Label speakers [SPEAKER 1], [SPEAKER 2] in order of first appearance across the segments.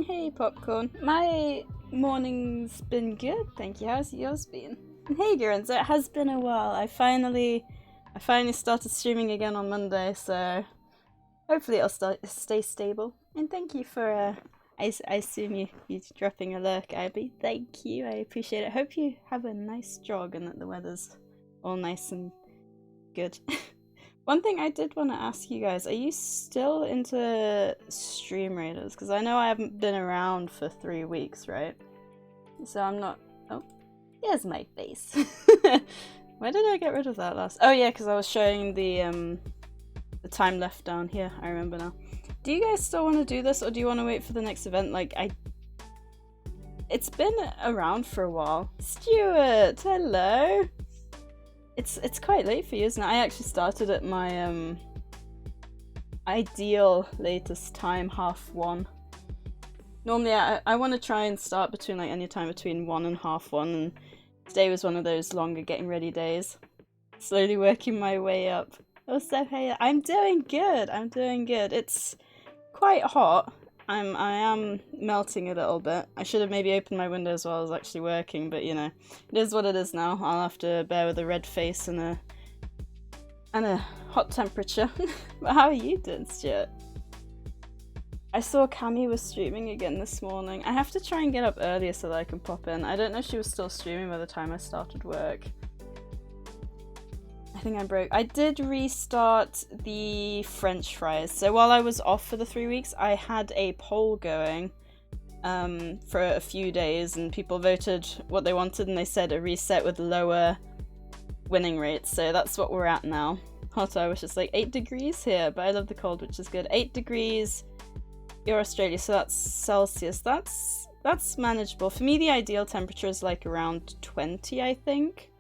[SPEAKER 1] Hey Popcorn. My morning's been good, thank you. How's yours been? And hey Gurren, so it has been a while. I finally started streaming again on Monday, so hopefully it'll stay stable. And thank you for I assume you dropping a lurk, Abby. Thank you, I appreciate it. Hope you have a nice jog and that the weather's all nice and good. One thing I did want to ask you guys, are you still into Stream Raiders? Because I know I haven't been around for 3 weeks, right? So I'm not... Oh, here's my face. Why did I get rid of that last? Oh yeah, because I was showing the time left down here. I remember now. Do you guys still want to do this, or do you want to wait for the next event? Like, it's been around for a while. Stuart, hello! It's quite late for you, isn't it? I actually started at my ideal latest time, 1:30. Normally I want to try and start between like any time between 1 and 1:30, and today was one of those longer getting ready days. Slowly working my way up. Oh, so hey, I'm doing good. I'm doing good. It's quite hot. I am melting a little bit. I should have maybe opened my windows while I was actually working, but you know, it is what it is now. I'll have to bear with a red face and a hot temperature. But how are you doing, Stuart? I saw Cammy was streaming again this morning. I have to try and get up earlier so that I can pop in. I don't know if she was still streaming by the time I started work. I think I'm broke. I did restart the French fries. So while I was off for the 3 weeks, I had a poll going for a few days, and people voted what they wanted, and they said a reset with lower winning rates. So that's what we're at now. Hot, I was just like 8 degrees here, but I love the cold, which is good. 8 degrees, you're Australia, so that's Celsius. That's manageable. For me, the ideal temperature is like around 20, I think.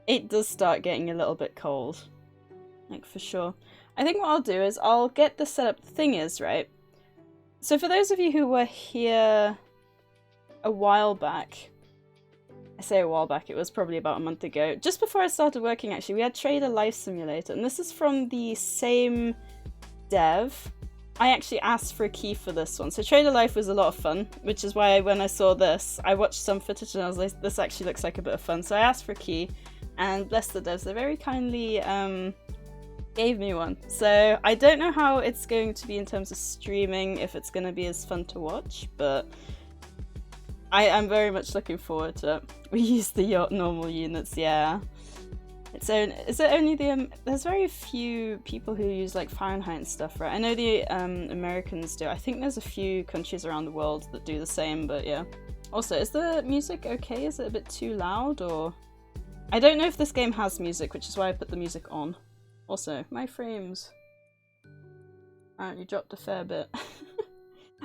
[SPEAKER 1] It does start getting a little bit cold, like for sure. I think what I'll do is I'll get this set up. The thing is, right, so for those of you who were here a while back, I say a while back, it was probably about a month ago, just before I started working actually, we had Trader Life Simulator, and this is from the same dev. I actually asked for a key for this one. So Trader Life was a lot of fun, which is why when I saw this, I watched some footage and I was like, this actually looks like a bit of fun. So I asked for a key, and bless the devs, they very kindly gave me one. So I don't know how it's going to be in terms of streaming, if it's going to be as fun to watch, but I'm very much looking forward to it. We use the normal units, yeah. Is it only the there's very few people who use like Fahrenheit and stuff, right? I know the Americans do. I think there's a few countries around the world that do the same, but yeah. Also, is the music okay? Is it a bit too loud, or I don't know if this game has music, which is why I put the music on. Also, my frames apparently dropped a fair bit.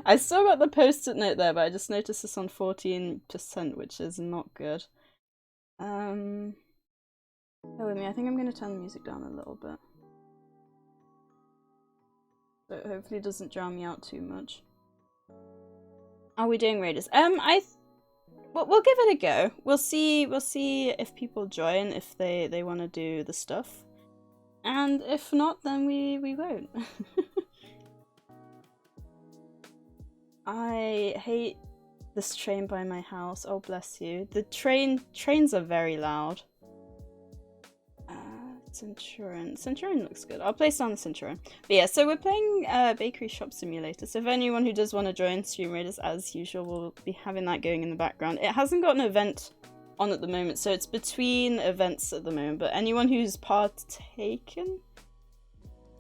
[SPEAKER 1] I still got the post-it note there, but I just noticed this on 14%, which is not good. Bear with me, I think I'm going to turn the music down a little bit. So hopefully it doesn't drown me out too much. Are we doing Raiders? We'll give it a go. We'll see if people join, if they want to do the stuff. And if not, then we won't. I hate this train by my house. Oh, bless you. The trains are very loud. Centurion looks good. I'll place down the Centurion. But yeah, so we're playing Bakery Shop Simulator. So if anyone who does want to join Stream Raiders, as usual, we'll be having that going in the background. It hasn't got an event on at the moment, so it's between events at the moment. But anyone who's partaken...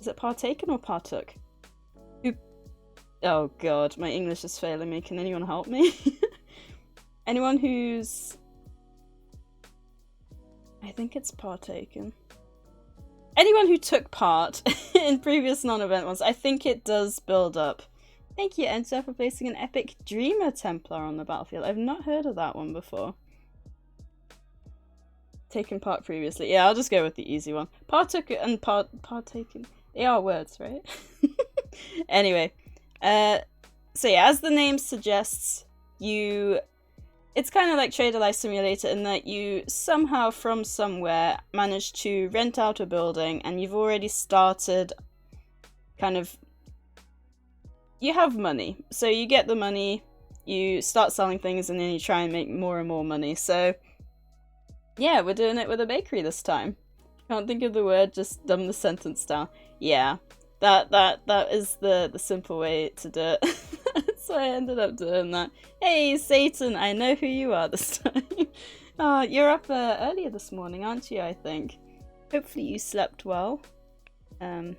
[SPEAKER 1] Is it partaken or partook? Oh god, my English is failing me. Can anyone help me? Anyone who's... I think it's partaken. Anyone who took part in previous non-event ones, I think it does build up. Thank you, Enzo, for placing an epic Dreamer Templar on the battlefield. I've not heard of that one before. Taken part previously. Yeah, I'll just go with the easy one. Partook and partaken. They are words, right? Anyway. So yeah, as the name suggests, it's kind of like Trader Life Simulator in that you somehow from somewhere manage to rent out a building, and you've already started kind of... You have money. So you get the money, you start selling things and then you try and make more and more money. So yeah, we're doing it with a bakery this time. Can't think of the word, just dumb the sentence down. Yeah, that is the simple way to do it. So I ended up doing that. Hey, Satan, I know who you are this time. You're up earlier this morning, aren't you, I think? Hopefully you slept well. I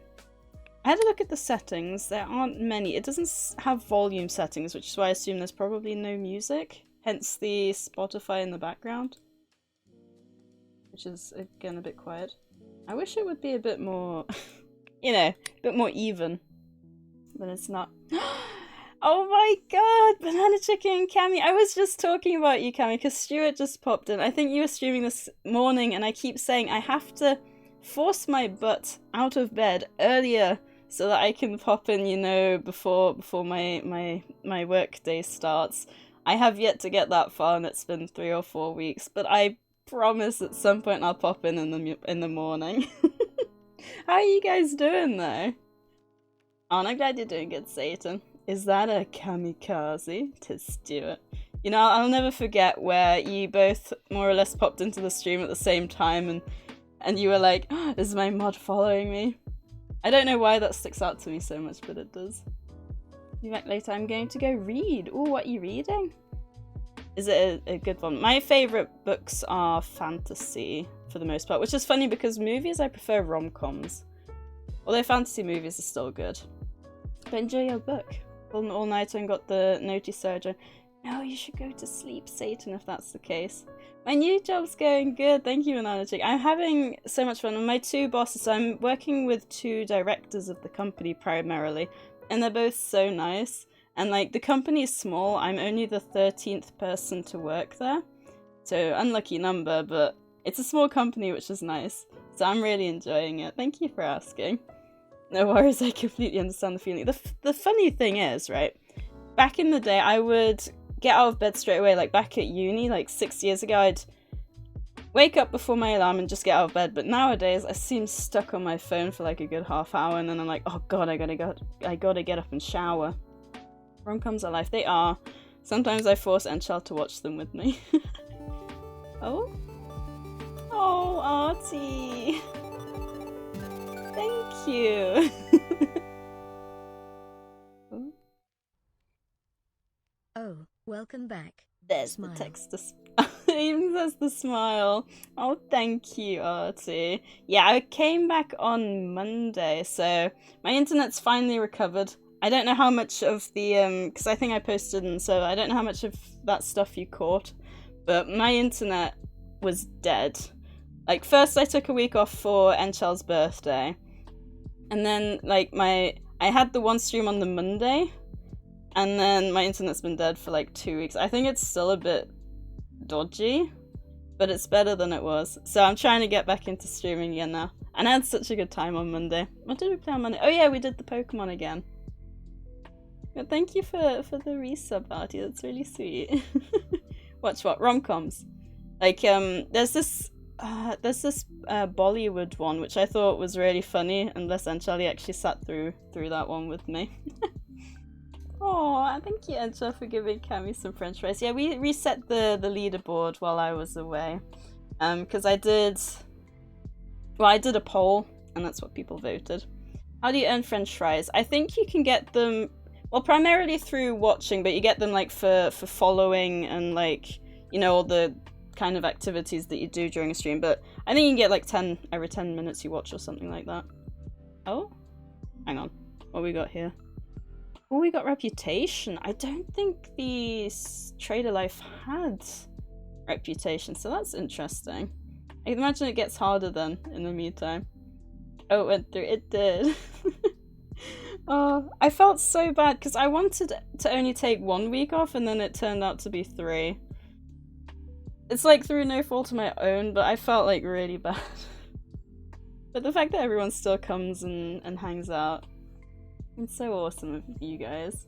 [SPEAKER 1] had a look at the settings. There aren't many. It doesn't have volume settings, which is why I assume there's probably no music. Hence the Spotify in the background. Which is, again, a bit quiet. I wish it would be a bit more, you know, a bit more even. But it's not. Oh my god! Banana Chicken and Cammy! I was just talking about you, Cammy, because Stuart just popped in. I think you were streaming this morning, and I keep saying I have to force my butt out of bed earlier so that I can pop in, you know, before my work day starts. I have yet to get that far, and it's been 3 or 4 weeks, but I promise at some point I'll pop in the morning. How are you guys doing though? Oh, and I'm glad you're doing good, Satan. Is that a kamikaze? 'Tis Stuart. You know, I'll never forget where you both more or less popped into the stream at the same time and you were like, oh, is my mod following me? I don't know why that sticks out to me so much, but it does. Be back later, I'm going to go read. Ooh, what are you reading? Is it a good one? My favourite books are fantasy, for the most part, which is funny because movies, I prefer rom-coms. Although fantasy movies are still good. But enjoy your book. All night and got the Noti Soja. No, you should go to sleep, Satan, if that's the case. My new job's going good. Thank you, Banana Chick. I'm having so much fun. And my 2 bosses, so I'm working with 2 directors of the company primarily. And they're both so nice. And like, the company is small. I'm only the 13th person to work there. So, unlucky number, but it's a small company, which is nice. So I'm really enjoying it. Thank you for asking. No worries, I completely understand the feeling. The funny thing is, right, back in the day, I would get out of bed straight away. Like, back at uni, like 6 years ago, I'd wake up before my alarm and just get out of bed. But nowadays, I seem stuck on my phone for like a good half hour, and then I'm like, oh god, I gotta get up and shower. Rom-coms are life. They are. Sometimes I force Enchal to watch them with me. Oh? Oh, Artie! Thank you!
[SPEAKER 2] Oh, welcome back.
[SPEAKER 1] There's smile. The text to even says the smile. Oh, thank you, Artie. Yeah, I came back on Monday, so my internet's finally recovered. I don't know how much of the, because I think I posted, and so I don't know how much of that stuff you caught, but my internet was dead. Like, first I took a week off for Enchal's birthday, and then, like, I had the one stream on the Monday, and then my internet's been dead for, like, 2 weeks. I think it's still a bit dodgy, but it's better than it was. So I'm trying to get back into streaming again now. And I had such a good time on Monday. What did we play on Monday? Oh yeah, we did the Pokemon again. But thank you for the resub, Artie. That's really sweet. Watch what? Rom-coms. Like, there's this Bollywood one, which I thought was really funny, unless Anchali actually sat through that one with me. Oh, thank you, Encha, for giving Cammy some french fries. Yeah, we reset the leaderboard while I was away. Because I did a poll, and that's what people voted. How do you earn french fries? I think you can get them, well, primarily through watching, but you get them, like, for following and, like, you know, all the kind of activities that you do during a stream. But I think you can get, like, 10 every 10 minutes you watch or something like that. Oh? Hang on. What we got here? Oh, we got reputation. I don't think the Trader Life had reputation, so that's interesting. I can imagine it gets harder then in the meantime. Oh, it went through. It did. Oh, I felt so bad because I wanted to only take 1 week off and then it turned out to be 3. It's like through no fault of my own, but I felt like really bad. But the fact that everyone still comes and hangs out, it's so awesome of you guys.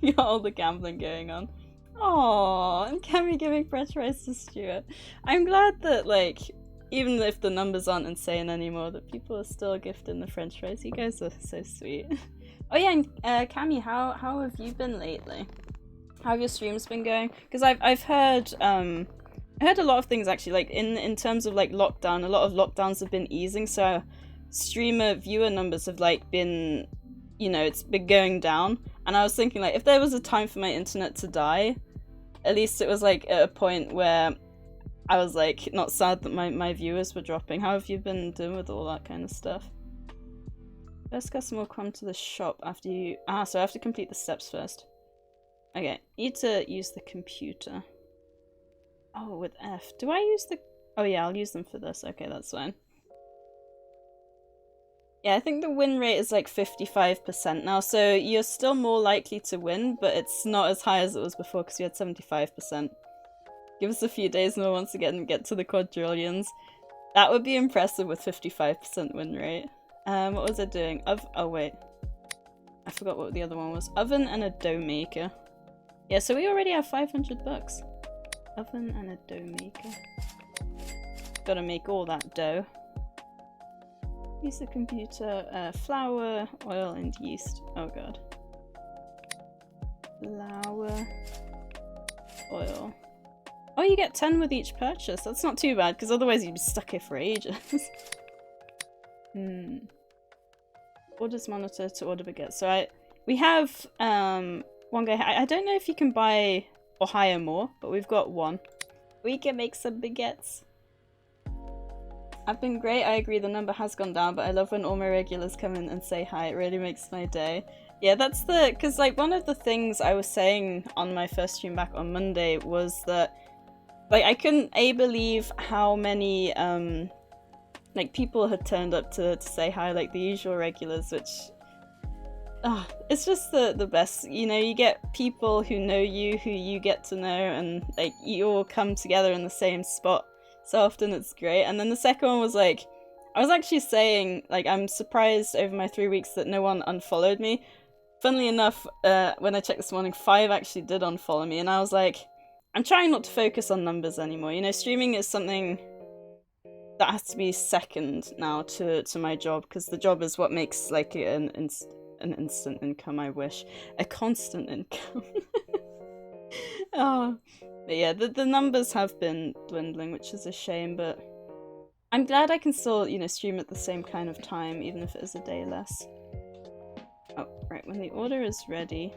[SPEAKER 1] You got all the gambling going on. Aww, and Cammy giving french fries to Stuart. I'm glad that, like, even if the numbers aren't insane anymore, that people are still gifting the french fries. You guys are so sweet. Oh yeah, and Cami, how have you been lately? How have your streams been going? Because I've heard I heard a lot of things actually, like in terms of like lockdown, a lot of lockdowns have been easing, so streamer viewer numbers have like been, you know, it's been going down. And I was thinking like if there was a time for my internet to die, at least it was like at a point where I was like not sad that my viewers were dropping. How have you been doing with all that kind of stuff? First customer will come to the shop after you... Ah, so I have to complete the steps first. Okay, need to use the computer. Oh, with F. Do I use the... Oh yeah, I'll use them for this. Okay, that's fine. Yeah, I think the win rate is like 55% now, so you're still more likely to win, but it's not as high as it was before because you had 75%. Give us a few days and we'll once again get to the quadrillions. That would be impressive with 55% win rate. What was I doing? Oh wait. I forgot what the other one was. Oven and a dough maker. Yeah, so we already have 500 bucks. Oven and a dough maker. Gotta make all that dough. Use the computer. Flour, oil, and yeast. Oh god. Flour, oil. Oh, you get 10 with each purchase. That's not too bad, because otherwise you'd be stuck here for ages. Orders monitor to order baguettes. So we have one guy. I don't know if you can buy or hire more, but we've got one. We can make some baguettes. I've been great. I agree the number has gone down, but I love when all my regulars come in and say hi. It really makes my day. Yeah, that's because like one of the things I was saying on my first stream back on Monday was that like I couldn't believe how many like people had turned up to say hi, like the usual regulars, which it's just the best. You know, you get people who know you, who you get to know, and like you all come together in the same spot so often. It's great. And then the second one was like, I was actually saying like I'm surprised over my 3 weeks that no one unfollowed me. Funnily enough, when I checked this morning, 5 actually did unfollow me, and I was like, I'm trying not to focus on numbers anymore. You know, streaming is something that has to be second now to my job, because the job is what makes like an instant income. I wish a constant income. Oh, but yeah, the numbers have been dwindling, which is a shame. But I'm glad I can still, you know, stream at the same kind of time, even if it is a day less. Oh, right, when the order is ready.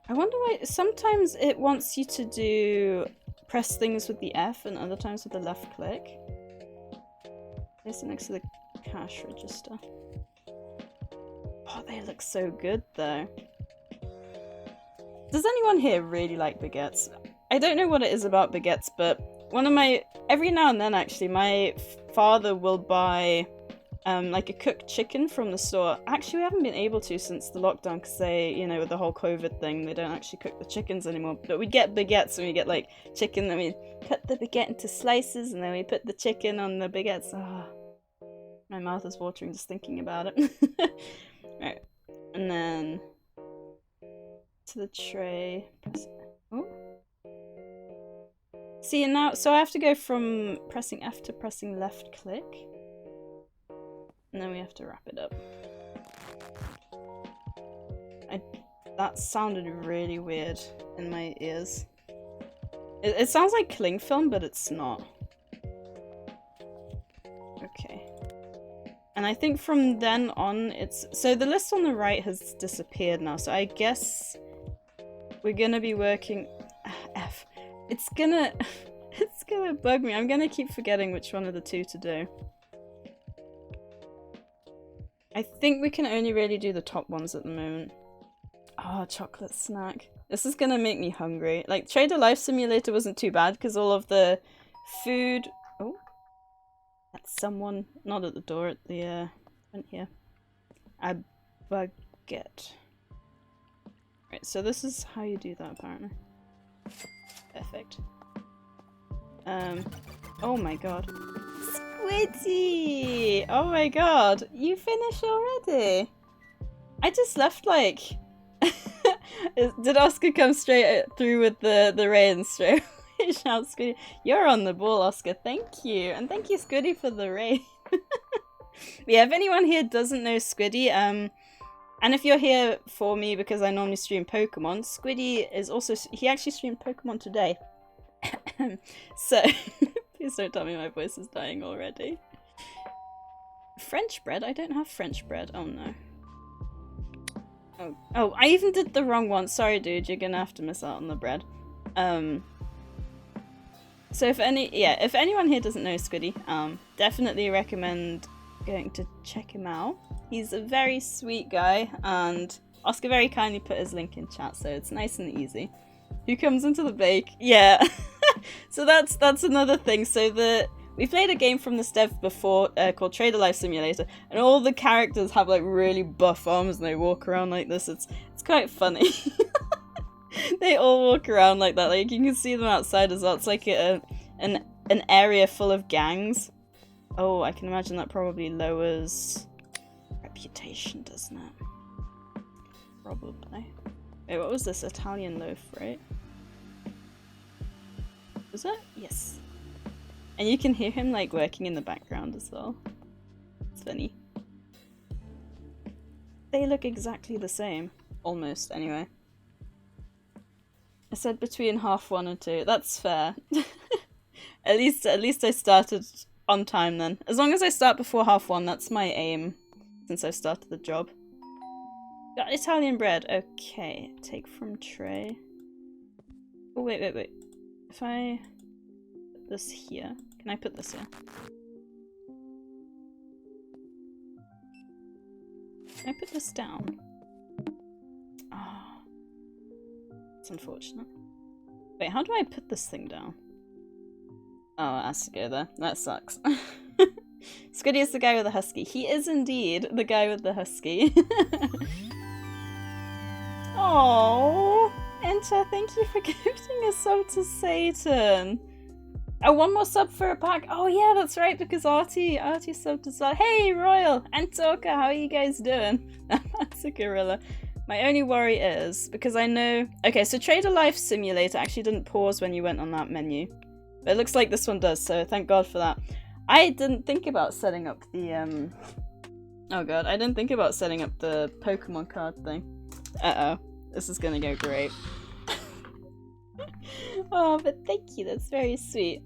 [SPEAKER 1] I wonder why sometimes it wants you to press things with the F and other times with the left click. Place it next to the cash register. Oh, they look so good though. Does anyone here really like baguettes? I don't know what it is about baguettes, but every now and then actually, my father will buy like a cooked chicken from the store. Actually, we haven't been able to since the lockdown because they, you know, with the whole COVID thing, they don't actually cook the chickens anymore. But we get baguettes and we get like chicken, then we cut the baguette into slices and then we put the chicken on the baguettes. Oh, my mouth is watering just thinking about it. Right, and then to the tray. Oh. See, and now, so I have to go from pressing F to pressing left click. And then we have to wrap it up. That sounded really weird in my ears. It sounds like cling film, but it's not. Okay. And I think from then on, so the list on the right has disappeared now, so I guess we're gonna be working... F. It's gonna bug me. I'm gonna keep forgetting which one of the two to do. I think we can only really do the top ones at the moment. Oh, chocolate snack. This is gonna make me hungry. Like, Trader Life Simulator wasn't too bad because all of the food... Oh. That's someone not at the door, at the front here. A baguette. Right, so this is how you do that apparently. Perfect. Oh my god. Squiddy! Oh my god, you finished already? I just left like... Did Oscar come straight through with the rain straight? Shout Squiddy. You're on the ball, Oscar. Thank you. And thank you, Squiddy, for the raid. Yeah, if anyone here doesn't know Squiddy, And if you're here for me because I normally stream Pokemon, Squiddy is also... He actually streamed Pokemon today. So, please don't tell me my voice is dying already. French bread? I don't have French bread. Oh no. Oh, I even did the wrong one. Sorry, dude. You're gonna have to miss out on the bread. So if anyone here doesn't know Squiddy, definitely recommend going to check him out. He's a very sweet guy, and Oscar very kindly put his link in chat, so it's nice and easy. Who comes into the bake? Yeah. So that's another thing. So we played a game from this dev before called Trader Life Simulator, and all the characters have like really buff arms and they walk around like this. It's quite funny. They all walk around like that. Like you can see them outside as well. It's like an area full of gangs. Oh, I can imagine that probably lowers reputation, doesn't it? Probably. Wait, what was this? Italian loaf, right? Was it? Yes. And you can hear him like working in the background as well. It's funny. They look exactly the same. Almost, anyway. I said between 1:30 and 2. That's fair. At least I started on time then. As long as I start before 1:30, that's my aim since I started the job. Got Italian bread. Okay, take from tray. Oh wait. If I put this here, can I put this here? Can I put this down? Ah, it's unfortunate. Wait, how do I put this thing down? Oh, it has to go there. That sucks. Squiddy is the guy with the husky. He is indeed the guy with the husky. Oh, Enter, thank you for gifting a sub to Satan. Oh, one more sub for a pack. Oh yeah, that's right, because Artie subbed as well. Hey, Royal and Toka, how are you guys doing? That's a gorilla. My only worry is, because I know... Okay, so Trader Life Simulator actually didn't pause when you went on that menu. But it looks like this one does, so thank God for that. I didn't think about setting up the, Oh god, I didn't think about setting up the Pokemon card thing. Uh-oh. This is gonna go great. Oh, but thank you, that's very sweet.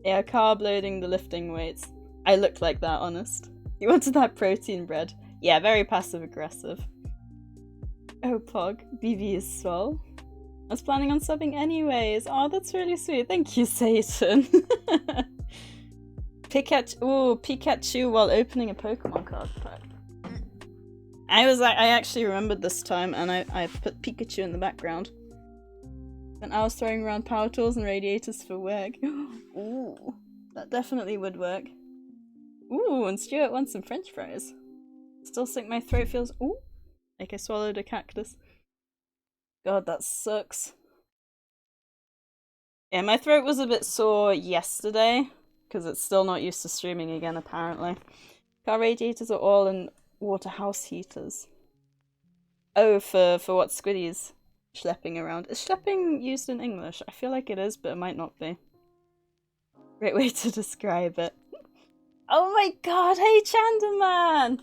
[SPEAKER 1] Yeah, carb loading the lifting weights. I look like that, honest. You wanted that protein bread. Yeah, very passive-aggressive. Oh, Pog. BB is swole. I was planning on subbing anyways. Oh, that's really sweet. Thank you, Satan. Pikachu while opening a Pokemon card pack. I actually remembered this time, and I put Pikachu in the background. And I was throwing around power tools and radiators for work. Ooh, that definitely would work. Ooh, and Stuart wants some French fries. Still think my throat feels... Ooh, like I swallowed a cactus. God, that sucks. Yeah, my throat was a bit sore yesterday, because it's still not used to streaming again, apparently. Car radiators are all in water house heaters. Oh, for what Squiddy's schlepping around. Is schlepping used in English? I feel like it is, but it might not be. Great way to describe it. Oh my god, hey Chanderman!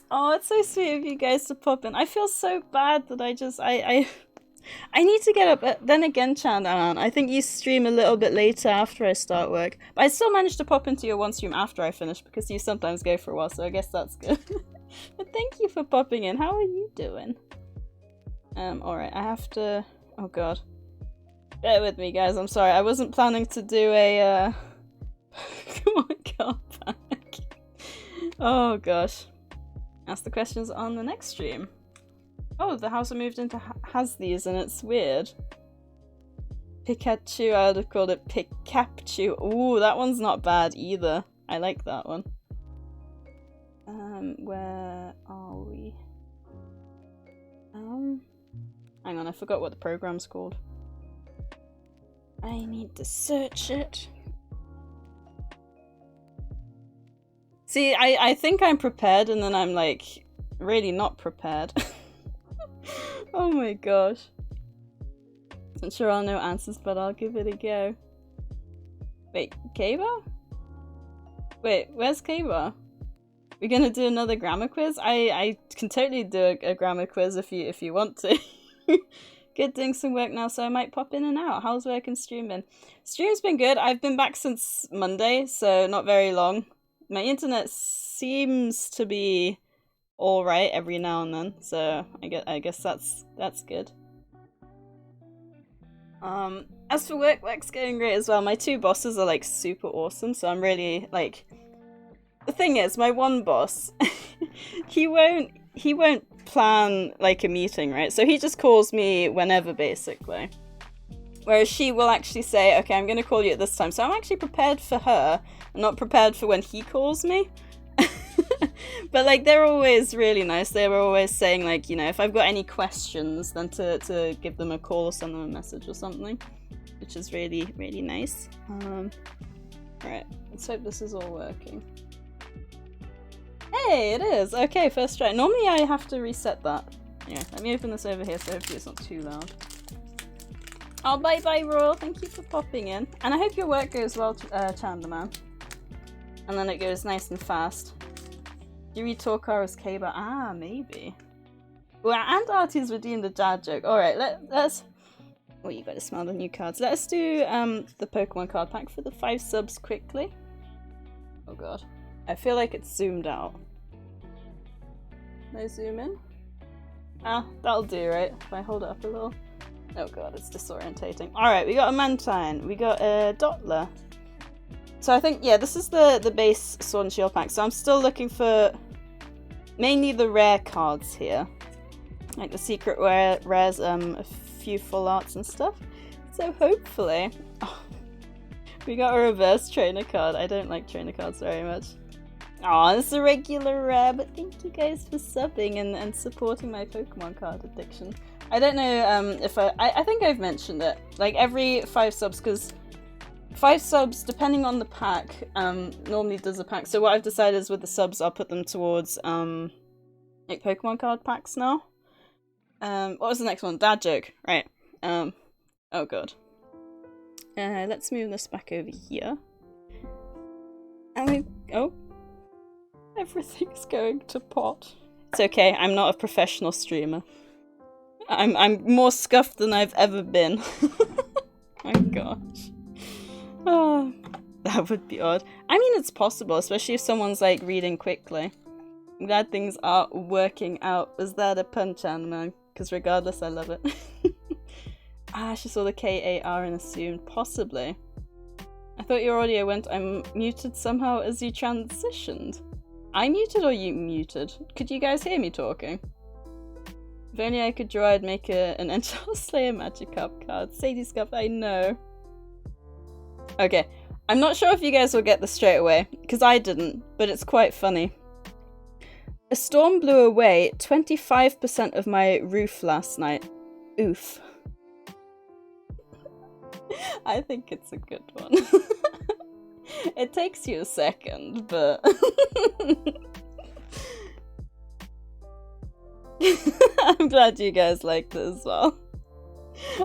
[SPEAKER 1] Oh, it's so sweet of you guys to pop in. I feel so bad that I need to get up. But then again, Chanderman, I think you stream a little bit later after I start work. But I still managed to pop into your one stream after I finish because you sometimes go for a while, so I guess that's good. But thank you for popping in. How are you doing? Alright, I have to... Oh god. Bear with me, guys. I'm sorry. I wasn't planning to do a, Come on, card pack. Oh gosh. Ask the questions on the next stream. Oh, the house I moved into has these, and it's weird. Pikachu, I would have called it Pikachu. Ooh, that one's not bad either. I like that one. Where are we? Hang on, I forgot what the program's called. I need to search it. See, I think I'm prepared, and then I'm like, really not prepared. Oh my gosh. I'm sure I'll know answers, but I'll give it a go. Wait, Kaba? Wait, where's Kaba? We're gonna do another grammar quiz. I can totally do a grammar quiz if you want to. Good, doing some work now, so I might pop in and out. How's work and streaming? Stream's been good. I've been back since Monday, so not very long. My internet seems to be all right every now and then, so I guess that's good. As for work's going great as well. My two bosses are like super awesome, so I'm really like. The thing is, my one boss, he won't plan like a meeting, right? So he just calls me whenever, basically. Whereas she will actually say, okay, I'm going to call you at this time. So I'm actually prepared for her, and not prepared for when he calls me. But like, they're always really nice. They were always saying like, you know, if I've got any questions, then to give them a call or send them a message or something, which is really, really nice. Alright, let's hope this is all working. Hey, it is! Okay, first try. Normally I have to reset that. Yeah, let me open this over here so hopefully it's not too loud. Oh, bye-bye, Raw. Thank you for popping in. And I hope your work goes well, Chandler Man. And then it goes nice and fast. Do you read Torkara's K-Bar? Ah, maybe. Well, and Artie's redeemed a dad joke. Alright, let's... Oh, you gotta smell the new cards. Let's do the Pokemon card pack for the 5 subs quickly. Oh god. I feel like it's zoomed out. No zoom in? Ah, that'll do, right? If I hold it up a little. Oh god, it's disorientating. Alright, we got a Mantine. We got a Dottler. So I think, yeah, this is the base Sword and Shield pack. So I'm still looking for mainly the rare cards here. Like the secret rares, a few full arts and stuff. So hopefully... Oh, we got a reverse trainer card. I don't like trainer cards very much. Aw, it's a regular rare, but thank you guys for subbing and supporting my Pokemon card addiction. I don't know if I think I've mentioned it. Like every 5 subs, because 5 subs, depending on the pack, normally does a pack. So what I've decided is with the subs, I'll put them towards like Pokemon card packs now. What was the next one? Dad joke, right? Oh god. Let's move this back over here. And oh. Everything's going to pot. It's okay, I'm not a professional streamer. I'm more scuffed than I've ever been. My gosh. Oh, that would be odd. I mean, it's possible, especially if someone's like reading quickly. I'm glad things are working out. Was that a pun, man? Because regardless, I love it. Ah, she saw the K-A-R and assumed. Possibly. I thought your audio went, I'm muted somehow as you transitioned. I muted or you muted? Could you guys hear me talking? If only I could draw, I'd make an Enchant Slayer Magikarp card. Sadie's Cup, I know. Okay, I'm not sure if you guys will get this straight away, because I didn't, but it's quite funny. A storm blew away 25% of my roof last night. Oof. I think it's a good one. It takes you a second, but... I'm glad you guys liked it as well.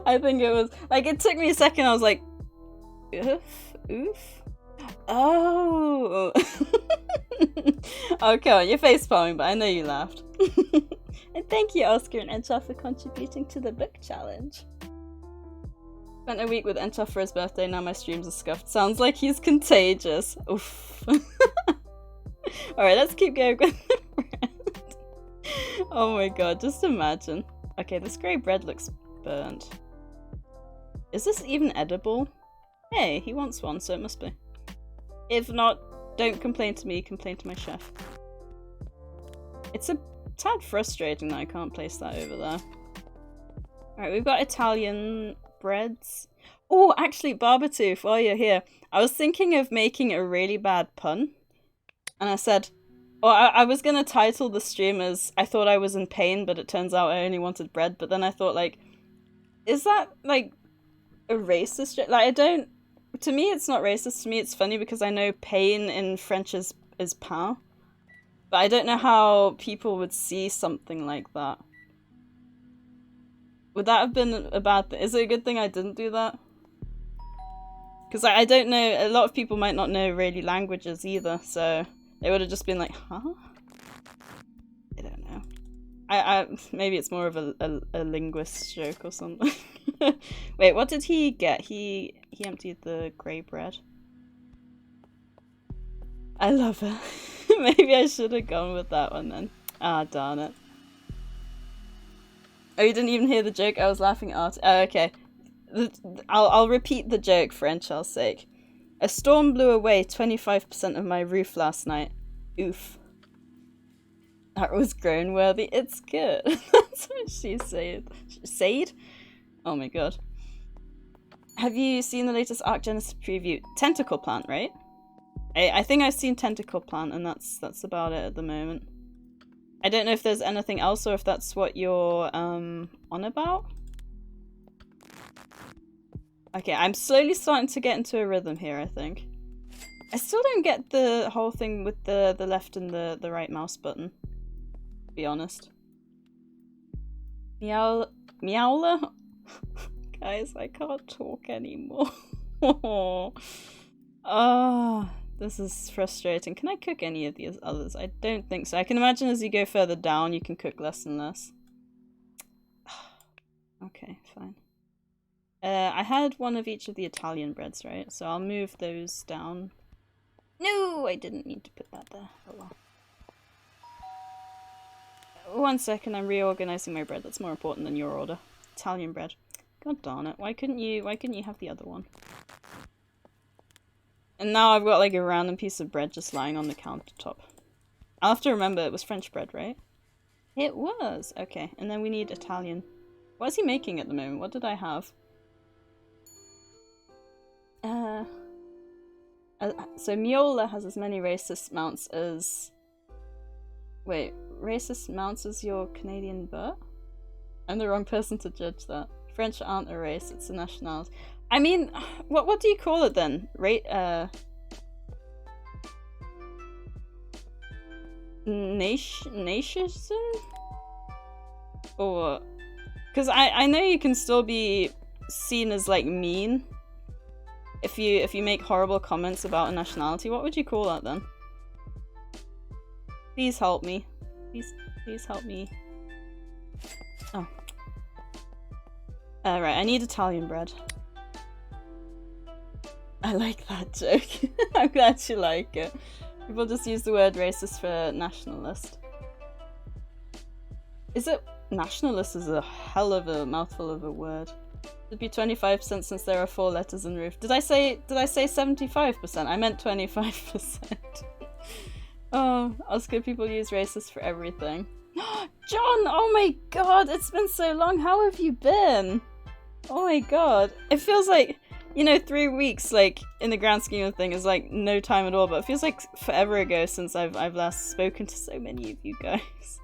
[SPEAKER 1] I think it was... Like, it took me a second, I was like... Oof? Oof? Oh! Oh, come on, you're facepalming, but I know you laughed. And thank you, Oscar and Enchar, for contributing to the book challenge. Spent a week with Enchar for his birthday, now my streams are scuffed. Sounds like he's contagious. Oof. Alright, let's keep going with the bread. Oh my god, just imagine. Okay, this grey bread looks burnt. Is this even edible? Hey, he wants one, so it must be. If not, don't complain to me, complain to my chef. It's a tad frustrating that I can't place that over there. Alright, we've got Italian breads. Oh, actually, Barbatooth, while you're here, I was thinking of making a really bad pun. And I said, well, I was going to title the stream as I thought I was in pain, but it turns out I only wanted bread. But then I thought, like, is that, like, a racist? Like, I don't... To me, it's not racist. To me, it's funny because I know pain in French is pain. But I don't know how people would see something like that. Would that have been a bad thing? Is it a good thing I didn't do that? Because I don't know, a lot of people might not know really languages either, so They would have just been like, huh? I don't know. I maybe it's more of a linguist joke or something. Wait, what did he get? He emptied the grey bread. I love it. Maybe I should have gone with that one then. Ah, darn it. Oh, you didn't even hear the joke? I was laughing at. Oh, okay. I'll repeat the joke for Enchel's sake. A storm blew away 25% of my roof last night. Oof. That was groan worthy. It's good. That's what she said. Said? Oh my god. Have you seen the latest Arc Genesis preview? Tentacle Plant, right? I think I've seen Tentacle Plant, and that's about it at the moment. I don't know if there's anything else or if that's what you're on about. Okay, I'm slowly starting to get into a rhythm here, I think. I still don't get the whole thing with the left and the right mouse button, to be honest. Meowler? Guys, I can't talk anymore. Oh, this is frustrating. Can I cook any of these others? I don't think so. I can imagine as you go further down, you can cook less and less. Okay, fine. I had one of each of the Italian breads, right? So I'll move those down. No, I didn't need to put that there. Oh well. 1 second, I'm reorganizing my bread. That's more important than your order. Italian bread. God darn it. Why couldn't you have the other one? And now I've got like a random piece of bread just lying on the countertop. I'll have to remember it was French bread, right? It was! Okay, and then we need Italian. What is he making at the moment? What did I have? So Miola has as many racist mounts as... Wait, racist mounts as your Canadian butt? I'm the wrong person to judge that. French aren't a race, it's a nationality. I mean, what do you call it then? Nation? Or... Because I know you can still be seen as, like, mean. If you make horrible comments about a nationality, what would you call that then? Please help me. Please help me. Oh. Right, I need Italian bread. I like that joke. I'm glad you like it. People just use the word racist for nationalist. Is it? Nationalist is a hell of a mouthful of a word. It'd be 25% since there are 4 letters in roof. Did I say 75%? I meant 25%. Oh, Oscar, people use racist for everything. John! Oh my god, it's been so long. How have you been? Oh my god. It feels like, you know, 3 weeks, like, in the grand scheme of things, is like no time at all, but it feels like forever ago since I've last spoken to so many of you guys.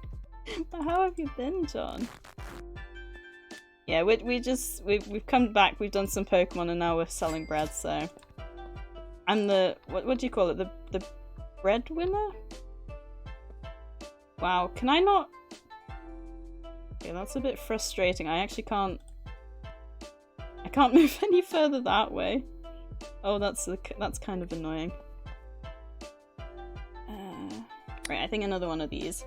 [SPEAKER 1] But how have you been, John? Yeah, we've come back, we've done some Pokemon, and now we're selling bread, so... I'm the... what do you call it? The breadwinner? Wow, can I not... Okay, that's a bit frustrating. I actually can't... I can't move any further that way. Oh, that's kind of annoying. Right, I think another one of these.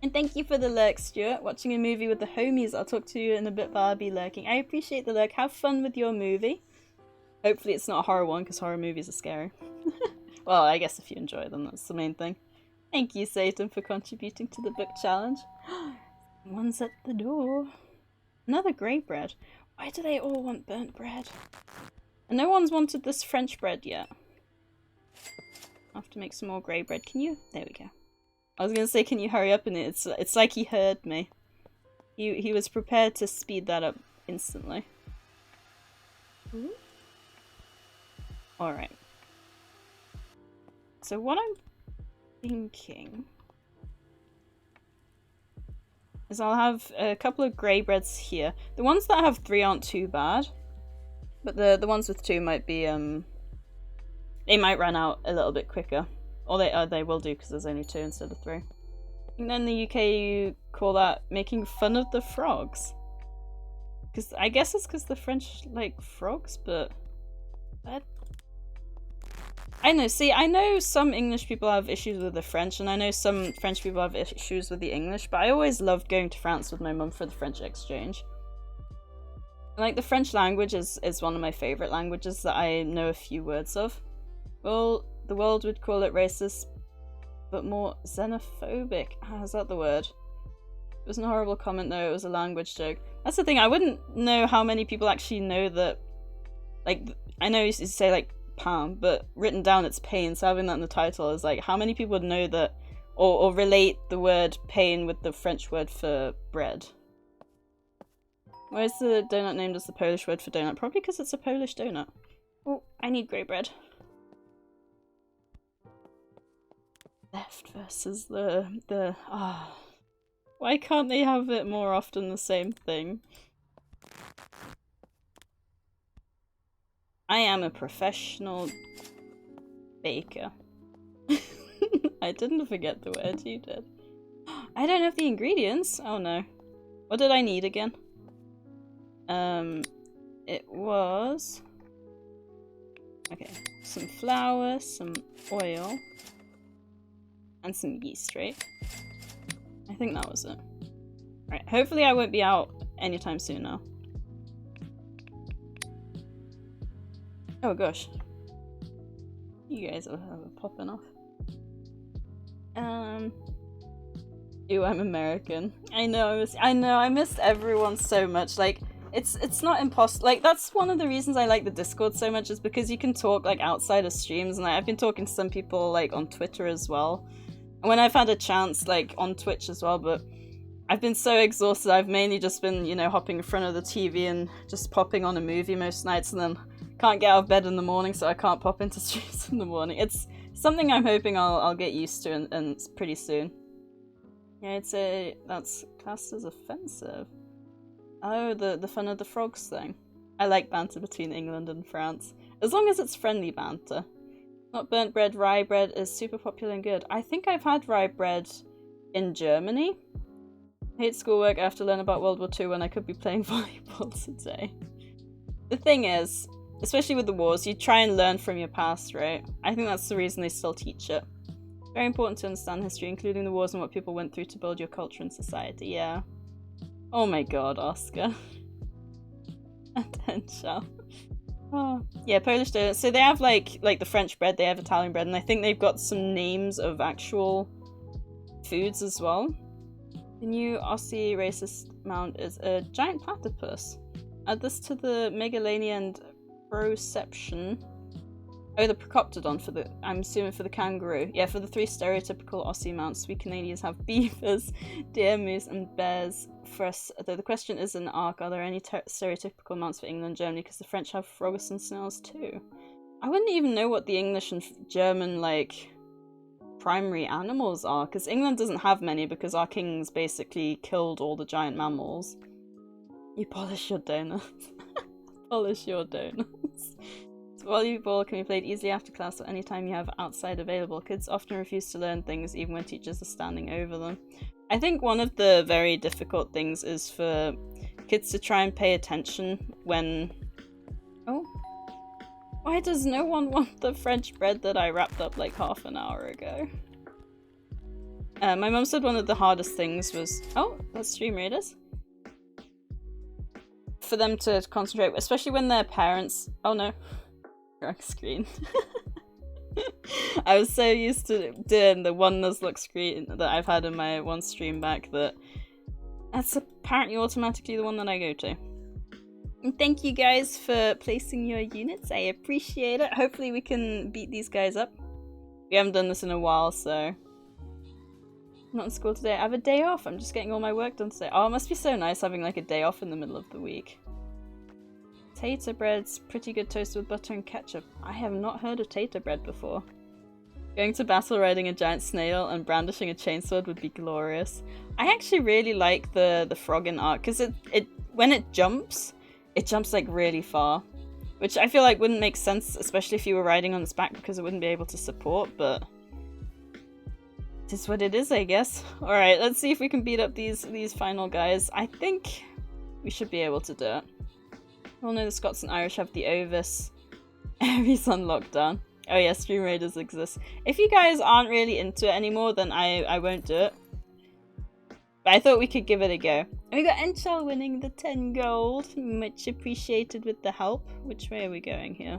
[SPEAKER 1] And thank you for the lurk, Stuart. Watching a movie with the homies. I'll talk to you in a bit, but I'll be lurking. I appreciate the lurk. Have fun with your movie. Hopefully it's not a horror one, because horror movies are scary. Well, I guess if you enjoy them, that's the main thing. Thank you, Satan, for contributing to the book challenge. One's at the door. Another grey bread. Why do they all want burnt bread? And no one's wanted this French bread yet. I'll have to make some more grey bread. Can you? There we go. I was gonna say, can you hurry up in it? It's like he heard me. He was prepared to speed that up instantly. Alright. So what I'm thinking is I'll have a couple of grey breads here. The ones that have 3 aren't too bad. But the ones with 2 might be, they might run out a little bit quicker. Or they will do, because there's only 2 instead of 3. And then in the UK you call that making fun of the frogs. Because I guess it's because the French like frogs, but... I know, see, I know some English people have issues with the French, and I know some French people have issues with the English, but I always loved going to France with my mum for the French exchange. Like, the French language is one of my favourite languages that I know a few words of. Well, the world would call it racist, but more xenophobic. Is that the word? It was a horrible comment though, it was a language joke. That's the thing, I wouldn't know how many people actually know that, like, I know you say like palm, but written down it's pain, so having that in the title is like, how many people would know that, or relate the word pain with the French word for bread? Why is the donut named as the Polish word for donut? Probably because it's a Polish donut. Oh, I need grey bread. Left versus the why can't they have it more often the same thing? I am a professional baker. I didn't forget the word, you did. I don't have the ingredients. Oh no. What did I need again? It was... Okay, some flour, some oil, and some yeast, right? I think that was it. Right, hopefully I won't be out anytime soon now. Oh gosh. You guys are popping off. Ew, I'm American. I know, I missed everyone so much. Like, it's not impossible. Like, that's one of the reasons I like the Discord so much, is because you can talk, like, outside of streams, and I've been talking to some people, like, on Twitter as well. And when I've had a chance, like, on Twitch as well, but I've been so exhausted, I've mainly just been, you know, hopping in front of the TV and just popping on a movie most nights, and then can't get out of bed in the morning, so I can't pop into streams in the morning. It's something I'm hoping I'll get used to, and pretty soon. Yeah, I'd say that's classed as offensive. Oh, the fun of the frogs thing. I like banter between England and France, as long as it's friendly banter. Not burnt bread, rye bread is super popular and good. I think I've had rye bread in Germany. Hate schoolwork after learning about World War II when I could be playing volleyball today. The thing is, especially with the wars, you try and learn from your past, right? I think that's the reason they still teach it. Very important to understand history, including the wars and what people went through to build your culture and society, yeah. Oh my god, Oscar. Attention. Oh. Yeah, Polish donuts. So they have like the French bread, they have Italian bread, and I think they've got some names of actual foods as well. The new Aussie racist mount is a giant platypus. Add this to the Megalania and Proception. Oh, the Procoptodon for the, I'm assuming for the kangaroo. Yeah, for the 3 stereotypical Aussie mounts, we Canadians have beavers, deer, moose, and bears. For us, though the question is an arc, are there any stereotypical mounts for England and Germany? Because the French have frogs and snails too. I wouldn't even know what the English and German, like, primary animals are, because England doesn't have many because our kings basically killed all the giant mammals. You polish your donuts. Polish your donuts. Volleyball can be played easily after class or anytime you have outside available. Kids often refuse to learn things even when teachers are standing over them. I think one of the very difficult things is for kids to try and pay attention when... Oh. Why does no one want the French bread that I wrapped up like half an hour ago? My mum said one of the hardest things was... Oh, that's Stream Raiders. For them to concentrate, especially when their parents... Oh no. Wrong screen. I was so used to doing the one Nuzlocke screen that I've had in my one stream back that that's apparently automatically the one that I go to. And thank you guys for placing your units, I appreciate it. Hopefully we can beat these guys up. We haven't done this in a while, so... I'm not in school today, I have a day off, I'm just getting all my work done today. Oh, it must be so nice having like a day off in the middle of the week. Tater bread's pretty good toasted with butter and ketchup. I have not heard of tater bread before. Going to battle riding a giant snail and brandishing a chainsword would be glorious. I actually really like the frog in Ark, because it when it jumps like really far. Which I feel like wouldn't make sense, especially if you were riding on its back, because it wouldn't be able to support, but... it is what it is, I guess. Alright, let's see if we can beat up these final guys. I think we should be able to do it. We all know the Scots and Irish have the Ovis. Aries on lockdown. Oh yeah, Stream Raiders exist. If you guys aren't really into it anymore, then I won't do it. But I thought we could give it a go. And we got Enchal winning the 10 gold. Much appreciated with the help. Which way are we going here?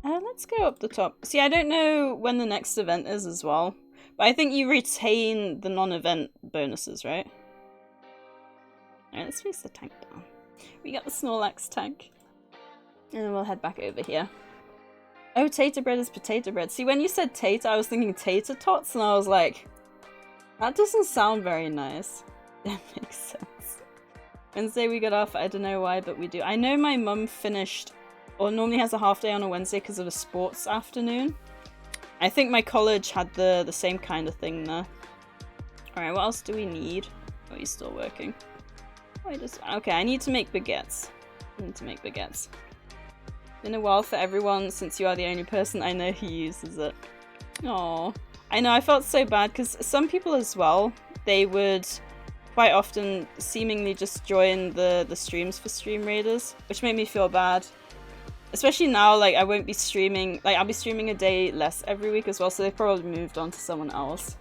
[SPEAKER 1] Let's go up the top. See, I don't know when the next event is as well. But I think you retain the non-event bonuses, right? Alright, let's face the tank down. We got the Snorlax tank. And then we'll head back over here. Oh, tater bread is potato bread. See, when you said tater, I was thinking tater tots, and I was like, that doesn't sound very nice. That makes sense. Wednesday we got off, I don't know why, but we do. I know my mum finished, or normally has a half day on a Wednesday because of a sports afternoon. I think my college had the same kind of thing there. Alright, what else do we need? Oh, he's still working. Okay, I need to make baguettes. Been a while for everyone since you are the only person I know who uses it. Aww. I know, I felt so bad because some people as well, they would quite often seemingly just join the streams for Stream Raiders, which made me feel bad. Especially now, like, I won't be streaming, like, I'll be streaming a day less every week as well, so they've probably moved on to someone else.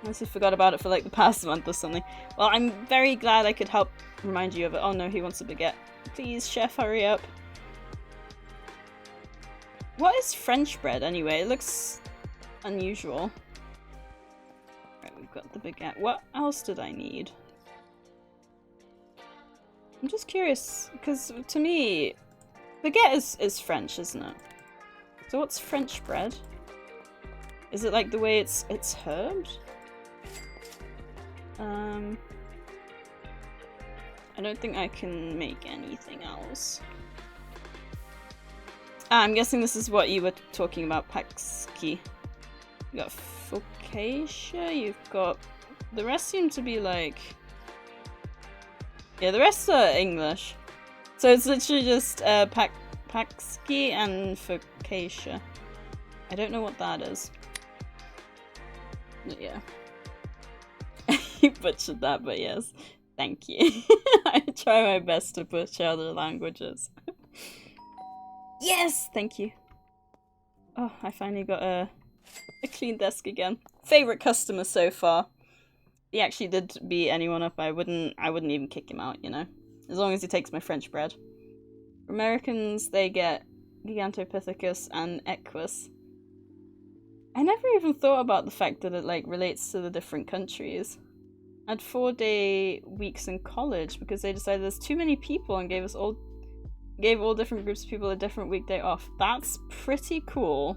[SPEAKER 1] Unless you forgot about it for, like, the past month or something. Well, I'm very glad I could help remind you of it. Oh no, he wants a baguette. Please, chef, hurry up. What is French bread, anyway? It looks unusual. Right, we've got the baguette. What else did I need? I'm just curious, because to me, baguette is French, isn't it? So what's French bread? Is it like the way it's herbed? I don't think I can make anything else. I'm guessing this is what you were talking about, Paxki. You got Focaccia, you've got... The rest seem to be like... Yeah, the rest are English. So it's literally just Paxki and Focaccia. I don't know what that is. But yeah. You butchered that, but yes. Thank you. I try my best to butcher other languages. Yes! Thank you. Oh, I finally got a clean desk again. Favorite customer so far. He actually did beat anyone up. I wouldn't even kick him out, you know. As long as he takes my French bread. For Americans, they get Gigantopithecus and Equus. I never even thought about the fact that it like relates to the different countries. I had 4-day weeks in college because they decided there's too many people and gave all different groups of people a different weekday off. That's pretty cool.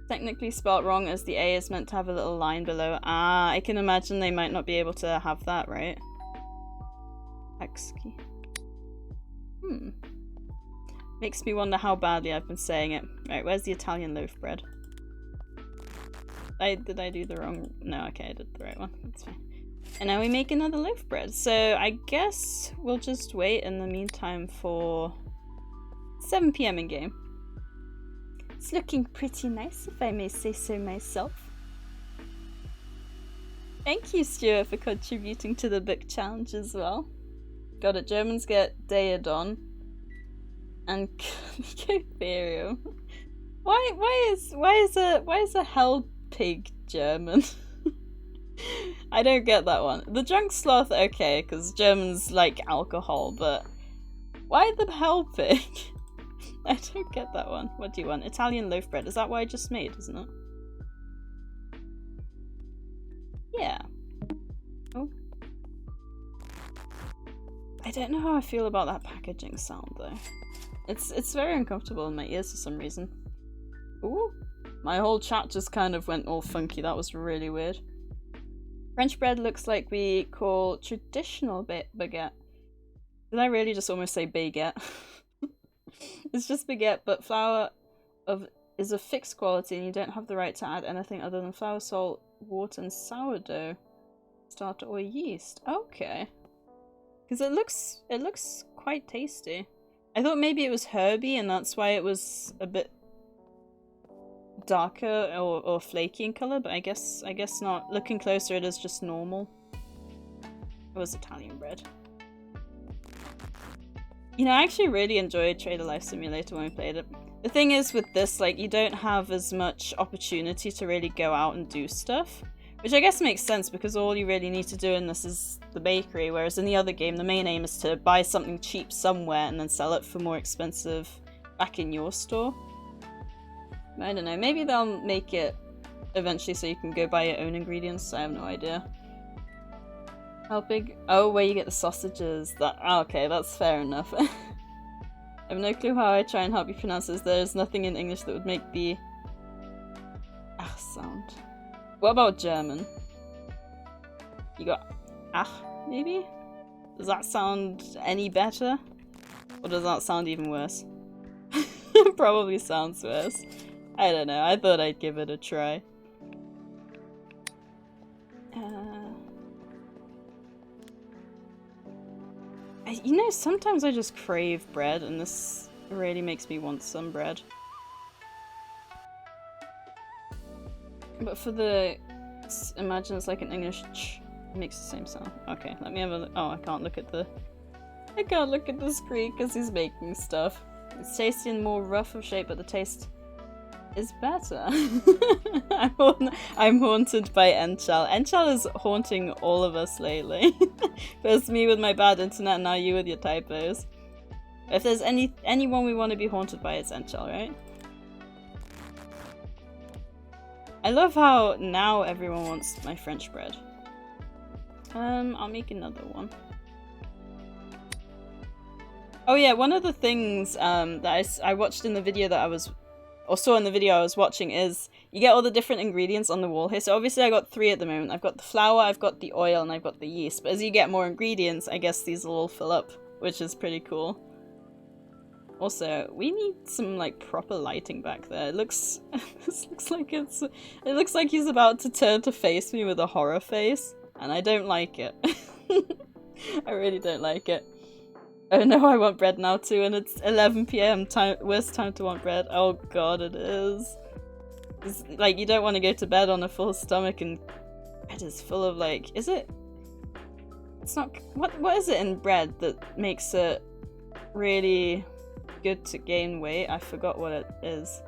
[SPEAKER 1] Technically spelt wrong as the A is meant to have a little line below. Ah, I can imagine they might not be able to have that, right? Exki. Makes me wonder how badly I've been saying it. Right, where's the Italian loaf bread? Did I do the wrong... No, okay, I did the right one. That's fine. And now we make another loaf bread. So I guess we'll just wait in the meantime for 7 PM in game. It's looking pretty nice, if I may say so myself. Thank you, Stuart, for contributing to the book challenge as well. Got it. Germans get Daedon and Lycotherium. Why is a hell pig German? I don't get that one. The drunk sloth, okay, because Germans like alcohol, but why the hell pig? I don't get that one. What do you want? Italian loaf bread. Is that what I just made, isn't it? Yeah. Oh. I don't know how I feel about that packaging sound though. It's very uncomfortable in my ears for some reason. Ooh. My whole chat just kind of went all funky. That was really weird. French bread looks like we call traditional baguette. Did I really just almost say baguette? It's just baguette, but flour is a fixed quality and you don't have the right to add anything other than flour, salt, water, and sourdough starter or yeast. Okay. Because it looks quite tasty. I thought maybe it was herby and that's why it was a bit darker or flaky in colour, but I guess not. Looking closer, it is just normal. It was Italian bread. You know, I actually really enjoyed Trader Life Simulator when we played it. The thing is with this, like, you don't have as much opportunity to really go out and do stuff. Which I guess makes sense because all you really need to do in this is the bakery, whereas in the other game the main aim is to buy something cheap somewhere and then sell it for more expensive back in your store. I don't know, maybe they'll make it eventually so you can go buy your own ingredients, I have no idea. How big? Oh, where you get the sausages. Okay, that's fair enough. I have no clue how I try and help you pronounce this. There's nothing in English that would make the sound. What about German? You got maybe? Does that sound any better? Or does that sound even worse? It probably sounds worse. I don't know, I thought I'd give it a try. You know, sometimes I just crave bread, and this really makes me want some bread. But for the... imagine it's like an English ch, it makes the same sound. Okay, let me have a look. Oh, I can't look at the screen because he's making stuff. It's tasty and more rough of shape, but the taste is better. I'm haunted by Enchal. Enchal is haunting all of us lately. First me with my bad internet, and now you with your typos. If there's anyone we want to be haunted by, it's Enchal, right? I love how now everyone wants my French bread. I'll make another one. Oh yeah, one of the things that I watched in the video that I was... or saw in the video I was watching is you get all the different ingredients on the wall here. So obviously I got 3 at the moment. I've got the flour, I've got the oil, and I've got the yeast. But as you get more ingredients, I guess these will all fill up, which is pretty cool. Also, we need some like proper lighting back there. It looks it looks like he's about to turn to face me with a horror face, and I don't like it. I really don't like it. Oh no, I want bread now too, and it's 11 PM. Worst time to want bread. Oh god, it is. It's like, you don't want to go to bed on a full stomach, and bread is full of like... is it? It's not... What is it in bread that makes it really good to gain weight? I forgot what it is.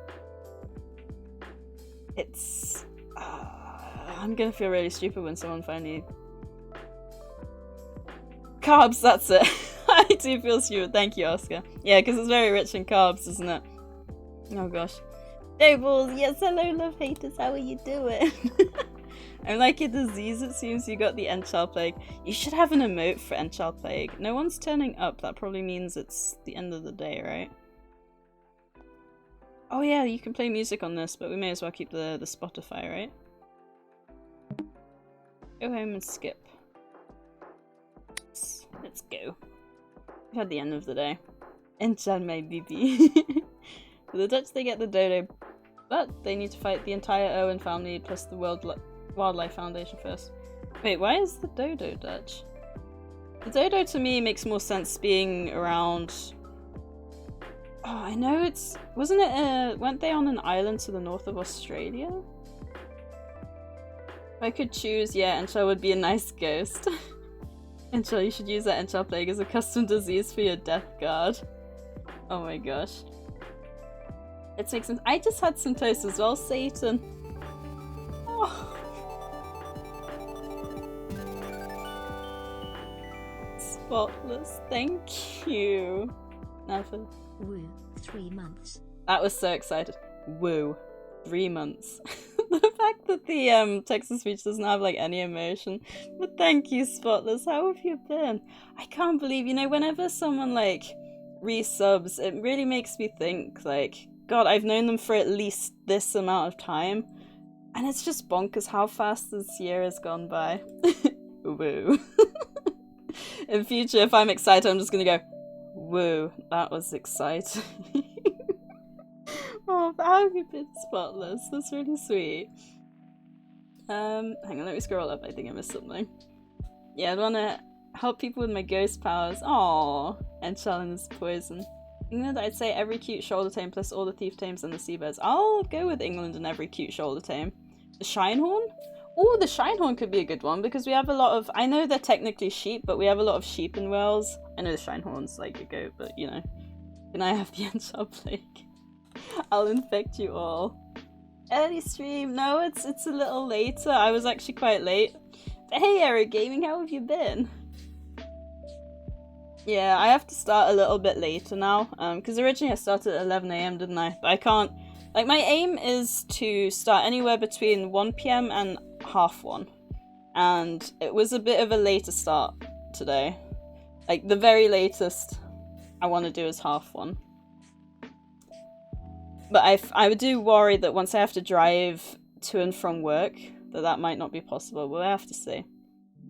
[SPEAKER 1] It's... I'm gonna feel really stupid when someone finally... Carbs, that's it. I do feel stupid. Thank you, Oscar. Yeah, because it's very rich in carbs, isn't it? Oh gosh. Dables, yes, hello, love haters. How are you doing? I'm like a disease, it seems. You got the Enchal Plague. You should have an emote for Enchal Plague. No one's turning up. That probably means it's the end of the day, right? Oh yeah, you can play music on this, but we may as well keep the Spotify, right? Go home and skip. Let's go. We've had the end of the day. Enchal my BB. For the Dutch, they get the dodo, but they need to fight the entire Owen family plus the Wildlife Foundation first. Wait, why is the dodo Dutch? The dodo to me makes more sense being around... Oh, I know it's... wasn't it... weren't they on an island to the north of Australia? If I could choose, yeah, Enchal would be a nice ghost. Enchal, you should use that Enchal Plague as a custom disease for your death guard. Oh my gosh. Let's make some... I just had some toast as well, Satan. Oh. Spotless, thank you. Now for...
[SPEAKER 2] Woo, 3 months.
[SPEAKER 1] That was so excited. Woo, 3 months. The fact that the text-to speech doesn't have like any emotion. But thank you, Spotless. How have you been? I can't believe, you know, whenever someone like resubs, it really makes me think like, God, I've known them for at least this amount of time, and it's just bonkers how fast this year has gone by. Woo. In future, if I'm excited, I'm just gonna go, woo, that was exciting. Oh, how have you been, Spotless? That's really sweet. Hang on, let me scroll up. I think I missed something. Yeah, I want to help people with my ghost powers. Aww, and challenge poison. England, I'd say every cute shoulder tame plus all the thief tames and the seabirds. I'll go with England and every cute shoulder tame. The Shinehorn? Oh, the Shinehorn could be a good one because we have a lot of... I know they're technically sheep, but we have a lot of sheep in Wales. I know the Shinehorn's like a goat, but you know. Can I have the Enchar Plague? I'll infect you all. Early stream. No, it's a little later. I was actually quite late. But hey, Eric Gaming, how have you been? Yeah, I have to start a little bit later now. Because originally I started at 11 AM, didn't I? But I can't. Like, my aim is to start anywhere between 1 PM and 1:30. And it was a bit of a later start today. Like, the very latest I want to do is 1:30. But I do worry that once I have to drive to and from work, that might not be possible. We'll have to see.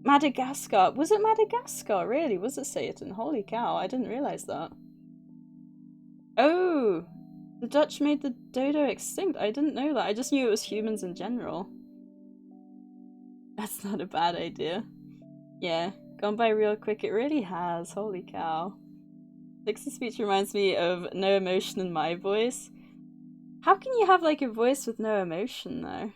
[SPEAKER 1] Madagascar. Was it Madagascar? Really? Was it Satan? Holy cow, I didn't realise that. Oh! The Dutch made the dodo extinct. I didn't know that. I just knew it was humans in general. That's not a bad idea. Yeah, gone by real quick. It really has. Holy cow. Text-to-speech reminds me of no emotion in my voice. How can you have like a voice with no emotion though?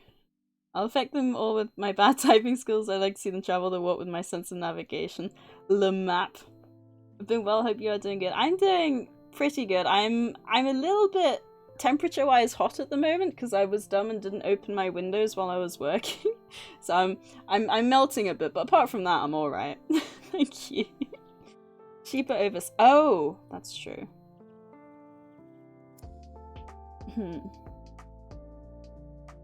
[SPEAKER 1] I'll affect them all with my bad typing skills. I like to see them travel the warp with my sense of navigation. Le map. I've been well, hope you are doing good. I'm doing pretty good. I'm a little bit temperature-wise hot at the moment because I was dumb and didn't open my windows while I was working. So I'm melting a bit, but apart from that, I'm alright. Thank you. Cheaper over... Oh, that's true.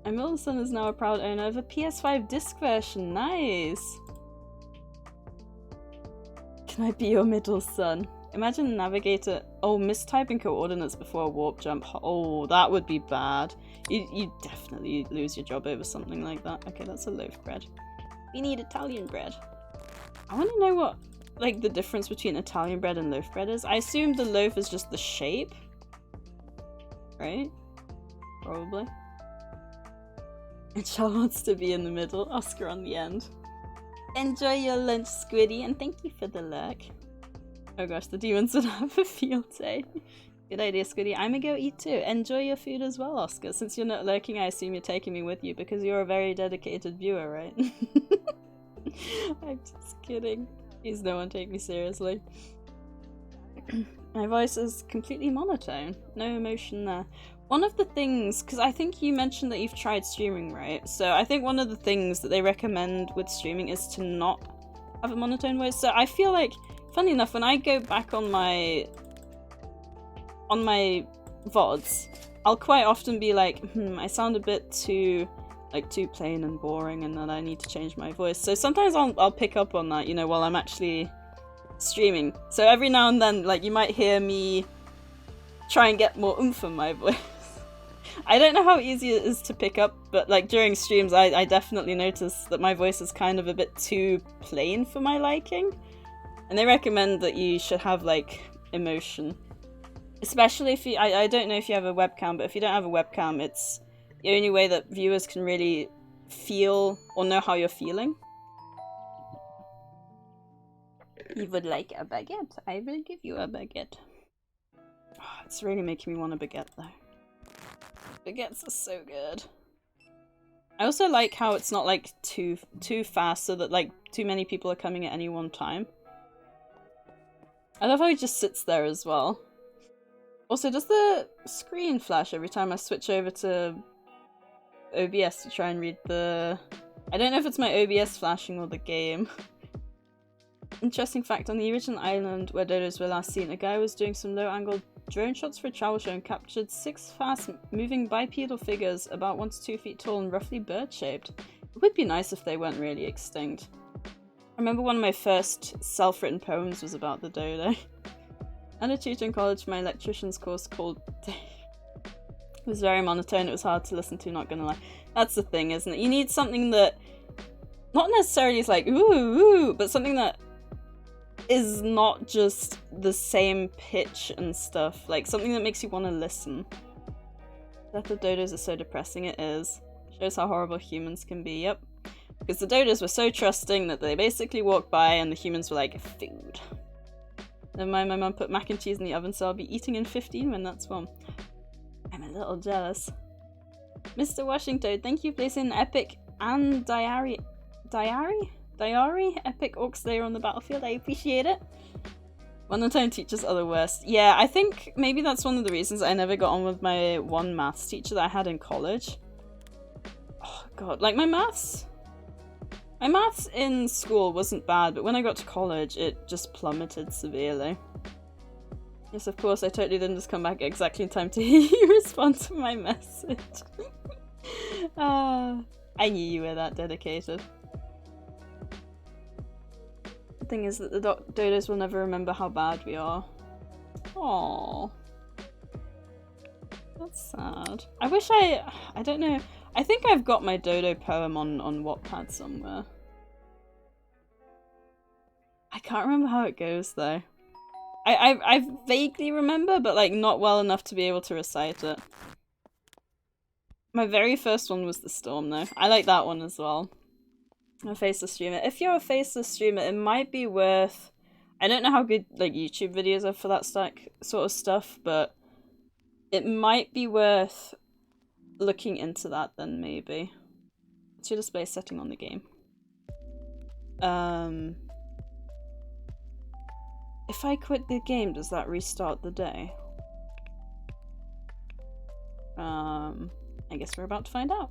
[SPEAKER 1] My middle son is now a proud owner of a PS5 disc version. Nice! Can I be your middle son? Imagine a navigator... Oh, mistyping coordinates before a warp jump. Oh, that would be bad. You'd definitely lose your job over something like that. Okay, that's a loaf bread. We need Italian bread. I want to know what, like, the difference between Italian bread and loaf bread is. I assume the loaf is just the shape. Right? Probably. And Charles wants to be in the middle. Oscar on the end. Enjoy your lunch, Squiddy, and thank you for the lurk. Oh gosh, the demons would have a field day. Good idea, Squiddy. I'm gonna go eat too. Enjoy your food as well, Oscar. Since you're not lurking, I assume you're taking me with you because you're a very dedicated viewer, right? I'm just kidding. Please no one take me seriously. My voice is completely monotone. No emotion there. One of the things, because I think you mentioned that you've tried streaming, right? So I think one of the things that they recommend with streaming is to not have a monotone voice. So I feel like, funny enough, when I go back on my VODs, I'll quite often be like, I sound a bit too plain and boring and that I need to change my voice. So sometimes I'll pick up on that, you know, while I'm actually streaming. So every now and then, like, you might hear me try and get more oomph in my voice. I don't know how easy it is to pick up, but like during streams I definitely notice that my voice is kind of a bit too plain for my liking. And they recommend that you should have like emotion. Especially if you, I don't know if you have a webcam, but if you don't have a webcam, it's the only way that viewers can really feel or know how you're feeling. You would like a baguette? I will give you a baguette. Oh, it's really making me want a baguette though. Baguettes are so good. I also like how it's not like too fast so that like too many people are coming at any one time. I love how he just sits there as well. Also, does the screen flash every time I switch over to OBS to try and read the... I don't know if it's my OBS flashing or the game. Interesting fact, on the original island where dodos were last seen, a guy was doing some low-angle drone shots for a travel show and captured 6 fast-moving bipedal figures about 1 to 2 feet tall and roughly bird-shaped. It would be nice if they weren't really extinct. I remember one of my first self-written poems was about the dodo. I had a tutor in college for my electrician's course called... It was very monotone, it was hard to listen to, not gonna lie. That's the thing, isn't it? You need something that... not necessarily is like, ooh, ooh, but something that is not just the same pitch and stuff. Like, something that makes you want to listen. Death of dodos is so depressing, it is. Shows how horrible humans can be, yep. Because the dodos were so trusting that they basically walked by and the humans were like, food. Never mind, my mum put mac and cheese in the oven, so I'll be eating in 15 when that's one. I'm a little jealous. Mr. Washington, thank you for placing an epic and diary epic orc slayer on the battlefield. I appreciate it. One-time teachers are the worst. Yeah, I think maybe that's one of the reasons I never got on with my one maths teacher that I had in college. Oh god, like my maths in school wasn't bad, but when I got to college, it just plummeted severely. Yes, of course, I totally didn't just come back exactly in time to hear you respond to my message. I knew you were that dedicated. The thing is that the dodos will never remember how bad we are. Aww. That's sad. I wish I don't know. I think I've got my dodo poem on Wattpad somewhere. I can't remember how it goes though. I vaguely remember, but like not well enough to be able to recite it. My very first one was The Storm though. I like that one as well. A faceless streamer. If you're a faceless streamer, it might be worth... I don't know how good like YouTube videos are for that sort of stuff, but it might be worth looking into that then maybe. What's your display setting on the game? If I quit the game, does that restart the day? I guess we're about to find out.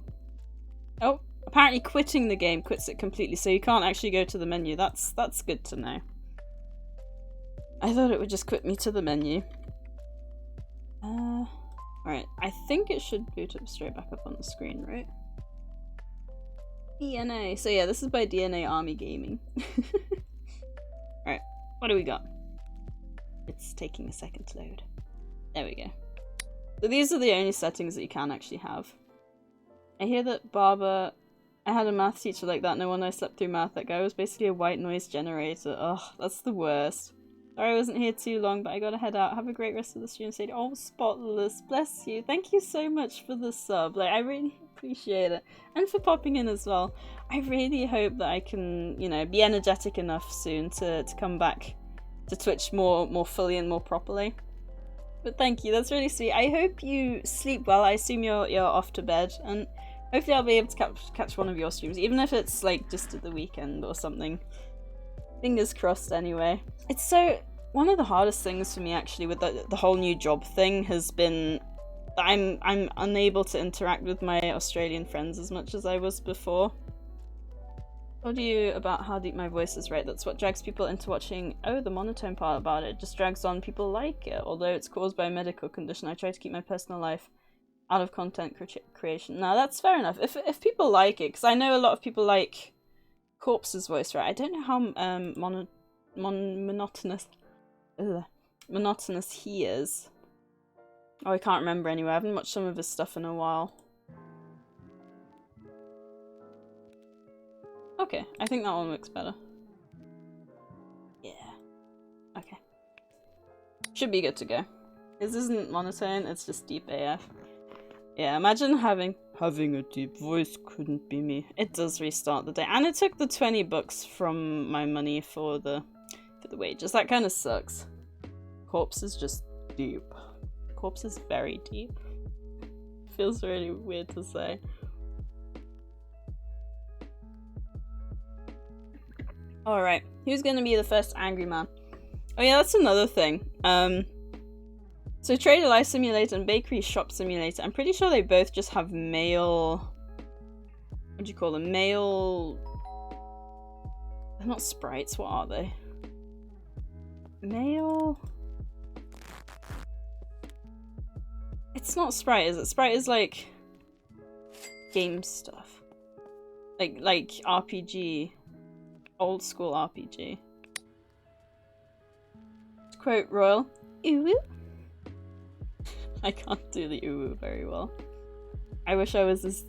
[SPEAKER 1] Oh, apparently quitting the game quits it completely, so you can't actually go to the menu. That's good to know. I thought it would just quit me to the menu. Alright, I think it should boot up straight back up on the screen, right? DNA. So yeah, this is by DNA Army Gaming. Alright, what do we got? It's taking a second to load. There we go. So these are the only settings that you can actually have. I hear that Barber... I had a math teacher like that, no wonder I slept through math. That guy was basically a white noise generator. Ugh, that's the worst. Sorry I wasn't here too long, but I gotta head out. Have a great rest of the stream, Sadie. Oh, Spotless, bless you. Thank you so much for the sub. Like, I really appreciate it. And for popping in as well. I really hope that I can, you know, be energetic enough soon to come back to Twitch more fully and more properly. But thank you, that's really sweet. I hope you sleep well. I assume you're off to bed, and hopefully I'll be able to catch one of your streams, even if it's like just at the weekend or something. Fingers crossed anyway. It's so... one of the hardest things for me actually with the whole new job thing has been that I'm unable to interact with my Australian friends as much as I was before. What do you about how deep my voice is, right? That's what drags people into watching. Oh, the monotone part about it just drags on. People like it, although it's caused by a medical condition. I try to keep my personal life out of content creation. Now that's fair enough. If people like it, because I know a lot of people like Corpse's voice, right? I don't know how monotonous he is. Oh, I can't remember anyway. I haven't watched some of his stuff in a while. Okay, I think that one looks better. Yeah. Okay. Should be good to go. This isn't monotone, it's just deep AF. Yeah, imagine having a deep voice couldn't be me. It does restart the day. And it took the 20 bucks from my money for the wages. That kind of sucks. Corpse is just deep. Corpse is very deep. Feels really weird to say. Alright, who's gonna be the first angry man? Oh yeah, that's another thing. So Trader Life Simulator and Bakery Shop Simulator, I'm pretty sure they both just have male... what do you call them? Male... they're not sprites, what are they? Male... it's not Sprite, is it? Sprite is like... game stuff. Like RPG... old school RPG. To quote Royal, "Ooh." I can't do the ooh very well. I wish I was as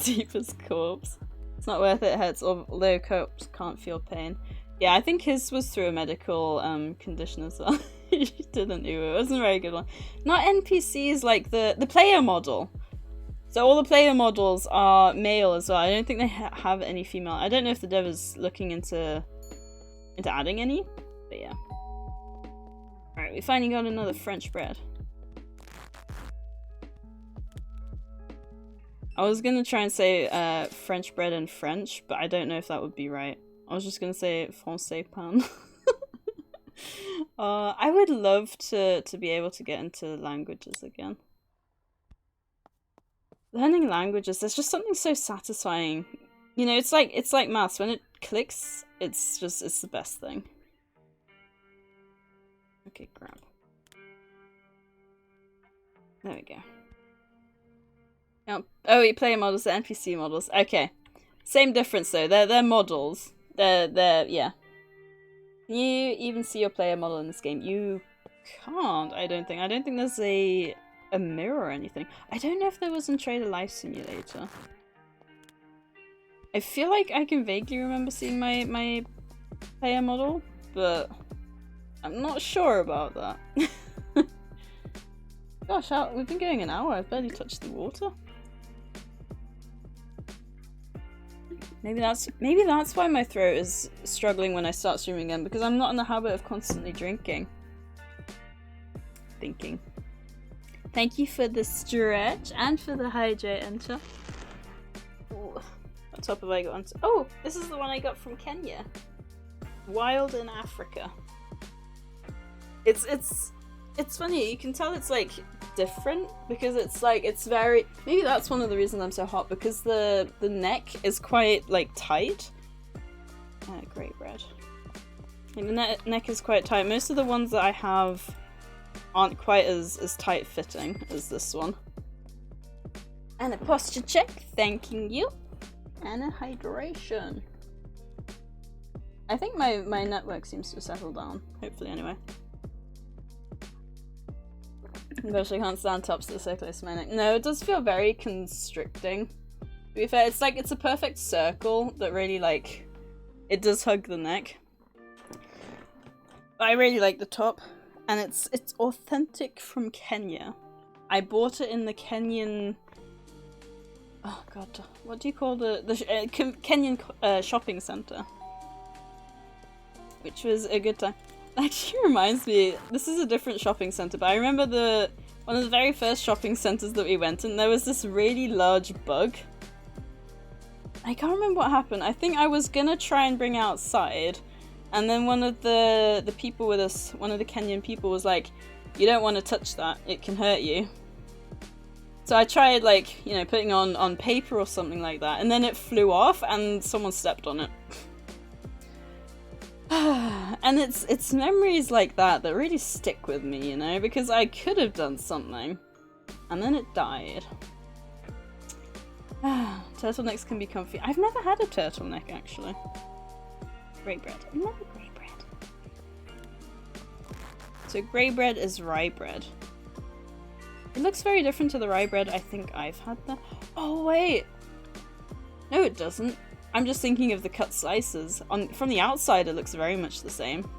[SPEAKER 1] deep as Corpse. It's not worth it, it hurts, although Corpse can't feel pain. Yeah, I think his was through a medical condition as well. He didn't ooh, it wasn't a very good one. Not NPCs, like the player model. So all the player models are male as well. I don't think they have any female. I don't know if the dev is looking into adding any, but yeah. Alright, we finally got another French bread. I was gonna try and say French bread in French, but I don't know if that would be right. I was just gonna say français pain. I would love to be able to get into languages again. Learning languages, there's just something so satisfying. You know, it's like maths. When it clicks, it's the best thing. Okay, grab. There we go. Oh, you player models, the NPC models. Okay. Same difference though. They're models. They're yeah. Can you even see your player model in this game? You can't, I don't think. I don't think there's a mirror or anything. I don't know if there was in Trader Life Simulator. I feel like I can vaguely remember seeing my player model, but I'm not sure about that. Gosh, we've been going an hour. I've barely touched the water. Maybe that's why my throat is struggling when I start streaming again, because I'm not in the habit of constantly drinking. Thinking. Thank you for the stretch and for the hydrate, Enter. What top have I got on? Oh, this is the one I got from Kenya. Wild in Africa. It's funny, you can tell it's like different because it's very, maybe that's one of the reasons I'm so hot, because the neck is quite like tight. Great bread. Like, the neck is quite tight. Most of the ones that I have aren't quite as tight fitting as this one. And a posture check, thanking you. And a hydration. I think my network seems to settle down, hopefully anyway. Gosh, I can't stand tops that are so close to my neck. No, it does feel very constricting. To be fair, it's a perfect circle that really, like, it does hug the neck. But I really like the top, and it's authentic from Kenya. I bought it in the Kenyan... Oh god, what do you call the Kenyan shopping center? Which was a good time. Actually reminds me, this is a different shopping center, but I remember one of the very first shopping centers that we went in, there was this really large bug. I can't remember what happened. I think I was gonna try and bring it outside, and then one of the people with us, one of the Kenyan people was like, you don't want to touch that, it can hurt you. So I tried, like, you know, putting on paper or something like that, and then it flew off and someone stepped on it. And it's memories like that really stick with me, you know, because I could have done something and then it died. Turtlenecks can be comfy. I've never had a turtleneck, actually. Grey bread. I love grey bread. So grey bread is rye bread. It looks very different to the rye bread I think I've had there. Oh wait! No it doesn't. I'm just thinking of the cut slices. From the outside it looks very much the same.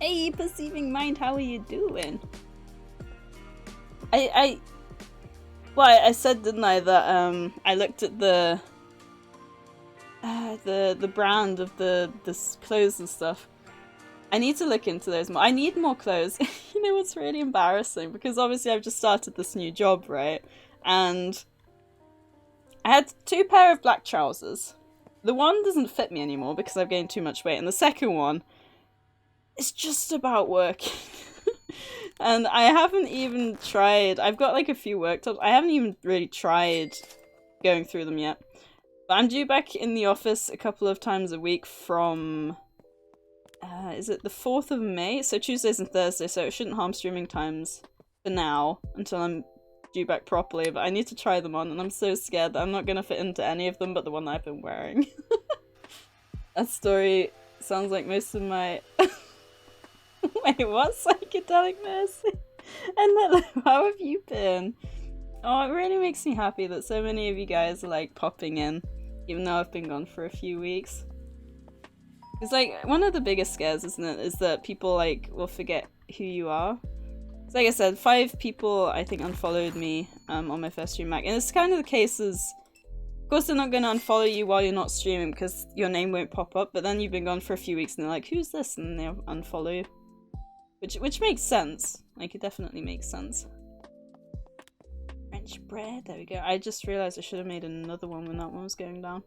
[SPEAKER 1] Hey, perceiving mind, how are you doing? I said, didn't I, that I looked at the brand of the clothes and stuff. I need to look into those more. I need more clothes. You know what's really embarrassing? Because obviously I've just started this new job, right? And I had 2 pair of black trousers. The one doesn't fit me anymore because I've gained too much weight, and the second one is just about working. And I haven't even tried, I've got like a few work tops, I haven't even really tried going through them yet. But I'm due back in the office a couple of times a week from, is it the 4th of May? So Tuesdays and Thursdays, so it shouldn't harm streaming times for now, until I'm due back properly, but I need to try them on, and I'm so scared that I'm not going to fit into any of them but the one that I've been wearing. That story sounds like most of my... Wait, what? Psychedelic Mercy? And how have you been? Oh, it really makes me happy that so many of you guys are like popping in, even though I've been gone for a few weeks. It's like, one of the biggest scares, isn't it, is that people like will forget who you are. So like I said, 5 people I think unfollowed me on my first stream back, and it's kind of the case as, of course they're not going to unfollow you while you're not streaming because your name won't pop up, but then you've been gone for a few weeks and they're like, who's this? And they'll unfollow you. Which makes sense. Like, it definitely makes sense. French bread, there we go. I just realised I should have made another one when that one was going down.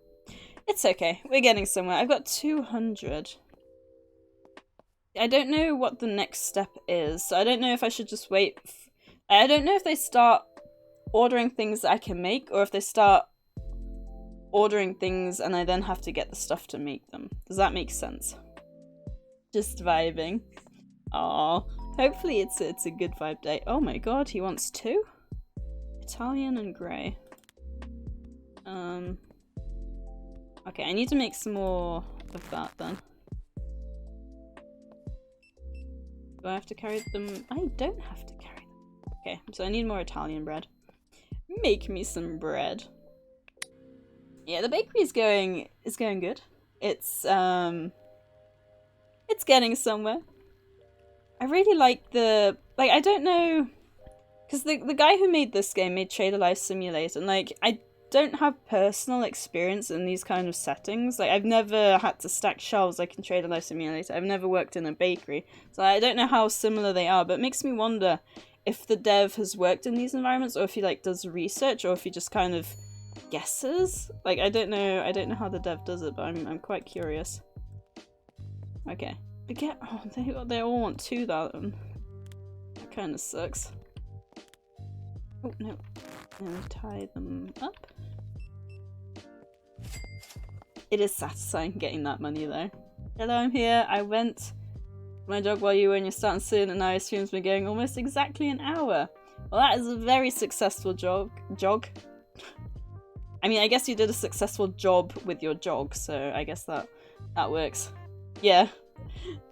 [SPEAKER 1] It's okay, we're getting somewhere. I've got 200. I don't know what the next step is, so I don't know if I should just wait. I don't know if they start ordering things that I can make, or if they start ordering things and I then have to get the stuff to make them. Does that make sense? Just vibing. Aww. Hopefully it's a good vibe day. Oh my god, he wants 2? Italian and grey. Okay, I need to make some more of that then. Do I have to carry them? I don't have to carry them. Okay, so I need more Italian bread. Make me some bread. Yeah, the bakery is going good. It's getting somewhere. I really like the I don't know, because the guy who made this game made Trader Life Simulator, and like I don't have personal experience in these kind of settings. Like I've never had to stack shelves like in Trader Life Simulator. I've never worked in a bakery, so I don't know how similar they are. But it makes me wonder if the dev has worked in these environments, or if he like does research, or if he just kind of guesses. Like I don't know how the dev does it, but I'm quite curious. Okay, they all want 2 though. That kind of sucks. Oh no. And tie them up. It is satisfying getting that money though. Hello, I'm here. I went for my jog while you were in your starting soon, and now I stream's been going almost exactly an hour. Well, that is a very successful jog. I mean, I guess you did a successful job with your jog, so I guess that works. Yeah.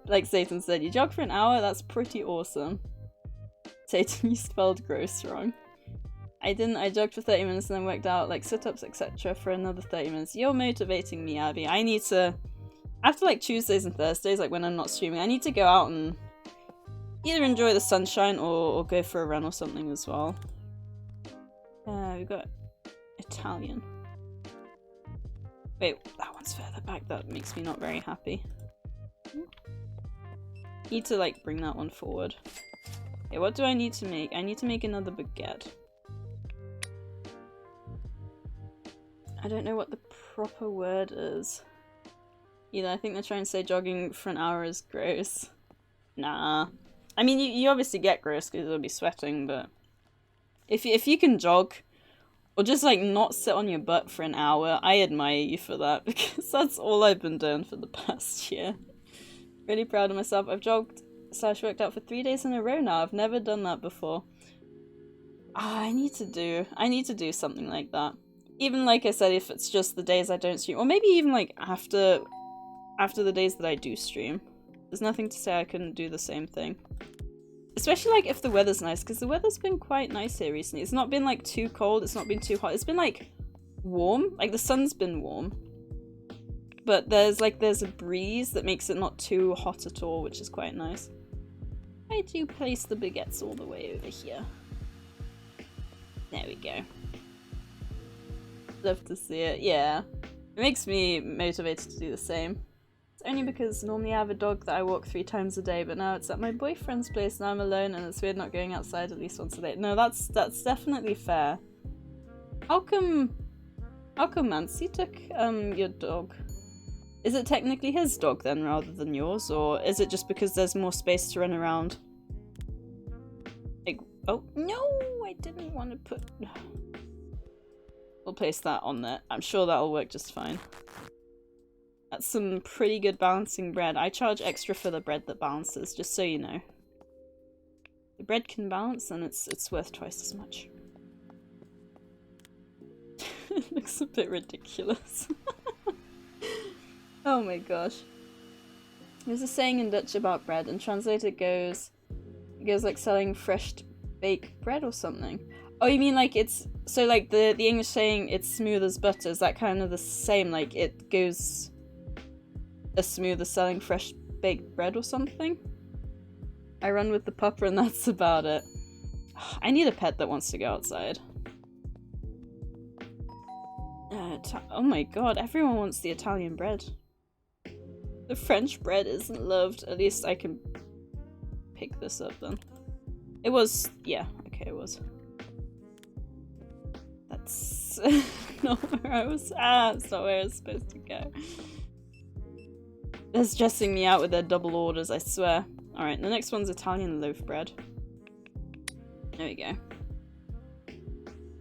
[SPEAKER 1] Like Satan said, you jog for an hour? That's pretty awesome. Satan, you spelled gross wrong. I didn't. I jogged for 30 minutes and then worked out like sit-ups, etc. for another 30 minutes. You're motivating me, Abby. I need to, after like Tuesdays and Thursdays, like when I'm not streaming, I need to go out and either enjoy the sunshine or go for a run or something as well. We've got Italian. Wait, that one's further back. That makes me not very happy. Need to like bring that one forward. Okay, what do I need to make? I need to make another baguette. I don't know what the proper word is. Either I think they're trying to say jogging for an hour is gross. Nah. I mean, you obviously get gross because you'll be sweating, but if you can jog, or just like not sit on your butt for an hour, I admire you for that, because that's all I've been doing for the past year. Really proud of myself. I've jogged / worked out for 3 days in a row now. I've never done that before. I need to do something like that. Even like I said, if it's just the days I don't stream, or maybe even like after the days that I do stream. There's nothing to say I couldn't do the same thing. Especially like if the weather's nice, because the weather's been quite nice here recently. It's not been like too cold, it's not been too hot. It's been like warm, like the sun's been warm. But there's a breeze that makes it not too hot at all, which is quite nice. I do place the baguettes all the way over here. There we go. Love to see it, yeah. It makes me motivated to do the same. It's only because normally I have a dog that I walk 3 times a day, but now it's at my boyfriend's place and I'm alone, and it's weird not going outside at least once a day. No, that's definitely fair. How come Mancy took your dog? Is it technically his dog then rather than yours, or is it just because there's more space to run around? Like, oh no, I didn't want to put. We'll place that on there. I'm sure that'll work just fine. That's some pretty good balancing bread. I charge extra for the bread that balances, just so you know. The bread can balance and it's worth twice as much. It looks a bit ridiculous. Oh my gosh. There's a saying in Dutch about bread, and translated it goes like selling fresh baked bread or something. Oh, you mean like it's, so like the English saying it's smooth as butter, is that kind of the same, like it goes as smooth as selling fresh baked bread or something? I run with the pupper and that's about it. I need a pet that wants to go outside. Oh my god, everyone wants the Italian bread. The French bread isn't loved. At least I can pick this up then. It was, yeah, okay, it was. That's not where I was, it's not where I was supposed to go. They're stressing me out with their double orders, I swear. Alright, the next one's Italian loaf bread. There we go.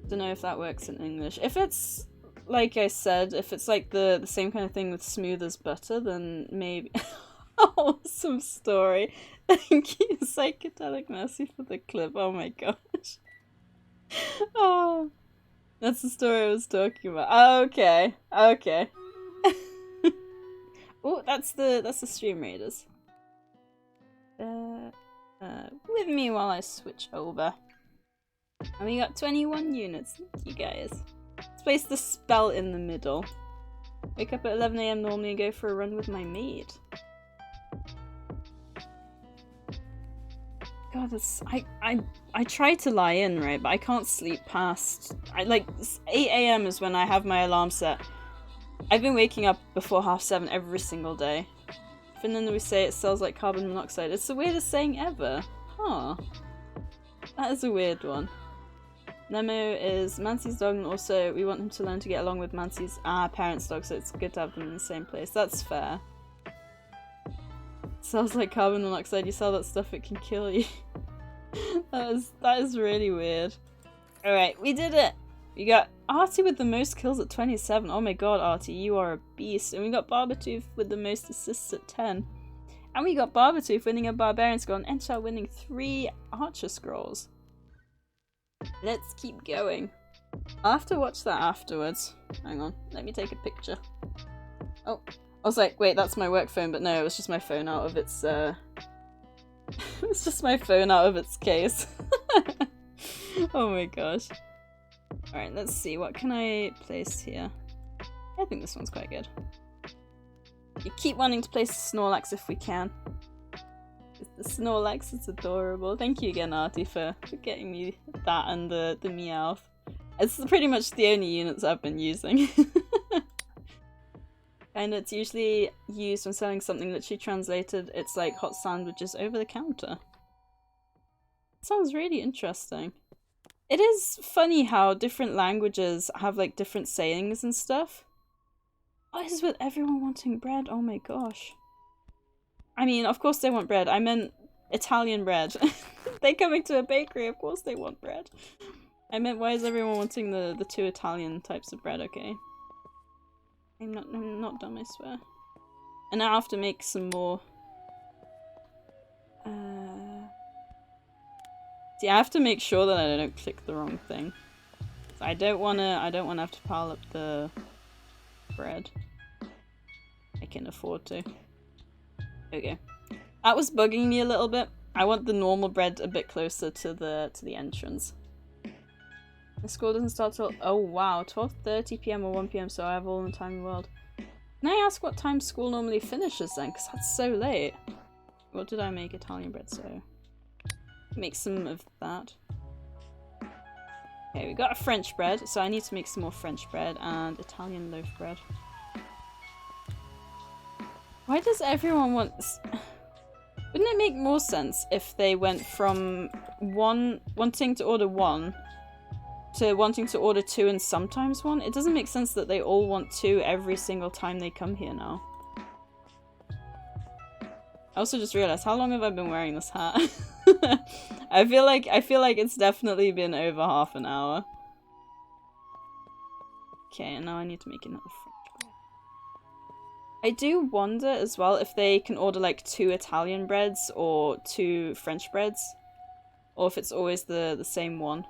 [SPEAKER 1] Don't know if that works in English. If it's, like I said, if it's like the same kind of thing with smooth as butter, then maybe... Awesome story. Thank you, Psychedelic Mercy, for the clip. Oh my gosh. Oh, that's the story I was talking about. Okay, okay. Oh, that's the Stream Raiders. With me while I switch over. And we got 21 units. Thank you guys. Let's place the spell in the middle. Wake up at 11 AM normally and go for a run with my maid. God, that's, I try to lie in, right, but I can't sleep past, like, 8 AM is when I have my alarm set. I've been waking up before 7:30 every single day. Finland, we say it smells like carbon monoxide. It's the weirdest saying ever. Huh. That is a weird one. Nemo is Mancy's dog, and also we want him to learn to get along with Mancy's parents' dog, so it's good to have them in the same place. That's fair. Sounds like carbon monoxide. You sell that stuff, it can kill you. that is really weird. Alright, we did it! We got Artie with the most kills at 27. Oh my god, Artie, you are a beast. And we got Barbatooth with the most assists at 10. And we got Barbatooth winning a Barbarian Scroll and Enchar winning 3 Archer Scrolls. Let's keep going. I'll have to watch that afterwards. Hang on, let me take a picture. Oh. I was like, wait, that's my work phone, but no, it was just my phone out of its, it's just my phone out of its case. Oh my gosh. Alright, let's see, what can I place here? I think this one's quite good. You keep wanting to place the Snorlax if we can. The Snorlax is adorable. Thank you again, Artie, for getting me that and the Meowth. It's pretty much the only units I've been using. And it's usually used when selling something literally translated. It's like hot sandwiches over the counter. Sounds really interesting. It is funny how different languages have like different sayings and stuff. What is with everyone wanting bread? Oh my gosh. I mean, of course they want bread. I meant Italian bread. They're coming to a bakery, of course they want bread. I meant, why is everyone wanting the 2 Italian types of bread? Okay. I'm not dumb, I swear. And I have to make some more. See, I have to make sure that I don't click the wrong thing. I don't wanna have to pile up the bread. I can afford to. Okay. That was bugging me a little bit. I want the normal bread a bit closer to the entrance. The school doesn't start till, oh wow, 12:30 PM or 1 PM, so I have all the time in the world. Can I ask what time school normally finishes then? Because that's so late. What did I make? Italian bread, so... make some of that. Okay, we got a French bread, so I need to make some more French bread and Italian loaf bread. Why does everyone want... Wouldn't it make more sense if they went from wanting to order 1 to wanting to order 2 and sometimes 1? It doesn't make sense that they all want 2 every single time they come here now. I also just realized, how long have I been wearing this hat? I feel like it's definitely been over half an hour. Okay, and now I need to make another French bread. I do wonder as well if they can order like 2 Italian breads or 2 French breads, or if it's always the same one.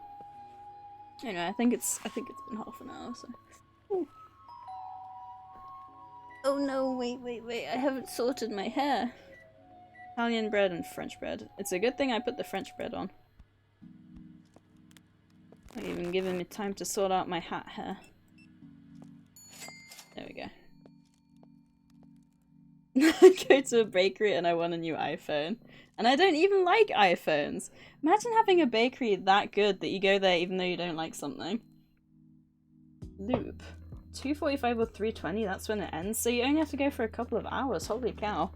[SPEAKER 1] Anyway, I think it's been half an hour, so. Ooh. Oh no, wait, I haven't sorted my hair. Italian bread and French bread. It's a good thing I put the French bread on. Not even giving me time to sort out my hat hair. There we go. I go to a bakery and I want a new iPhone. And I don't even like iPhones. Imagine having a bakery that good that you go there even though you don't like something. Loop. 2:45 or 3:20, that's when it ends. So you only have to go for a couple of hours. Holy cow.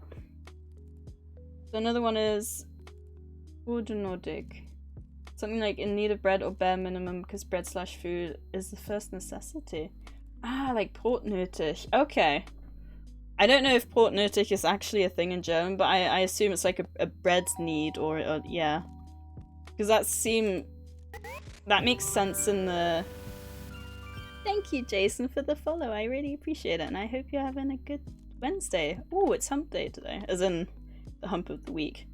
[SPEAKER 1] So another one is Nordic. Something like in need of bread or bare minimum because bread/food is the first necessity. Ah, like portnötig. Okay. I don't know if portnötig is actually a thing in German, but I assume it's like a bread knead or yeah. Because that makes sense in the... Thank you, Jason, for the follow. I really appreciate it, and I hope you're having a good Wednesday. Oh, it's hump day today, as in the hump of the week.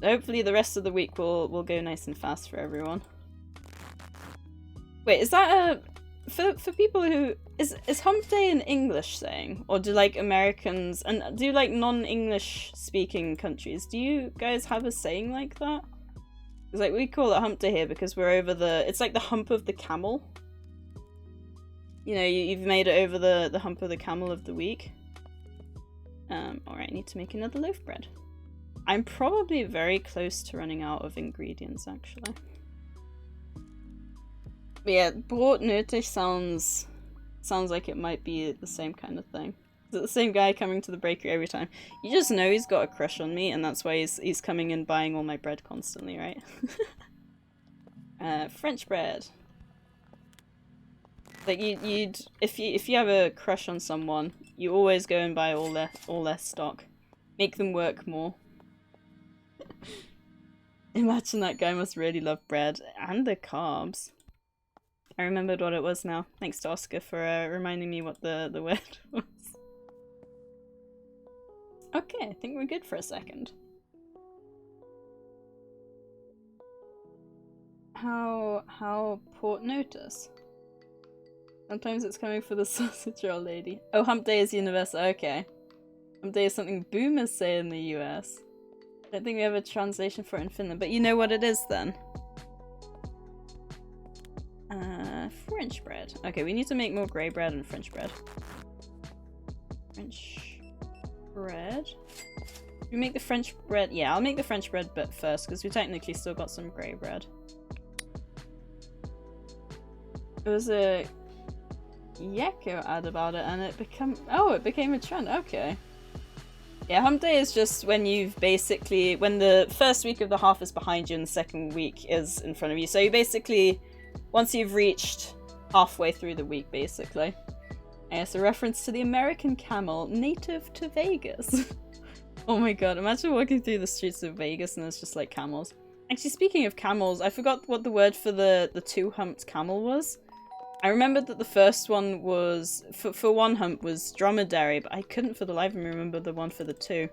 [SPEAKER 1] So hopefully the rest of the week will go nice and fast for everyone. Wait, is that a... For people who... Is hump day an English saying? Or do, like, Americans... And do, like, non-English speaking countries, do you guys have a saying like that? Because, like, we call it hump day here because we're over the... It's like the hump of the camel. You know, you've made it over the hump of the camel of the week. Alright, I need to make another loaf bread. I'm probably very close to running out of ingredients, actually. But yeah, Brot nötig sounds like it might be the same kind of thing. Is it the same guy coming to the bakery every time? You just know he's got a crush on me, and that's why he's coming and buying all my bread constantly, right? French bread. Like if you have a crush on someone, you always go and buy all their stock. Make them work more. Imagine that guy must really love bread and the carbs. I remembered what it was now. Thanks to Oscar for reminding me what the word was. Okay, I think we're good for a second. How port notice? Sometimes it's coming for the sausage roll lady. Oh, hump day is universal. Okay. Hump day is something boomers say in the US. I don't think we have a translation for it in Finland, but you know what it is then? French bread. Okay, we need to make more grey bread and French bread. French bread? We make the French bread? Yeah, I'll make the French bread bit first, because we technically still got some grey bread. It was a Yeko ad about it, and it became a trend. Okay. Yeah, hump day is just when you've basically, when the first week of the half is behind you and the second week is in front of you. So you basically, once you've reached halfway through the week, basically. And it's a reference to the American camel, native to Vegas. Oh my god, imagine walking through the streets of Vegas and there's just like camels. Actually, speaking of camels, I forgot what the word for the two-humped camel was. I remembered that the first one was, for one hump, was dromedary, but I couldn't for the life of me remember the one for the two.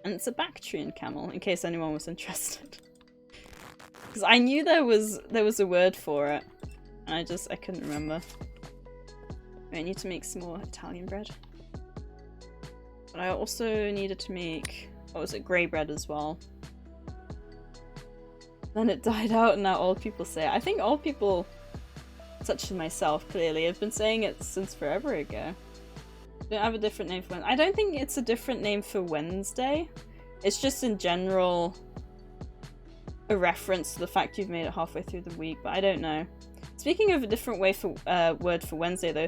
[SPEAKER 1] And it's a Bactrian camel, in case anyone was interested. Because I knew there was a word for it, and I couldn't remember. I need to make some more Italian bread. But I also needed to make, what was it, grey bread as well. Then it died out and now old people say it. I think old people, such as myself clearly, have been saying it since forever ago. Don't have a different name for Wednesday. I don't think it's a different name for Wednesday. It's just in general a reference to the fact you've made it halfway through the week, but I don't know. Speaking of a different word for Wednesday though,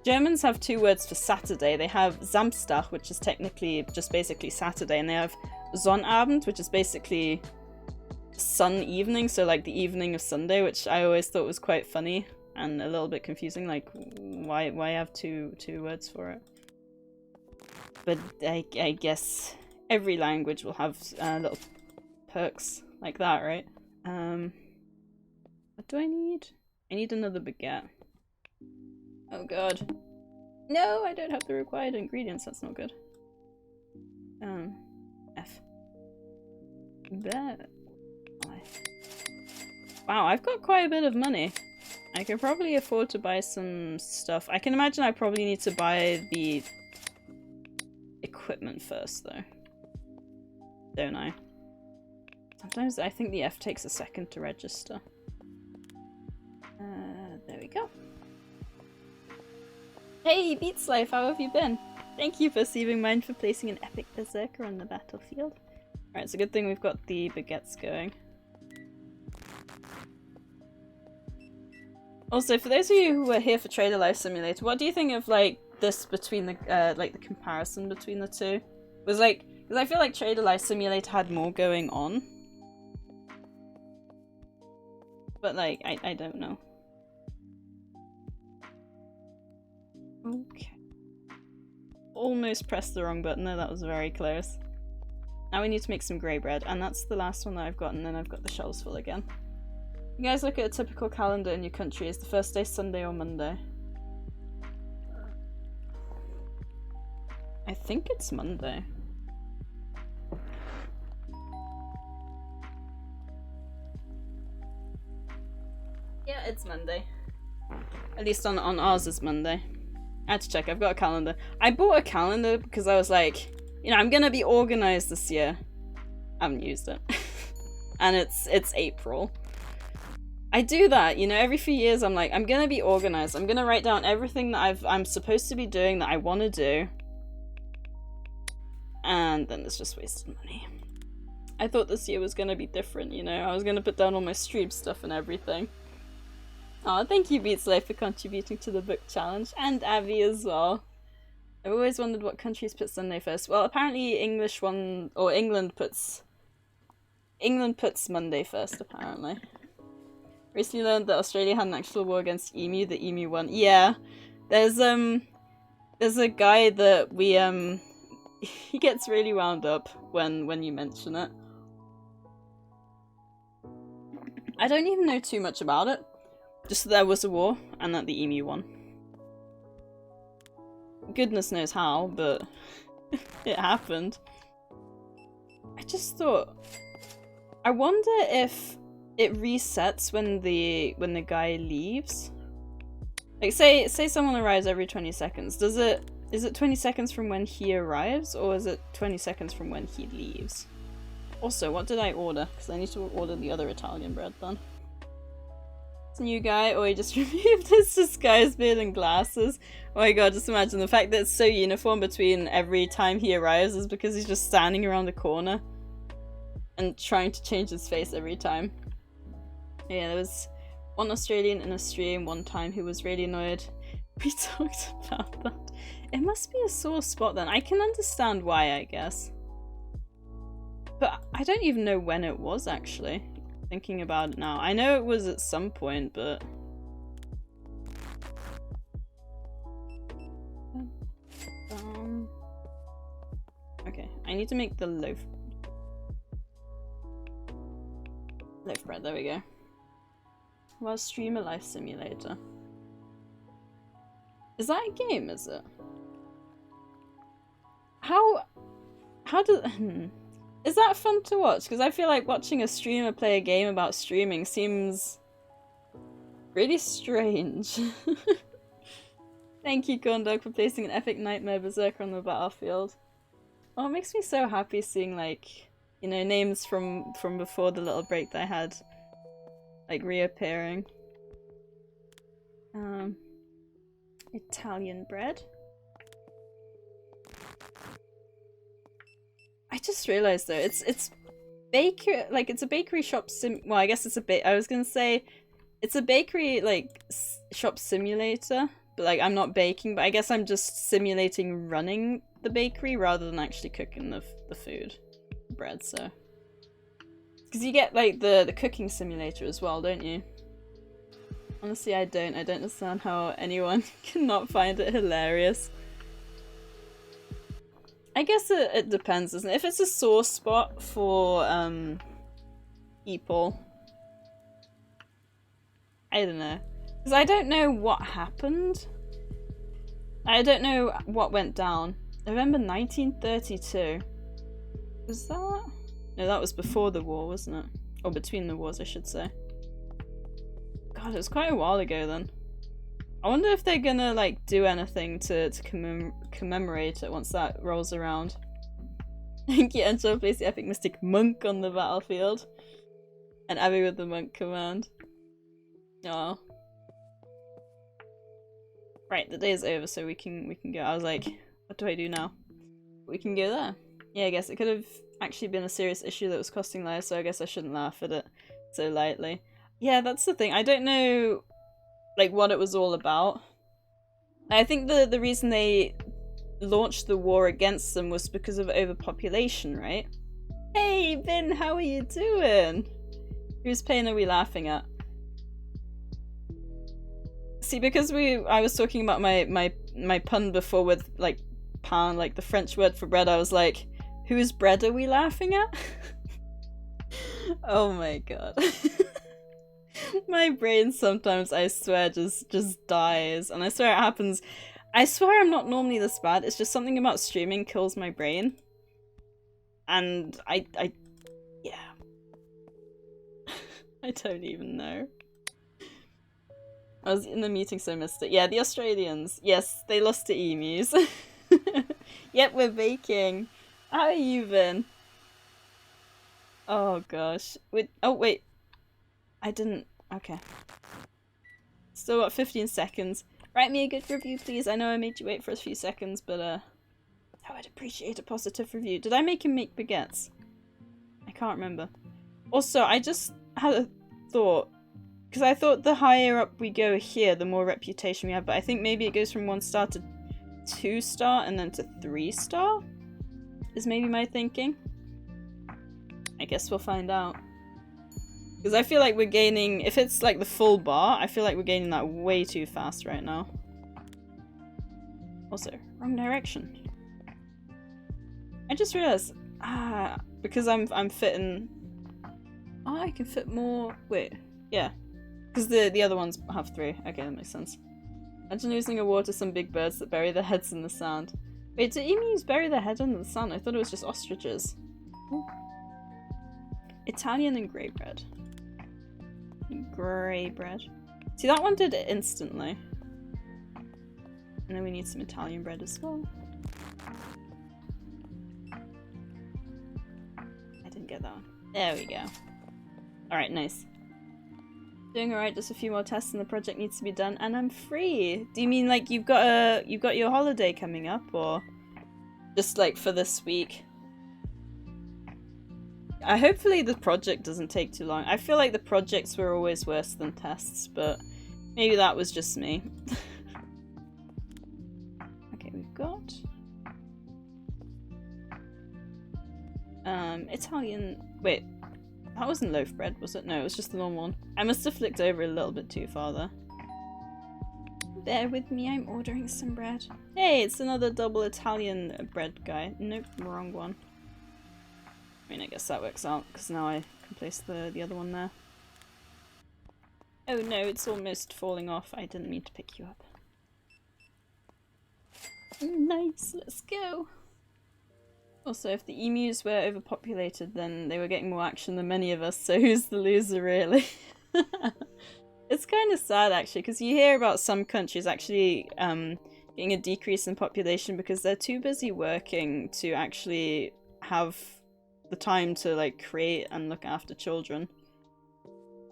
[SPEAKER 1] Germans have two words for Saturday. They have Samstag, which is technically just basically Saturday, and they have Sonnabend, which is basically sun evening, so like the evening of Sunday, which I always thought was quite funny and a little bit confusing, like why have two words for it? But I guess every language will have little perks like that, right? What do I need? I need another baguette. Oh god. No, I don't have the required ingredients, that's not good. F. There. Wow, I've got quite a bit of money. I can probably afford to buy some stuff. I can imagine I probably need to buy the equipment first, though. Don't I? Sometimes I think the F takes a second to register. There we go. Hey, Beats Life, how have you been? Thank you for saving mine for placing an epic berserker on the battlefield. Alright, it's a good thing we've got the baguettes going. Also, for those of you who are here for Trader Life Simulator, what do you think of like this between the like the comparison between the two? Was like, because I feel like Trader Life Simulator had more going on, but like I don't know. Okay. almost pressed the wrong button there, that was very close. Now we need to make some grey bread, and that's the last one that I've got, and then I've got the shelves full again. You guys look at a typical calendar in your country. Is the first day Sunday or Monday? I think it's Monday. Yeah, it's Monday. At least on ours it's Monday. I had to check, I've got a calendar. I bought a calendar because I was like, you know, I'm gonna be organized this year. I haven't used it. And it's April. I do that, you know, every few years I'm like, I'm gonna be organized. I'm gonna write down everything that I'm supposed to be doing that I want to do. And then it's just wasted money. I thought this year was gonna be different, you know. I was gonna put down all my stream stuff and everything. Oh, thank you, Beats Life, for contributing to the book challenge, and Abby as well. I've always wondered what countries put Sunday first. Well, apparently England puts Monday first, apparently. Recently learned that Australia had an actual war against Emu, the Emu won. Yeah. There's a guy that we he gets really wound up when you mention it. I don't even know too much about it. Just that there was a war, and that the Emu won. Goodness knows how, but it happened. I just thought... I wonder if it resets when the guy leaves? Like, say someone arrives every 20 seconds. Is it 20 seconds from when he arrives, or is it 20 seconds from when he leaves? Also, what did I order? Because I need to order the other Italian bread then. New guy, or he just removed his disguise beard and glasses. Oh my god, just imagine the fact that it's so uniform between every time he arrives is because he's just standing around the corner and trying to change his face every time. Yeah, there was one Australian in a stream one time who was really annoyed. We talked about that. It must be a sore spot then. I can understand why, I guess. But I don't even know when it was, actually. Thinking about it now. I know it was at some point, but... Okay, I need to make the loaf bread, there we go. Well, Streamer Life Simulator. Is that a game, is it? How does... Is that fun to watch? Because I feel like watching a streamer play a game about streaming seems really strange. Thank you, Corndog, for placing an epic nightmare berserker on the battlefield. Oh, it makes me so happy seeing, like, you know, names from before the little break that I had, like, reappearing. Italian bread. I just realized though, it's bakery, like it's a bakery shop well, I guess it's I was gonna say it's a bakery like shop simulator, but like I'm not baking, but I guess I'm just simulating running the bakery rather than actually cooking the food, the bread. So because you get like the cooking simulator as well, don't you? Honestly, I don't understand how anyone cannot find it hilarious. I guess it depends, doesn't it? If it's a sore spot for people, I don't know, because I don't know what happened. I don't know what went down. November 1932. Was that? No, that was before the war, wasn't it? Or between the wars, I should say. God, it was quite a while ago then. I wonder if they're gonna like do anything to commemorate it once that rolls around. Thank you, Angela, place the epic mystic monk on the battlefield. And Abby with the monk command. Oh. Right, the day is over, so we can go. I was like, what do I do now? We can go there. Yeah, I guess it could have actually been a serious issue that was costing lives, so I guess I shouldn't laugh at it so lightly. Yeah, that's the thing. I don't know like what it was all about. I think the reason they launched the war against them was because of overpopulation, right? Hey, Vin, how are you doing? Whose pain are we laughing at? See, because I was talking about my pun before with like Japan, like the French word for bread, I was like, whose bread are we laughing at? Oh my god. My brain sometimes, I swear, just dies. And I swear it happens. I swear I'm not normally this bad. It's just something about streaming kills my brain. And yeah. I don't even know. I was in the meeting so I missed it. Yeah, the Australians. Yes, they lost to emus. Yep, we're baking. How are you, Vin? Oh gosh. Oh wait. I didn't. Okay. Still got 15 seconds. Write me a good review, please. I know I made you wait for a few seconds, but I would appreciate a positive review. Did I make him make baguettes? I can't remember. Also, I just had a thought. Because I thought the higher up we go here, the more reputation we have, but I think maybe it goes from 1 star to 2 star and then to 3 star? Is maybe my thinking? I guess we'll find out. Because I feel like we're gaining, if it's like the full bar, I feel like we're gaining that way too fast right now. Also, wrong direction. I just realized, because I'm fitting, oh, I can fit more, wait, yeah. Because the other ones have 3. Okay, that makes sense. Imagine losing a war to some big birds that bury their heads in the sand. Wait, do emus bury their head in the sand? I thought it was just ostriches. Ooh. Italian and grey bread. Grey bread. See, that one did it instantly. And then we need some Italian bread as well. I didn't get that one. There we go. Alright, nice. Doing alright, just a few more tests and the project needs to be done, and I'm free! Do you mean like you've got your holiday coming up, or just like for this week? Hopefully the project doesn't take too long. I feel like the projects were always worse than tests, but maybe that was just me. Okay, we've got Italian. Wait, that wasn't loaf bread, was it? No, it was just the normal one. I must have flicked over a little bit too far there. Bear with me, I'm ordering some bread. Hey, it's another double Italian bread guy. Nope, wrong one. I mean, I guess that works out, because now I can place the other one there. Oh no, it's almost falling off. I didn't mean to pick you up. Nice, let's go! Also, if the emus were overpopulated, then they were getting more action than many of us, so who's the loser, really? It's kind of sad, actually, because you hear about some countries actually getting a decrease in population because they're too busy working to actually have the time to like create and look after children.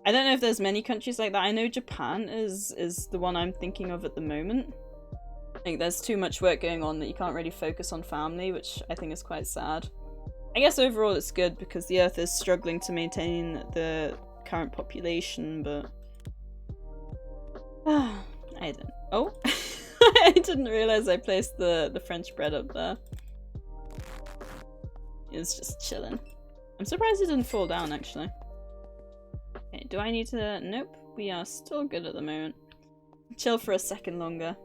[SPEAKER 1] I don't know if there's many countries like that. I know Japan is the one I'm thinking of at the moment. I think there's too much work going on that you can't really focus on family, which I think is quite sad. I guess overall it's good because the Earth is struggling to maintain the current population, but I didn't. Oh, I didn't realize I placed the French bread up there. It was just chilling. I'm surprised it didn't fall down, actually. Okay, do I need to... Nope, we are still good at the moment. Chill for a second longer.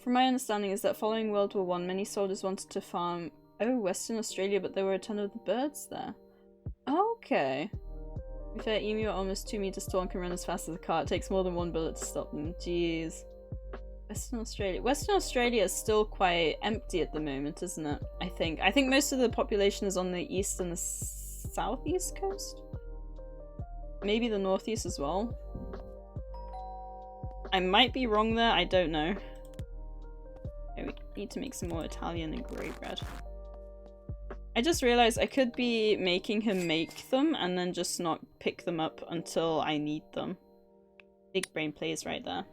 [SPEAKER 1] From my understanding is that following World War I, many soldiers wanted to farm... Oh, Western Australia, but there were a ton of the birds there. Okay. To be fair, emu are almost 2 meters tall and can run as fast as a car. It takes more than 1 bullet to stop them. Jeez. Western Australia. Western Australia is still quite empty at the moment, isn't it? I think. I think most of the population is on the east and the southeast coast? Maybe the northeast as well. I might be wrong there, I don't know. Okay, we need to make some more Italian and grey bread. I just realized I could be making him make them and then just not pick them up until I need them. Big brain plays right there.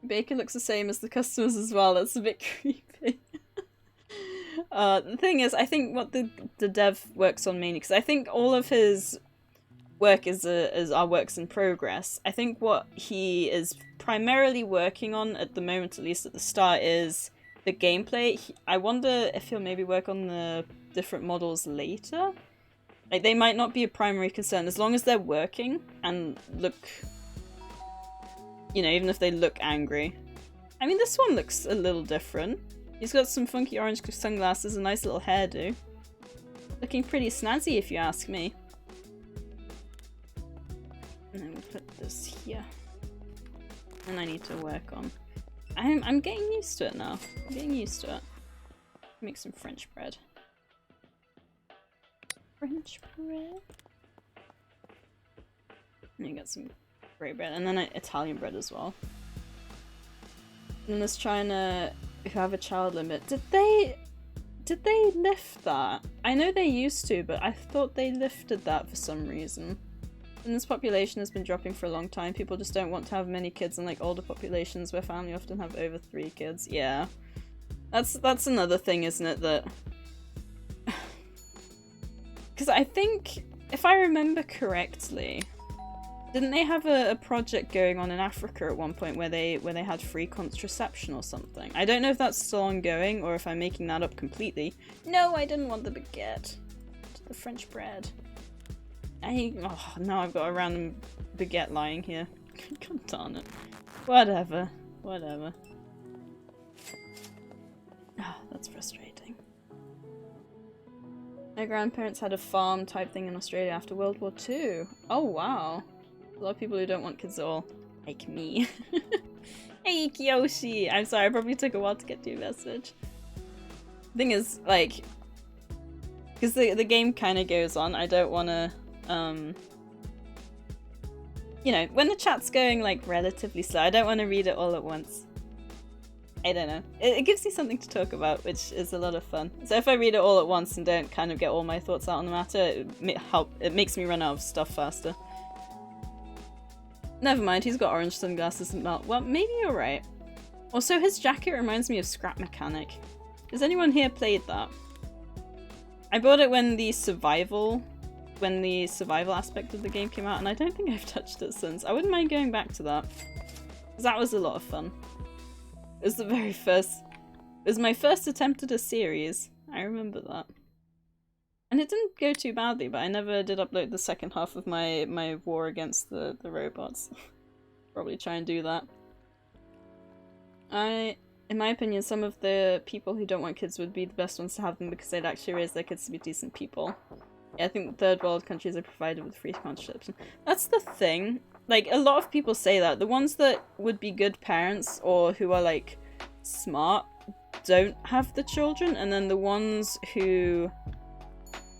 [SPEAKER 1] Baker looks the same as the customers as well. That's a bit creepy. The thing is, I think what the dev works on mainly, because I think all of his work is our works in progress. I think what he is primarily working on at the moment, at least at the start, is the gameplay. I wonder if he'll maybe work on the different models later. Like, they might not be a primary concern as long as they're working and look, you know, even if they look angry. I mean, this one looks a little different. He's got some funky orange sunglasses, a nice little hairdo. Looking pretty snazzy if you ask me. And then we'll put this here. And I need to work on... I'm getting used to it now. I'm getting used to it. Make some French bread. French bread. And you got some grey bread, and then Italian bread as well. And there's China who have a child limit. Did they lift that? I know they used to, but I thought they lifted that for some reason. And this population has been dropping for a long time. People just don't want to have many kids, unlike older populations where family often have over 3 kids. Yeah. That's another thing, isn't it, that... Because I think, if I remember correctly, didn't they have a project going on in Africa at one point where they had free contraception or something? I don't know if that's still ongoing or if I'm making that up completely. No, I didn't want the baguette. The French bread. Oh, now I've got a random baguette lying here. God darn it. Whatever. Whatever. Ah, that's frustrating. My grandparents had a farm type thing in Australia after World War II. Oh wow. A lot of people who don't want kids at all. Like me. Hey Kiyoshi! I'm sorry, I probably took a while to get to your message. Thing is, like... Because the game kind of goes on, I don't want to... You know, when the chat's going, like, relatively slow, I don't want to read it all at once. I don't know. It gives me something to talk about, which is a lot of fun. So if I read it all at once and don't kind of get all my thoughts out on the matter, it makes me run out of stuff faster. Never mind, he's got orange sunglasses and not. Well, maybe you're right. Also, his jacket reminds me of Scrap Mechanic. Has anyone here played that? I bought it when the survival aspect of the game came out, and I don't think I've touched it since. I wouldn't mind going back to that, because that was a lot of fun. It was it was my first attempt at a series. I remember that. And it didn't go too badly, but I never did upload the second half of my war against the robots. Probably try and do that. In my opinion, some of the people who don't want kids would be the best ones to have them because they'd actually raise their kids to be decent people. Yeah, I think third world countries are provided with free contraception. That's the thing. Like, a lot of people say that. The ones that would be good parents or who are, like, smart don't have the children, and then the ones who...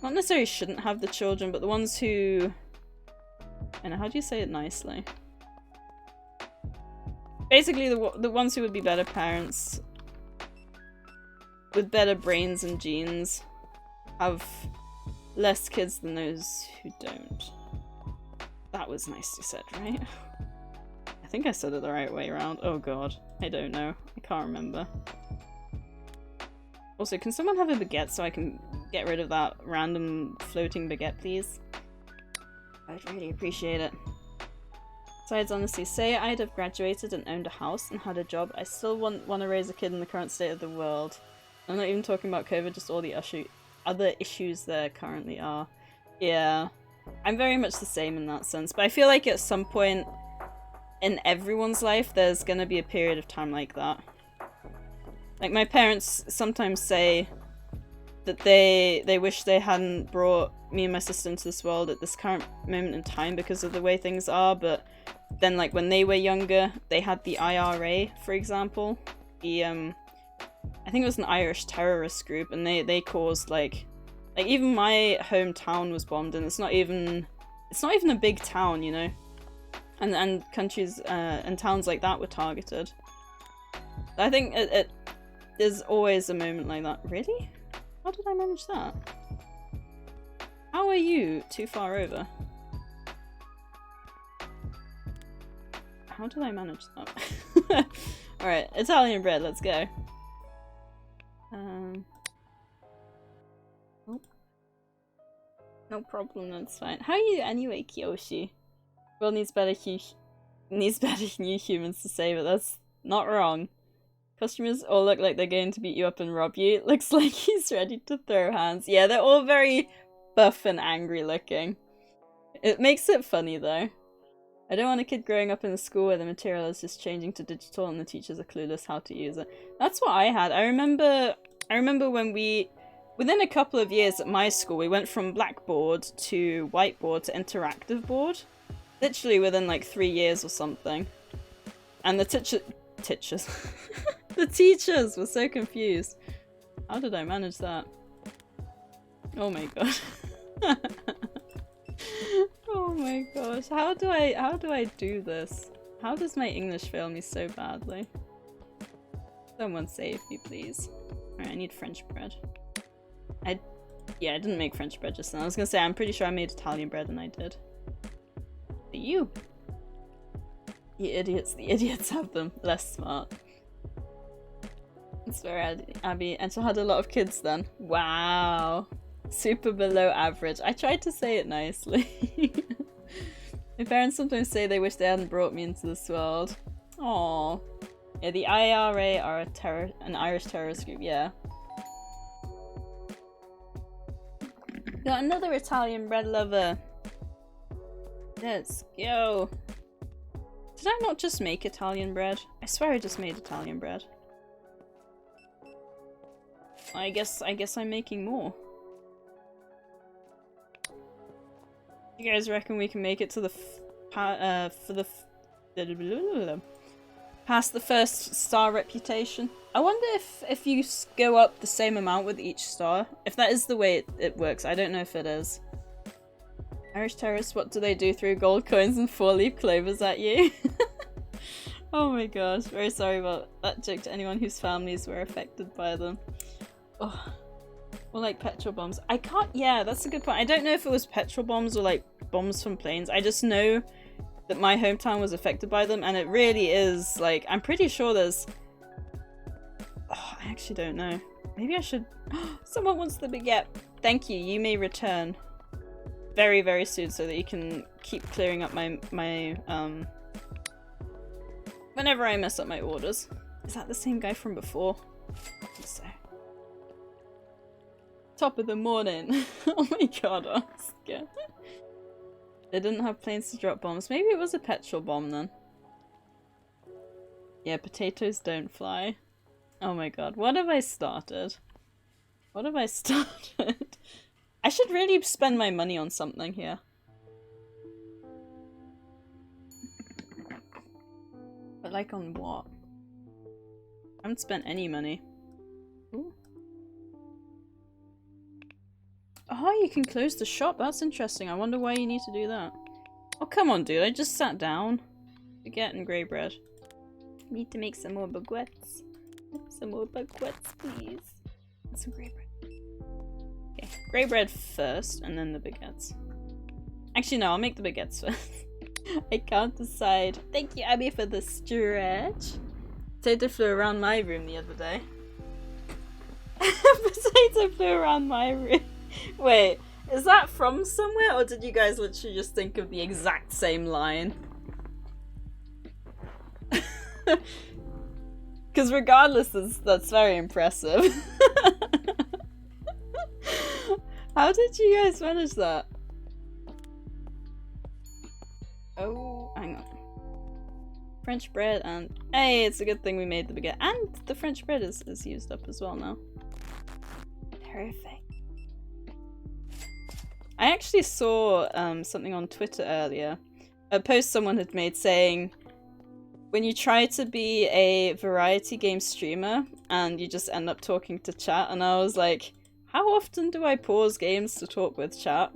[SPEAKER 1] not necessarily shouldn't have the children, but the ones who... I don't know, how do you say it nicely? Basically, the ones who would be better parents, with better brains and genes, have less kids than those who don't. That was nicely said, right? I think I said it the right way around. Oh god, I don't know. I can't remember. Also, can someone have a baguette so I can get rid of that random floating baguette, please? I'd really appreciate it. Besides, honestly, say I'd have graduated and owned a house and had a job, I still want to raise a kid in the current state of the world. I'm not even talking about COVID, just all the other issues there currently are. Yeah. I'm very much the same in that sense, but I feel like at some point in everyone's life there's gonna be a period of time like that. Like, my parents sometimes say that they wish they hadn't brought me and my sister into this world at this current moment in time because of the way things are, but then, like, when they were younger, they had the IRA, for example. The, I think it was an Irish terrorist group, and they caused, like, even my hometown was bombed, and it's not even a big town, you know? And countries, and towns like that were targeted. I think there's always a moment like that. Really? How did I manage that? How are you too far over? How did I manage that? Alright, Italian bread, let's go. Oh. No problem, that's fine. How are you anyway, Kiyoshi? World needs better new humans to save it, that's not wrong. Customers all look like they're going to beat you up and rob you. Looks like he's ready to throw hands. Yeah, they're all very buff and angry looking. It makes it funny though. I don't want a kid growing up in a school where the material is just changing to digital and the teachers are clueless how to use it. That's what I had. I remember when within a couple of years at my school, we went from blackboard to whiteboard to interactive board. Literally within like 3 years or something. And the teachers the teachers were so confused. How did I manage that? Oh my god. Oh my gosh, how do I do this? How does my English fail me so badly? Someone save me, please. Alright, I need French bread. Yeah, I didn't make French bread just now. I was gonna say, I'm pretty sure I made Italian bread and I did. But you! The idiots have them. Less smart. It's very Abby. And she had a lot of kids then. Wow! Super below average. I tried to say it nicely. My parents sometimes say they wish they hadn't brought me into this world. Aww. Yeah, the IRA are an Irish terrorist group, yeah. Got another Italian bread lover. Let's go. Did I not just make Italian bread? I swear I just made Italian bread. I guess I'm making more. You guys reckon we can make it to the past the first star reputation? I wonder if you go up the same amount with each star. If that is the way it works, I don't know if it is. Irish terrorists, what do they do? Throw gold coins and 4-leaf clovers at you? Oh my gosh, very sorry about that joke to anyone whose families were affected by them. Oh. Or like petrol bombs. I can't- yeah, that's a good point. I don't know if it was petrol bombs or like bombs from planes. I just know that my hometown was affected by them and it really is like, I'm pretty sure there's... Oh, I actually don't know. Maybe I should... Someone wants the baguette. Thank you, you may return very, very soon so that you can keep clearing up my whenever I mess up my orders. Is that the same guy from before? I think so. Top of the morning. Oh my god, I'm scared. They didn't have planes to drop bombs. Maybe it was a petrol bomb then. Yeah, potatoes don't fly. Oh my god, what have I started? What have I started? I should really spend my money on something here. But like on what? I haven't spent any money. Ooh. Oh, you can close the shop. That's interesting. I wonder why you need to do that. Oh, come on, dude. I just sat down. Baguette and grey bread. Need to make some more baguettes. Some more baguettes, please. And some grey bread. Okay, grey bread first, and then the baguettes. Actually, no, I'll make the baguettes first. I can't decide. Thank you, Abby, for the stretch. Potato flew around my room the other day. Potato flew around my room. Wait, is that from somewhere, or did you guys literally just think of the exact same line? Because regardless, that's very impressive. How did you guys manage that? Oh, hang on. French bread and... Hey, it's a good thing we made the baguette. And the French bread is used up as well now. Perfect. I actually saw something on Twitter earlier. A post someone had made saying, when you try to be a variety game streamer and you just end up talking to chat, and I was like, how often do I pause games to talk with chat?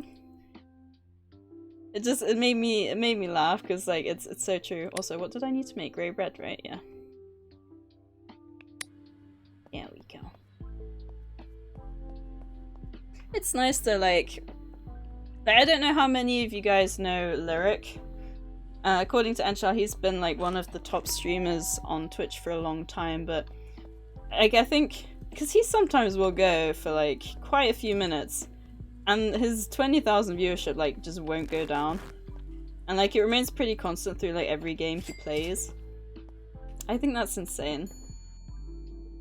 [SPEAKER 1] It made me laugh because like it's so true. Also, what did I need to make? Grey bread, right? Yeah. There we go. It's nice to like I don't know how many of you guys know Lyric. According to Enshar, he's been like one of the top streamers on Twitch for a long time, but like I think because he sometimes will go for like quite a few minutes, and his 20,000 viewership like just won't go down, and like it remains pretty constant through like every game he plays. I think that's insane.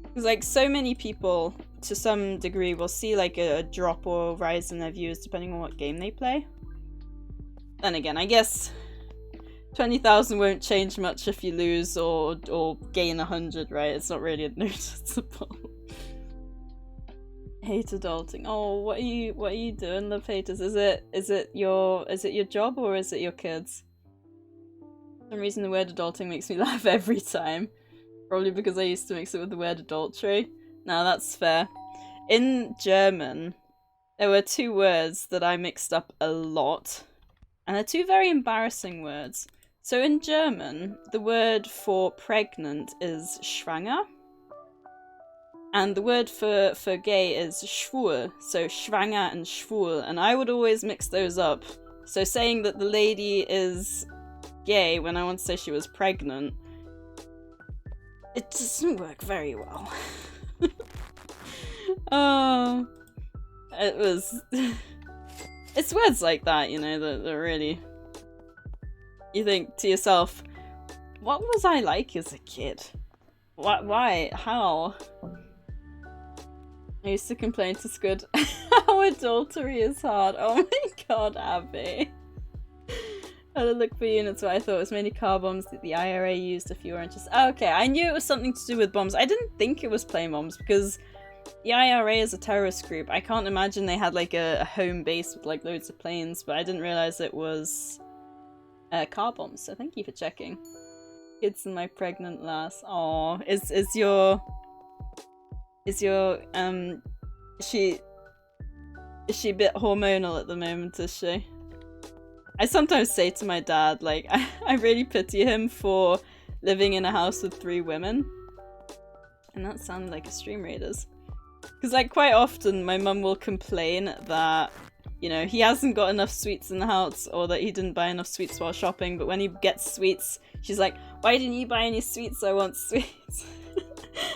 [SPEAKER 1] Because like so many people to some degree will see like a drop or rise in their views depending on what game they play. Then again, I guess 20,000 won't change much if you lose or gain 100, right? It's not really noticeable. Hate adulting. Oh, what are you doing, love haters? Is it your job or is it your kids? For some reason the word adulting makes me laugh every time. Probably because I used to mix it with the word adultery. Now that's fair. In German, there were two words that I mixed up a lot. And they're two very embarrassing words. So in German, the word for pregnant is schwanger. And the word for gay is schwul. So schwanger and schwul. And I would always mix those up. So saying that the lady is gay when I want to say she was pregnant, it doesn't work very well. Oh, it was... It's words like that, you know, that really... You think to yourself, what was I like as a kid? What? Why? How? I used to complain to Squid how adultery is hard. Oh my god, Abby. I had to look for units where I thought it was mainly car bombs that the IRA used if you were interested. Oh, okay, I knew it was something to do with bombs. I didn't think it was plane bombs because the IRA is a terrorist group. I can't imagine they had like a home base with like loads of planes, but I didn't realize it was car bombs. So thank you for checking. Kids and my pregnant lass. Aw, is your she a bit hormonal at the moment, is she? I sometimes say to my dad, like, I really pity him for living in a house with 3 women. And that sounded like a Stream Raiders. Because, like, quite often my mum will complain that, you know, he hasn't got enough sweets in the house or that he didn't buy enough sweets while shopping, but when he gets sweets, she's like, why didn't you buy any sweets? I want sweets.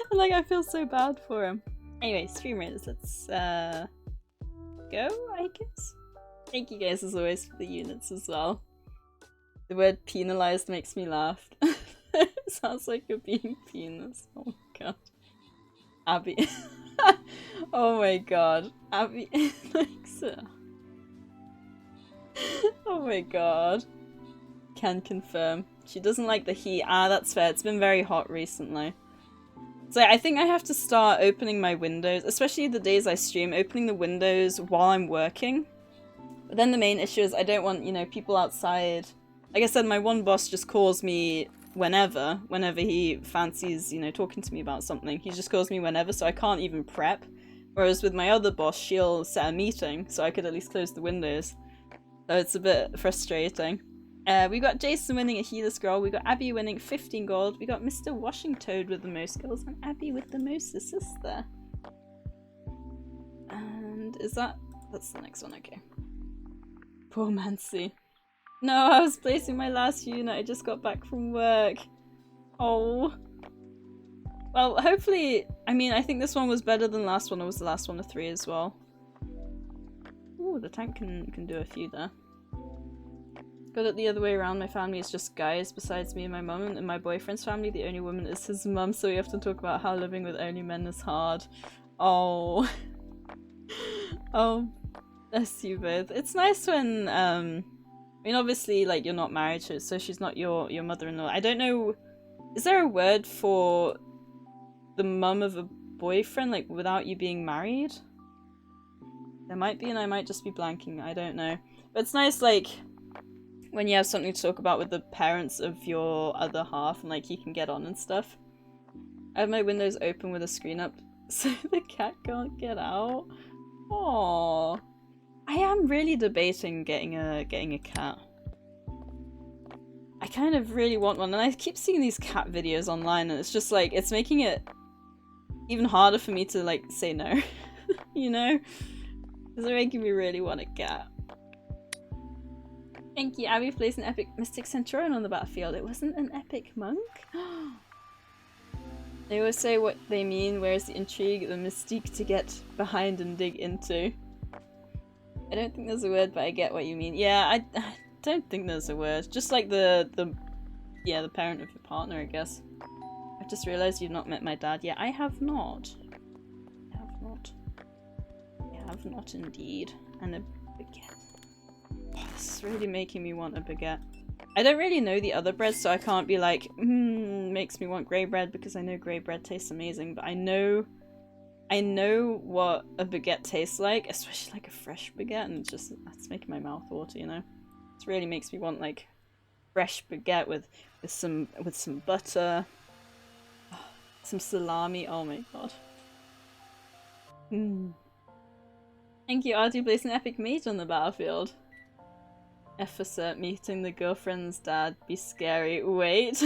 [SPEAKER 1] And, like, I feel so bad for him. Anyway, Stream Raiders, let's, go, I guess? Thank you guys as always for the units as well. The word penalized makes me laugh. It sounds like you're being penis. Oh my god. Abby. Oh my god. Abby likes it. Oh my god. Can confirm. She doesn't like the heat. Ah, that's fair. It's been very hot recently. So I think I have to start opening my windows, especially the days I stream, opening the windows while I'm working. But then the main issue is I don't want, you know, people outside. Like I said, my one boss just calls me whenever he fancies, you know, talking to me about something. He just calls me whenever, so I can't even prep. Whereas with my other boss, she'll set a meeting, so I could at least close the windows. So it's a bit frustrating. We got Jason winning a healer scroll, we got Abby winning 15 gold, we got Mr. Washington with the most kills, and Abby with the most assists there. And is that's the next one, okay. Poor Mancy. No, I was placing my last unit, I just got back from work. Oh. Well, hopefully, I mean, I think this one was better than last one, it was the last one of 3 as well. Ooh, the tank can do a few there. Got it the other way around, my family is just guys besides me and my mum, and in my boyfriend's family the only woman is his mum, so we have to talk about how living with only men is hard. Oh. Oh. Bless you both. It's nice when, I mean, obviously, like, you're not married, so she's not your mother-in-law. I don't know, is there a word for the mum of a boyfriend, like, without you being married? There might be, and I might just be blanking, I don't know. But it's nice, like, when you have something to talk about with the parents of your other half, and, like, he can get on and stuff. I have my windows open with a screen up, so the cat can't get out. Aww. I am really debating getting a cat. I kind of really want one, and I keep seeing these cat videos online, and it's just like, it's making it even harder for me to, like, say no. You know? Because they're making me really want a cat. Thank you, Abby plays an epic Mystic Centurion on the battlefield. It wasn't an epic monk? They always say what they mean, where's the intrigue, the mystique to get behind and dig into. I don't think there's a word, but I get what you mean. Yeah, I don't think there's a word. Just like the parent of your partner, I guess. I've just realised you've not met my dad yet. I have not. I have not. I have not indeed. And a baguette. Oh, this is really making me want a baguette. I don't really know the other breads, so I can't be like, makes me want grey bread, because I know grey bread tastes amazing, but I know what a baguette tastes like, especially like a fresh baguette, and it's making my mouth water, you know? It really makes me want like fresh baguette with some butter, some salami. Oh my god. Thank you, Artie, place an epic mate on the battlefield. Ephesus meeting the girlfriend's dad. Be scary. Wait.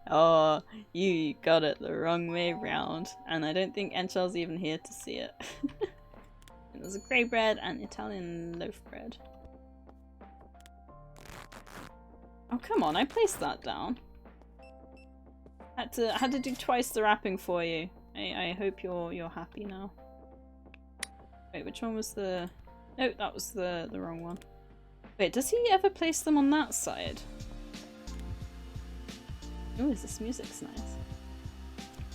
[SPEAKER 1] Oh, you got it the wrong way round. And I don't think Enchel's even here to see it. And there's a grey bread and Italian loaf bread. Oh, come on, I placed that down. Had to do twice the wrapping for you. I hope you're happy now. Wait, which one was the... Oh, that was the wrong one. Wait, does he ever place them on that side? Oh, this music's nice.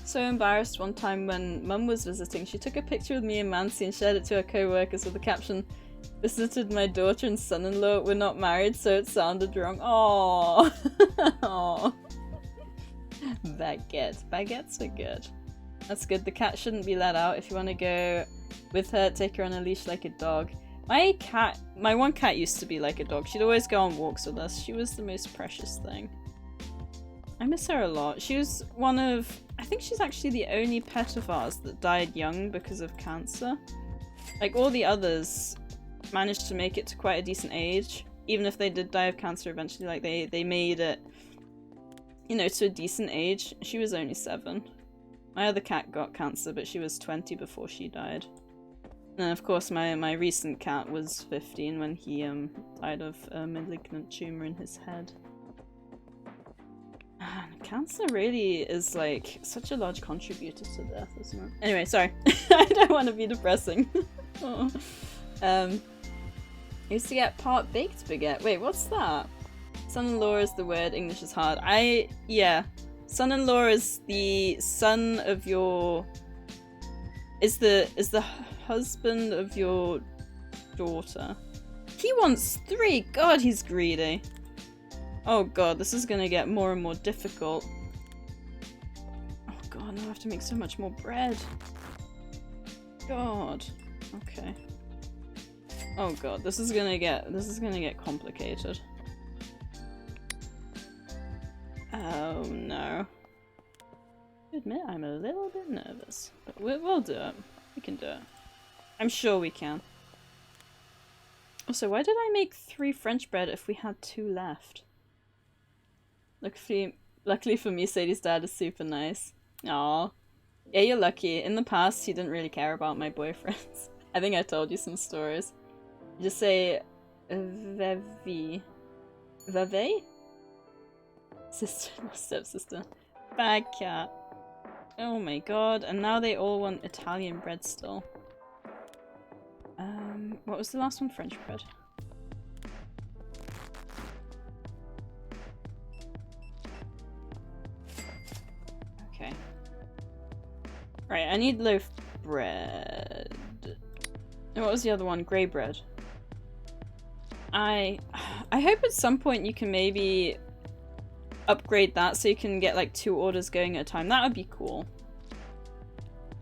[SPEAKER 1] So embarrassed one time when Mum was visiting, she took a picture with me and Mancy and shared it to her co-workers with the caption, "Visited my daughter and son-in-law, we're not married, so it sounded wrong." Aww. Aww. Baguettes are good. That's good. The cat shouldn't be let out. If you want to go with her, take her on a leash like a dog. My one cat used to be like a dog. She'd always go on walks with us. She was the most precious thing. I miss her a lot. She was one of... I think she's actually the only pet of ours that died young because of cancer. Like, all the others managed to make it to quite a decent age. Even if they did die of cancer eventually, like, they made it, you know, to a decent age. She was only 7. My other cat got cancer, but she was 20 before she died. And of course, my recent cat was 15 when he died of a malignant tumor in his head. Man, cancer really is like such a large contributor to death, isn't it? Anyway, sorry. I don't want to be depressing. Oh. Used to get part baked baguette. Wait, what's that? Son-in-law is the word, English is hard. Yeah. Son-in-law is the son of your... Is the husband of your daughter. He wants 3! God, he's greedy. Oh god, this is gonna get more and more difficult. Oh god, now I have to make so much more bread. God. Okay. Oh god, this is gonna get complicated. Oh no. I admit I'm a little bit nervous, but we'll do it. We can do it. I'm sure we can. Also, why did I make 3 French bread if we had 2 left? Luckily for me, Sadie's dad is super nice. Aww. Yeah, you're lucky. In the past, he didn't really care about my boyfriends. I think I told you some stories. You just say... Vevi. Vave? Sister, stepsister. Bad cat. Oh my god, and now they all want Italian bread still. What was the last one? French bread. Okay. Right, I need loaf bread. And what was the other one? Grey bread. I hope at some point you can maybe upgrade that so you can get like 2 orders going at a time. That would be cool.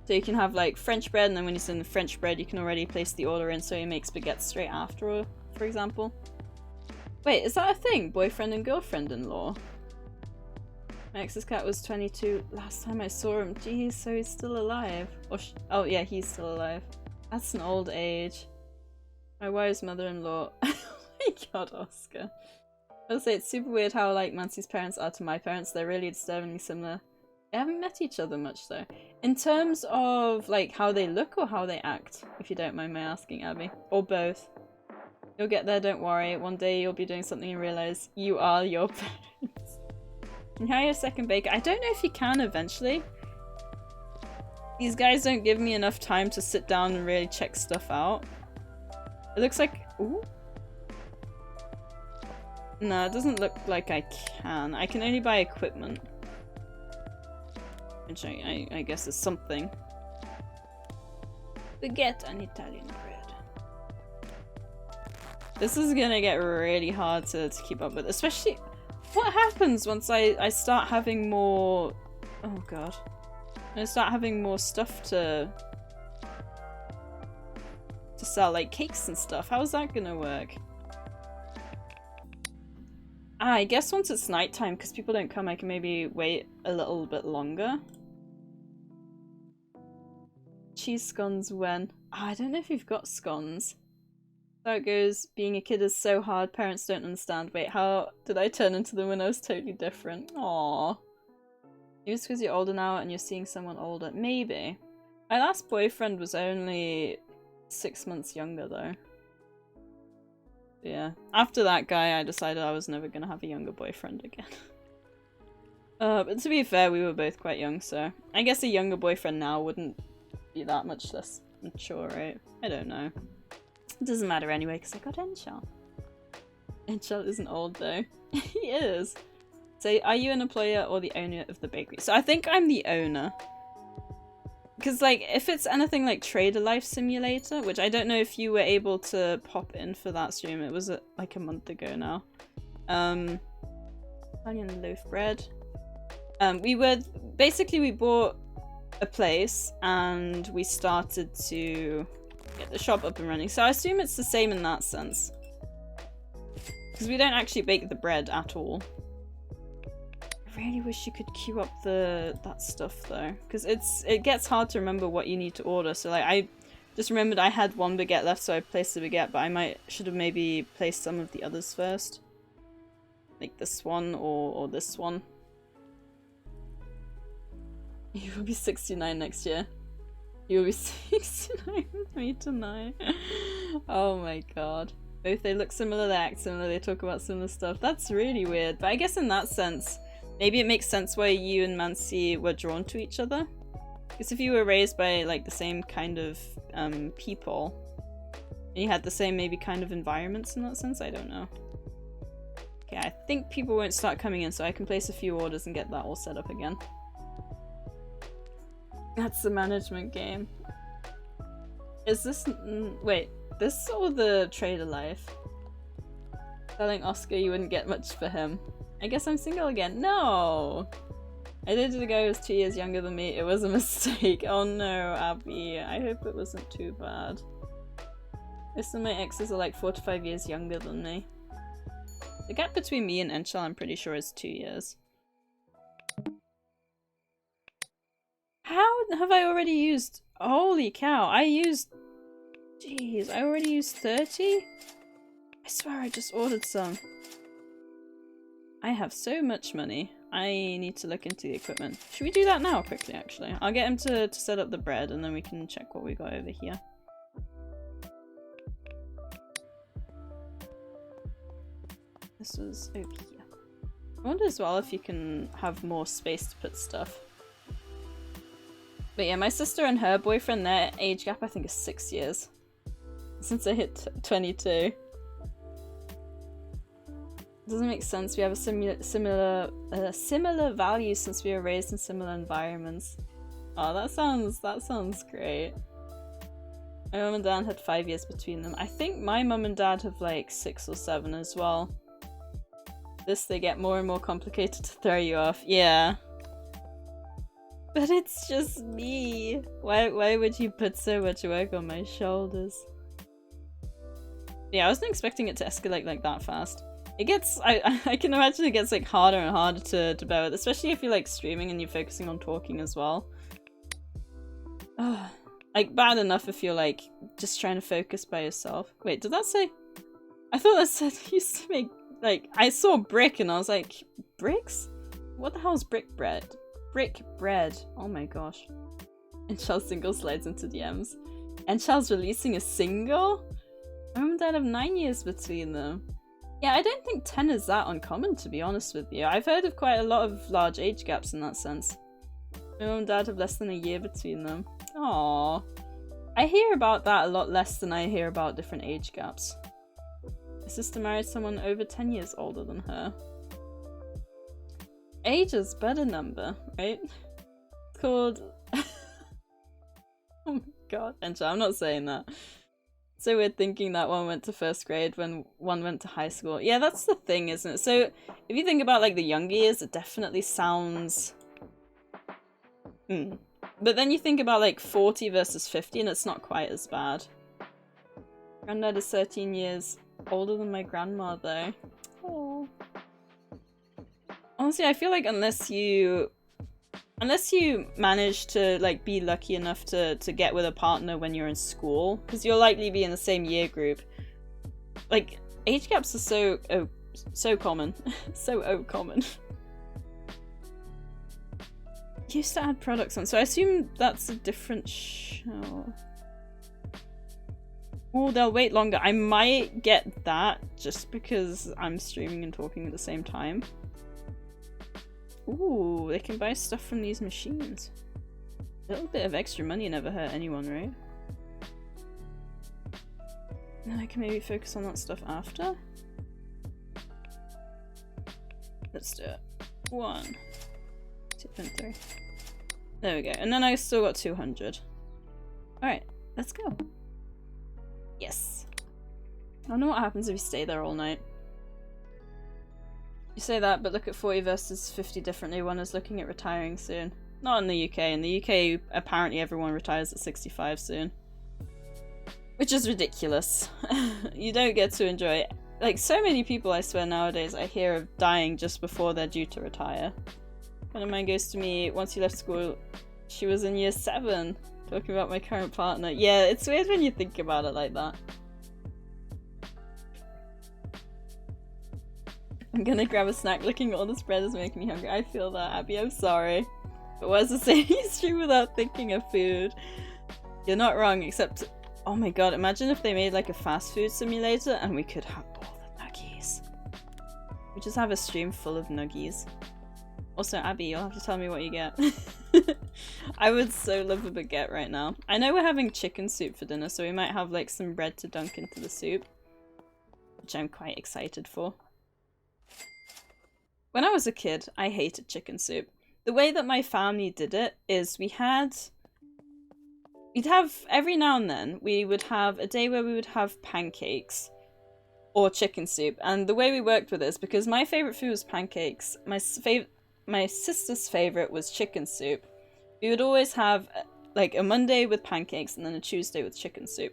[SPEAKER 1] So you can have like French bread, and then when you send the French bread you can already place the order in so he makes baguettes straight after, for example. Wait, is that a thing? Boyfriend and girlfriend-in-law? My ex's cat was 22 last time I saw him. Geez, so he's still alive. Or oh yeah, he's still alive. That's an old age. My wife's mother-in-law. Oh my god, Oscar. I'll say it's super weird how like Mancy's parents are to my parents. They're really disturbingly similar. They haven't met each other much though. In terms of like how they look or how they act, if you don't mind my asking, Abby. Or both. You'll get there, don't worry. One day you'll be doing something and realise you are your parents. Can you hire a second baker? I don't know if you can eventually. These guys don't give me enough time to sit down and really check stuff out. It looks like... Ooh. No, it doesn't look like I can. I can only buy equipment. Which I guess is something. Baguette and Italian bread. This is gonna get really hard to keep up with, especially what happens once I start having more... Oh god. I start having more stuff to sell, like cakes and stuff. How's that gonna work? Ah, I guess once it's nighttime, because people don't come, I can maybe wait a little bit longer. Cheese scones when? Ah, I don't know if you've got scones. So it goes, being a kid is so hard, parents don't understand. Wait, how did I turn into them when I was totally different? Aww. Maybe it's because you're older now and you're seeing someone older. Maybe. My last boyfriend was only 6 months younger though. Yeah. After that guy, I decided I was never gonna have a younger boyfriend again. But to be fair, we were both quite young, so I guess a younger boyfriend now wouldn't be that much less mature, right? I don't know. It doesn't matter anyway, because I got Enchal. Enchal isn't old though. He is. So, are you an employer or the owner of the bakery? So I think I'm the owner. Because, like, if it's anything like Trader Life Simulator, which I don't know if you were able to pop in for that stream, it was like a month ago now. Italian loaf bread. We bought a place and we started to get the shop up and running. So I assume it's the same in that sense. Because we don't actually bake the bread at all. I really wish you could queue up that stuff though, because it gets hard to remember what you need to order. So like I just remembered I had one baguette left, so I placed the baguette, but I should have maybe placed some of the others first, like this one or this one. You will be 69 next year. You will be 69 with me tonight. Oh my god. Both they look similar, they act similar, they talk about similar stuff. That's really weird. But I guess in that sense, maybe it makes sense why you and Mansi were drawn to each other. Because if you were raised by like the same kind of people, and you had the same maybe kind of environments in that sense, I don't know. Okay, I think people won't start coming in, so I can place a few orders and get that all set up again. That's the management game. Is this... wait, this or the Trader Life? Telling Oscar you wouldn't get much for him. I guess I'm single again. No! I dated a guy who was 2 years younger than me. It was a mistake. Oh no, Abby. I hope it wasn't too bad. Most of my exes are like 4 to 5 years younger than me. The gap between me and Enchal, I'm pretty sure, is 2 years. How have I already used... Holy cow, I used... Jeez, I already used 30? I swear I just ordered some. I have so much money. I need to look into the equipment. Should we do that now quickly, actually? I'll get him to set up the bread and then we can check what we got over here. This was over here. I wonder as well if you can have more space to put stuff. But yeah, my sister and her boyfriend, their age gap I think is 6 years. Since I hit 22. Doesn't make sense. We have a similar values since we were raised in similar environments. Oh, that sounds great. My mum and dad had 5 years between them. I think my mum and dad have like 6 or 7 as well. They get more and more complicated to throw you off. Yeah. But it's just me. Why would you put so much work on my shoulders? Yeah, I wasn't expecting it to escalate like that fast. It gets, I can imagine it gets like harder and harder to bear with, especially if you're like streaming and you're focusing on talking as well. Like bad enough if you're like just trying to focus by yourself. Wait, did that say? I thought that said he used to make, like, I saw brick and I was like, bricks? What the hell is brick bread? Brick bread. Oh my gosh. And Charles single slides into DMs. And Charles releasing a single? My mum and dad have 9 years between them. Yeah, I don't think 10 is that uncommon, to be honest with you. I've heard of quite a lot of large age gaps in that sense. My mum and dad have less than a year between them. Aww. I hear about that a lot less than I hear about different age gaps. My sister married someone over 10 years older than her. Age is better number, right? It's called... Oh my god, Encha, I'm not saying that. So weird thinking that one went to first grade when one went to high school. Yeah, that's the thing, isn't it? So if you think about like the younger years, it definitely sounds... But then you think about like 40 versus 50 and it's not quite as bad. Granddad is 13 years older than my grandma though. Oh. Honestly, I feel like unless you manage to like be lucky enough to get with a partner when you're in school, because you'll likely be in the same year group. Like age gaps are so common. so common. Used to add products on, so I assume that's a different show. Oh, they'll wait longer. I might get that just because I'm streaming and talking at the same time. Ooh, they can buy stuff from these machines. A little bit of extra money never hurt anyone, right? And then I can maybe focus on that stuff after. Let's do it. 1, 2, and 3. There we go. And then I still got 200. Alright, let's go. Yes. I don't know what happens if you stay there all night. You say that, but look at 40 versus 50 differently. One is looking at retiring soon. Not in the UK. In the UK, apparently everyone retires at 65 soon. Which is ridiculous. You don't get to enjoy it. Like, so many people, I swear, nowadays I hear of dying just before they're due to retire. One of mine goes to me, once you left school, she was in year 7, talking about my current partner. Yeah, it's weird when you think about it like that. I'm gonna grab a snack. Looking at all this bread is making me hungry. I feel that, Abby. I'm sorry. But what does it say? You stream without thinking of food. You're not wrong, except... Oh my god, imagine if they made like a fast food simulator and we could have all the nuggies. We just have a stream full of nuggies. Also, Abby, you'll have to tell me what you get. I would so love a baguette right now. I know we're having chicken soup for dinner, so we might have like some bread to dunk into the soup. Which I'm quite excited for. When I was a kid, I hated chicken soup. The way that my family did it is we'd have, every now and then, we would have a day where we would have pancakes or chicken soup. And the way we worked with this, because my favourite food was pancakes, my sister's favourite was chicken soup. We would always have like a Monday with pancakes and then a Tuesday with chicken soup.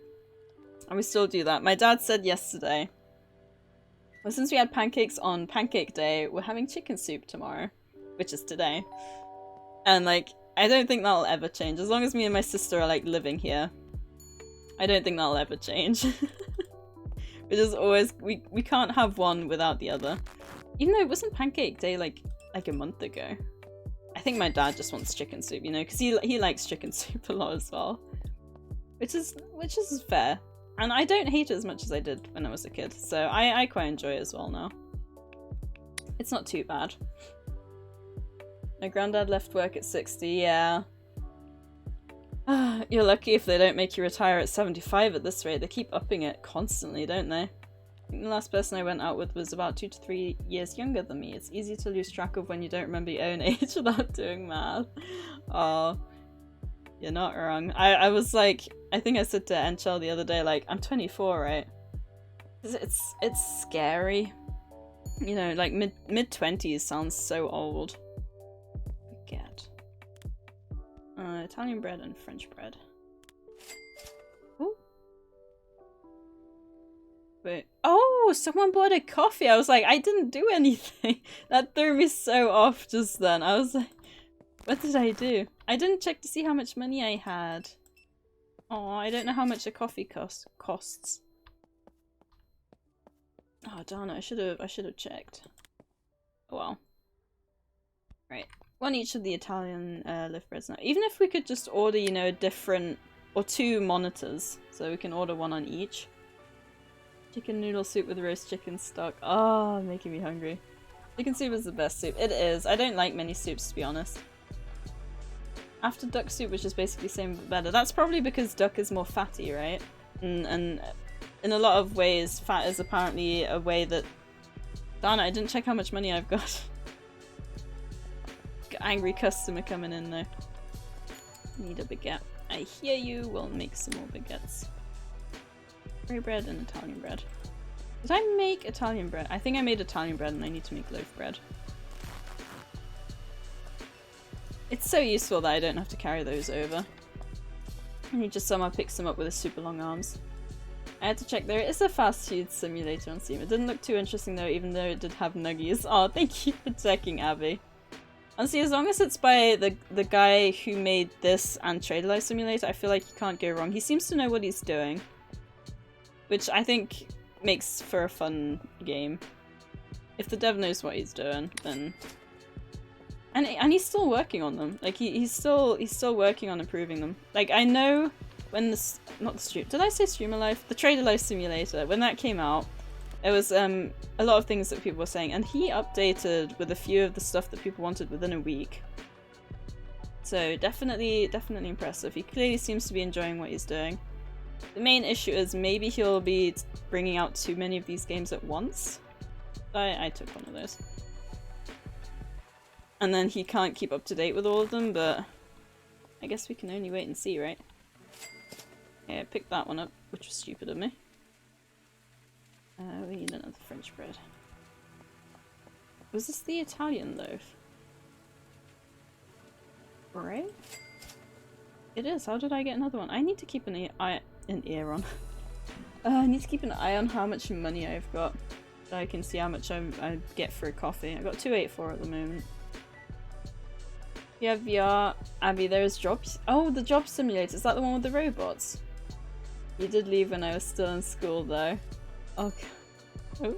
[SPEAKER 1] And we still do that. My dad said yesterday, well, since we had pancakes on Pancake Day, we're having chicken soup tomorrow, which is today. And like, I don't think that'll ever change. As long as me and my sister are like living here, I don't think that'll ever change. Which is always, we can't have one without the other. Even though it wasn't Pancake Day like a month ago. I think my dad just wants chicken soup, you know, because he likes chicken soup a lot as well. Which is fair. And I don't hate it as much as I did when I was a kid, so I quite enjoy it as well now. It's not too bad. My granddad left work at 60, yeah. You're lucky if they don't make you retire at 75 at this rate. They keep upping it constantly, don't they? I think the last person I went out with was about 2 to 3 years younger than me. It's easy to lose track of when you don't remember your own age without doing math. Oh, you're not wrong. I was like, I think I said to Enchel the other day, like, I'm 24, right? It's scary. You know, like mid-20s sounds so old. Baguette. Italian bread and French bread. Ooh. Wait. Oh, someone bought a coffee. I was like, I didn't do anything. That threw me so off just then. I was like, what did I do? I didn't check to see how much money I had. Oh, I don't know how much a coffee costs. Oh darn it! I should have checked. Oh well. Right, one each of the Italian lift breads now. Even if we could just order, you know, a different or 2 monitors, so we can order one on each. Chicken noodle soup with roast chicken stock. Oh, making me hungry. Chicken soup is the best soup. It is. I don't like many soups, to be honest. After duck soup, which is basically the same but better. That's probably because duck is more fatty, right? And in a lot of ways, fat is apparently a way that... Darn it, I didn't check how much money I've got. Got angry customer coming in though. Need a baguette. I hear you. We'll make some more baguettes. Grey bread and Italian bread. Did I make Italian bread? I think I made Italian bread and I need to make loaf bread. It's so useful that I don't have to carry those over. And he just somehow picks them up with his super long arms. I had to check, there is a fast food simulator on Steam. It didn't look too interesting though, even though it did have nuggies. Oh, thank you for checking, Abby. Honestly, as long as it's by the guy who made this and Trader Life Simulator, I feel like you can't go wrong. He seems to know what he's doing. Which I think makes for a fun game. If the dev knows what he's doing, then... And he's still working on them. Like, he's still working on improving them. Like, I know when the... Not the stream... Did I say Streamer Life? The Trader Life Simulator. When that came out, there was a lot of things that people were saying. And he updated with a few of the stuff that people wanted within a week. So, definitely impressive. He clearly seems to be enjoying what he's doing. The main issue is maybe he'll be bringing out too many of these games at once. I took one of those. And then he can't keep up to date with all of them, but I guess we can only wait and see, right? Yeah, I picked that one up, which was stupid of me. We need another French bread. Was this the Italian loaf? Right? It is. How did I get another one? I need to keep an ear on. I need to keep an eye on how much money I've got, so I can see how much I get for a coffee. I got 284 at the moment. Yeah, VR. Abby, there's jobs. Oh, the job simulator. Is that the one with the robots? You did leave when I was still in school, though. Okay. Oh.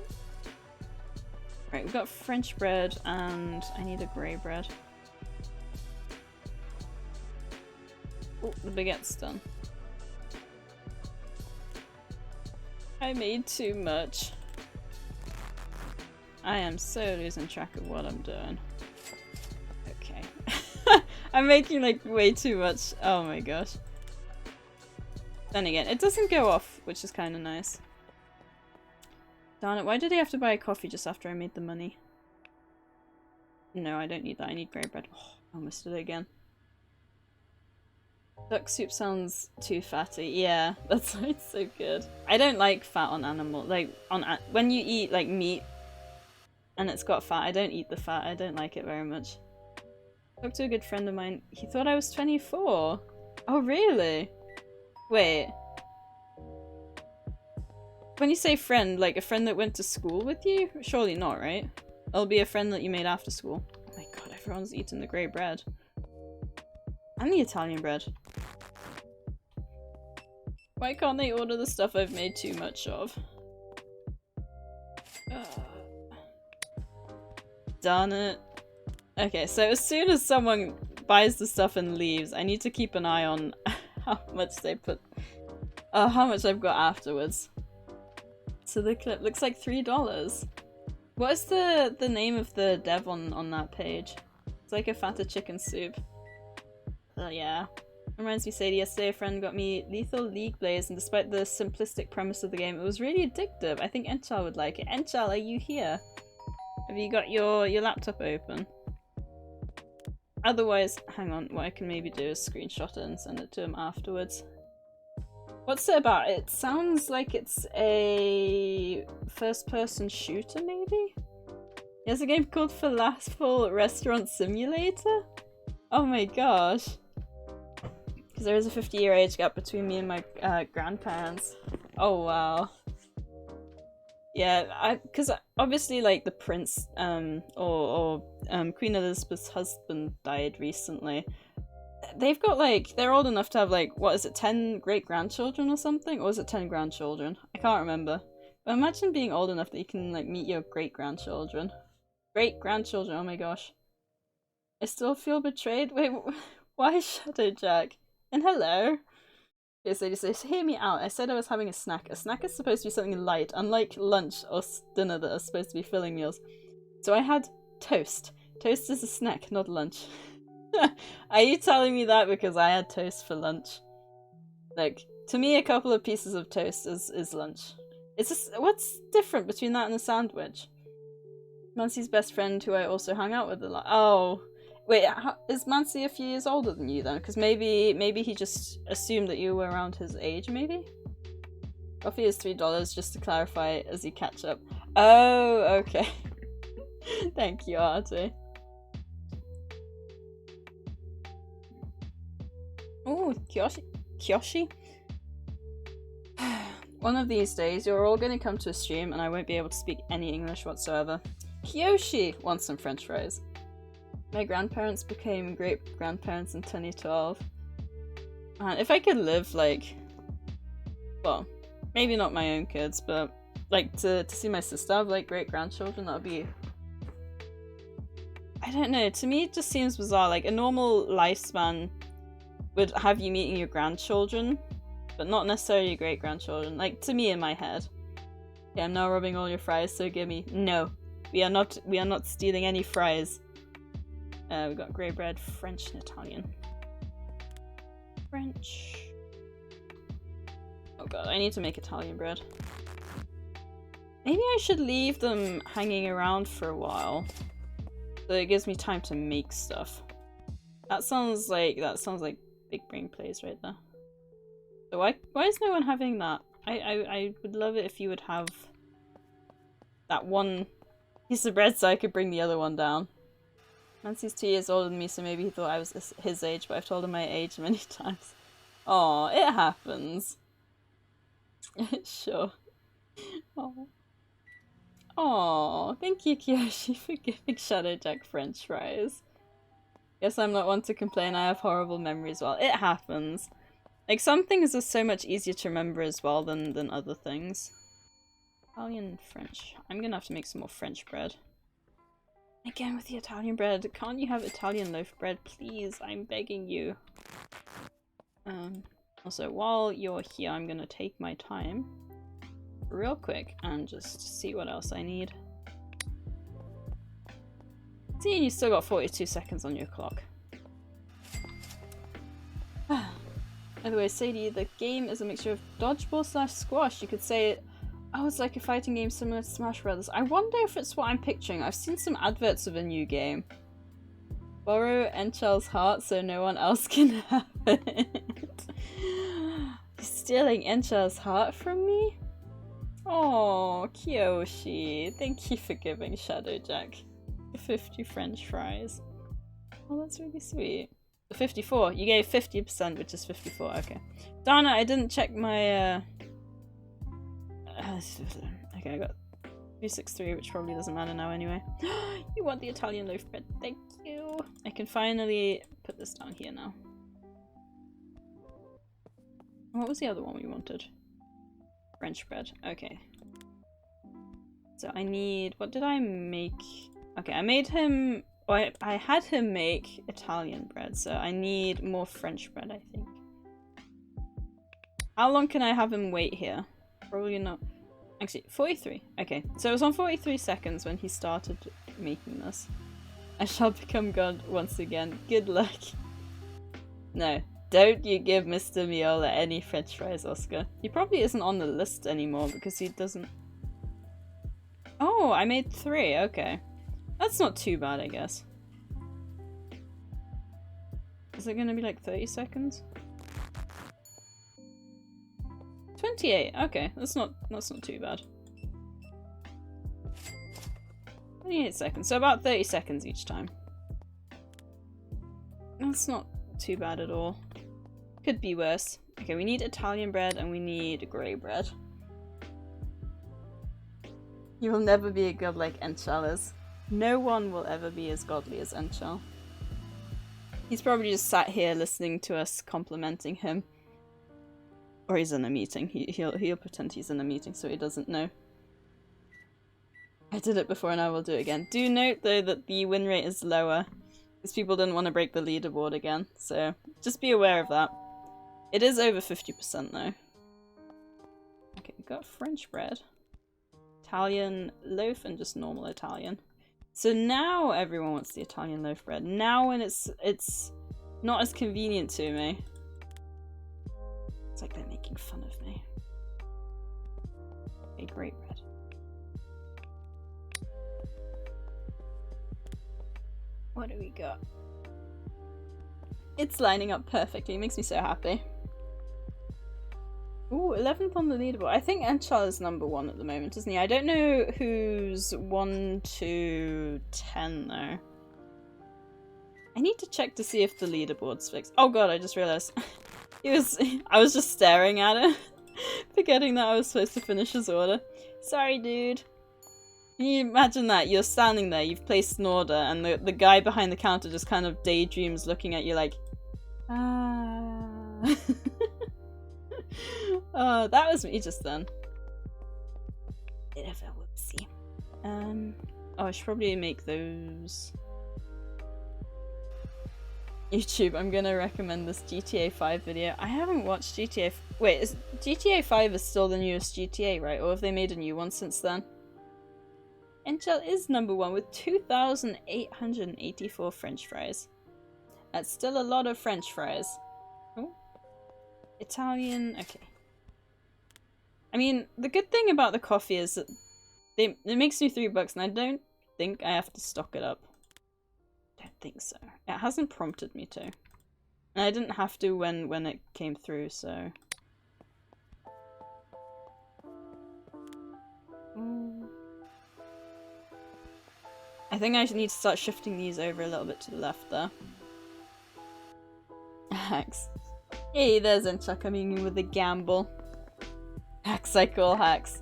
[SPEAKER 1] Right, we've got French bread, and I need a grey bread. Oh, the baguette's done. I made too much. I am so losing track of what I'm doing. Okay. I'm making like way too much. Oh my gosh. Then again, it doesn't go off, which is kind of nice. Darn it, why did he have to buy a coffee just after I made the money? No, I don't need that. I need grey bread. Oh, I almost did it again. Duck soup sounds too fatty. Yeah, that's why it's so good. I don't like fat on animal. Like, when you eat like meat and it's got fat, I don't eat the fat. I don't like it very much. Talked to a good friend of mine. He thought I was 24. Oh, really? Wait. When you say friend, like a friend that went to school with you? Surely not, right? It'll be a friend that you made after school. Oh my god, everyone's eating the grey bread. And the Italian bread. Why can't they order the stuff I've made too much of? Darn it. Okay, so as soon as someone buys the stuff and leaves, I need to keep an eye on how much they put... how much I've got afterwards. So the clip looks like $3. What is the name of the dev on that page? It's like a fatter chicken soup. Yeah. Reminds me, Sadie, yesterday a friend got me Lethal League Blaze, and despite the simplistic premise of the game, it was really addictive. I think Enchal would like it. Enchal, are you here? Have you got your laptop open? Otherwise, hang on, what I can maybe do is screenshot it and send it to him afterwards. What's it about? It sounds like it's a first-person shooter, maybe? There's a game called Falafel Restaurant Simulator? Oh my gosh. Because there is a 50-year age gap between me and my grandparents. Oh wow. Yeah, because obviously like the prince or Queen Elizabeth's husband died recently. They've got like, they're old enough to have like, what is it, 10 great-grandchildren or something? Or is it 10 grandchildren? I can't remember. But imagine being old enough that you can like meet your great-grandchildren. Great-grandchildren, oh my gosh. I still feel betrayed? Wait, why Shadowjack? And hello! Okay, so just hear me out. I said I was having a snack. A snack is supposed to be something light, unlike lunch or dinner that are supposed to be filling meals. So I had toast. Toast is a snack, not lunch. Are you telling me that because I had toast for lunch? Like, to me a couple of pieces of toast is lunch. It's just, what's different between that and a sandwich? Mancy's best friend, who I also hung out with a lot. Oh, wait, is Mancy a few years older than you then? Because maybe he just assumed that you were around his age, maybe? Coffee is $3, just to clarify as you catch up. Oh, okay. Thank you, Artie. Oh, Kyoshi? One of these days, you're all going to come to a stream and I won't be able to speak any English whatsoever. Kyoshi wants some french fries. My grandparents became great-grandparents in 2012. And if I could live, like... Well, maybe not my own kids, but like to see my sister have like great-grandchildren, that would be... I don't know, to me it just seems bizarre. Like a normal lifespan would have you meeting your grandchildren, but not necessarily your great-grandchildren. Like to me in my head. Yeah, I'm now rubbing all your fries, so give me... No. We are not stealing any fries. We've got grey bread, French and Italian. French. Oh god, I need to make Italian bread. Maybe I should leave them hanging around for a while, so it gives me time to make stuff. That sounds like big brain plays right there. So why is no one having that? I would love it if you would have that one piece of bread so I could bring the other one down. Nancy's 2 years older than me, so maybe he thought I was his age, but I've told him my age many times. Aw, it happens. Sure. Aw. Aw, thank you, Kiyoshi, for giving Shadowjack french fries. Guess I'm not one to complain, I have horrible memories. Well, it happens. Like, some things are so much easier to remember as well than other things. Italian, French. I'm gonna have to make some more French bread. Again with the Italian bread. Can't you have Italian loaf bread, please? I'm begging you. Also, while you're here, I'm gonna take my time real quick and just see what else I need. See, you still got 42 seconds on your clock. By the way, Sadie, the game is a mixture of dodgeball / squash. You could say, oh, it's like a fighting game similar to Smash Brothers. I wonder if it's what I'm picturing. I've seen some adverts of a new game. Borrow Enchel's heart so no one else can have it. You're stealing Enchel's heart from me? Oh, Kiyoshi. Thank you for giving Shadowjack 50 French fries. Oh, that's really sweet. 54. You gave 50%, which is 54. Okay. Darn it, I didn't check my okay, I got 263, which probably doesn't matter now anyway. You want the Italian loaf bread? Thank you. I can finally put this down here now. What was the other one we wanted? French bread. Okay. So I need... What did I make? Okay, I made him... Well, I had him make Italian bread, so I need more French bread, I think. How long can I have him wait here? Probably not. Actually, 43. Okay, so it was on 43 seconds when he started making this. I shall become God once again. Good luck. No, don't you give Mr. Miola any French fries, Oscar. He probably isn't on the list anymore because he doesn't... Oh, I made 3. Okay. That's not too bad, I guess. Is it gonna be like 30 seconds? 28. Okay, that's not too bad. 28 seconds, so about 30 seconds each time. That's not too bad at all. Could be worse. Okay, we need Italian bread and we need grey bread. You will never be a god like Enchel is. No one will ever be as godly as Enchel. He's probably just sat here listening to us complimenting him. Or he's in a meeting. He'll pretend he's in a meeting so he doesn't know. I did it before and I will do it again. Do note though that the win rate is lower because people didn't want to break the leaderboard again. So just be aware of that. It is over 50% though. Okay, we've got French bread. Italian loaf and just normal Italian. So now everyone wants the Italian loaf bread. Now when it's not as convenient to me. It's like they're making fun of me. Okay, great bread. What do we got? It's lining up perfectly. It makes me so happy. Ooh, 11th on the leaderboard. I think Enchal is number 1 at the moment, isn't he? I don't know who's 1 to 10 though. I need to check to see if the leaderboard's fixed. Oh god, I just realized. I was just staring at it, forgetting that I was supposed to finish his order. Sorry, dude. Can you imagine that? You're standing there, you've placed an order, and the guy behind the counter just kind of daydreams looking at you like, ah. Oh, that was me just then. Bit of a whoopsie. Oh, I should probably make those. YouTube, I'm gonna recommend this GTA 5 video. I haven't watched GTA. Wait, GTA 5 is still the newest GTA, right? Or have they made a new one since then? Enchel is number 1 with 2,884 French fries. That's still a lot of French fries. Oh, Italian. Okay. I mean, the good thing about the coffee is that it makes me $3, and I don't think I have to stock it up. Don't think so. It hasn't prompted me to. And I didn't have to when it came through, so... I think I need to start shifting these over a little bit to the left there. Hacks. Hey, there's Enchal coming in with a gamble. Hacks, I call hacks.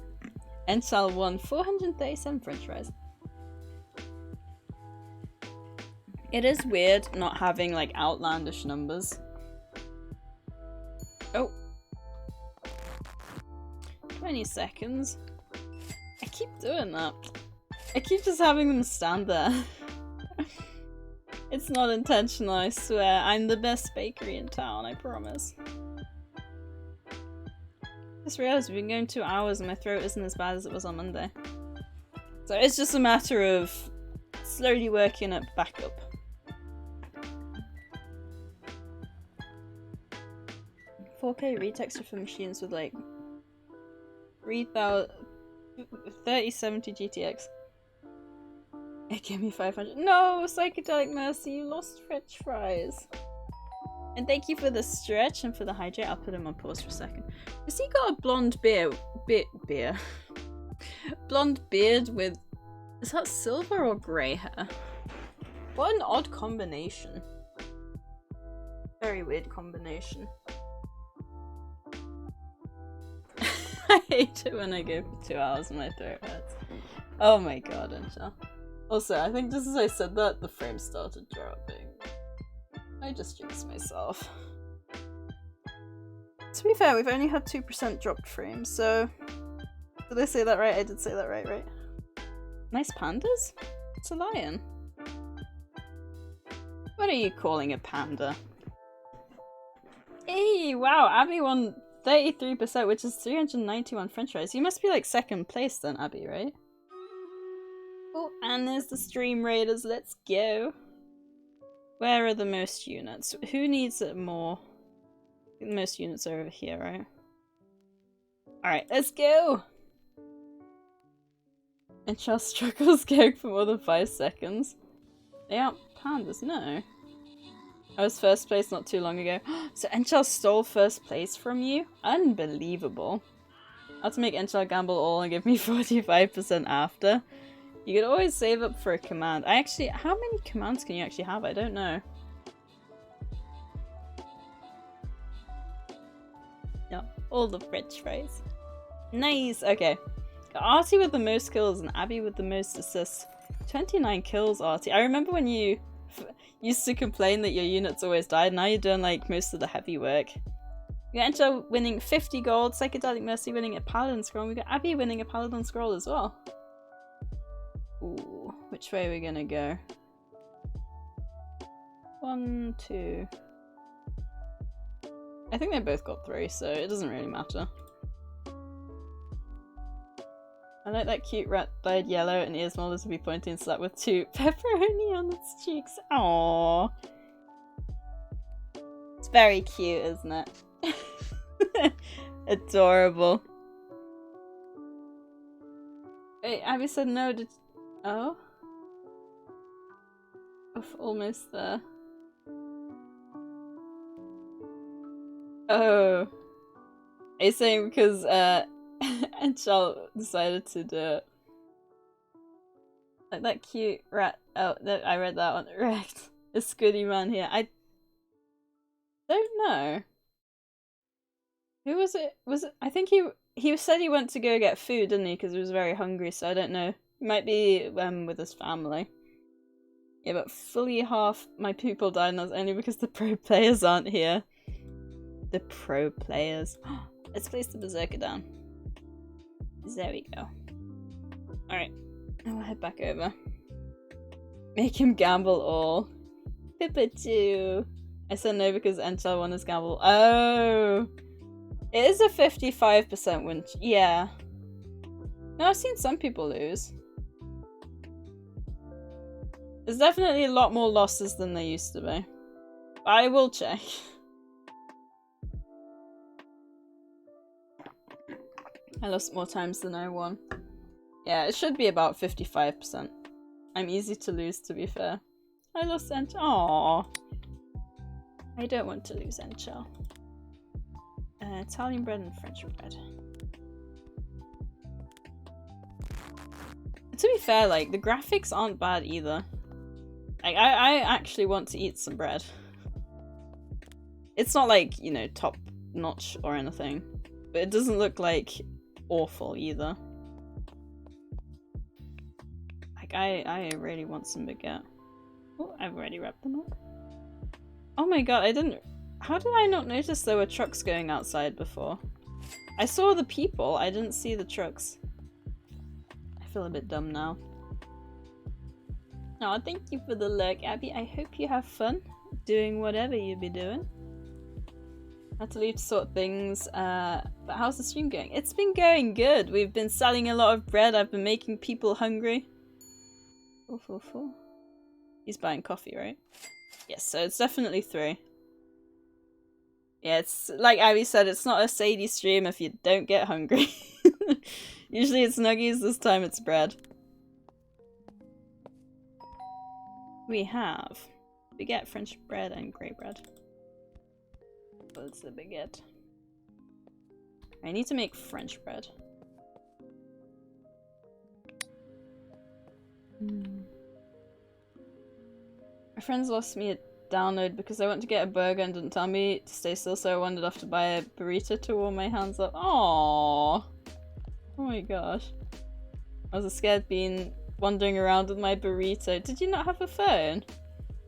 [SPEAKER 1] Enchal won 437 French fries. It is weird not having, like, outlandish numbers. Oh. 20 seconds. I keep doing that. I keep just having them stand there. It's not intentional, I swear. I'm the best bakery in town, I promise. Just realised we've been going 2 hours and my throat isn't as bad as it was on Monday. So it's just a matter of slowly working it back up. 4K retexture for machines with like 3070 GTX. It gave me 500. No, Psychedelic Mercy, you lost French fries. And thank you for the stretch and for the hydrate. I'll put him on pause for a second. Has he got a blonde beard? Blonde beard with... Is that silver or grey hair? What an odd combination. Very weird combination. I hate it when I go for 2 hours and my throat hurts. Oh my god, Enchal. Also, I think just as I said that, the frame started dropping. I just jinxed myself. To be fair, we've only had 2% dropped frames, so... Did I say that right? I did say that right? Nice pandas? It's a lion. What are you calling a panda? Hey, wow, Abby won 33%, which is 391 French fries. You must be like 2nd place then, Abby, right? Oh, and there's the Stream Raiders, let's go. Where are the most units? Who needs it more? The most units are over here, right? Alright, let's go! Enchal struggles going for more than 5 seconds. They aren't pandas, no. I was 1st place not too long ago. So Enchal stole 1st place from you? Unbelievable. I had to make Enchal gamble all and give me 45% after. You could always save up for a command. How many commands can you actually have? I don't know. Yeah, all the French fries. Nice, okay. Artie with the most kills and Abby with the most assists. 29 kills, Artie. I remember when you used to complain that your units always died. Now you're doing like most of the heavy work. We got Enchal winning 50 gold, Psychedelic Mercy winning a Paladin Scroll, and we got Abby winning a Paladin Scroll as well. Ooh, which way are we gonna go? 1, 2. I think they both got 3, so it doesn't really matter. I like that cute rat dyed yellow and ears molded to be pointing to that with 2 pepperoni on its cheeks. Aww. It's very cute, isn't it? Adorable. Wait, Abby said no, did... Oh? Oof, almost there. Oh. Are you saying because Enchal decided to do it? Like that cute rat. Oh, I read that one. Right. A Scooty man here. I don't know. Who was it? Was it? I think he said he went to go get food, didn't he? Because he was very hungry. So I don't know. He might be with his family. Yeah, but fully half my people died, and that's only because the pro players aren't here. The pro players. Let's place the berserker down. There we go. Alright. Now we'll head back over. Make him gamble all. Pippa too. I said no because Enchal won his gamble. Oh! It is a 55% win. Yeah. No, I've seen some people lose. There's definitely a lot more losses than there used to be. I will check. I lost more times than I won. Yeah, it should be about 55%. I'm easy to lose, to be fair. I lost Enchal. Aww. I don't want to lose Enchal. Italian bread and French bread. To be fair, like, the graphics aren't bad either. Like, I actually want to eat some bread. It's not like, you know, top notch or anything. But it doesn't look like awful either. Like, I really want some baguette. Oh, I've already wrapped them up. Oh my god, I didn't... How did I not notice there were trucks going outside before? I saw the people, I didn't see the trucks. I feel a bit dumb now. Oh, thank you for the lurk, Abby. I hope you have fun doing whatever you be doing. Had to leave to sort things, but how's the stream going? It's been going good. We've been selling a lot of bread. I've been making people hungry. 444. He's buying coffee, right? Yes, so it's definitely 3. Yeah, it's like Abby said, it's not a Sadie stream if you don't get hungry. Usually it's nuggies, this time it's bread. We have baguette, French bread, and grey bread. What's the baguette? I need to make French bread. My friends lost me a download because I went to get a burger and didn't tell me to stay still, so I wandered off to buy a burrito to warm my hands up. Aww. Oh my gosh. I was a scared bean wandering around with my burrito. Did you not have a phone?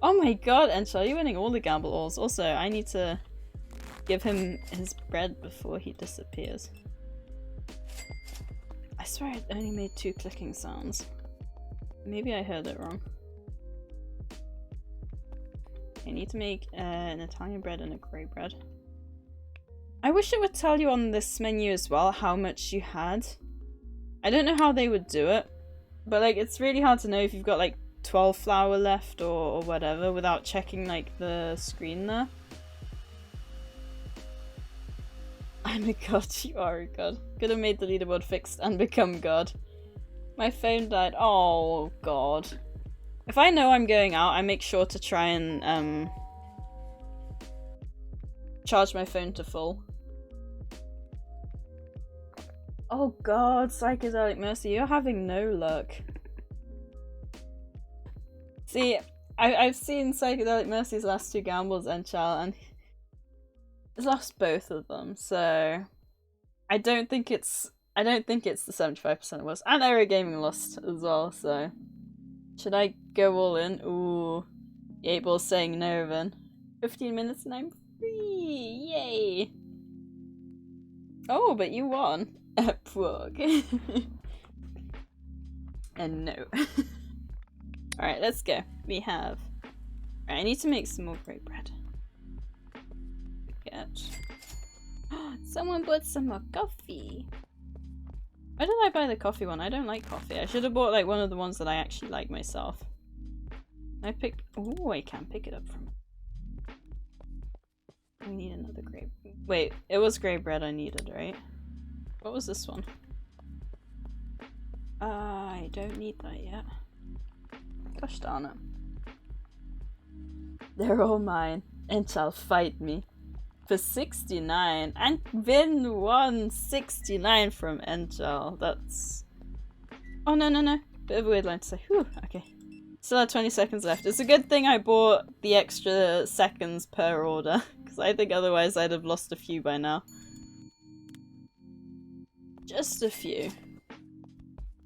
[SPEAKER 1] Oh my god, Enchal, you're winning all the gamble alls. Also, I need to give him his bread before he disappears. I swear I only made 2 clicking sounds. Maybe I heard it wrong. I need to make an Italian bread and a grey bread. I wish it would tell you on this menu as well how much you had. I don't know how they would do it, but like it's really hard to know if you've got like 12 flour left or whatever without checking like the screen there. I'm a god, you are a god. Could have made the leaderboard fixed and become god. My phone died. Oh god. If I know I'm going out, I make sure to try and charge my phone to full. Oh god, Psychedelic Mercy, you're having no luck. See, I've seen Psychedelic Mercy's last 2 gambles, Enchal, and he's lost both of them, so I don't think it's the 75% it was. And Aero Gaming lost as well, so should I go all in? Ooh, the 8 ball's saying no then. 15 minutes and I'm free! Yay! Oh, but you won. Plug. And no. Alright, let's go. We have... Alright, I need to make some more grey bread. Get. Someone bought some more coffee. Why did I buy the coffee one? I don't like coffee. I should have bought like one of the ones that I actually like myself. I picked... Oh, I can't pick it up from... We need another grey... Wait, it was grey bread I needed, right? What was this one? I don't need that yet. Gosh darn it. They're all mine. Enchal, fight me. for 69 and Vin won 69 from Angel. That's... Oh no. Bit of a weird line to say. Whew, okay. Still have 20 seconds left. It's a good thing I bought the extra seconds per order, because I think otherwise I'd have lost a few by now. Just a few.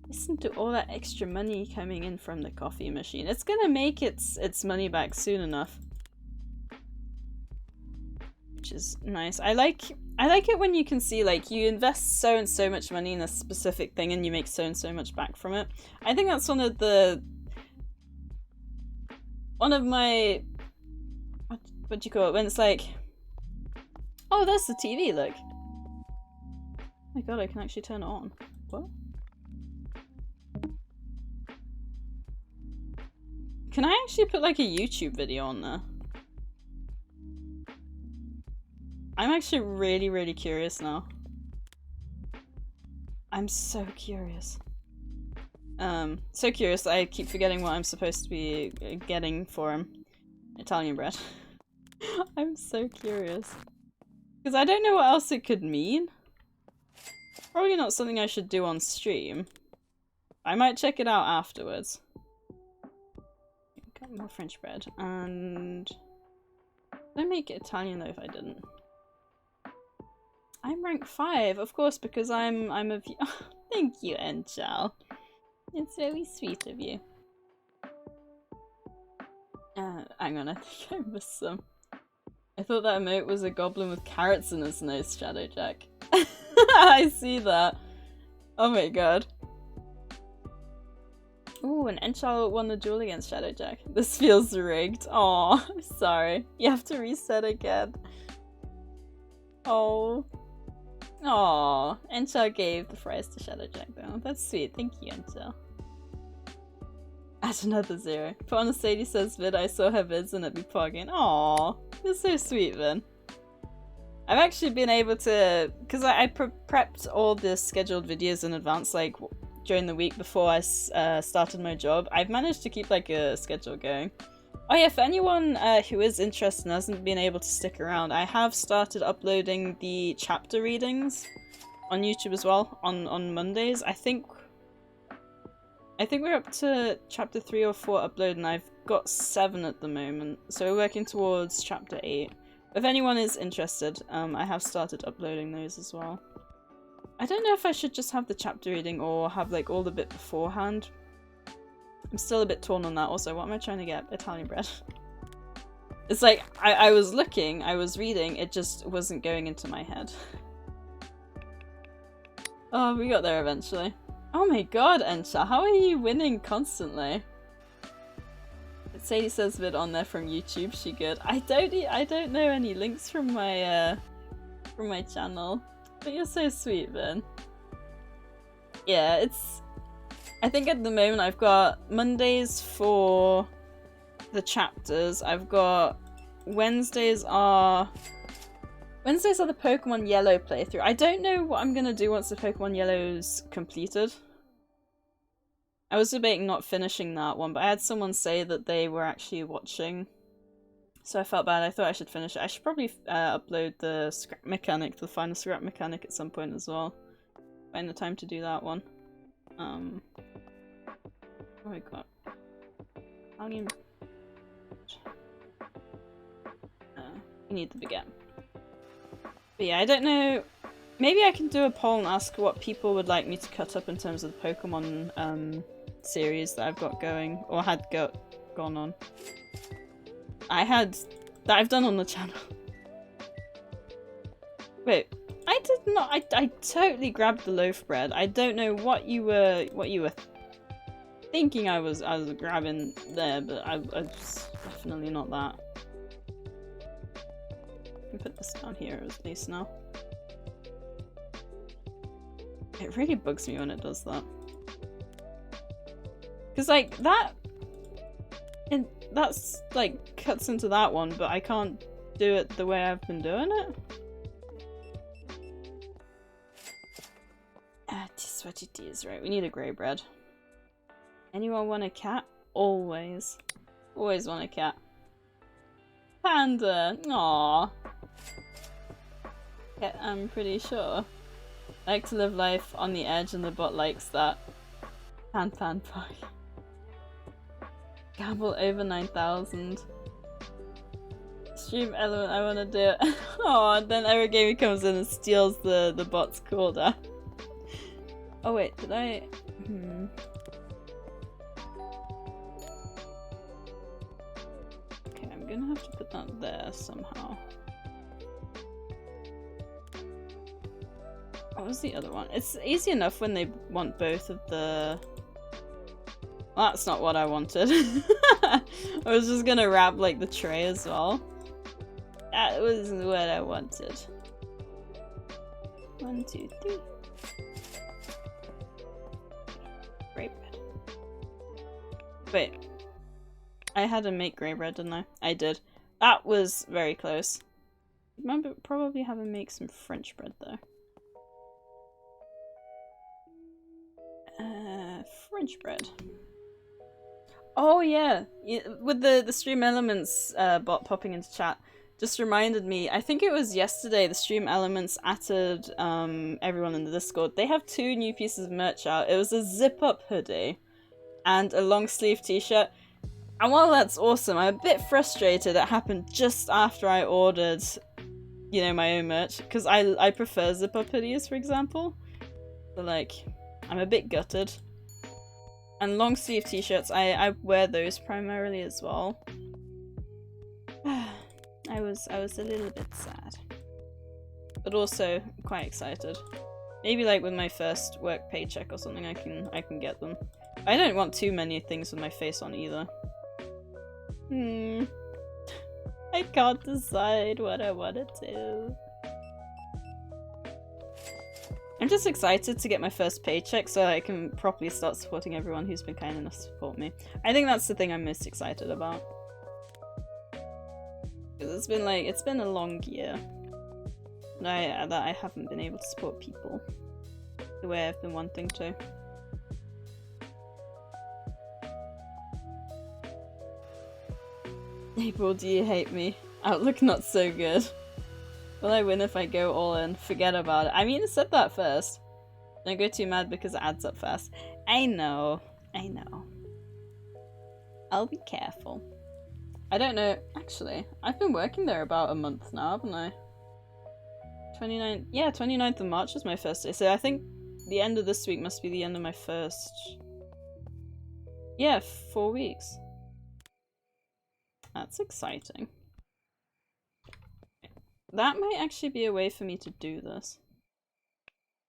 [SPEAKER 1] Listen to all that extra money coming in from the coffee machine. It's gonna make its money back soon enough. Which is nice. I like it when you can see, like, you invest so and so much money in a specific thing and you make so and so much back from it. I think that's one of my, what do you call it, when it's like, oh, there's the TV, look. Oh my god, I can actually turn it on. What? Can I actually put like a YouTube video on there? I'm actually really curious now. I'm so curious. So curious that I keep forgetting what I'm supposed to be getting for him. Italian bread. I'm so curious. Because I don't know what else it could mean. Probably not something I should do on stream. I might check it out afterwards. Got more French bread. And... I'd make it Italian though if I didn't. I'm rank 5, of course, because I'm a oh, thank you, Angel. It's very sweet of you. Hang on, I think I missed some. I thought that emote was a goblin with carrots in his nose, Shadowjack. I see that. Oh my god. Ooh, and Angel won the duel against Shadowjack. This feels rigged. Aw, I'm sorry. You have to reset again. Oh. Aww, Angel gave the fries to Shadowjack though. That's sweet, thank you, Angel. Add another 0. Put on a SadieSays vid, I saw her vids and it'd be pogging. Aww, you're so sweet, Vin. I've actually been able to, because I prepped all the scheduled videos in advance, like during the week before I started my job. I've managed to keep like a schedule going. Oh yeah, for anyone who is interested and hasn't been able to stick around, I have started uploading the chapter readings on YouTube as well on Mondays. I think we're up to chapter 3 or 4 upload and I've got 7 at the moment. So we're working towards chapter 8. If anyone is interested, I have started uploading those as well. I don't know if I should just have the chapter reading or have like all the bit beforehand. I'm still a bit torn on that. Also, what am I trying to get? Italian bread. It's like, I was looking, I was reading, it just wasn't going into my head. Oh, we got there eventually. Oh my god, Ensha, how are you winning constantly? SadieSays vid on there from YouTube, she good. I don't know any links from my channel. But you're so sweet, Vin. Yeah, it's... I think at the moment I've got Mondays for the chapters. I've got Wednesdays are the Pokemon Yellow playthrough. I don't know what I'm gonna do once the Pokemon Yellow's completed. I was debating not finishing that one, but I had someone say that they were actually watching. So I felt bad. I thought I should finish it. I should probably upload the scrap mechanic, the final scrap mechanic at some point as well. Find the time to do that one. Oh my god. You need the baguette. But yeah, I don't know. Maybe I can do a poll and ask what people would like me to cut up in terms of the Pokemon series that I've got going, or had gone on. That I've done on the channel. Wait, I did not. I totally grabbed the loaf bread. I don't know what you were thinking I was grabbing there, but I was definitely not that. Let me put this down here at least now. It really bugs me when it does that. Because like that, that's like cuts into that one, but I can't do it the way I've been doing it. It is what it is, right? We need a grey bread. Anyone want a cat? Always. Always want a cat. Panda! Aww. Yeah, I'm pretty sure. I like to live life on the edge and the bot likes that. Pan pan pie. Gamble over 9,000. Stream element, I wanna do it. Oh, then Origami comes in and steals the bot's cooldown. Oh wait, did I? Okay, I'm gonna have to put that there somehow. What was the other one? It's easy enough when they want both of the... Well, that's not what I wanted. I was just gonna wrap like the tray as well. That was what I wanted. 1, 2, 3. Grey bread. Wait. I had to make grey bread, didn't I? I did. That was very close. Remember, probably have to make some French bread though. French bread. Oh yeah, with the Stream Elements bot popping into chat, just reminded me, I think it was yesterday, the Stream Elements added everyone in the Discord. They have 2 new pieces of merch out. It was a zip-up hoodie and a long sleeve t-shirt. And while that's awesome, I'm a bit frustrated it happened just after I ordered, you know, my own merch. Because I prefer zip-up hoodies, for example. So like, I'm a bit gutted. And long sleeve t-shirts, I wear those primarily as well. I was a little bit sad. But also quite excited. Maybe like with my first work paycheck or something I can get them. I don't want too many things with my face on either. I can't decide what I want to do. I'm just excited to get my first paycheck so I can properly start supporting everyone who's been kind enough to support me. I think that's the thing I'm most excited about. Because it's been a long year that I haven't been able to support people the way I've been wanting to. April, do you hate me? Outlook not so good. Will I win if I go all in? Forget about it. I mean, I said that first. Don't go too mad because it adds up fast. I know. I know. I'll be careful. I don't know. Actually, I've been working there about a month now, haven't I? 29th. Yeah, 29th of March was my first day. So I think the end of this week must be the end of my first... Yeah, 4 weeks. That's exciting. That might actually be a way for me to do this.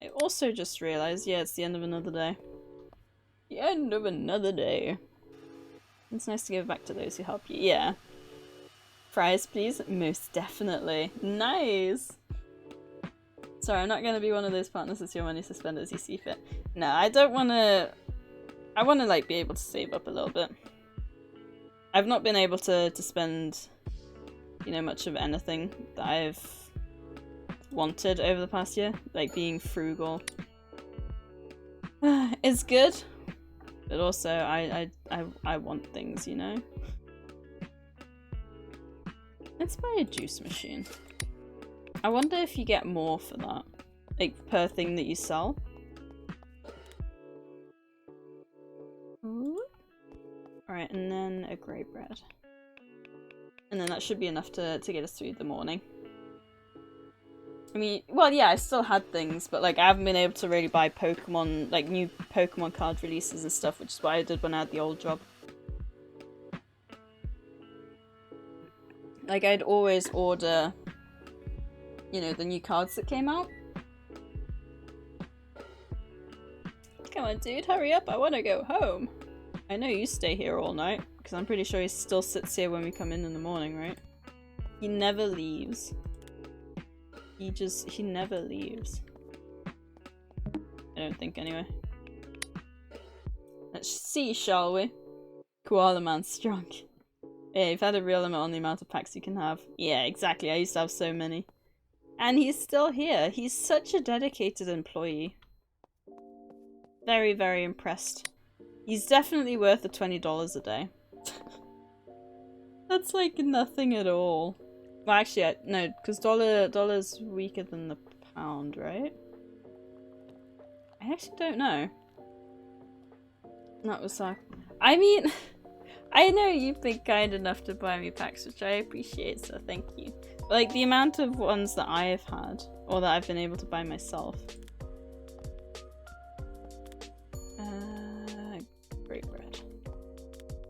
[SPEAKER 1] I also just realized, yeah, it's the end of another day. The end of another day. It's nice to give back to those who help you. Yeah. Fries, please? Most definitely. Nice! Sorry, I'm not going to be one of those partners with your money suspended as you see fit. No, I don't want to... I want to, like, be able to save up a little bit. I've not been able to spend... you know, much of anything that I've wanted over the past year, like being frugal. It's good, but also I want things, you know. Let's buy a juice machine. I wonder if you get more for that, like per thing that you sell. Alright, and then a grey bread. And then that should be enough to get us through the morning. I mean, well, yeah, I still had things, but like I haven't been able to really buy Pokemon, like new Pokemon card releases and stuff, which is what I did when I had the old job. Like I'd always order, you know, the new cards that came out. Come on, dude, hurry up, I want to go home. I know you stay here all night, because I'm pretty sure he still sits here when we come in the morning, right? He never leaves. He never leaves. I don't think, anyway. Let's see, shall we? Koala man strong. Yeah, you've had a real limit on the amount of packs you can have. Yeah, exactly, I used to have so many. And he's still here. He's such a dedicated employee. Very, very impressed. He's definitely worth the $20 a day. That's like nothing at all. Well, actually, no, because dollar's weaker than the pound, right? I actually don't know. That was I mean, I know you've been kind enough to buy me packs, which I appreciate, so thank you. But, like, the amount of ones that I've had, or that I've been able to buy myself. Great bread.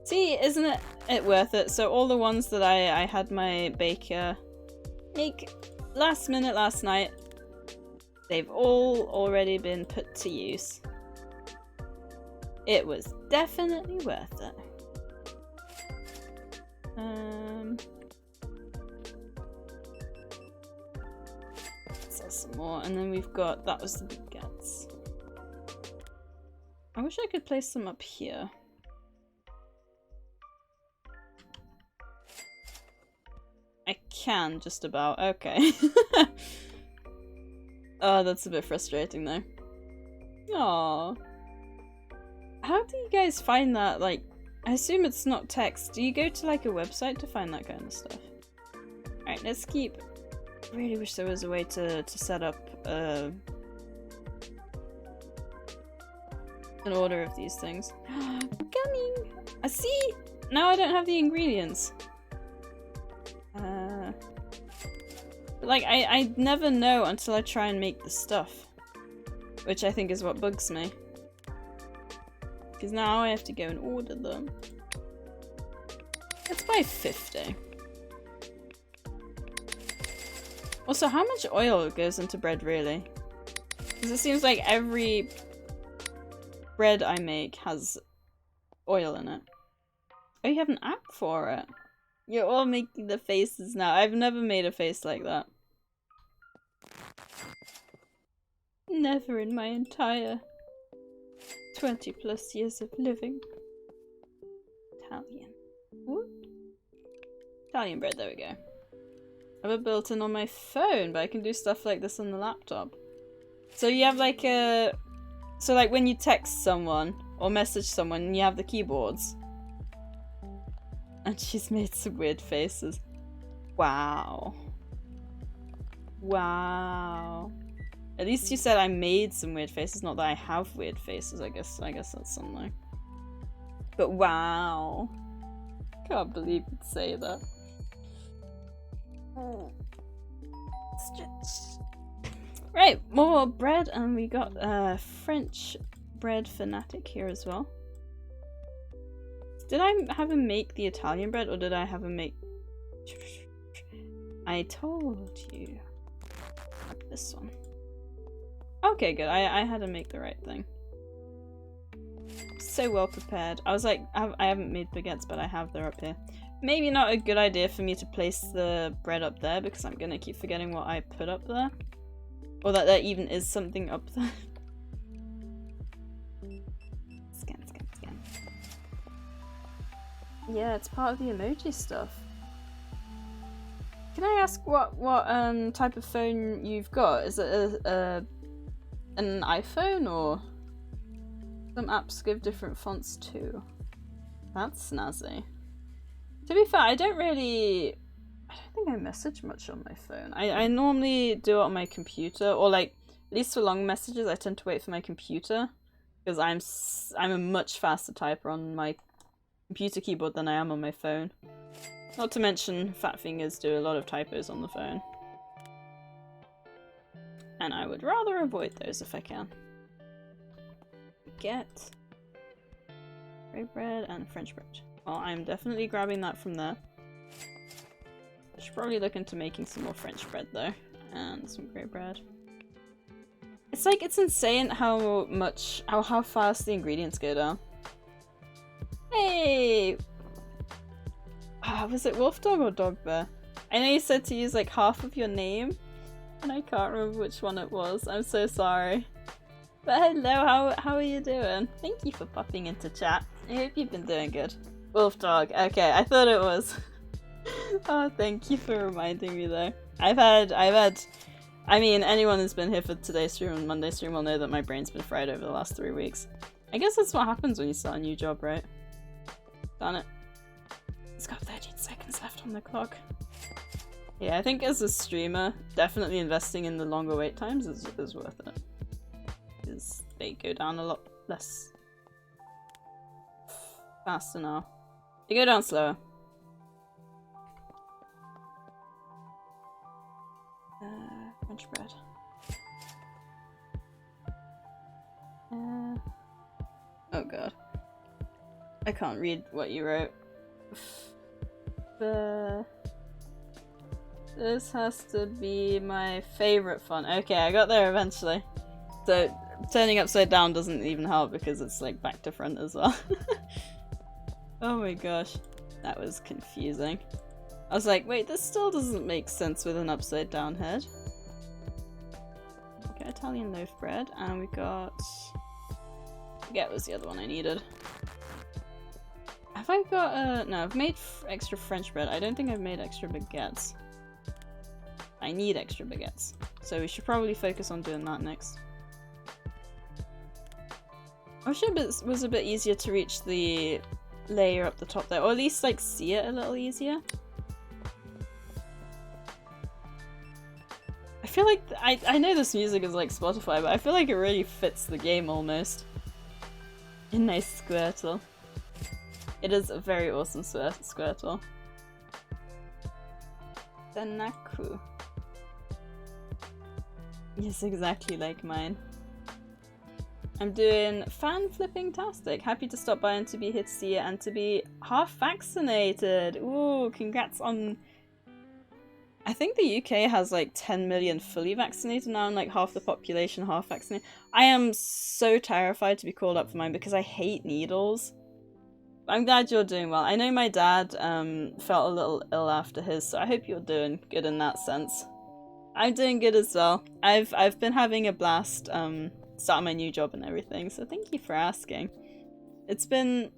[SPEAKER 1] See, isn't it worth it? So all the ones that I had my baker make last minute last night, they've all already been put to use. It was definitely worth it. Sell some more, and then we've got, that was the baguettes. I wish I could place them up here. I can, just about. Okay. Oh, that's a bit frustrating though. Aww. How do you guys find that? Like, I assume it's not text. Do you go to like a website to find that kind of stuff? Alright, let's keep... I really wish there was a way to set up an order of these things. Coming! I see! Now I don't have the ingredients. Like, I never know until I try and make the stuff. Which I think is what bugs me. Because now I have to go and order them. Let's buy 50. Also, how much oil goes into bread, really? Because it seems like every bread I make has oil in it. Oh, you have an app for it. You're all making the faces now. I've never made a face like that. Never in my entire 20 plus years of living. Italian. What? Italian bread, there we go. I have it built in on my phone, but I can do stuff like this on the laptop. So you have like a... So like when you text someone or message someone, you have the keyboards. And she's made some weird faces. Wow. Wow. At least you said I made some weird faces, not that I have weird faces. I guess that's something. But wow. Can't believe you'd say that. Right, more bread, and we got French bread fanatic here as well. Did I have him make the Italian bread, or did I have him make... I told you. This one. Okay, good. I had to make the right thing. So well prepared. I was like, I haven't made baguettes, but I have. They're up here. Maybe not a good idea for me to place the bread up there, because I'm gonna keep forgetting what I put up there. Or that there even is something up there. Scan, scan, scan. Yeah, it's part of the emoji stuff. Can I ask what type of phone you've got? Is it an iPhone, or some apps give different fonts too? That's snazzy. To be fair, I don't think I message much on my phone. I normally do it on my computer, or like at least for long messages I tend to wait for my computer, because I'm a much faster typer on my computer keyboard than I am on my phone. Not to mention fat fingers do a lot of typos on the phone. And I would rather avoid those if I can. Get grey bread and French bread. Well, I'm definitely grabbing that from there. I should probably look into making some more French bread though, and some grey bread. It's like, it's insane how fast the ingredients go down. Hey! Was it Wolf Dog or Dog Bear? I know you said to use like half of your name, and I can't remember which one it was. I'm so sorry. But hello, how are you doing? Thank you for popping into chat. I hope you've been doing good. Wolf Dog, okay, I thought it was. Oh, thank you for reminding me though. I mean, anyone who's been here for today's stream and Monday's stream will know that my brain's been fried over the last 3 weeks. I guess that's what happens when you start a new job, right? Darn it. It's got 13 seconds left on the clock. Yeah, I think as a streamer, definitely investing in the longer wait times is worth it. Because they go down a lot less faster now. They go down slower. French bread. Oh god. I can't read what you wrote. This has to be my favorite font. Okay, I got there eventually. So turning upside down doesn't even help because it's like back to front as well. Oh my gosh. That was confusing. I was like, wait, this still doesn't make sense with an upside down head. Okay, Italian loaf bread, and we got... I forget what was the other one I needed. Have I got no, I've made extra French bread. I don't think I've made extra baguettes. I need extra baguettes. So we should probably focus on doing that next. I wish it was a bit easier to reach the layer up the top there, or at least like see it a little easier. I feel like I know this music is like Spotify, but I feel like it really fits the game almost. A nice Squirtle. It is a very awesome Squirtle. Tanaku. Yes, exactly like mine. I'm doing fan flipping tastic. Happy to stop by and to be here to see it and to be half vaccinated. Ooh, congrats on... I think the UK has like 10 million fully vaccinated now and like half the population half vaccinated. I am so terrified to be called up for mine because I hate needles. I'm glad you're doing well. I know my dad felt a little ill after his, so I hope you're doing good in that sense. I'm doing good as well. I've been having a blast starting my new job and everything, so thank you for asking. It's been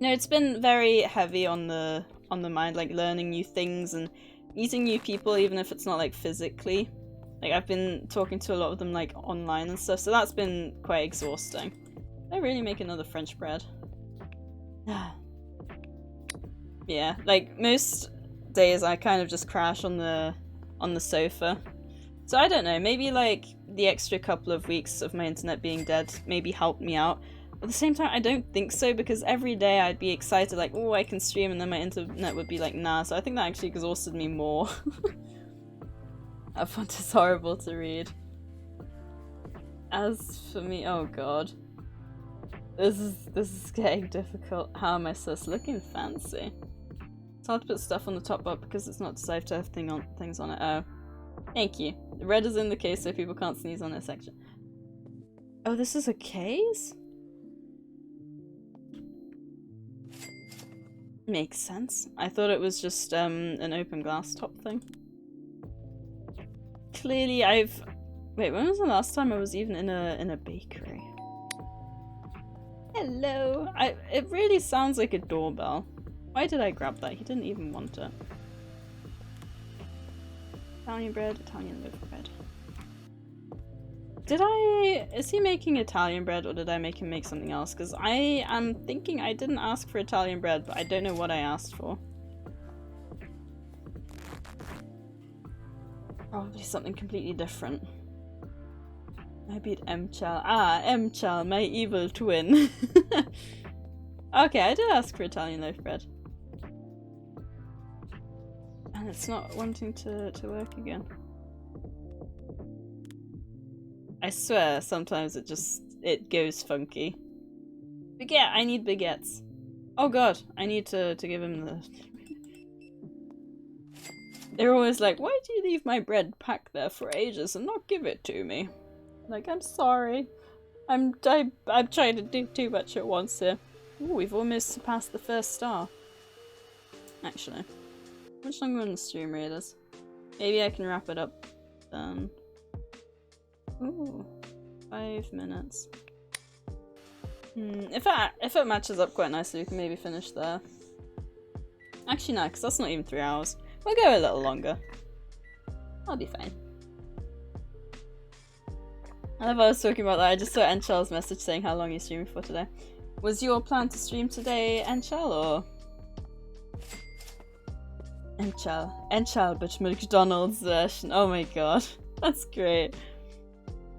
[SPEAKER 1] very heavy on the mind, like learning new things and meeting new people, even if it's not like physically. Like I've been talking to a lot of them like online and stuff, so that's been quite exhausting. Did I really make another French bread? Yeah, like most days I kind of just crash on the sofa. So I don't know, maybe like the extra couple of weeks of my internet being dead maybe helped me out. At the same time, I don't think so, because every day I'd be excited like, oh, I can stream, and then my internet would be like, nah, so I think that actually exhausted me more. That font is horrible to read. As for me, oh god. This is getting difficult. How am I supposed to looking fancy? It's hard to put stuff on the top bar because it's not safe to have things on it. Oh. Thank you. The red is in the case so people can't sneeze on their section. Oh, this is a case? Makes sense. I thought it was just an open glass top thing. Clearly wait, when was the last time I was even in a bakery? Hello. It really sounds like a doorbell. Why did I grab that? He didn't even want it. Italian bread, Italian loaf bread. Is he making Italian bread or did I make him make something else? Because I am thinking I didn't ask for Italian bread, but I don't know what I asked for. Probably something completely different. I beat M-Chal. Ah, M-Chal, my evil twin. Okay, I did ask for Italian loaf bread. And it's not wanting to work again. I swear, sometimes it goes funky. Baguette! I need baguettes. Oh god, I need to give him the... They're always like, why do you leave my bread packed there for ages and not give it to me? Like, I'm sorry. I'm trying to do too much at once here. Ooh, we've almost surpassed the first star. Actually. How much longer on the stream rate is? Maybe I can wrap it up then. Ooh, 5 minutes. If it matches up quite nicely, we can maybe finish there. Actually, no, because that's not even 3 hours. We'll go a little longer. I'll be fine. I love I was talking about that. I just saw Enchel's message saying how long you're streaming for today. Was your plan to stream today, Enchel, or? Enchal, but McDonald's version. Oh my god. That's great.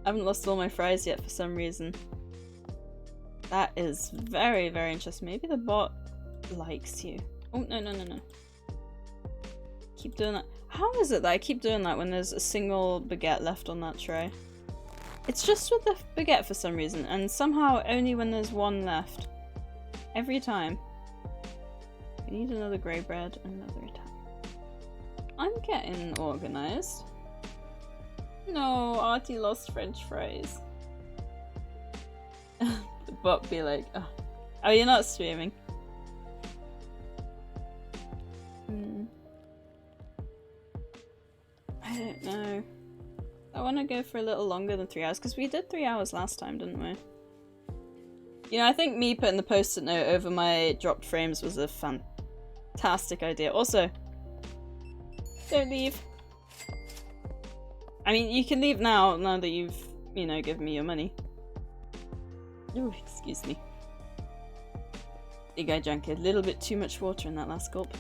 [SPEAKER 1] I haven't lost all my fries yet for some reason. That is very, very interesting. Maybe the bot likes you. Oh, no, no, no, no. Keep doing that. How is it that I keep doing that when there's a single baguette left on that tray? It's just with the baguette for some reason, and somehow only when there's one left. Every time. We need another grey bread, another Italian. I'm getting organised. No, Artie lost French fries. The bot be like, oh, you're not streaming. I don't know. I want to go for a little longer than 3 hours, because we did 3 hours last time, didn't we? You know, I think me putting the post-it note over my dropped frames was a fantastic idea. Also, don't leave. I mean, you can leave now that you've, you know, given me your money. Oh, excuse me. Big guy drank a little bit too much water in that last gulp.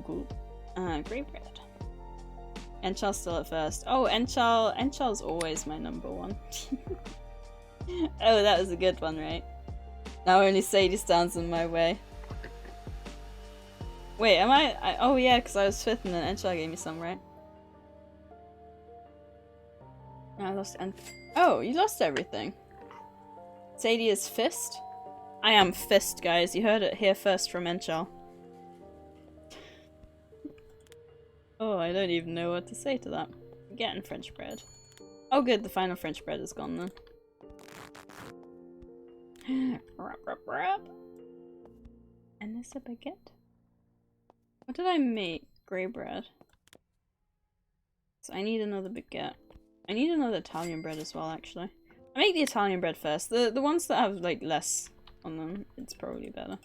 [SPEAKER 1] Gulp. Grey bread. Enchal's still at first. Oh, Enchal's always my number one. Oh, that was a good one, right? Now only Sadie stands in my way. Wait, am I oh yeah, because I was 5th and then Enchal gave me some, right? I lost oh, you lost everything. Sadie is fist? I am fist, guys. You heard it here first from Enchal. Oh, I don't even know what to say to that. I'm getting French bread. Oh good, the final French bread is gone then. And this a baguette? What did I make? Grey bread. So I need another baguette. I need another Italian bread as well, actually. I make the Italian bread first. The ones that have like less on them, it's probably better.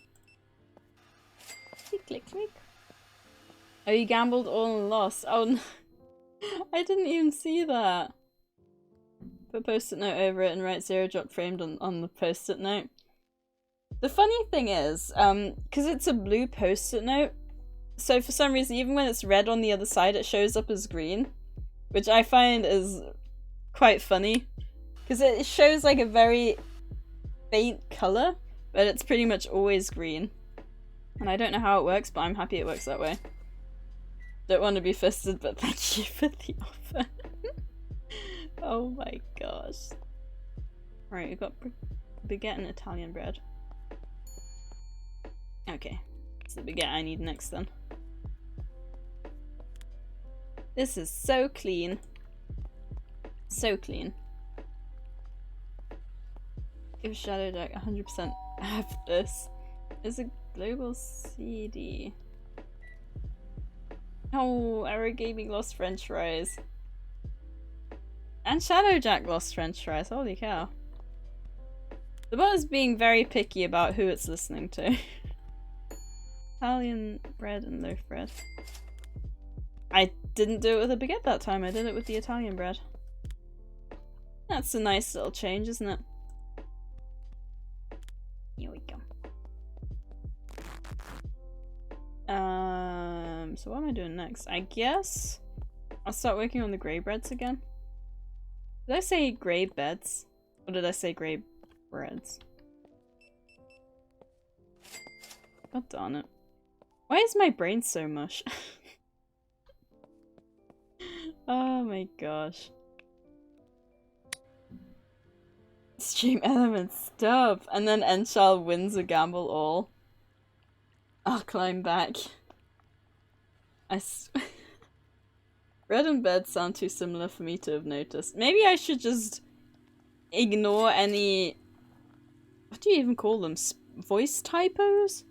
[SPEAKER 1] Click, click, click. Oh, you gambled all and lost. Oh no. I didn't even see that. Put a post-it note over it and write 0 drop framed on the post-it note. The funny thing is, because it's a blue post-it note, so for some reason, even when it's red on the other side, it shows up as green. Which I find is quite funny. Because it shows like a very faint colour, but it's pretty much always green. And I don't know how it works, but I'm happy it works that way. Don't want to be fisted, but thank you for the offer. Oh my gosh. Right, we've got baguette and Italian bread. Okay, it's the baguette I need next then. This is so clean. So clean. Give Shadowjack 100% have this. Is a global CD. Oh, Eric Gaming lost French fries. And Shadowjack lost French fries, holy cow. The bot is being very picky about who it's listening to. Italian bread and loaf bread. I didn't do it with a baguette that time, I did it with the Italian bread. That's a nice little change, isn't it? Here we go. So what am I doing next? I guess I'll start working on the grey breads again. Did I say grey beds? Or did I say grey breads? God darn it. Why is my brain so mush? Oh my gosh. Stream element, stop! And then Enchal wins a gamble all. I'll climb back. Bread and bed sound too similar for me to have noticed. Maybe I should just ignore any... What do you even call them? Voice typos?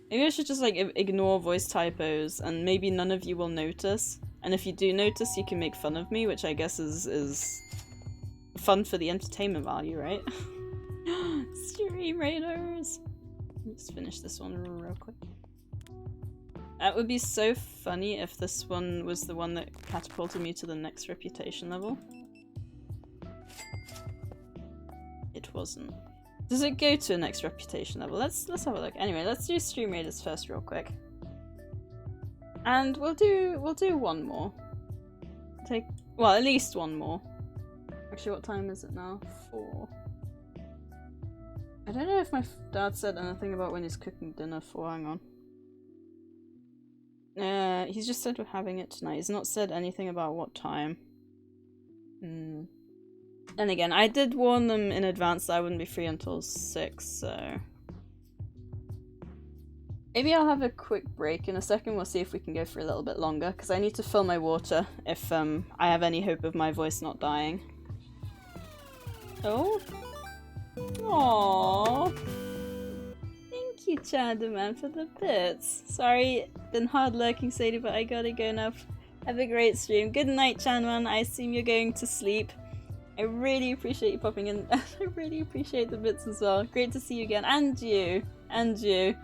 [SPEAKER 1] Maybe I should just like ignore voice typos and maybe none of you will notice. And if you do notice, you can make fun of me, which I guess is fun for the entertainment value, right? Stream raiders! Let's finish this one real quick. That would be so funny if this one was the one that catapulted me to the next reputation level. It wasn't. Does it go to a next reputation level? Let's have a look. Anyway, let's do stream raiders first real quick. And we'll do one more. Well, at least one more. Actually, what time is it now? 4. I don't know if my dad said anything about when he's cooking dinner for. Hang on. He's just said we're having it tonight. He's not said anything about what time. And again, I did warn them in advance that I wouldn't be free until 6, so... Maybe I'll have a quick break in a second. We'll see if we can go for a little bit longer, because I need to fill my water if I have any hope of my voice not dying. Oh? Aww. Thank you, Chanderman, for the bits. Sorry, been hard lurking, Sadie, but I gotta go now. Have a great stream. Good night, Chanderman. I assume you're going to sleep. I really appreciate you popping in. I really appreciate the bits as well. Great to see you again. And you. And you.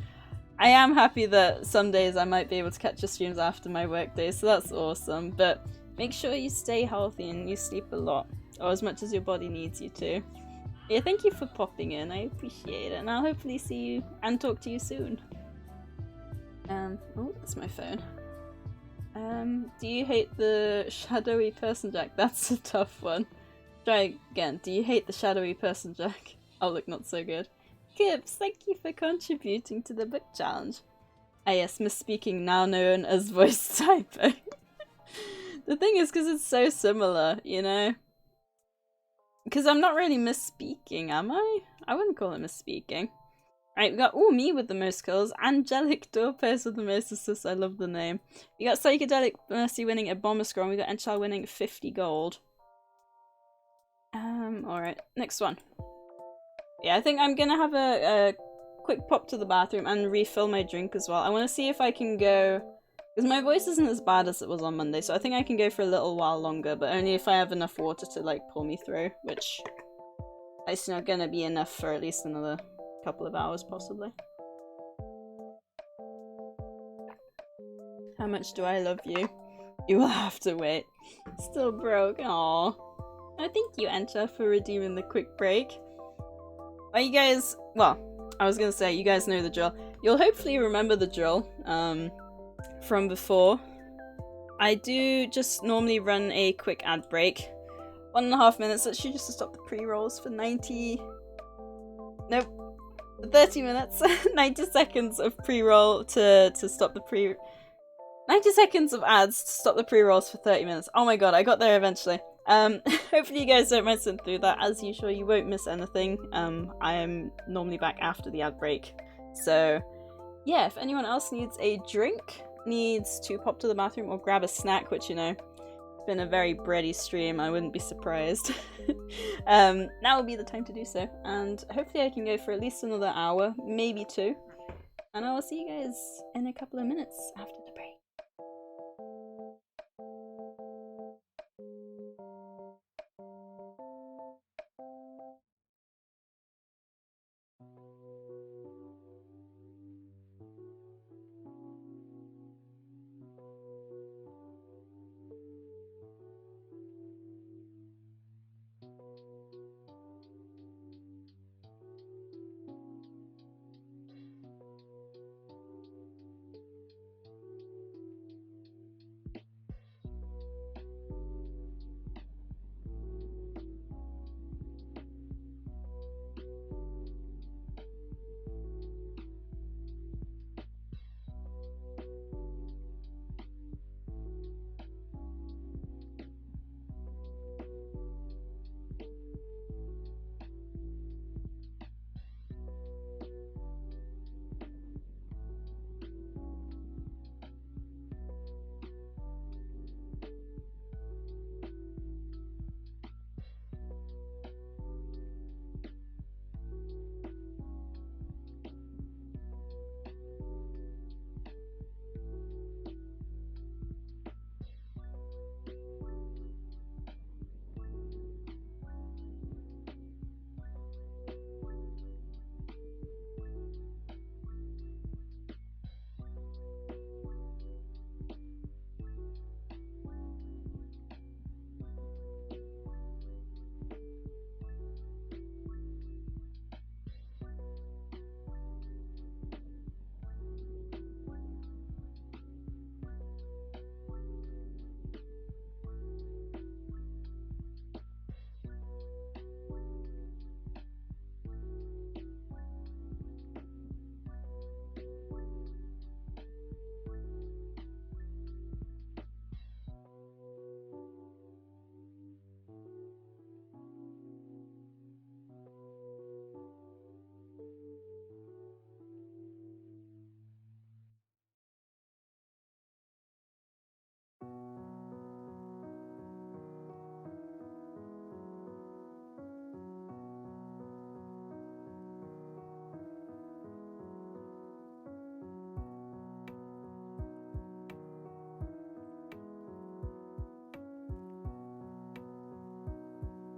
[SPEAKER 1] I am happy that some days I might be able to catch your streams after my work day, so that's awesome. But make sure you stay healthy and you sleep a lot, or as much as your body needs you to. Yeah, thank you for popping in. I appreciate it, and I'll hopefully see you and talk to you soon. Oh, that's my phone. Do you hate the shadowy person jack? That's a tough one. Try again. Do you hate the shadowy person jack? Oh, look, not so good. Kips, thank you for contributing to the book challenge. Ah yes, misspeaking, now known as voice typing. The thing is, because it's so similar, you know? Because I'm not really misspeaking, am I? I wouldn't call it misspeaking. Right, we got, me with the most kills. Angelic Doorpost with the most assists. I love the name. We got Psychedelic Mercy winning a bomber score, and we got Enchal winning 50 gold. Alright, next one. Yeah, I think I'm gonna have a quick pop to the bathroom and refill my drink as well. I want to see if I can go... Because my voice isn't as bad as it was on Monday, so I think I can go for a little while longer, but only if I have enough water to, like, pull me through, which is not gonna be enough for at least another couple of hours, possibly. How much do I love you? You will have to wait. Still broke, aww. Oh, thank you, Enter, for redeeming the quick break. Well, you guys, well, I was gonna say, you guys know the drill. You'll hopefully remember the drill, from before. I do just normally run a quick ad break. 1.5 minutes, that's just to stop the pre-rolls for 90... Nope. 30 minutes. 90 seconds of pre-roll to stop the 90 seconds of ads to stop the pre-rolls for 30 minutes. Oh my god, I got there eventually. Hopefully you guys don't mind sitting through that. As usual, you won't miss anything. I am normally back after the ad break. So, yeah, if anyone else needs a drink, needs to pop to the bathroom or grab a snack, which, you know, it's been a very bready stream, I wouldn't be surprised. Now would be the time to do so. And hopefully I can go for at least another hour, maybe 2. And I will see you guys in a couple of minutes after the break.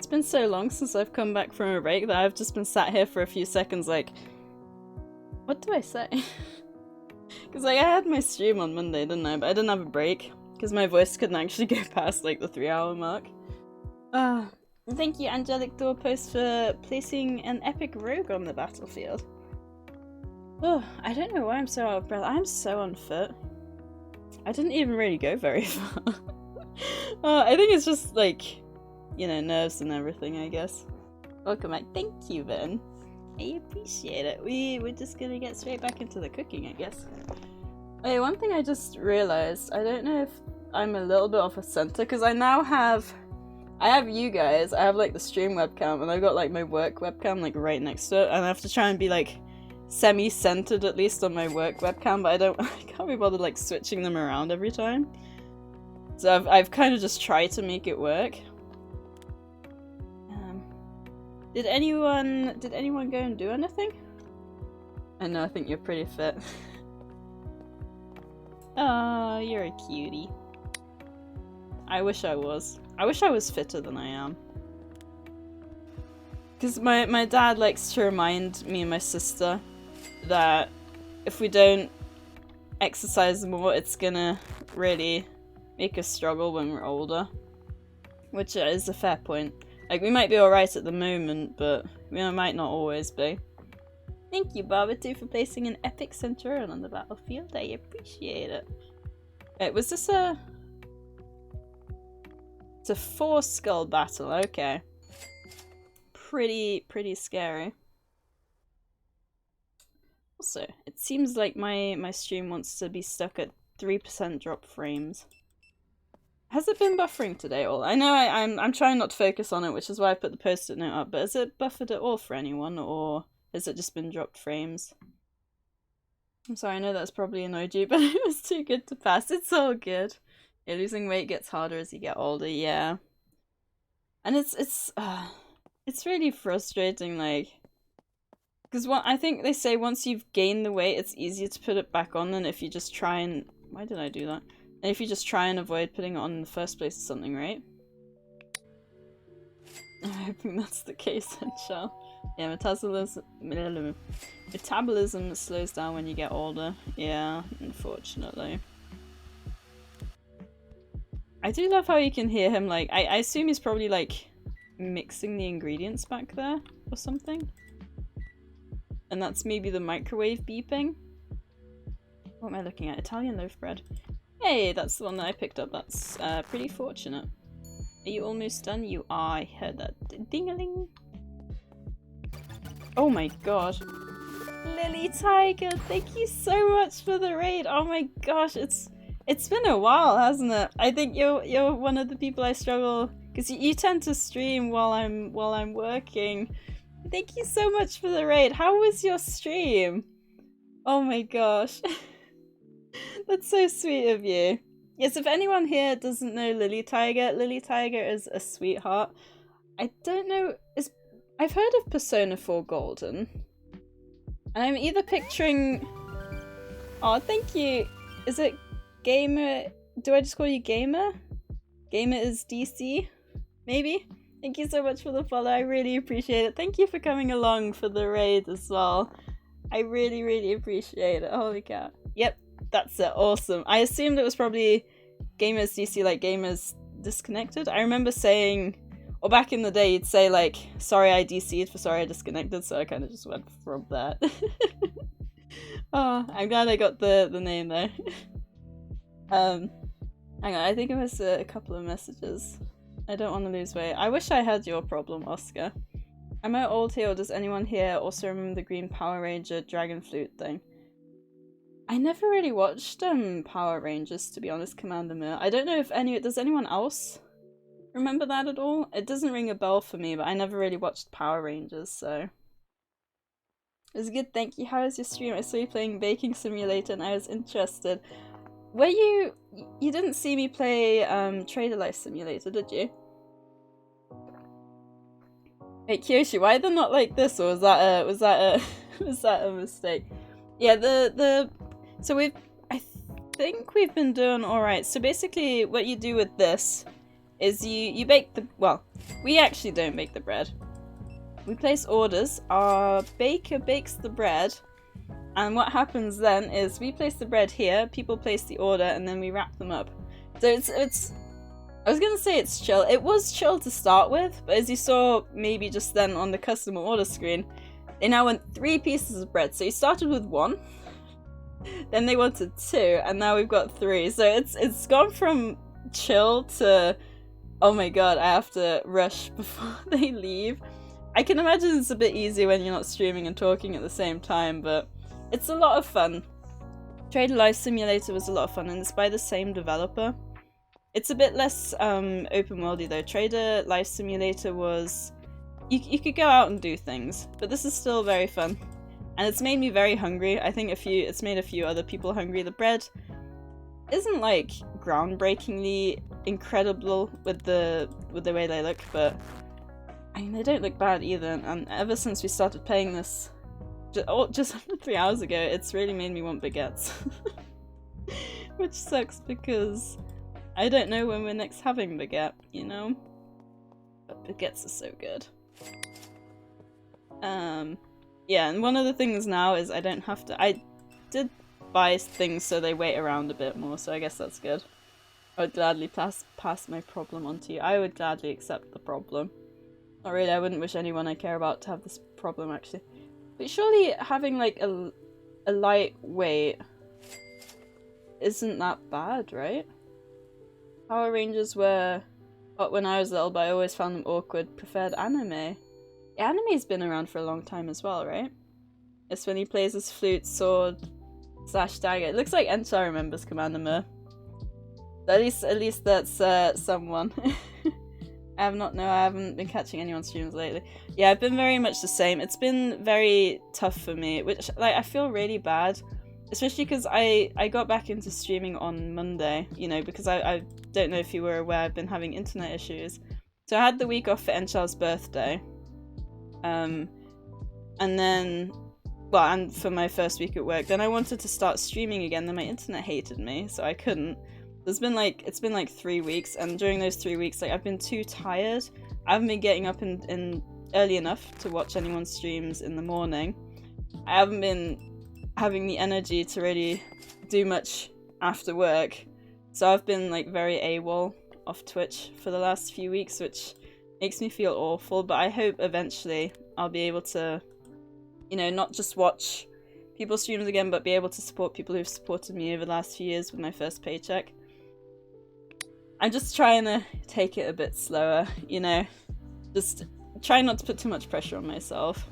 [SPEAKER 1] It's been so long since I've come back from a break that I've just been sat here for a few seconds like, what do I say? Because like, I had my stream on Monday, didn't I? But I didn't have a break because my voice couldn't actually go past like the 3-hour mark. Thank you, Angelic Doorpost, for placing an epic rogue on the battlefield. Oh, I don't know why I'm so out of breath. I'm so unfit. I didn't even really go very far. I think it's just like, you know, nerves and everything, I guess. Welcome back. Thank you, Ben. I appreciate it. We're just gonna get straight back into the cooking, I guess. Hey, one thing I just realized, I don't know if I'm a little bit off a center, because I now have, I have you guys, I have like the stream webcam, and I've got like my work webcam like right next to it, and I have to try and be like semi-centered at least on my work webcam, but I can't be bothered like switching them around every time. So I've kind of just tried to make it work. Did anyone go and do anything? I know, I think you're pretty fit. Oh, you're a cutie. I wish I was. I wish I was fitter than I am. Because my dad likes to remind me and my sister that if we don't exercise more, it's gonna really make us struggle when we're older. Which is a fair point. Like, we might be alright at the moment, but we might not always be. Thank you, Barbatu, for placing an epic Centurion on the battlefield. I appreciate it. Wait, was this a... It's a 4-skull battle, okay. Pretty scary. Also, it seems like my stream wants to be stuck at 3% drop frames. Has it been buffering today at all? I know I'm trying not to focus on it, which is why I put the post-it note up, but has it buffered at all for anyone, or has it just been dropped frames? I'm sorry, I know that's probably annoyed you, but it was too good to pass. It's all good. Yeah, losing weight gets harder as you get older, yeah. And it's really frustrating, like, because I think they say once you've gained the weight, it's easier to put it back on than if you just try and... Why did I do that? And if you just try and avoid putting it on in the first place or something, right? I'm hoping that's the case then, Shell. Yeah, metabolism slows down when you get older. Yeah, unfortunately. I do love how you can hear him, like, I assume he's probably, like, mixing the ingredients back there or something. And that's maybe the microwave beeping. What am I looking at? Italian loaf bread. Hey, that's the one that I picked up. That's pretty fortunate. Are you almost done? You are. I heard that ding-a-ling. Oh my god. Lily Tiger, thank you so much for the raid. Oh my gosh, it's been a while, hasn't it? I think you're one of the people I struggle, because you tend to stream while I'm working. Thank you so much for the raid. How was your stream? Oh my gosh. That's so sweet of you. Yes, if anyone here doesn't know Lily Tiger is a sweetheart. I don't know, I've heard of Persona 4 Golden. And I'm either picturing... Oh, thank you! Is it Gamer... Do I just call you Gamer? Gamer is DC? Maybe? Thank you so much for the follow, I really appreciate it. Thank you for coming along for the raid as well. I really appreciate it, holy cow. Yep, that's it, awesome. I assumed it was probably Gamers DC, like Gamers Disconnected. I remember saying... Or back in the day, you'd say, like, sorry I DC'd for sorry I disconnected, so I kind of just went from that. Oh, I'm glad I got the name there. Hang on, I think it was a couple of messages. I don't want to lose weight. I wish I had your problem, Oscar. Am I old here, or does anyone here also remember the Green Power Ranger Dragon Flute thing? I never really watched Power Rangers, to be honest, Commander Mir. I don't know if does anyone else remember that at all? It doesn't ring a bell for me, but I never really watched Power Rangers, so... It was good, thank you. How was your stream? I saw you playing Baking Simulator and I was interested. Were you... You didn't see me play Trader Life Simulator, did you? Hey Kyoshi, why they're not like this, or was that a mistake? Yeah, so I think we've been doing alright. So basically what you do with this is you bake the, well, we actually don't bake the bread. We place orders, our baker bakes the bread, and what happens then is we place the bread here, people place the order, and then we wrap them up. So it's I was gonna say it's chill. It was chill to start with, but as you saw maybe just then on the customer order screen, they now want 3 pieces of bread. So you started with 1, then they wanted 2, and now we've got 3. So it's gone from chill to, oh my god, I have to rush before they leave. I can imagine it's a bit easier when you're not streaming and talking at the same time, but it's a lot of fun. Trader Life Simulator was a lot of fun, and it's by the same developer. It's a bit less open worldy though. Trader Life Simulator was, you could go out and do things, but this is still very fun. And it's made me very hungry. I think it's made a few other people hungry. The bread isn't like groundbreakingly incredible with the way they look, but I mean, they don't look bad either. And ever since we started playing this just under 3 hours ago, it's really made me want baguettes. Which sucks because I don't know when we're next having baguette, you know? But baguettes are so good. Yeah, and one of the things now is I don't have to— I did buy things so they wait around a bit more, so I guess that's good. I would gladly pass my problem on to you. I would gladly accept the problem. Not really, I wouldn't wish anyone I care about to have this problem, actually. But surely having, like, a lightweight isn't that bad, right? Power Rangers were hot when I was little, but I always found them awkward. Preferred anime. Yeah, anime's been around for a long time as well, right? It's when he plays his flute, sword, / dagger. It looks like Enchar remembers Commander Mer. At least that's someone. I haven't been catching anyone's streams lately. Yeah, I've been very much the same. It's been very tough for me, which, like, I feel really bad. Especially because I got back into streaming on Monday, you know, because I don't know if you were aware, I've been having internet issues. So I had the week off for Enchar's birthday. And then, well, and for my first week at work. Then I wanted to start streaming again, then my internet hated me, so I couldn't. It's been like 3 weeks, and during those 3 weeks, like, I've been too tired. I haven't been getting up in early enough to watch anyone's streams in the morning. I haven't been having the energy to really do much after work. So I've been, like, very AWOL off Twitch for the last few weeks, which makes me feel awful, but I hope eventually I'll be able to, you know, not just watch people's streams again, but be able to support people who've supported me over the last few years with my first paycheck. I'm just trying to take it a bit slower, you know, just try not to put too much pressure on myself.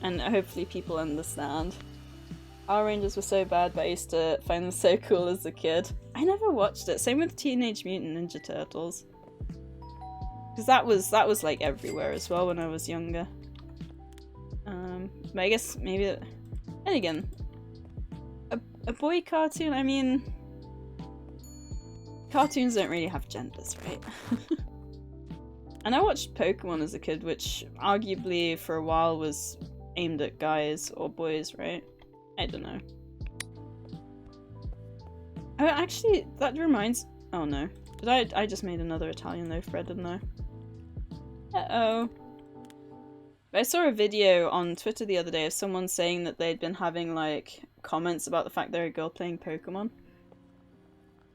[SPEAKER 1] And hopefully people understand. Power Rangers were so bad, but I used to find them so cool as a kid. I never watched it. Same with Teenage Mutant Ninja Turtles. Because that was like everywhere as well when I was younger. But I guess maybe and again, a boy cartoon, I mean, cartoons don't really have genders, right? And I watched Pokemon as a kid, which arguably for a while was aimed at guys or boys, right? I don't know. Oh, actually, that reminds— oh no. Did I just made another Italian loaf bread, didn't I? Uh-oh. I saw a video on Twitter the other day of someone saying that they'd been having, like, comments about the fact they're a girl playing Pokemon.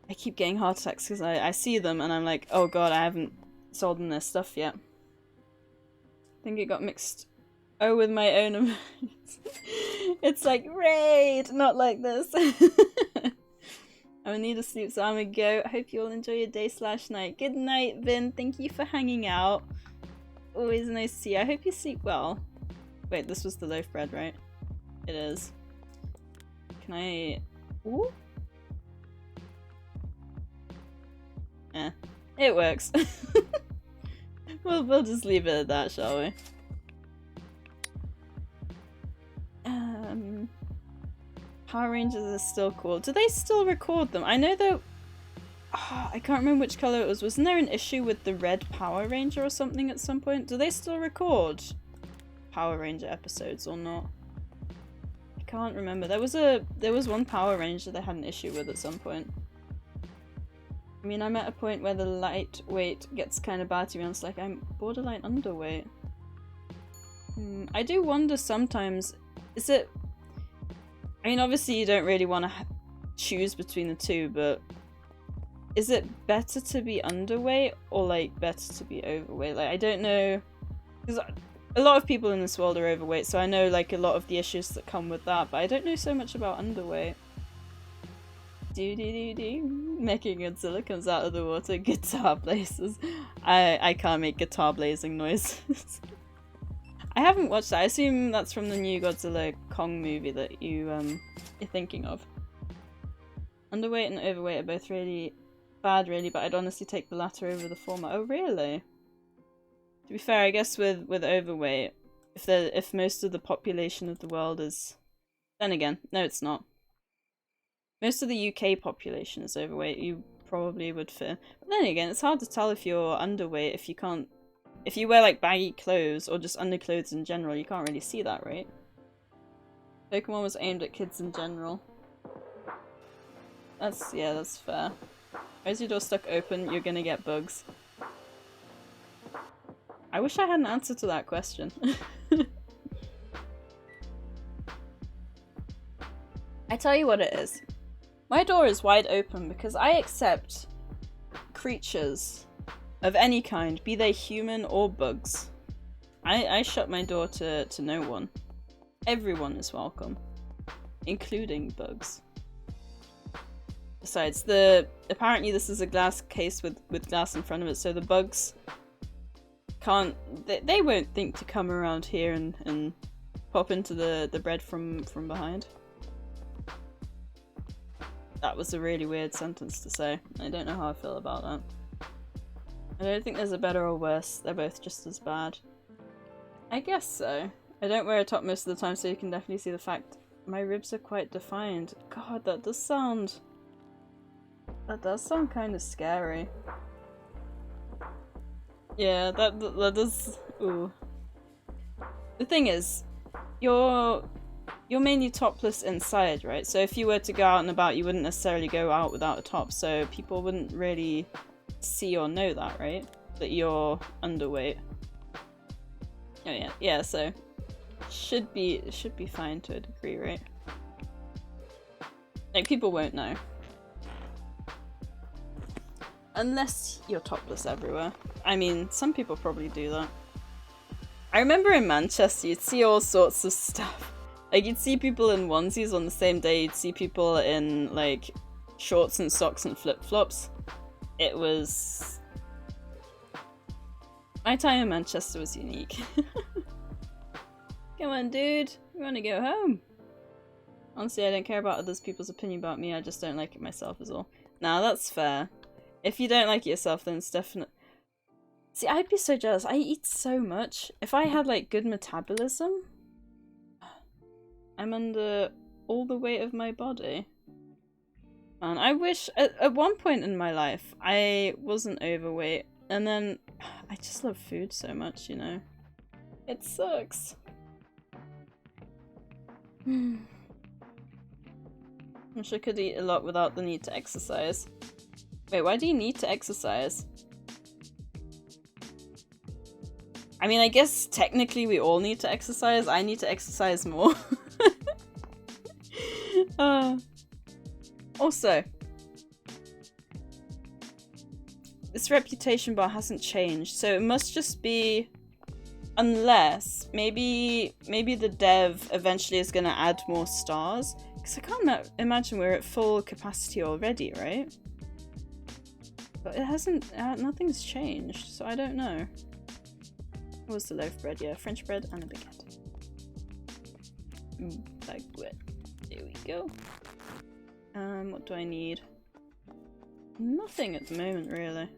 [SPEAKER 1] I keep getting heart attacks because I see them and I'm like, oh god, I haven't sold them their stuff yet. I think it got mixed. Oh, with my own. It's like, raid! Not like this. I'm gonna need to sleep, so I'm gonna go. I hope you all enjoy your day / night. Good night, Vin. Thank you for hanging out. Always nice to see you. I hope you sleep well. Wait, this was the loaf bread, right? It is. Can I... ooh? Eh. It works. We'll just leave it at that, shall we? Power Rangers are still cool. Do they still record them? I know though. Oh, I can't remember which color it was. Wasn't there an issue with the red Power Ranger or something at some point? Do they still record Power Ranger episodes or not? I can't remember. There was one Power Ranger they had an issue with at some point. I mean, I'm at a point where the lightweight gets kind of bad, to be honest. Like, I'm borderline underweight. I do wonder sometimes, is it... I mean, obviously you don't really want to choose between the two, but is it better to be underweight or, like, better to be overweight? Like, I don't know, because a lot of people in this world are overweight, so I know, like, a lot of the issues that come with that, but I don't know so much about underweight. Making Godzilla comes out of the water, guitar blazes. I can't make guitar blazing noises. I haven't watched that. I assume that's from the new Godzilla Kong movie that you're thinking of. Underweight and overweight are both really bad, really, but I'd honestly take the latter over the former. Oh, really? To be fair, I guess with overweight, if most of the population of the world is... Then again, no, it's not. Most of the UK population is overweight. You probably would fit. But then again, it's hard to tell if you're underweight if you can't... If you wear, like, baggy clothes or just underclothes in general, you can't really see that, right? Pokemon was aimed at kids in general. Yeah, that's fair. Why is your door stuck open? You're gonna get bugs. I wish I had an answer to that question. I tell you what it is. My door is wide open because I accept creatures of any kind, be they human or bugs. I shut my door to no one. Everyone is welcome, including bugs. Besides, apparently this is a glass case with glass in front of it, so the bugs can't... They won't think to come around here and pop into the bread from behind. That was a really weird sentence to say. I don't know how I feel about that. I don't think there's a better or worse. They're both just as bad. I guess so. I don't wear a top most of the time, so you can definitely see the fact my ribs are quite defined. God, that does sound kind of scary. Yeah, that does... Ooh. The thing is, you're mainly topless inside, right? So if you were to go out and about, you wouldn't necessarily go out without a top, so people wouldn't really see or know that, right? That you're underweight. Oh yeah, yeah, so should be fine to a degree, right? Like, people won't know. Unless you're topless everywhere. I mean, some people probably do that. I remember in Manchester, you'd see all sorts of stuff. Like, you'd see people in onesies on the same day, you'd see people in, like, shorts and socks and flip-flops. It was... My time in Manchester was unique. Come on, dude. We want to go home. Honestly, I don't care about other people's opinion about me, I just don't like it myself is all. Nah, that's fair. If you don't like it yourself, then it's definitely... See, I'd be so jealous. I eat so much. If I had, like, good metabolism... I'm under all the weight of my body. Man, I wish... At one point in my life, I wasn't overweight. And then... I just love food so much, you know? It sucks. Wish I could eat a lot without the need to exercise. Wait, why do you need to exercise? I mean, I guess technically we all need to exercise. I need to exercise more. Also, this reputation bar hasn't changed, so it must just be... Unless, maybe the dev eventually is going to add more stars. Because I can't imagine we're at full capacity already, right? But it hasn't... nothing's changed, so I don't know. What was the loaf bread? Yeah, French bread and a baguette. Baguette. There we go. What do I need? Nothing at the moment, really.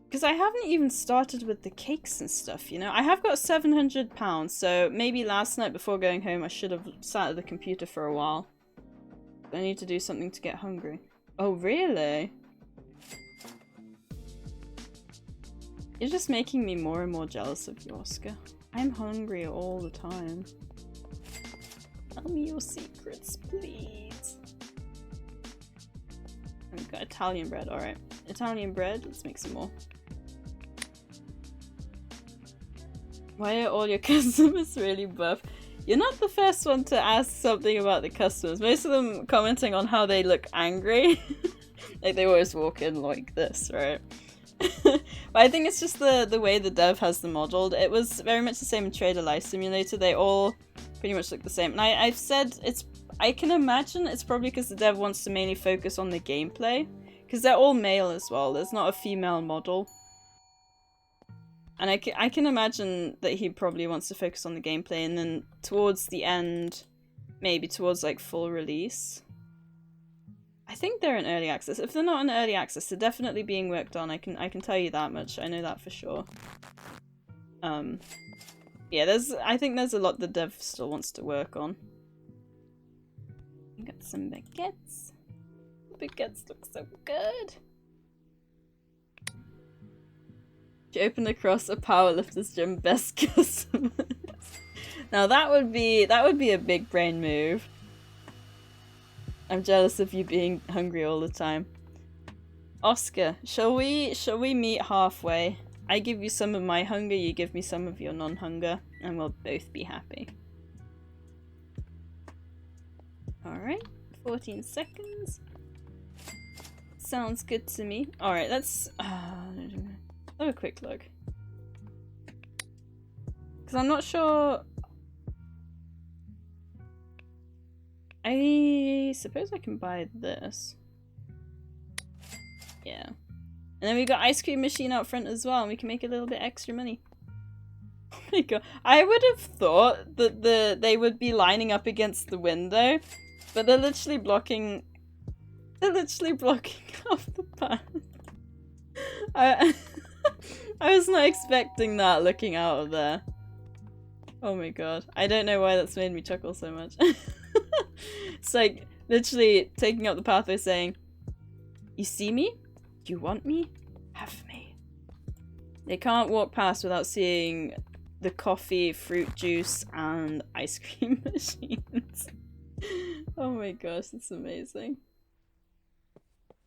[SPEAKER 1] Because I haven't even started with the cakes and stuff, you know? I have got £700, so maybe last night before going home I should have sat at the computer for a while. I need to do something to get hungry. Oh, really? You're just making me more and more jealous of you, Oscar. I'm hungry all the time. Tell me your secrets, please. And we've got Italian bread, alright. Italian bread, let's make some more. Why are all your customers really buff? You're not the first one to ask something about the customers. Most of them commenting on how they look angry. Like they always walk in like this, right? But I think it's just the way the dev has them modeled. It was very much the same in Trader Life Simulator. They all pretty much look the same. And I've said I can imagine it's probably because the dev wants to mainly focus on the gameplay. Because they're all male as well. There's not a female model. And I can imagine that he probably wants to focus on the gameplay, and then towards the end, maybe towards like full release. I think they're in early access. If they're not in early access, they're definitely being worked on. I can tell you that much. I know that for sure. Yeah, I think there's a lot the dev still wants to work on. We got some baguettes. Baguettes look so good. She opened across a powerlifter's gym, best customers. Now that would be a big brain move. I'm jealous of you being hungry all the time. Oscar, shall we meet halfway? I give you some of my hunger, you give me some of your non-hunger, and we'll both be happy. Alright, 14 seconds. Sounds good to me. Alright, let's have a quick look. Because I'm not sure... I suppose I can buy this. Yeah. And then we got ice cream machine out front as well, and we can make a little bit extra money. Oh my god. I would have thought that they would be lining up against the window, but they're literally blocking off the path. I was not expecting that looking out of there. Oh my god. I don't know why that's made me chuckle so much. It's like literally taking up the pathway saying, you see me? You want me? Have me. They can't walk past without seeing the coffee, fruit juice, and ice cream machines. Oh my gosh, that's amazing.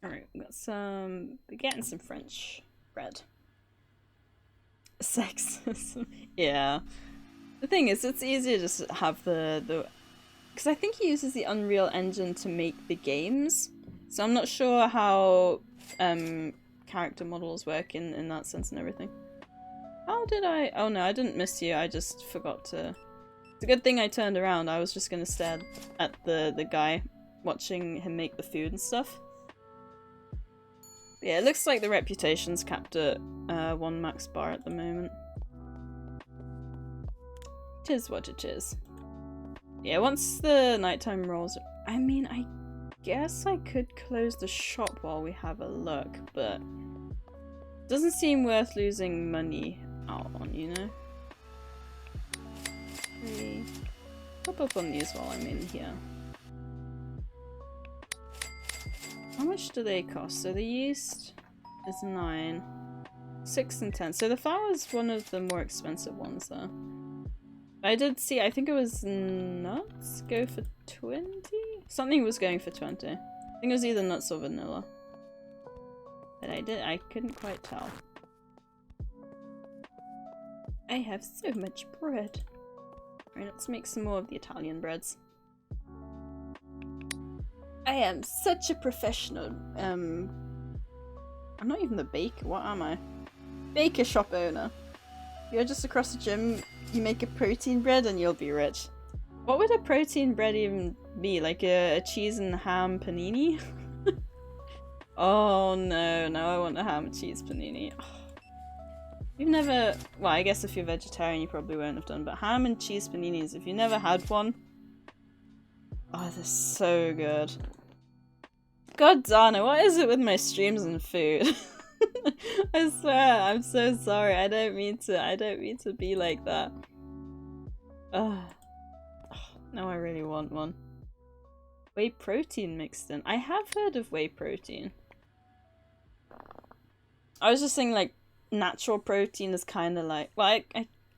[SPEAKER 1] Alright, we got some baguette and some French bread. Sexism. Yeah. The thing is, it's easier just to have the because I think he uses the Unreal Engine to make the games. So I'm not sure how character models work in that sense and everything. How did I... Oh no, I didn't miss you. I just forgot to... It's a good thing I turned around. I was just gonna stare at the guy, watching him make the food and stuff. But yeah, it looks like the reputation's capped at 1 max bar at the moment. Tis what it is. Yeah, once the nighttime rolls... I mean, I guess I could close the shop while we have a look, but... Doesn't seem worth losing money out on, you know? Pop up on these while I'm in here. How much do they cost? So the yeast is 9. 6 and 10. So the flour is one of the more expensive ones there. I did see, I think it was nuts go for 20? Something was going for 20. I think it was either nuts or vanilla. But I couldn't quite tell. I have so much bread. Alright, let's make some more of the Italian breads. I am such a professional, I'm not even the baker, what am I? Baker shop owner. You're just across the gym, you make a protein bread and you'll be rich. What would a protein bread even be? Like a cheese and ham panini? Oh no, now I want a ham and cheese panini. Oh. You've never... Well, I guess if you're vegetarian you probably won't have done, but ham and cheese paninis, if you never had one... Oh, they're so good. God darn it, what is it with my streams and food? I swear, I'm so sorry. I don't mean to be like that. Ugh. Oh, now I really want one. Whey protein mixed in. I have heard of whey protein. I was just saying, like, natural protein is kind of like... Well,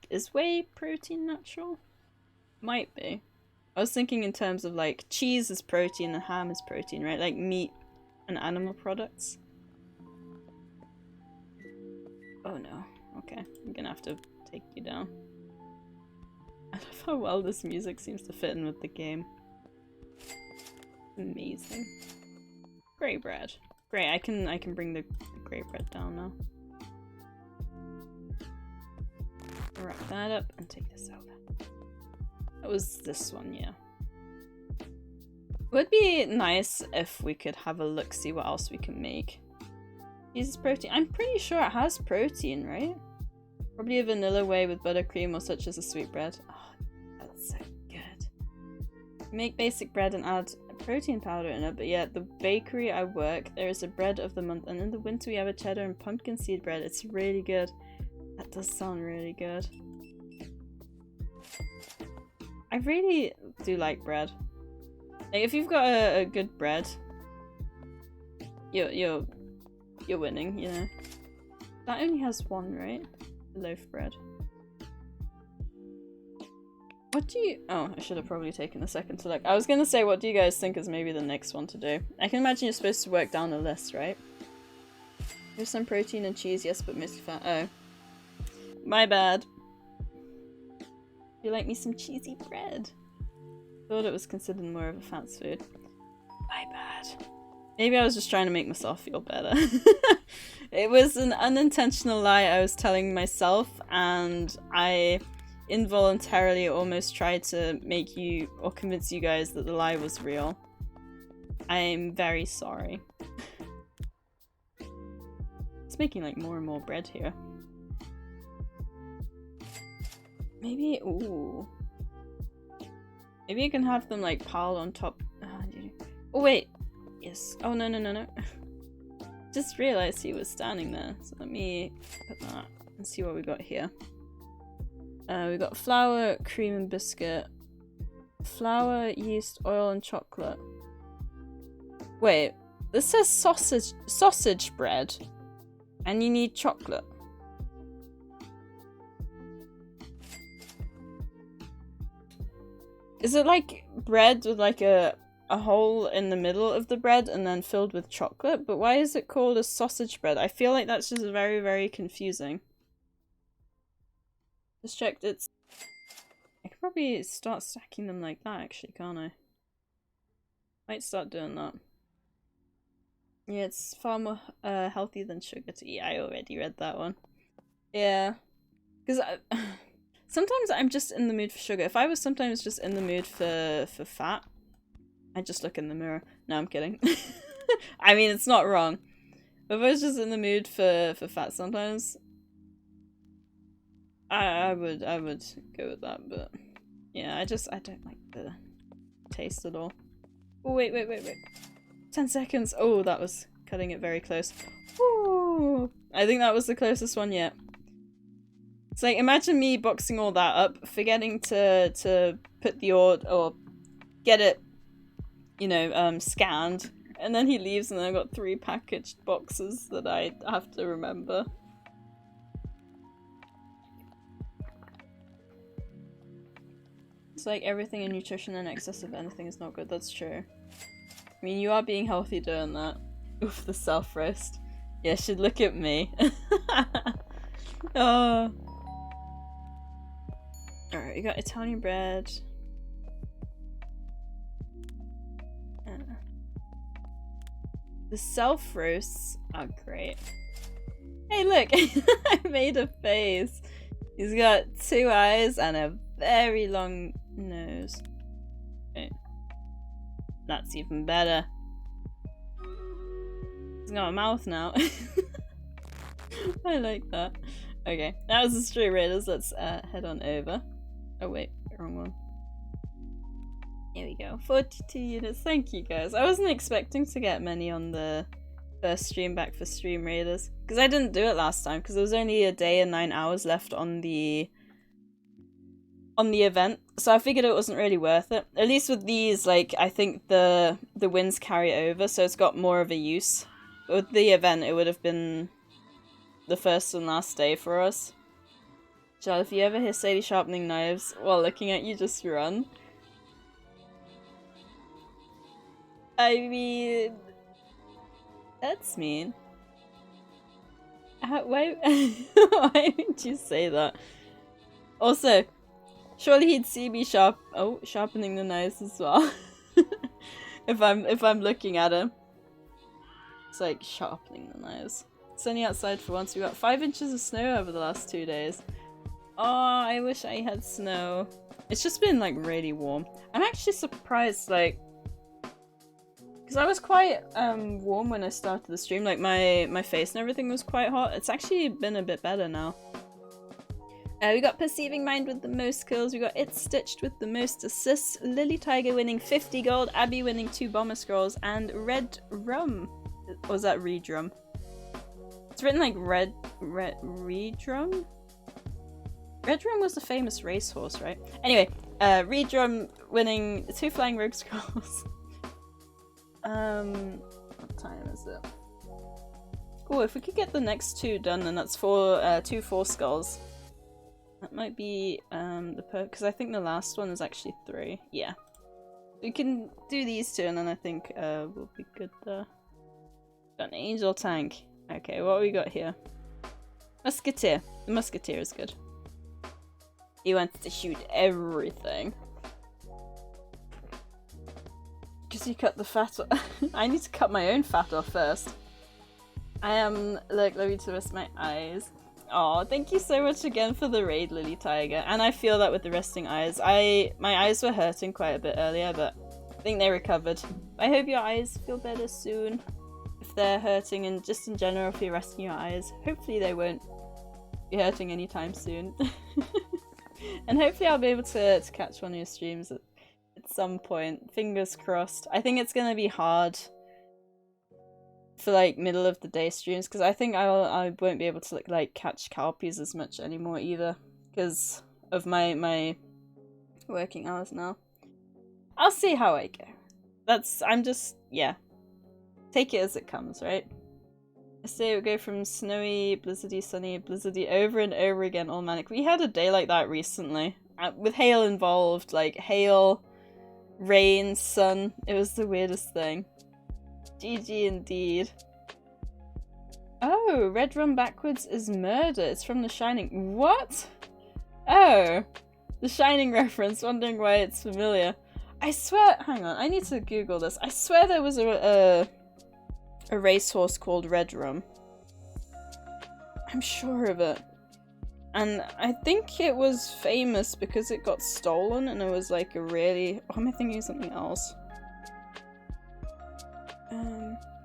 [SPEAKER 1] is whey protein natural? Might be. I was thinking in terms of, like, cheese is protein and ham is protein, right? Like, meat and animal products. Oh no. Okay, I'm gonna have to take you down. I love how well this music seems to fit in with the game. Amazing. Grey bread. Great, I can bring the grey bread down now. Wrap that up and take this over. That was this one, yeah. It would be nice if we could have a look, see what else we can make. Uses protein. I'm pretty sure it has protein, right? Probably a vanilla whey with buttercream or such as a sweetbread. Oh, that's so good. Make basic bread and add protein powder in it, but yeah, the bakery I work, there is a bread of the month, and in the winter we have a cheddar and pumpkin seed bread. It's really good. That does sound really good. I really do like bread. Like, if you've got a good bread, you're winning, you know. That only has one, right? Loaf bread. What do you— oh, I should have probably taken a second to look. I was gonna say, what do you guys think is maybe the next one to do? I can imagine you're supposed to work down a list, right? There's some protein and cheese, yes, but mostly fat. Oh. My bad. You like me some cheesy bread? Thought it was considered more of a fast food. My bad. Maybe I was just trying to make myself feel better. It was an unintentional lie I was telling myself, and I involuntarily almost tried to make you or convince you guys that the lie was real. I'm very sorry. It's making like more and more bread here. Maybe— ooh. Maybe you can have them like piled on top. Oh wait. Yes. Oh no no no no. Just realized he was standing there. So let me put that and see what we got here. We got flour, cream and biscuit. Flour, yeast, oil and chocolate. Wait. This says sausage bread. And you need chocolate. Is it like bread with like a hole in the middle of the bread and then filled with chocolate? But why is it called a sausage bread? I feel like that's just very, very confusing. Just checked it's— I could probably start stacking them like that actually, can't I? Might start doing that. Yeah, it's far more healthy than sugar to eat. I already read that one. Yeah. Because sometimes I'm just in the mood for sugar. If I was sometimes just in the mood for fat, I'd just look in the mirror. No, I'm kidding. I mean, it's not wrong. But if I was just in the mood for fat sometimes, I would go with that. But yeah, I don't like the taste at all. Oh, wait. 10 seconds. Oh, that was cutting it very close. Ooh, I think that was the closest one yet. It's like, imagine me boxing all that up, forgetting to put the order or get it, you know, scanned, and then he leaves and I've got 3 packaged boxes that I have to remember. It's like everything in nutrition in excess of anything is not good. That's true. I mean, you are being healthy doing that. Oof, the self-roast. Yeah, should look at me. Oh. Alright, we got Italian bread. The self-roasts are great. Hey, look! I made a face. He's got 2 eyes and a very long nose. Okay. That's even better. He's got a mouth now. I like that. Okay, that was the Stray Raiders. Let's head on over. Oh wait, wrong one. Here we go. 42 units. Thank you guys. I wasn't expecting to get many on the first stream back for Stream Raiders. Because I didn't do it last time, because there was only a day and 9 hours left on the event. So I figured it wasn't really worth it. At least with these, like, I think the wins carry over, so it's got more of a use. With the event, it would have been the first and last day for us. Charlotte, if you ever hear Sadie sharpening knives while looking at you, just run. I mean, That's mean. Why? Why would you say that? Also, surely he'd see me sharpening the knives as well. if I'm looking at him. It's like sharpening the knives. Sunny outside for once. We got 5 inches of snow over the last 2 days. Oh, I wish I had snow. It's just been like really warm. I'm actually surprised, like, because I was quite warm when I started the stream. Like my face and everything was quite hot. It's actually been a bit better now. We got Perceiving Mind with the most kills. We got It's Stitched with the most assists. Lily Tiger winning 50 gold. Abby winning 2 bomber scrolls. And Red Rum. Or was that Redrum? It's written like Redrum? Redrum was the famous racehorse, right? Anyway, Redrum winning 2 flying rogue scrolls. What time is it? Oh, if we could get the next 2 done, then that's 2 4 skulls. That might be because I think the last one is actually 3. Yeah. We can do these 2 and then I think we'll be good there. Got an angel tank. Okay, what we got here? Musketeer. The musketeer is good. He wants to shoot everything. Because you cut the fat off. I need to cut my own fat off first. I am let me twist my eyes. Oh, thank you so much again for the raid, Lily Tiger. And I feel that with the resting eyes. My eyes were hurting quite a bit earlier, but I think they recovered. I hope your eyes feel better soon. If they're hurting, and just in general, if you're resting your eyes, hopefully they won't be hurting anytime soon. And hopefully I'll be able to catch one of your streams at some point. Fingers crossed. I think it's gonna be hard for like middle of the day streams because I think I won't be able to like catch Calpies as much anymore either because of my working hours now. I'll see how I go. I'm just, yeah. Take it as it comes, right? I say it would go from snowy, blizzardy, sunny, blizzardy over and over again, all manic. We had a day like that recently. With hail involved, like hail, rain, sun. It was the weirdest thing. GG indeed. Oh, Red Rum backwards is murder. It's from The Shining. What? Oh, The Shining reference. Wondering why it's familiar. I swear, hang on, I need to Google this. I swear there was a racehorse called Red Rum. I'm sure of it. And I think it was famous because it got stolen and it was like a really... Oh, am I thinking of something else?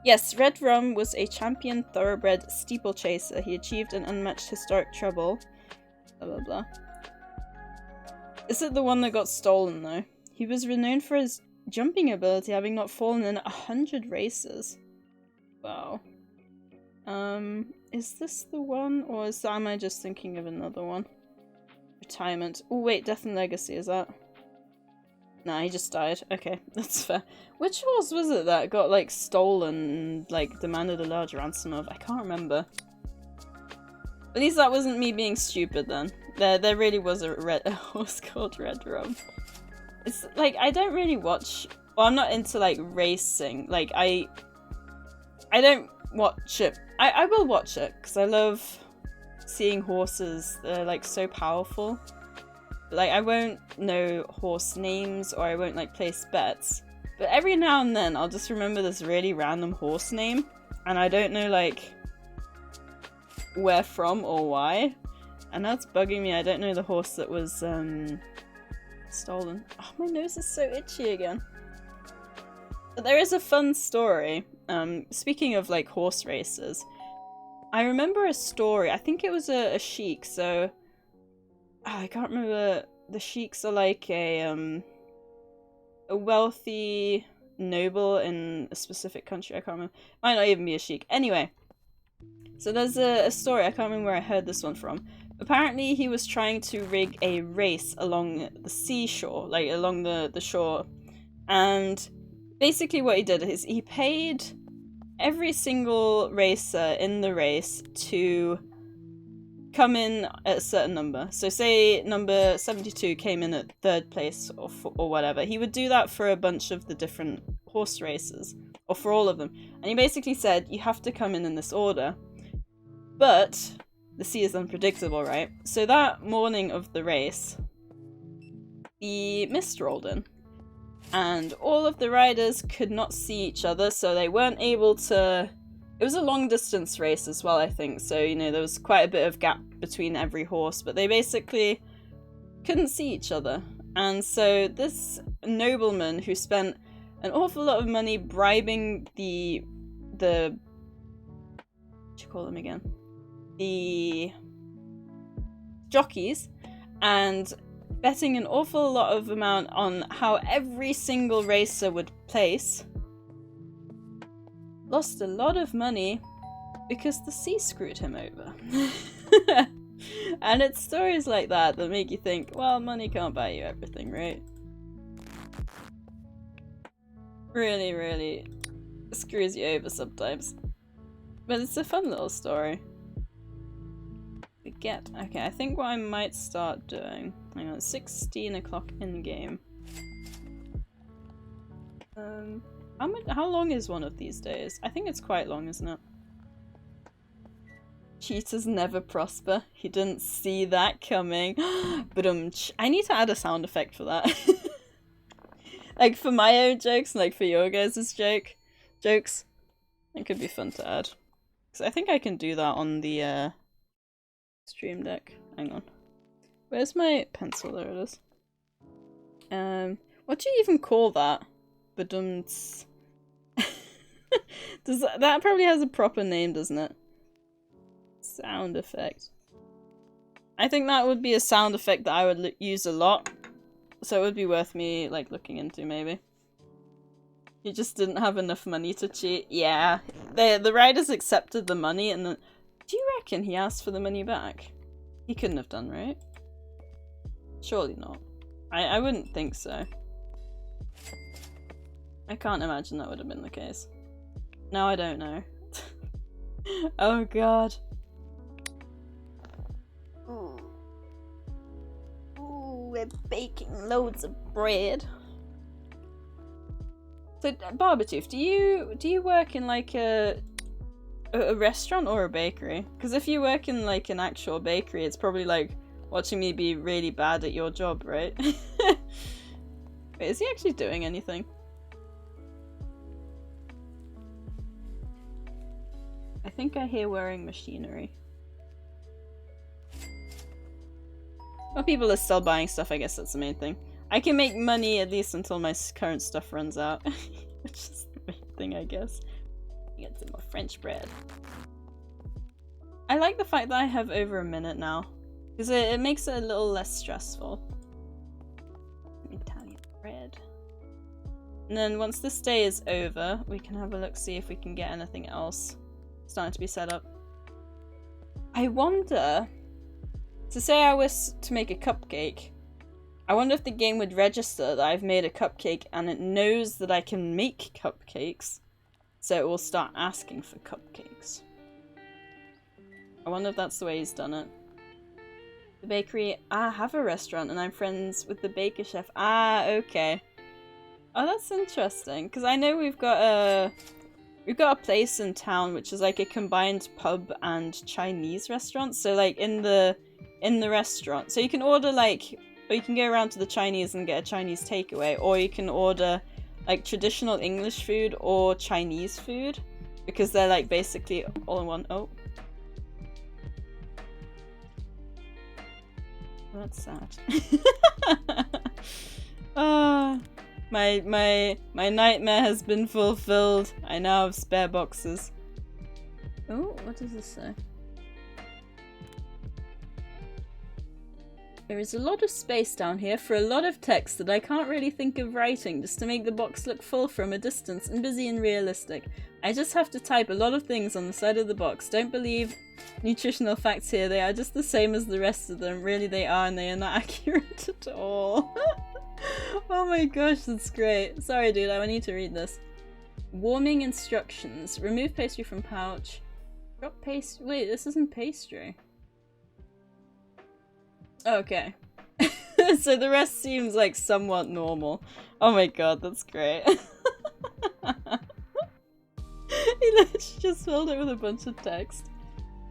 [SPEAKER 1] Yes, Red Rum was a champion thoroughbred steeplechaser. He achieved an unmatched historic treble. Blah blah blah. Is it the one that got stolen though? He was renowned for his jumping ability, having not fallen in 100 races. Wow. Is this the one, or am I just thinking of another one? Retirement. Oh wait, Death and Legacy, is that? Nah, he just died. Okay, that's fair. Which horse was it that got like stolen and like demanded a large ransom of? I can't remember. At least that wasn't me being stupid then. There really was a horse called Red Rum. It's like, I don't really watch... Well, I'm not into like racing. Like, I don't watch it. I will watch it because I love seeing horses that are like so powerful. But, like, I won't know horse names or I won't like place bets. But every now and then I'll just remember this really random horse name and I don't know like where from or why. And that's bugging me. I don't know the horse that was stolen. Oh, my nose is so itchy again. But there is a fun story. Speaking of like horse races, I remember a story. I think it was a sheik. So I can't remember. The sheiks are like a wealthy noble in a specific country. I can't remember. Might not even be a sheik. Anyway, so there's a story. I can't remember where I heard this one from. Apparently, he was trying to rig a race along the seashore, like along the shore, and basically what he did is he paid every single racer in the race to come in at a certain number. So say number 72 came in at 3rd place or whatever. He would do that for a bunch of the different horse races or for all of them. And he basically said, you have to come in this order. But the sea is unpredictable, right? So that morning of the race, the mist rolled in. And all of the riders could not see each other, so they weren't able to... It was a long distance race as well, I think, so, you know, there was quite a bit of gap between every horse, but they basically couldn't see each other. And so this nobleman who spent an awful lot of money bribing the what do you call them again? The jockeys, and betting an awful lot of amount on how every single racer would place, lost a lot of money because the sea screwed him over. And it's stories like that that make you think, well, money can't buy you everything, right? Really, really screws you over sometimes. But it's a fun little story. Okay, I think what I might start doing... Hang on, 16 o'clock in the game. How long is one of these days? I think it's quite long, isn't it? Cheaters never prosper. He didn't see that coming. But I need to add a sound effect for that. Like for my own jokes, like for your guys' jokes. It could be fun to add. Because I think I can do that on the Stream Deck. Hang on. Where's my pencil? There it is. What do you even call that? Badumts. That probably has a proper name, doesn't it? Sound effect. I think that would be a sound effect that I would use a lot. So it would be worth me, like, looking into, maybe. You just didn't have enough money to cheat. Yeah. The riders accepted the money, and then... Do you reckon he asked for the money back? He couldn't have done, right? Surely not. I wouldn't think so. I can't imagine that would have been the case. No, I don't know. Oh god. Ooh. Ooh, we're baking loads of bread. So, Barbatooth, do you work in like a restaurant or a bakery? Because if you work in like an actual bakery, it's probably like watching me be really bad at your job, right? Wait, is he actually doing anything? I think I hear whirring machinery. Well, people are still buying stuff, I guess that's the main thing. I can make money at least until my current stuff runs out. Which is the main thing, I guess. Get some more French bread. I like the fact that I have over a minute now. Because it makes it a little less stressful. Italian bread. And then once this day is over, we can have a look, see if we can get anything else starting to be set up. I wonder... To say I was to make a cupcake, I wonder if the game would register that I've made a cupcake and it knows that I can make cupcakes, so it will start asking for cupcakes. I wonder if that's the way he's done it. The bakery, I have a restaurant and I'm friends with the baker chef. Ah, okay. Oh, that's interesting, because I know we've got a place in town which is like a combined pub and Chinese restaurant. So like in the restaurant, so you can order like, or you can go around to the Chinese and get a Chinese takeaway, or you can order like traditional English food or Chinese food, because they're like basically all in one. Oh, that's sad. My nightmare has been fulfilled. I now have spare boxes. Oh, what does this say? There is a lot of space down here for a lot of text that I can't really think of writing just to make the box look full from a distance and busy and realistic. I just have to type a lot of things on the side of the box. Don't believe nutritional facts here. They are just the same as the rest of them. Really they are, and they are not accurate at all. Oh my gosh, that's great. Sorry dude, I need to read this. Warming instructions. Remove pastry from pouch. Drop pastry. Wait, this isn't pastry. Okay. So the rest seems like somewhat normal. Oh my god, that's great. He literally just filled it with a bunch of text.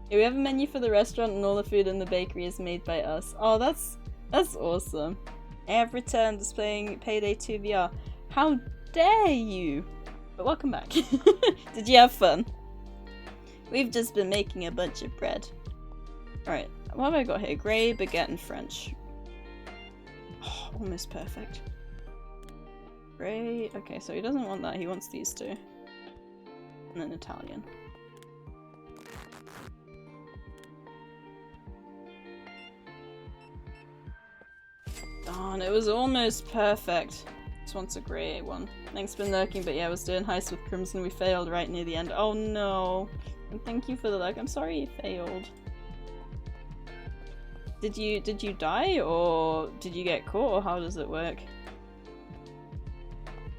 [SPEAKER 1] Yeah, we have a menu for the restaurant and all the food in the bakery is made by us. Oh, that's awesome. I have returned displaying Payday 2 VR. How dare you! But welcome back. Did you have fun? We've just been making a bunch of bread. Alright, what have I got here? Grey, baguette, and French. Oh, almost perfect. Grey. Okay, so he doesn't want that. He wants these two. And then Italian. Darn, it was almost perfect. This one's a grey one. Thanks for lurking, but yeah, I was doing heist with Crimson. We failed right near the end. Oh no! And thank you for the lurk. I'm sorry you failed. Did you die, or did you get caught, or how does it work?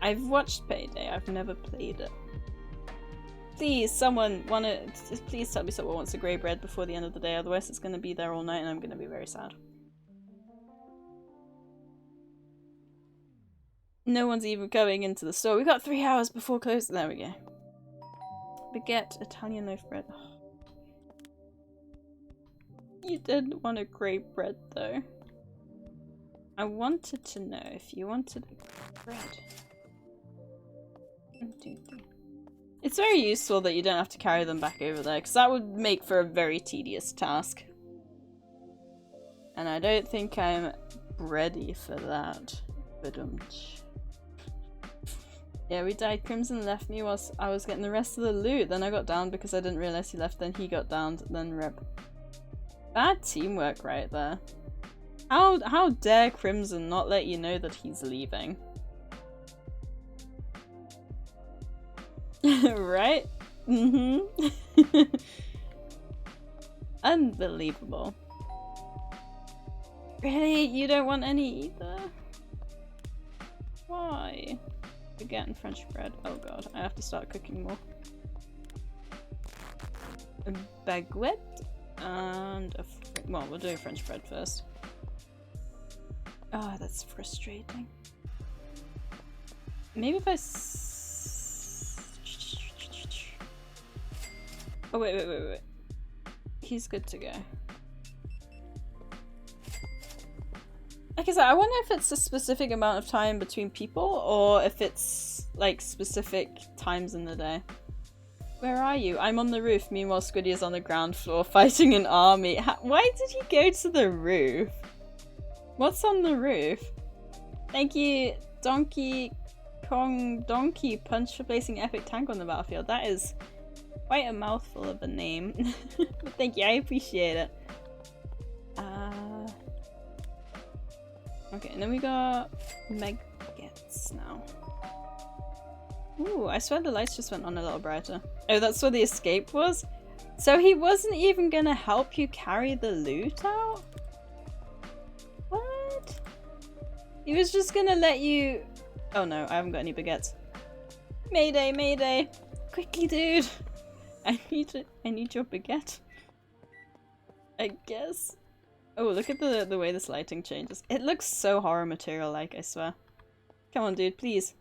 [SPEAKER 1] I've watched Payday. I've never played it. Please, someone please tell me someone wants a grey bread before the end of the day. Otherwise, it's going to be there all night, and I'm going to be very sad. No one's even going into the store. We got 3 hours before close. There we go. Baguette, Italian loaf bread. Oh. You did want a grey bread though. I wanted to know if you wanted a bread. It's very useful that you don't have to carry them back over there, because that would make for a very tedious task. And I don't think I'm ready for that. Yeah, we died. Crimson left me whilst I was getting the rest of the loot. Then I got down because I didn't realise he left. Then he got downed. Then rep. Bad teamwork right there. How dare Crimson not let you know that he's leaving? Right? Mm-hmm. Unbelievable. Really? You don't want any either? Why? Baguette and French bread. Oh god, I have to start cooking more. A baguette and a well, we'll do French bread first. Oh, that's frustrating. Maybe if I oh wait. He's good to go. Like I said, I wonder if it's a specific amount of time between people or if it's like specific times in the day. Where are you? I'm on the roof. Meanwhile, Squiddy is on the ground floor fighting an army. Why did he go to the roof? What's on the roof? Thank you, Donkey Kong Donkey Punch, for placing epic tank on the battlefield. That is quite a mouthful of a name. But thank you, I appreciate it. Okay, and then we got Megates now. Ooh, I swear the lights just went on a little brighter. Oh, that's where the escape was? So he wasn't even gonna help you carry the loot out? What? He was just gonna let you... Oh no, I haven't got any baguettes. Mayday, mayday! Quickly, dude! I need your baguette. I guess. Oh, look at the way this lighting changes. It looks so horror material-like, I swear. Come on, dude, please.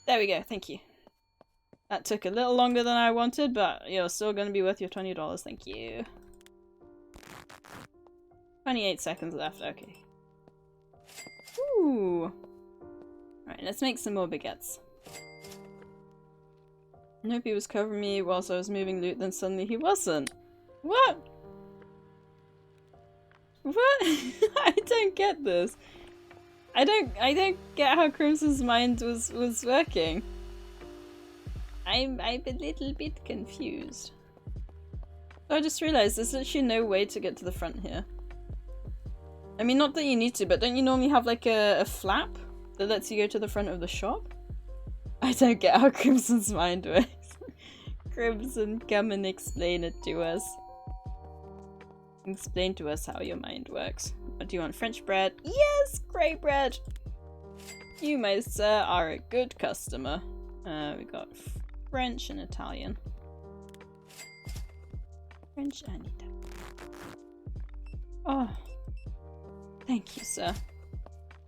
[SPEAKER 1] There we go, thank you. That took a little longer than I wanted, but you're still gonna be worth your $20, thank you. 28 seconds left, okay. Ooh. Alright, let's make some more baguettes. I hope he was covering me whilst I was moving loot, then suddenly he wasn't. What? What? I don't get this. I don't get how Crimson's mind was working. I'm a little bit confused. I just realized there's actually no way to get to the front here. I mean, not that you need to, but don't you normally have like a flap that lets you go to the front of the shop? I don't get how Crimson's mind works. Crimson, come and explain it to us. Explain to us how your mind works. Do you want French bread? Yes! Grey bread! You, my sir, are a good customer. We got French and Italian. French and Italian. Oh. Thank you, sir.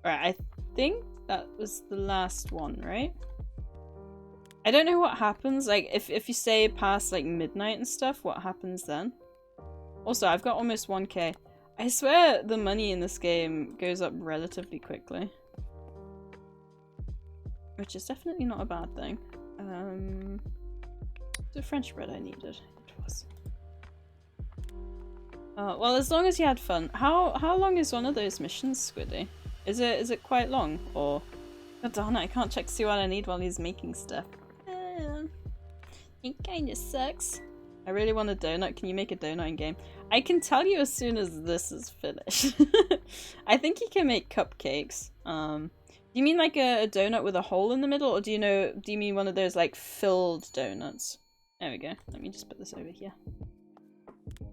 [SPEAKER 1] Right, I think that was the last one, right? I don't know what happens, like, if you stay past, like, midnight and stuff, what happens then? Also, I've got almost 1k. I swear the money in this game goes up relatively quickly. Which is definitely not a bad thing. The French bread I needed. It was. Well, as long as you had fun. How long is one of those missions, Squiddy? Is it quite long, or... God darn it, I can't check to see what I need while he's making stuff. It kinda sucks. I really want a donut. Can you make a donut in game? I can tell you as soon as this is finished. I think you can make cupcakes. Do you mean like a donut with a hole in the middle, or do you mean one of those like filled donuts? There we go. Let me just put this over here.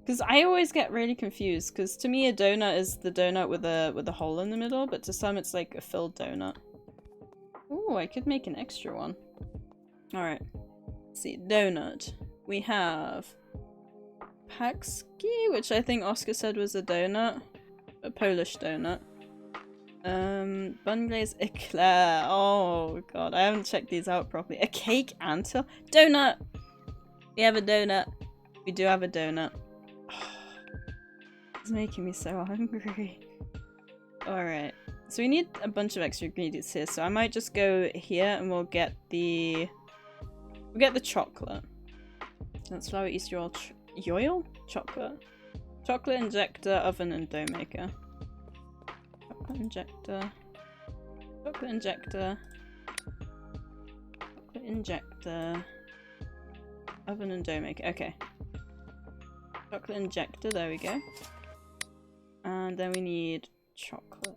[SPEAKER 1] Because I always get really confused, because to me a donut is the donut with a hole in the middle, but to some it's like a filled donut. Ooh, I could make an extra one. Alright. Let's see, donut. We have Pakski, which I think Oscar said was a donut. A Polish donut. Bun glaze eclair. Oh god, I haven't checked these out properly. A cake antil? Donut! We have a donut. We do have a donut. It's making me so hungry. Alright. So we need a bunch of extra ingredients here, so I might just go here and we'll get the chocolate. That's flour, yeast, oil, chocolate. Chocolate injector, oven, and dough maker. Chocolate injector. Chocolate injector. Chocolate injector. Oven and dough maker. Okay. Chocolate injector, there we go. And then we need chocolate.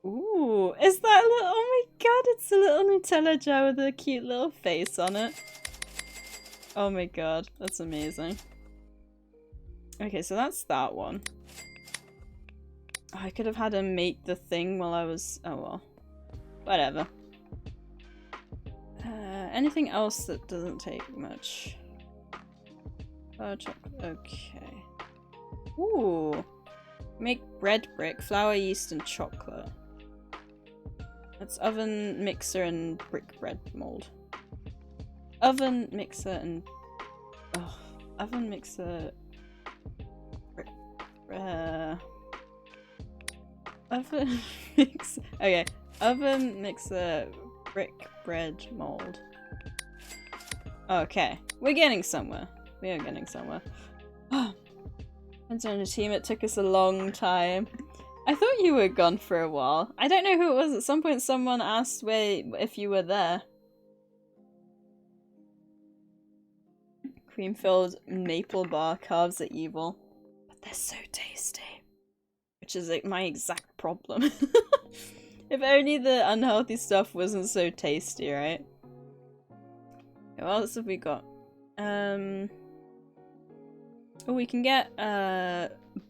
[SPEAKER 1] Ooh, is that a little— oh my god, it's a little Nutella jar with a cute little face on it. Oh my god, that's amazing. Okay, so that's that one. Oh, I could have had him make the thing while I was— oh well. Whatever. Anything else that doesn't take much? Chocolate, okay. Ooh. Make bread brick, flour, yeast, and chocolate. That's oven, mixer, and brick bread mold. Oven, mixer, and... oh, oven, mixer... brick... oven, mixer... okay. Oven, mixer, brick bread mold. Okay. We're getting somewhere. We are getting somewhere. Depends on the team, it took us a long time. I thought you were gone for a while. I don't know who it was. At some point someone asked if you were there. Cream-filled maple bar carbs are evil. But they're so tasty. Which is like my exact problem. If only the unhealthy stuff wasn't so tasty, right? Okay, what else have we got? Oh, we can get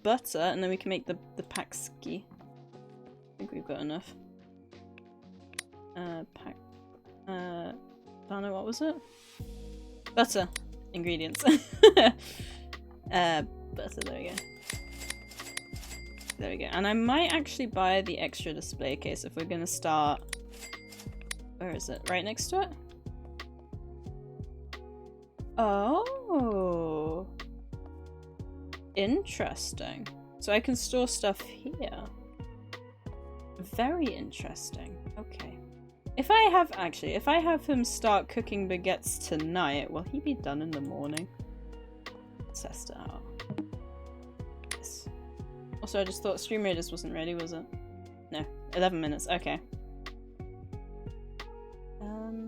[SPEAKER 1] butter, and then we can make the Pakski. I think we've got enough. Dana, what was it? Butter. Ingredients. Butter, there we go. There we go. And I might actually buy the extra display case if we're gonna start... where is it? Right next to it? Oh. Interesting. So I can store stuff here. Very interesting. Okay. If I have him start cooking baguettes tonight, will he be done in the morning? Let's test it out. Yes. Also, I just thought Stream Raiders wasn't ready, was it? No. 11 minutes. Okay.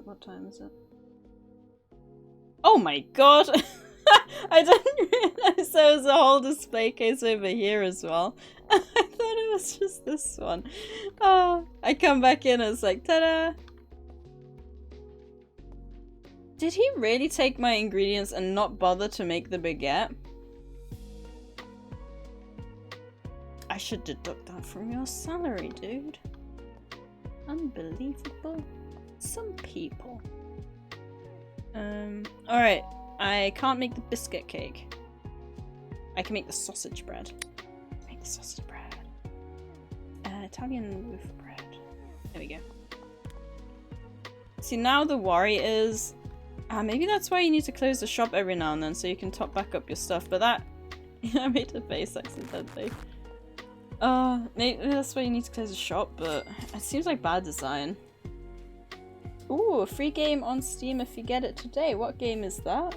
[SPEAKER 1] What time is it? Oh my god! I didn't realize there was a whole display case over here as well. I thought it was just this one. Oh, I come back in and it's like, ta-da! Did he really take my ingredients and not bother to make the baguette? I should deduct that from your salary, dude. Unbelievable. Some people. Alright. I can't make the biscuit cake. I can make the sausage bread. Make the sausage bread. Italian loaf bread. There we go. See, now the worry is... maybe that's why you need to close the shop every now and then, so you can top back up your stuff, but that... I made a face accidentally. Maybe that's why you need to close the shop, but it seems like bad design. Ooh, a free game on Steam if you get it today. What game is that?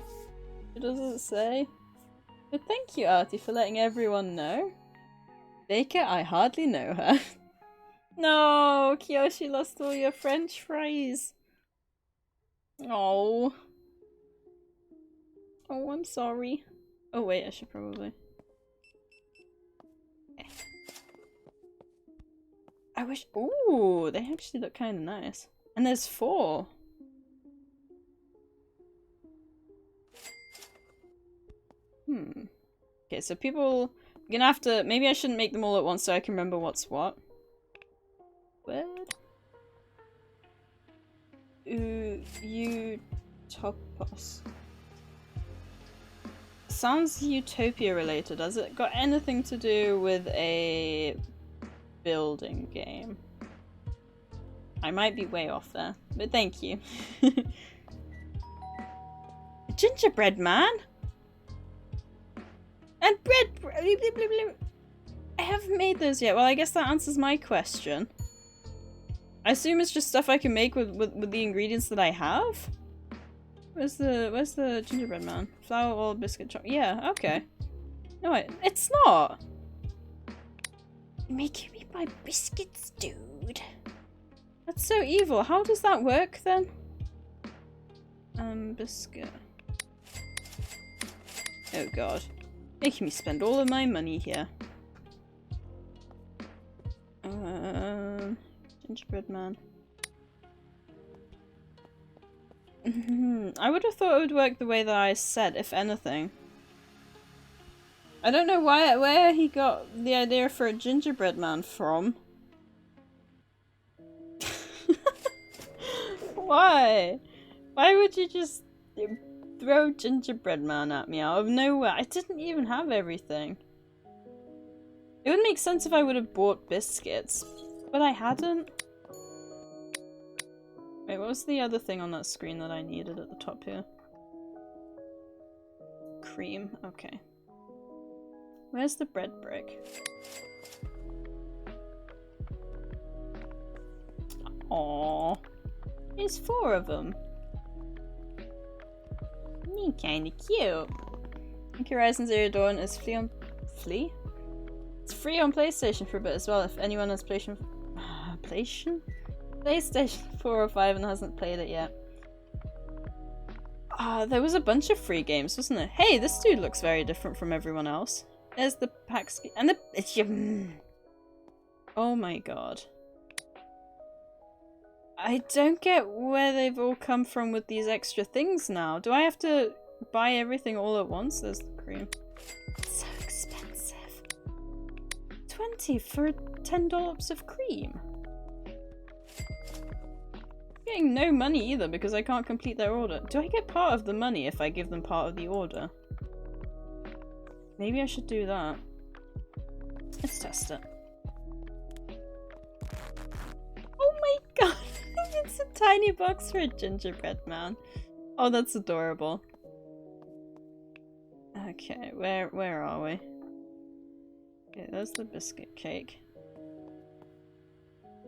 [SPEAKER 1] It doesn't say. But thank you, Artie, for letting everyone know. Baker, I hardly know her. No, Kiyoshi lost all your French fries. Oh. Oh, I'm sorry. Oh wait, I should probably... Okay. I wish- ooh, they actually look kind of nice. And there's 4. Okay, so people... I'm gonna have to... Maybe I shouldn't make them all at once so I can remember what's what. Word? Utopos. Sounds Utopia related. Has it got anything to do with a building game? I might be way off there, but thank you. Gingerbread man? And bread! I haven't made those yet. Well, I guess that answers my question. I assume it's just stuff I can make with the ingredients that I have? Where's the gingerbread man? Flour, oil, biscuit, chocolate. Yeah, okay. No, it's not! You're making me buy biscuits, dude. That's so evil. How does that work then? Biscuit. Oh god. Making me spend all of my money here. Gingerbread man. I would have thought it would work the way that I said, if anything. I don't know where he got the idea for a gingerbread man from. Why? Why would you just throw gingerbread man at me out of nowhere? I didn't even have everything. It would make sense if I would have bought biscuits, but I hadn't. Wait, what was the other thing on that screen that I needed at the top here? Cream, okay. Where's the bread brick? Aww. There's 4 of them. Kinda cute. Think Horizon Zero Dawn is free It's free on PlayStation for a bit as well if anyone has PlayStation 4 or 5 and hasn't played it yet. There was a bunch of free games, wasn't there? Hey, this dude looks very different from everyone else. There's the pack scheme and the oh my god. I don't get where they've all come from with these extra things now. Do I have to buy everything all at once? There's the cream. It's so expensive. 20 for 10 dollops of cream. Getting no money either because I can't complete their order. Do I get part of the money if I give them part of the order? Maybe I should do that. Let's test it. Oh my god! It's a tiny box for a gingerbread man. Oh, that's adorable. Okay, where are we? Okay, there's the biscuit cake.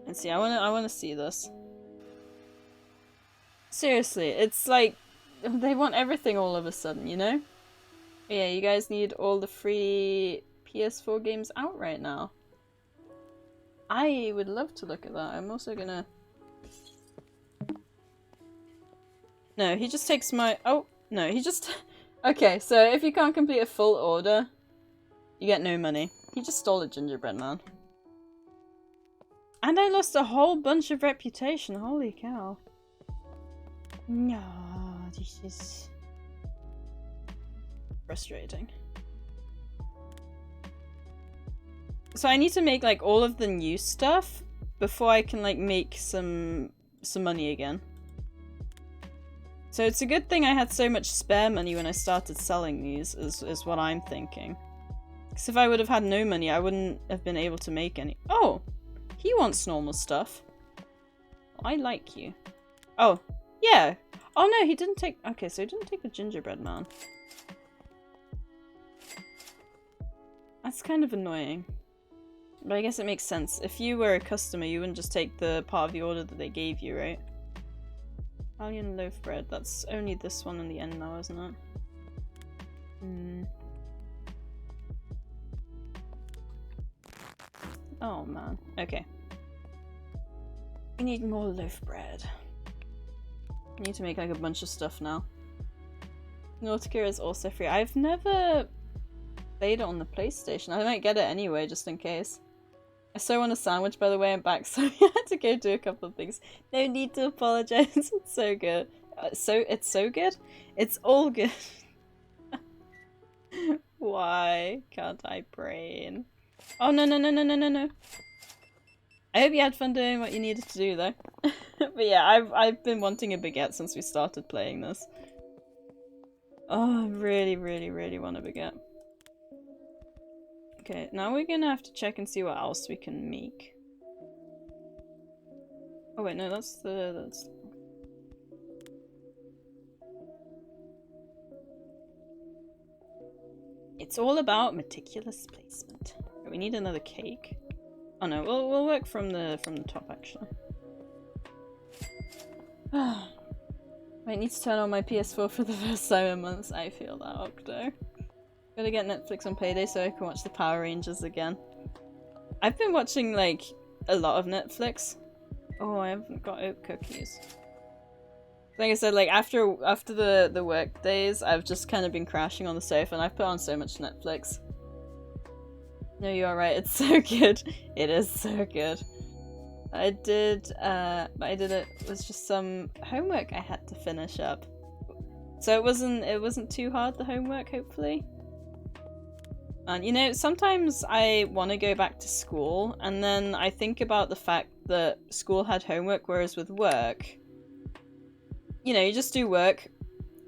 [SPEAKER 1] Let's see, I wanna see this. Seriously, it's like they want everything all of a sudden, you know? Yeah, you guys need all the free PS4 games out right now. I would love to look at that. I'm also gonna... No, he just takes my... Oh, no, he just... Okay, so if you can't complete a full order, you get no money. He just stole a gingerbread man. And I lost a whole bunch of reputation, holy cow. No, this is... frustrating. So I need to make like all of the new stuff before I can like make some money again. So it's a good thing I had so much spare money when I started selling these, is what I'm thinking. Because if I would have had no money, I wouldn't have been able to make any. Oh! He wants normal stuff. I like you. Oh, yeah. Oh no, he didn't take... Okay, so he didn't take the gingerbread man. That's kind of annoying. But I guess it makes sense. If you were a customer, you wouldn't just take the part of the order that they gave you, right? Italian loaf bread. That's only this one in the end now, isn't it? Oh man. Okay. We need more loaf bread. I need to make like a bunch of stuff now. Nautica is also free. I've never played it on the PlayStation. I might get it anyway, just in case. I so want a sandwich, by the way. I'm back, so I had to go do a couple of things. No need to apologize. It's so good. It's so good. It's all good. Why can't I brain? Oh no no no no no no no! I hope you had fun doing what you needed to do, though. But yeah, I've been wanting a baguette since we started playing this. Oh, I really really really want a baguette. Okay, now we're gonna have to check and see what else we can make. Oh wait, no, that's. It's all about meticulous placement. We need another cake. Oh no, we'll work from the top actually. I need to turn on my PS4 for the first time in months. I feel that, Octo. Gotta get Netflix on payday so I can watch the Power Rangers again. I've been watching like a lot of Netflix. Oh, I haven't got oat cookies. Like I said, like after the work days, I've just kind of been crashing on the sofa and I've put on so much Netflix. No, you're right, it's so good. It is so good. It was just some homework I had to finish up. So it wasn't too hard, the homework, hopefully. And you know, sometimes I want to go back to school and then I think about the fact that school had homework, whereas with work, you know, you just do work,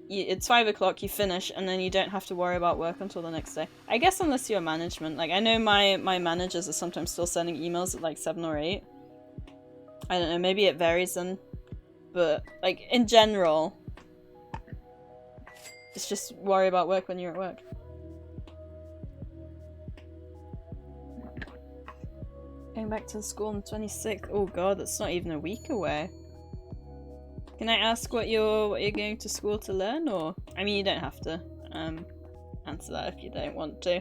[SPEAKER 1] it's 5 o'clock, you finish, and then you don't have to worry about work until the next day. I guess unless you're management. Like, I know my managers are sometimes still sending emails at like 7 or 8. I don't know, maybe it varies then. But, like, in general, it's just worry about work when you're at work. Going back to school on the 26th. Oh god, that's not even a week away. Can I ask what you're going to school to learn, or I mean you don't have to answer that if you don't want to.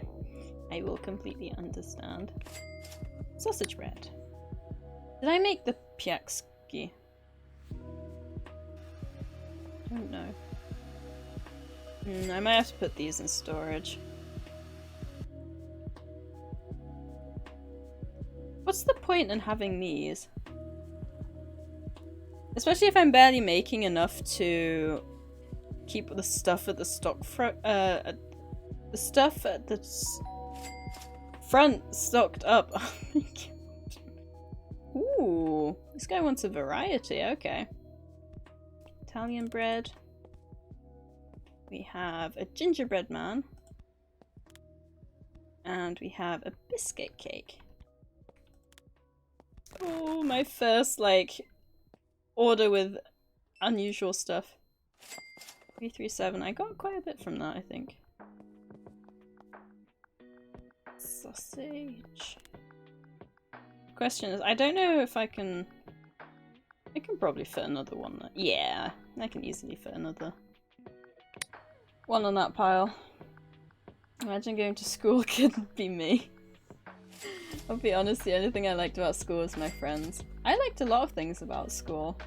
[SPEAKER 1] I will completely understand. Sausage bread. Did I make the piakski? I don't know. I might have to put these in storage. What's the point in having these? Especially if I'm barely making enough to keep the stuff at the the stuff at the front stocked up. Oh my god. Ooh, this guy wants a variety, okay. Italian bread. We have a gingerbread man. And we have a biscuit cake. Oh, my first, like, order with unusual stuff. 337. I got quite a bit from that, I think. Sausage. Question is, I don't know if I can probably fit another one there. Yeah, I can easily fit another one on that pile. Imagine going to school couldn't be me. I'll be honest, the only thing I liked about school was my friends. I liked a lot of things about school.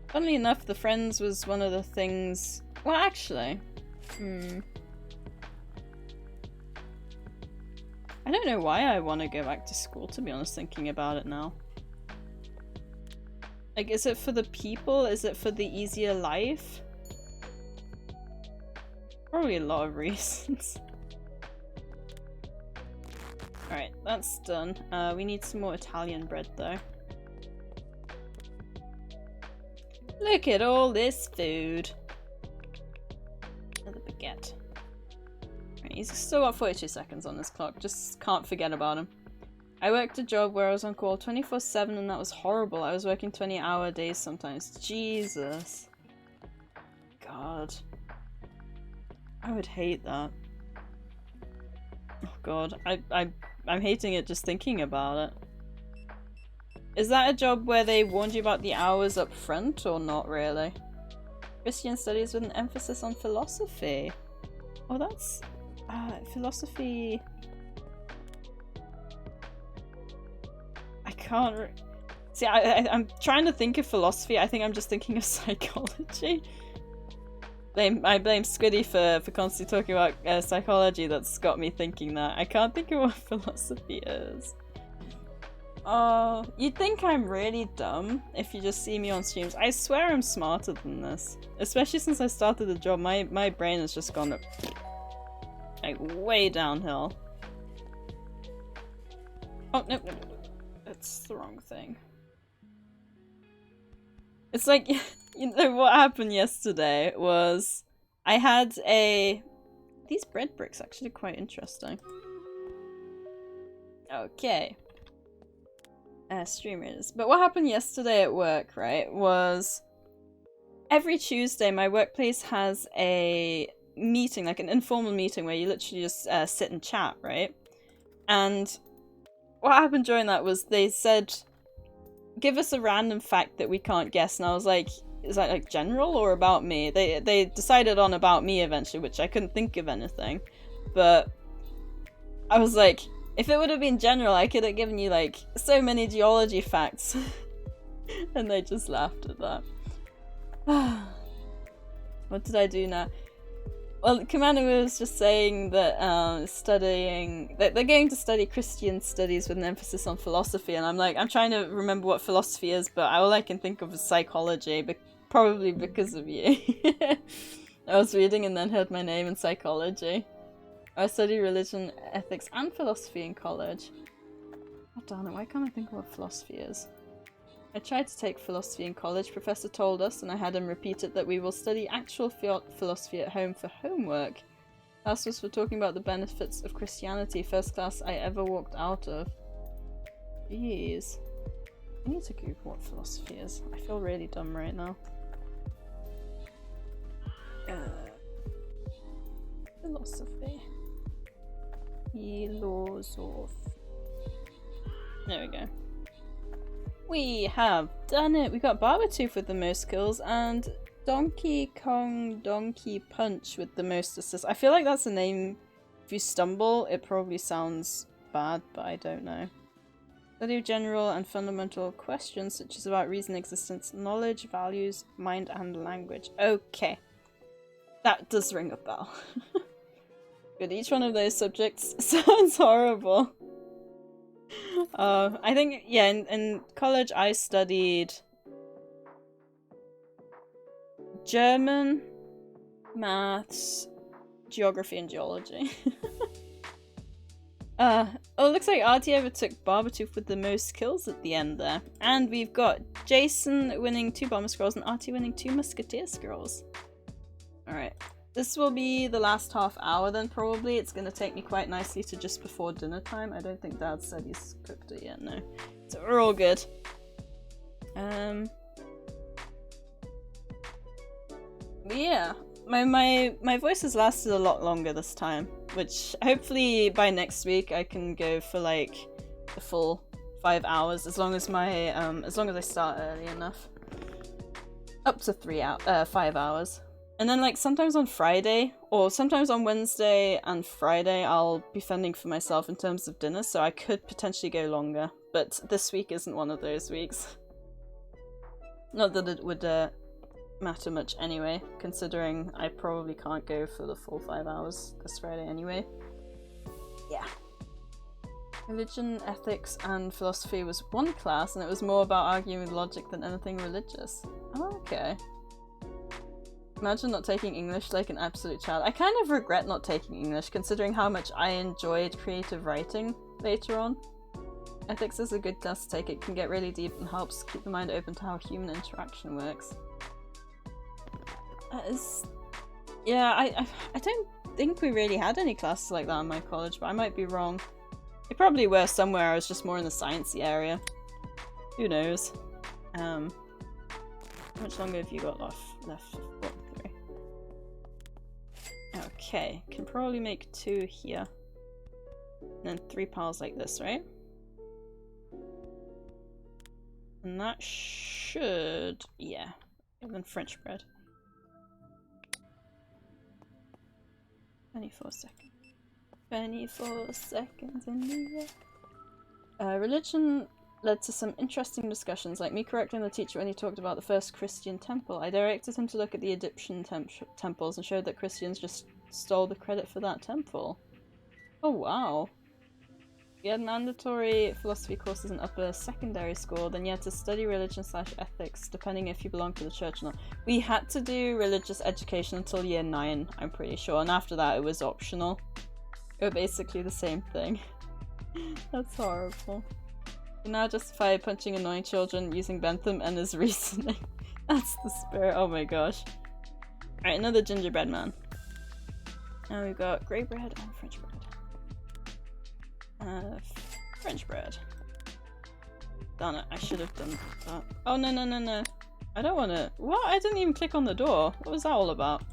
[SPEAKER 1] Funnily enough, the friends was one of the things... Well, actually... I don't know why I want to go back to school, to be honest, thinking about it now. Like, is it for the people? Is it for the easier life? Probably a lot of reasons. Alright, that's done. We need some more Italian bread, though. Look at all this food. Another baguette. Right, he's still got 42 seconds on this clock. Just can't forget about him. I worked a job where I was on call 24/7 and that was horrible. I was working 20-hour days sometimes. Jesus. God. I would hate that. Oh god, I'm hating it just thinking about it. Is that a job where they warned you about the hours up front or not really? Christian studies with an emphasis on philosophy. Oh, that's... philosophy... I can't... See, I'm trying to think of philosophy. I think I'm just thinking of psychology. I blame Squiddy for constantly talking about psychology. That's got me thinking that. I can't think of what philosophy is. Oh, you'd think I'm really dumb if you just see me on streams. I swear I'm smarter than this. Especially since I started the job, my brain has just gone like way downhill. Oh, no. That's the wrong thing. It's like, you know, what happened yesterday was I had a... These bread bricks actually quite interesting. Okay. Stream raiders. But what happened yesterday at work, right, was every Tuesday my workplace has a meeting, like an informal meeting where you literally just sit and chat, right? And what happened during that was they said, give us a random fact that we can't guess, and I was like, is that like general or about me? They decided on about me eventually, which I couldn't think of anything, but I was like, if it would have been general, I could have given you like so many geology facts. And they just laughed at that. What did I do now? Well, Commander was just saying that that they're going to study Christian studies with an emphasis on philosophy, and I'm like, I'm trying to remember what philosophy is, but all I can think of is psychology, probably because of you. I was reading and then heard my name in psychology. I studied religion, ethics, and philosophy in college. Oh darn it, why can't I think of what philosophy is? I tried to take philosophy in college. Professor told us, and I had him repeat it, that we will study actual philosophy at home for homework. Class was for talking about the benefits of Christianity. First class I ever walked out of. Jeez. I need to Google what philosophy is. I feel really dumb right now. Philosophy. Philosophy. There we go. We have done it! We got Barbertooth with the most kills and Donkey Kong Donkey Punch with the most assists. I feel like that's a name, if you stumble, it probably sounds bad, but I don't know. Study of general and fundamental questions such as about reason, existence, knowledge, values, mind, and language. Okay. That does ring a bell. Good, each one of those subjects sounds horrible. I think, yeah, in college I studied German, maths, geography, and geology. Oh, it looks like Artie overtook Barbertooth with the most kills at the end there. And we've got Jason winning 2 Bomber Scrolls and Artie winning 2 Musketeer Scrolls. Alright. This will be the last half hour then, probably. It's going to take me quite nicely to just before dinner time. I don't think Dad said he's cooked it yet, no. So we're all good. But yeah, my voice has lasted a lot longer this time, which hopefully by next week I can go for like the full 5 hours, as long as I start early enough. Up to 5 hours. And then like sometimes on Friday, or sometimes on Wednesday and Friday, I'll be fending for myself in terms of dinner, so I could potentially go longer. But this week isn't one of those weeks. Not that it would matter much anyway, considering I probably can't go for the full 5 hours this Friday anyway. Yeah. Religion, ethics, and philosophy was one class, and it was more about arguing with logic than anything religious. Oh, okay. Imagine not taking English like an absolute child. I kind of regret not taking English, considering how much I enjoyed creative writing later on. Ethics is a good class to take. It can get really deep and helps keep the mind open to how human interaction works. Yeah, I don't think we really had any classes like that in my college, but I might be wrong. They probably were somewhere, I was just more in the sciencey area. Who knows? How much longer have you got left? What, 3? Okay, can probably make 2 here. And then 3 piles like this, right? And that should... yeah. And then French bread. 24 seconds. 24 seconds in the air. Religion led to some interesting discussions, like me correcting the teacher when he talked about the first Christian temple. I directed him to look at the Egyptian temples and showed that Christians just stole the credit for that temple. Oh wow. You had mandatory philosophy courses in upper secondary school, then you had to study religion/ethics, depending if you belonged to the church or not. We had to do religious education until year 9, I'm pretty sure, and after that it was optional. They were basically the same thing. That's horrible. You now justify punching annoying children using Bentham and his reasoning. That's the spirit, oh my gosh. Alright, another gingerbread man. Now we've got grey bread and French bread. French bread. Darn it, I should have done that. Oh no no no no. I don't want to. What? I didn't even click on the door. What was that all about?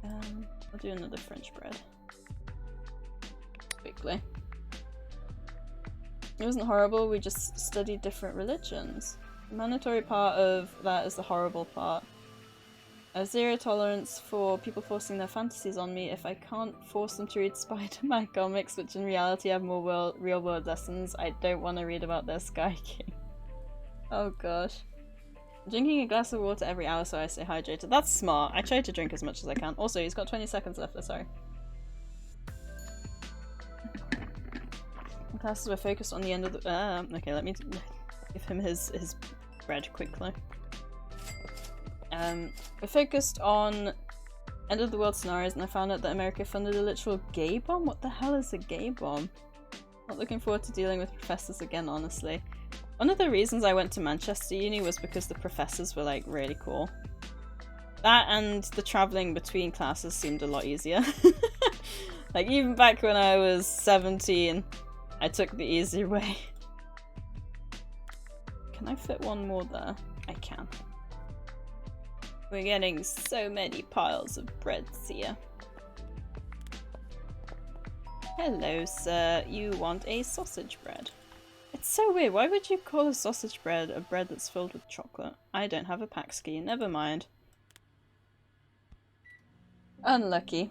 [SPEAKER 1] I'll do another French bread. Quickly. It wasn't horrible, we just studied different religions. The mandatory part of that is the horrible part. I have 0 tolerance for people forcing their fantasies on me if I can't force them to read Spider-Man comics, which in reality have more real-world lessons. I don't want to read about their Sky King. Oh gosh. I'm drinking a glass of water every hour so I stay hydrated. That's smart. I try to drink as much as I can. Also, he's got 20 seconds left, sorry. The classes were focused on the end of the... okay, let me give him his bread quickly. We're focused on end of the world scenarios, and I found out that America funded a literal gay bomb? What the hell is a gay bomb? Not looking forward to dealing with professors again, honestly. One of the reasons I went to Manchester Uni was because the professors were like really cool. That and the travelling between classes seemed a lot easier. Like even back when I was 17, I took the easy way. Can I fit one more there? I can. We're getting so many piles of breads here. Hello, sir. You want a sausage bread? It's so weird. Why would you call a sausage bread a bread that's filled with chocolate? I don't have a pack ski. Never mind. Unlucky.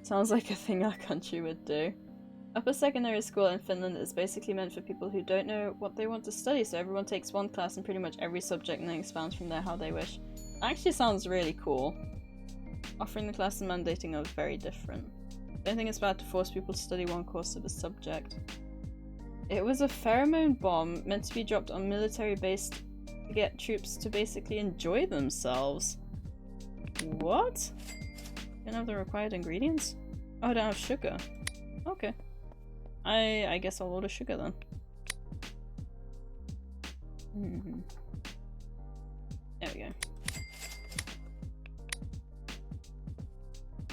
[SPEAKER 1] Sounds like a thing our country would do. Upper secondary school in Finland is basically meant for people who don't know what they want to study, so everyone takes one class in pretty much every subject and then expands from there how they wish. Actually sounds really cool. Offering the class and mandating are very different. I don't think it's bad to force people to study one course of a subject. It was a pheromone bomb meant to be dropped on military base to get troops to basically enjoy themselves. What? Don't have the required ingredients? Oh, I don't have sugar. Okay. I guess I'll order sugar then. There we go.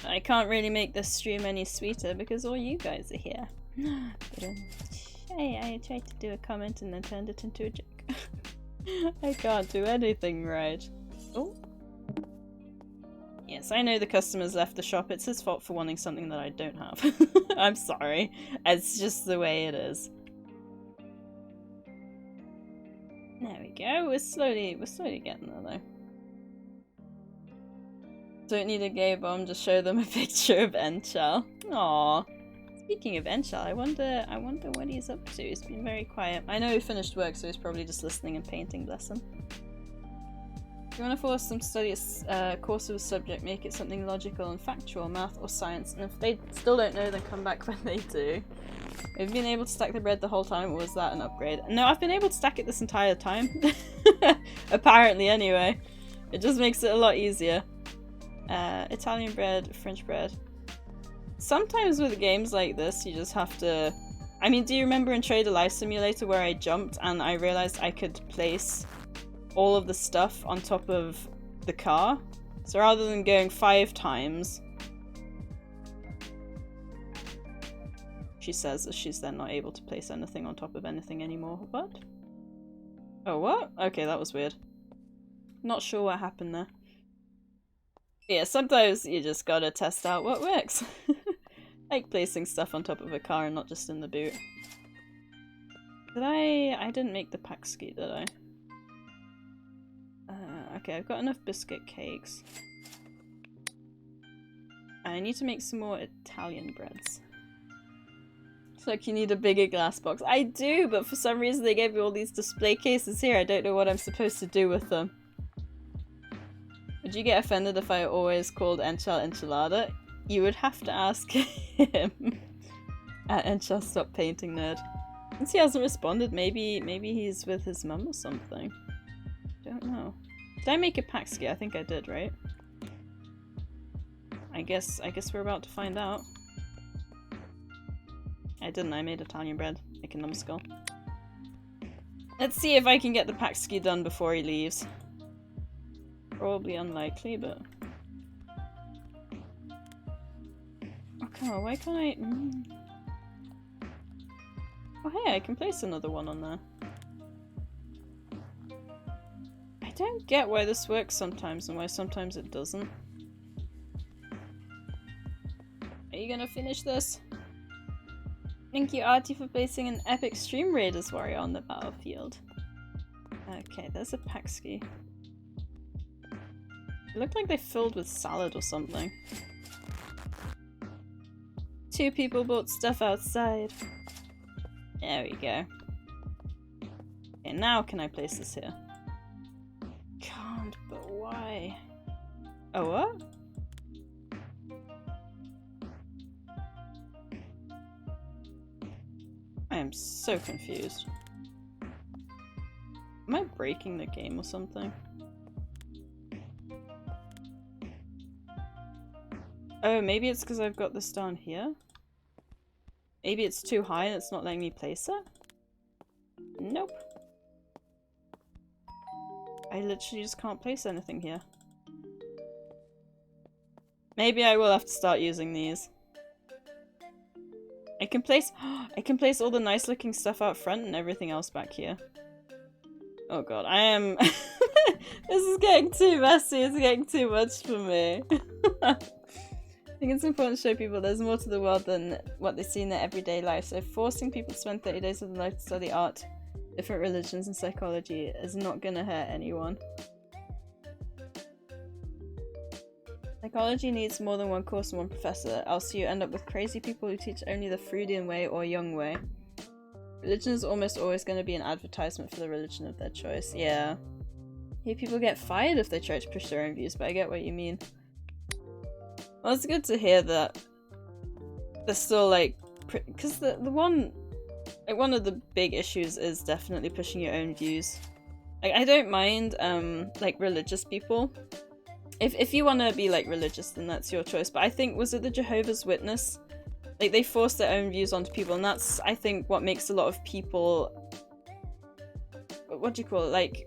[SPEAKER 1] I can't really make this stream any sweeter because all you guys are here. But, I tried to do a comment and then turned it into a joke. I can't do anything right. Oh. Yes, I know the customer's left the shop. It's his fault for wanting something that I don't have. I'm sorry. It's just the way it is. There we go. We're slowly getting there though. Don't need a gay bomb, just show them a picture of Enchal. Aww. Speaking of Enchal, I wonder what he's up to. He's been very quiet. I know he finished work, so he's probably just listening and painting, bless him. If you want to force them to study a course of a subject, make it something logical and factual, math or science, and if they still don't know, then come back when they do. Have you been able to stack the bread the whole time, or was that an upgrade? No, I've been able to stack it this entire time. Apparently, anyway. It just makes it a lot easier. Italian bread, French bread. Sometimes with games like this, you just have to... I mean, do you remember in Trader Life Simulator where I jumped and I realized I could place all of the stuff on top of the car? So rather than going 5 times, she says that she's then not able to place anything on top of anything anymore. What? Oh, what? Okay, that was weird. Not sure what happened there. Yeah, sometimes you just gotta test out what works. Like placing stuff on top of a car and not just in the boot. Did I didn't make the pack ski, did I? Okay, I've got enough biscuit cakes. I need to make some more Italian breads. It's like you need a bigger glass box. I do, but for some reason they gave me all these display cases here. I don't know what I'm supposed to do with them. Would you get offended if I always called Enchel Enchilada? You would have to ask him. At Enchel Stop Painting Nerd. Since he hasn't responded, maybe he's with his mum or something. Don't know. Did I make a pack ski? I think I did, right? I guess we're about to find out. I didn't, I made Italian bread. Like a numbskull. Let's see if I can get the pack ski done before he leaves. Probably unlikely, but... Oh come on, why can't I... Oh hey, I can place another one on there. I don't get why this works sometimes and why sometimes it doesn't. Are you gonna finish this? Thank you, Artie, for placing an epic Stream Raiders warrior on the battlefield. Okay, there's a pack ski. It looked like they filled with salad or something. 2 people bought stuff outside. There we go. Okay, now can I place this here? Can't, but why? Oh, what? I am so confused. Am I breaking the game or something? Oh, maybe it's because I've got this down here? Maybe it's too high and it's not letting me place it? Nope. I literally just can't place anything here. Maybe I will have to start using these. I can place all the nice looking stuff out front and everything else back here. Oh god, I am this is getting too messy, it's getting too much for me. I think it's important to show people there's more to the world than what they see in their everyday life, so forcing people to spend 30 days of their life to study art, different religions and psychology is not gonna hurt anyone. Psychology needs more than one course and one professor, else you end up with crazy people who teach only the Freudian way or Jung way. Religion is almost always going to be an advertisement for the religion of their choice. Yeah. Yeah, people get fired if they try to push their own views, but I get what you mean. Well, it's good to hear that they're still like... Because the one... Like, one of the big issues is definitely pushing your own views. Like, I don't mind, like, religious people. If you want to be, like, religious, then that's your choice. But I think, was it the Jehovah's Witness? Like, they force their own views onto people, and that's, I think, what makes a lot of people... What do you call it?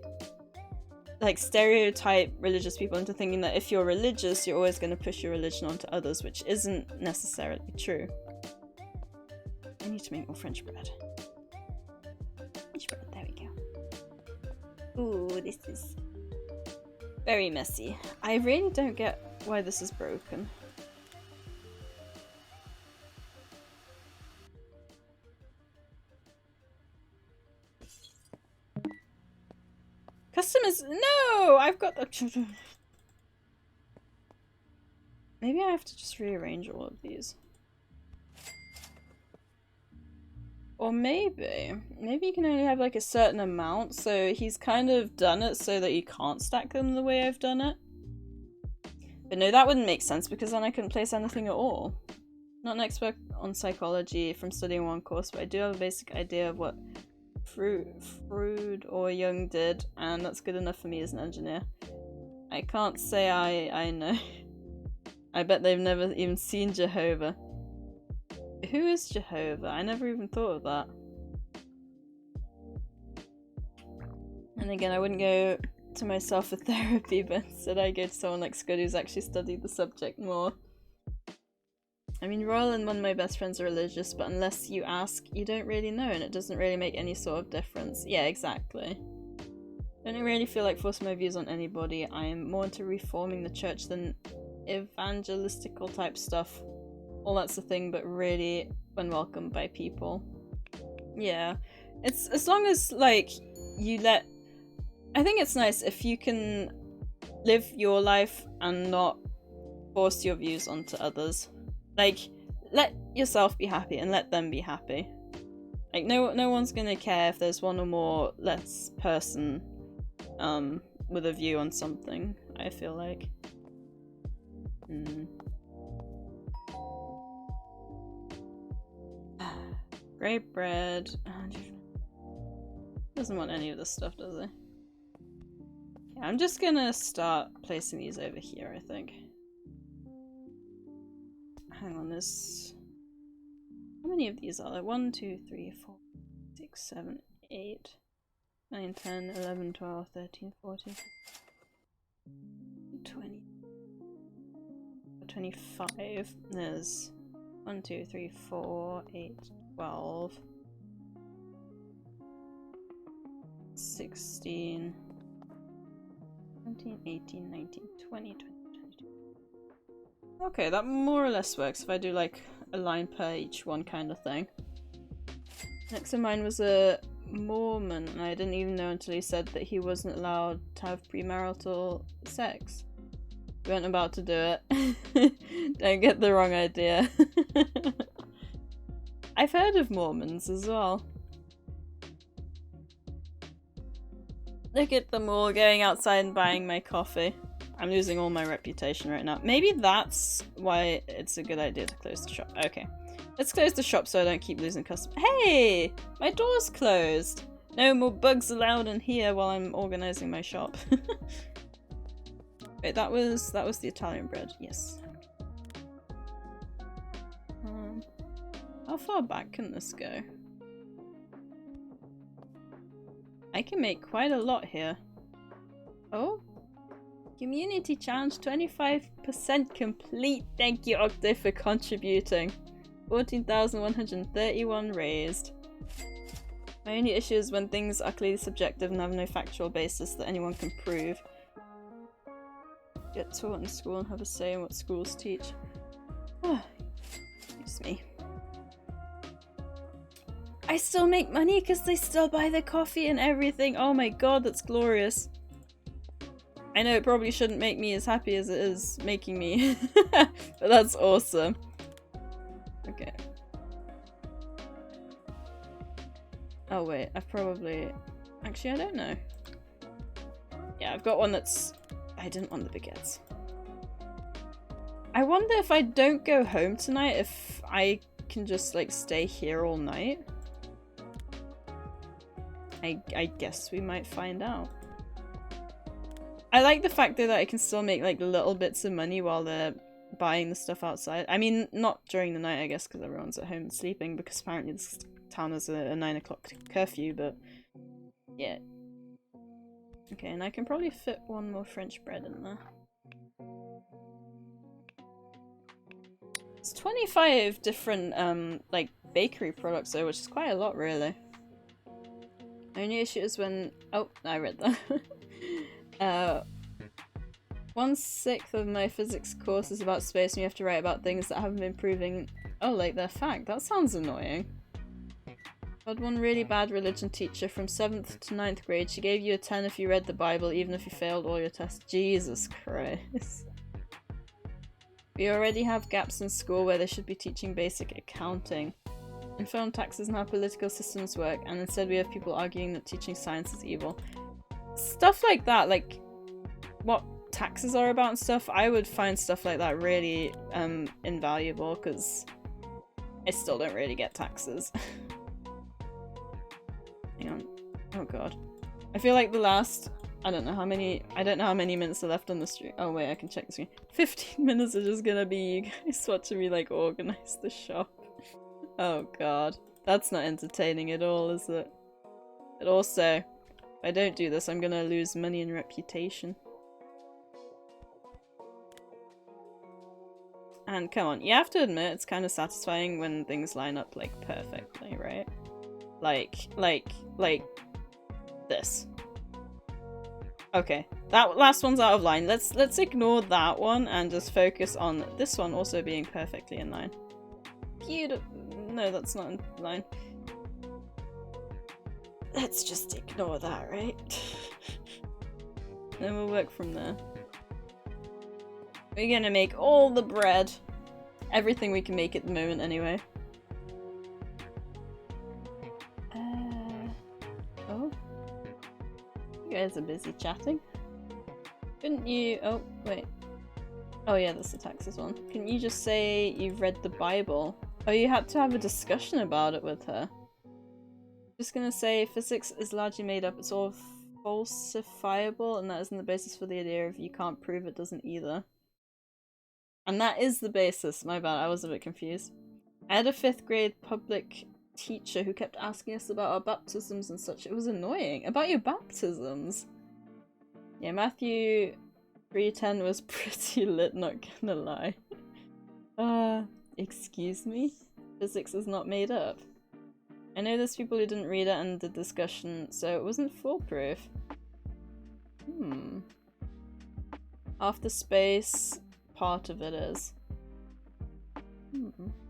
[SPEAKER 1] Like stereotype religious people into thinking that if you're religious, you're always going to push your religion onto others, which isn't necessarily true. I need to make more French bread. French bread, there we go. Ooh, this is very messy. I really don't get why this is broken. Customers, no! I've got the... Maybe I have to just rearrange all of these. Or maybe you can only have like a certain amount, so he's kind of done it so that you can't stack them the way I've done it. But no, that wouldn't make sense because then I couldn't place anything at all. Not an expert on psychology from studying one course, but I do have a basic idea of what Freud or Jung did, and that's good enough for me as an engineer. I can't say I know. I bet they've never even seen Jehovah. Who is Jehovah? I never even thought of that. And again, I wouldn't go to myself for therapy, but instead I go to someone like Scud who's actually studied the subject more. I mean, Royal and one of my best friends are religious, but unless you ask, you don't really know, and it doesn't really make any sort of difference. Yeah, exactly. I don't really feel like forcing my views on anybody. I'm more into reforming the church than evangelistical type stuff. All that's a thing, but really unwelcome by people. Yeah. It's as long as, like, you let... I think it's nice if you can live your life and not force your views onto others. Like, let yourself be happy and let them be happy. Like, no one's gonna care if there's one or more less person with a view on something, I feel like. Grape bread. Doesn't want any of this stuff, does he? Yeah, I'm just gonna start placing these over here, I think. Hang on, there's... How many of these are there? 1, 2, 3, 4, 6, 7, 8, 9, 10, 11, 12, 13, 14, 20, 25. There's 1, 2, 3, 4, 8, 12, 16, 17, 18, 19, 20, 22. Okay, that more or less works if I do like a line per each one kind of thing. Next in mine was a Mormon, and I didn't even know until he said that he wasn't allowed to have premarital sex. We weren't about to do it. Don't get the wrong idea. I've heard of Mormons as well. Look at them all going outside and buying my coffee. I'm losing all my reputation right now. Maybe that's why it's a good idea to close the shop. Okay. Let's close the shop so I don't keep losing customers. Hey! My door's closed! No more bugs allowed in here while I'm organizing my shop. Wait, that was the Italian bread. Yes. How far back can this go? I can make quite a lot here. Oh? Community challenge 25% complete. Thank you, Octo, for contributing. 14,131 raised. My only issue is when things are clearly subjective and have no factual basis that anyone can prove. Get taught in school and have a say in what schools teach. Excuse me. I still make money because they still buy the coffee and everything. Oh my god, that's glorious. I know it probably shouldn't make me as happy as it is making me, but that's awesome. Okay. Oh wait, I've probably... Actually, I don't know. Yeah, I've got one that's... I didn't want the baguettes. I wonder if I don't go home tonight, if I can just, like, stay here all night. I guess we might find out. I like the fact though that I can still make like little bits of money while they're buying the stuff outside. I mean, not during the night, I guess, because everyone's at home and sleeping, because apparently this town has a 9 o'clock curfew, but yeah. Okay, and I can probably fit one more French bread in there. It's 25 different like bakery products though, which is quite a lot really. My only issue is when... Oh, I read that. 1/6 of my physics course is about space and you have to write about things that haven't been proven. Oh, like they're fact. That sounds annoying. I had one really bad religion teacher from 7th to 9th grade. She gave you a 10 if you read the Bible, even if you failed all your tests. Jesus Christ. We already have gaps in school where they should be teaching basic accounting. Info on taxes and how political systems work, and instead we have people arguing that teaching science is evil. Stuff like that, like what taxes are about and stuff, I would find stuff like that really invaluable, because I still don't really get taxes. Hang on. Oh god. I feel like the last... I don't know how many minutes are left on the stream. Oh wait, I can check the screen. 15 minutes are just gonna be you guys watching me like organize the shop. Oh god. That's not entertaining at all, is it? But also, if I don't do this, I'm gonna lose money and reputation. And come on, you have to admit it's kind of satisfying when things line up like perfectly, right? Like this. Okay, that last one's out of line. Let's ignore that one and just focus on this one also being perfectly in line. Beautiful. No, that's not in line. Let's just ignore that, right? Then we'll work from there. We're gonna make all the bread. Everything we can make at the moment, anyway. Oh. You guys are busy chatting. Couldn't you... Oh, wait. Oh yeah, that's the taxes one. Couldn't you just say you've read the Bible? Oh, you had to have a discussion about it with her. Just gonna say physics is largely made up. It's all falsifiable, and that isn't the basis for the idea of you can't prove it doesn't either. And that is the basis. My bad, I was a bit confused. I had a 5th grade public teacher who kept asking us about our baptisms and such. It was annoying. About your baptisms? Yeah, Matthew 3:10 was pretty lit, not gonna lie. Excuse me? Physics is not made up. I know there's people who didn't read it and the discussion, so it wasn't foolproof. Half the space, part of it is.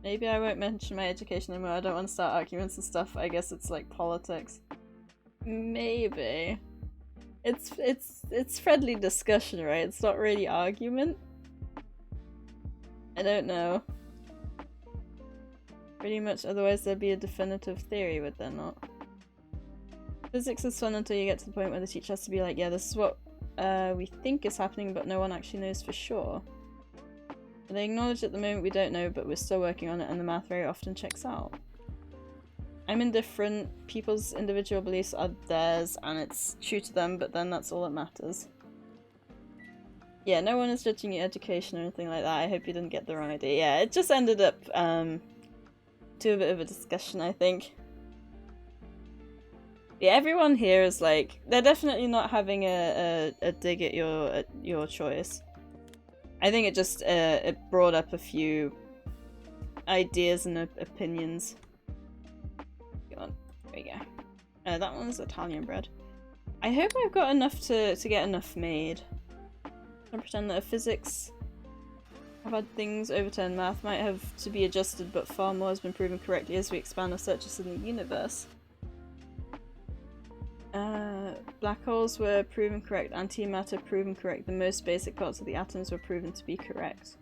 [SPEAKER 1] Maybe I won't mention my education anymore. I don't want to start arguments and stuff. I guess it's like politics. Maybe. It's friendly discussion, right? It's not really argument. I don't know. Pretty much, otherwise there'd be a definitive theory, would there not? Physics is fun until you get to the point where the teacher has to be like, yeah, this is what we think is happening, but no one actually knows for sure. They acknowledge at the moment we don't know, but we're still working on it, and the math very often checks out. I'm indifferent. People's individual beliefs are theirs, and it's true to them, but then that's all that matters. Yeah, no one is judging your education or anything like that. I hope you didn't get the wrong idea. Yeah, it just ended up to a bit of a discussion, I think. Yeah, everyone here is like, they're definitely not having a dig at your choice. I think it just it brought up a few ideas and opinions. Come on, there we go. That one's Italian bread. I hope I've got enough to get enough made. Don't pretend that physics have had things overturned. Math might have to be adjusted, but far more has been proven correctly as we expand our searches in the universe. Black holes were proven correct, antimatter proven correct, the most basic parts of the atoms were proven to be correct.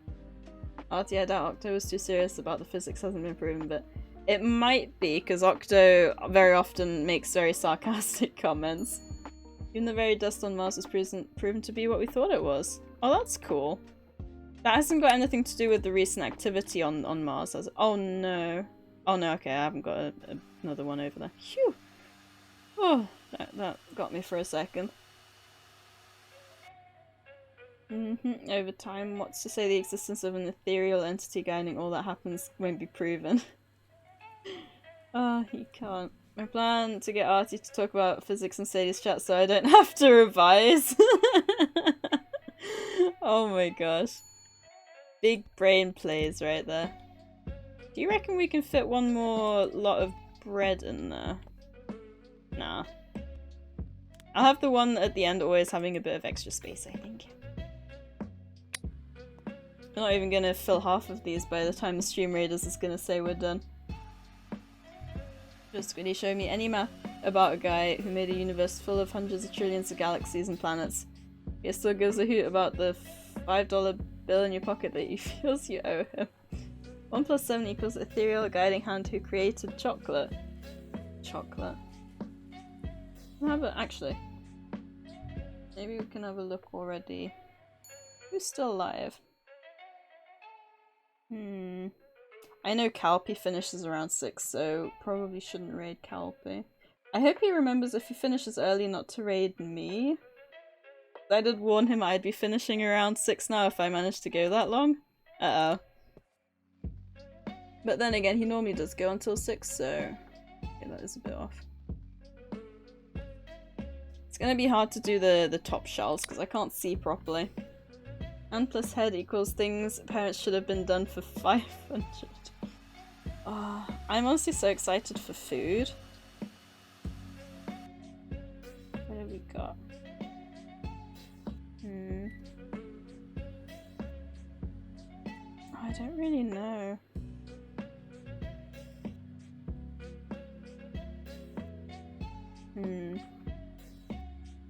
[SPEAKER 1] Artie, I doubt Octo was too serious about the physics hasn't been proven, but it might be, because Octo very often makes very sarcastic comments. Even the very dust on Mars was proven to be what we thought it was. Oh, that's cool. That hasn't got anything to do with the recent activity on Mars, has it? Oh no. Oh no, okay, I haven't got another one over there. Phew! Oh, that got me for a second. Over time, what's to say the existence of an ethereal entity guiding all that happens won't be proven? Oh, you can't. I plan to get Artie to talk about physics in Sadie's chat so I don't have to revise. Oh my gosh. Big brain plays right there. Do you reckon we can fit one more lot of bread in there? Nah. I'll have the one at the end always having a bit of extra space, I think. I'm not even gonna fill half of these by the time the stream raiders is gonna say we're done. Just really show me any map about a guy who made a universe full of hundreds of trillions of galaxies and planets. He still gives a hoot about the $5 bill in your pocket that he feels you owe him. 1 + 7 = ethereal guiding hand who created chocolate. Chocolate. Actually, maybe we can have a look already. Who's still alive? I know Calpy finishes around 6, so probably shouldn't raid Calpy. I hope he remembers if he finishes early not to raid me. I did warn him I'd be finishing around 6 now if I managed to go that long. Uh-oh. But then again, he normally does go until 6, so okay, that is a bit off. It's gonna be hard to do the top shells because I can't see properly. And plus head equals things parents should have been done for 500. Oh, I'm honestly so excited for food. What have we got? I don't really know.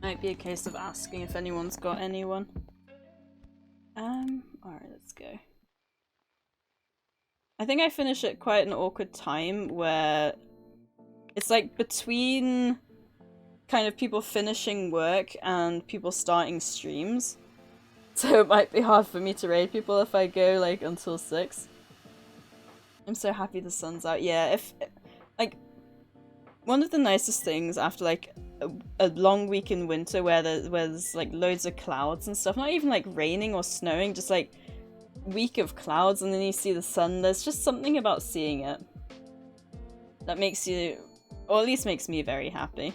[SPEAKER 1] Might be a case of asking if anyone's got anyone. Alright, let's go. I think I finish at quite an awkward time where it's like between kind of people finishing work and people starting streams. So it might be hard for me to raid people if I go like until 6. I'm so happy the sun's out. Yeah, if like one of the nicest things after like a long week in winter where there's like loads of clouds and stuff, not even like raining or snowing, just like week of clouds and then you see the sun, there's just something about seeing it that makes you, or at least makes me very happy.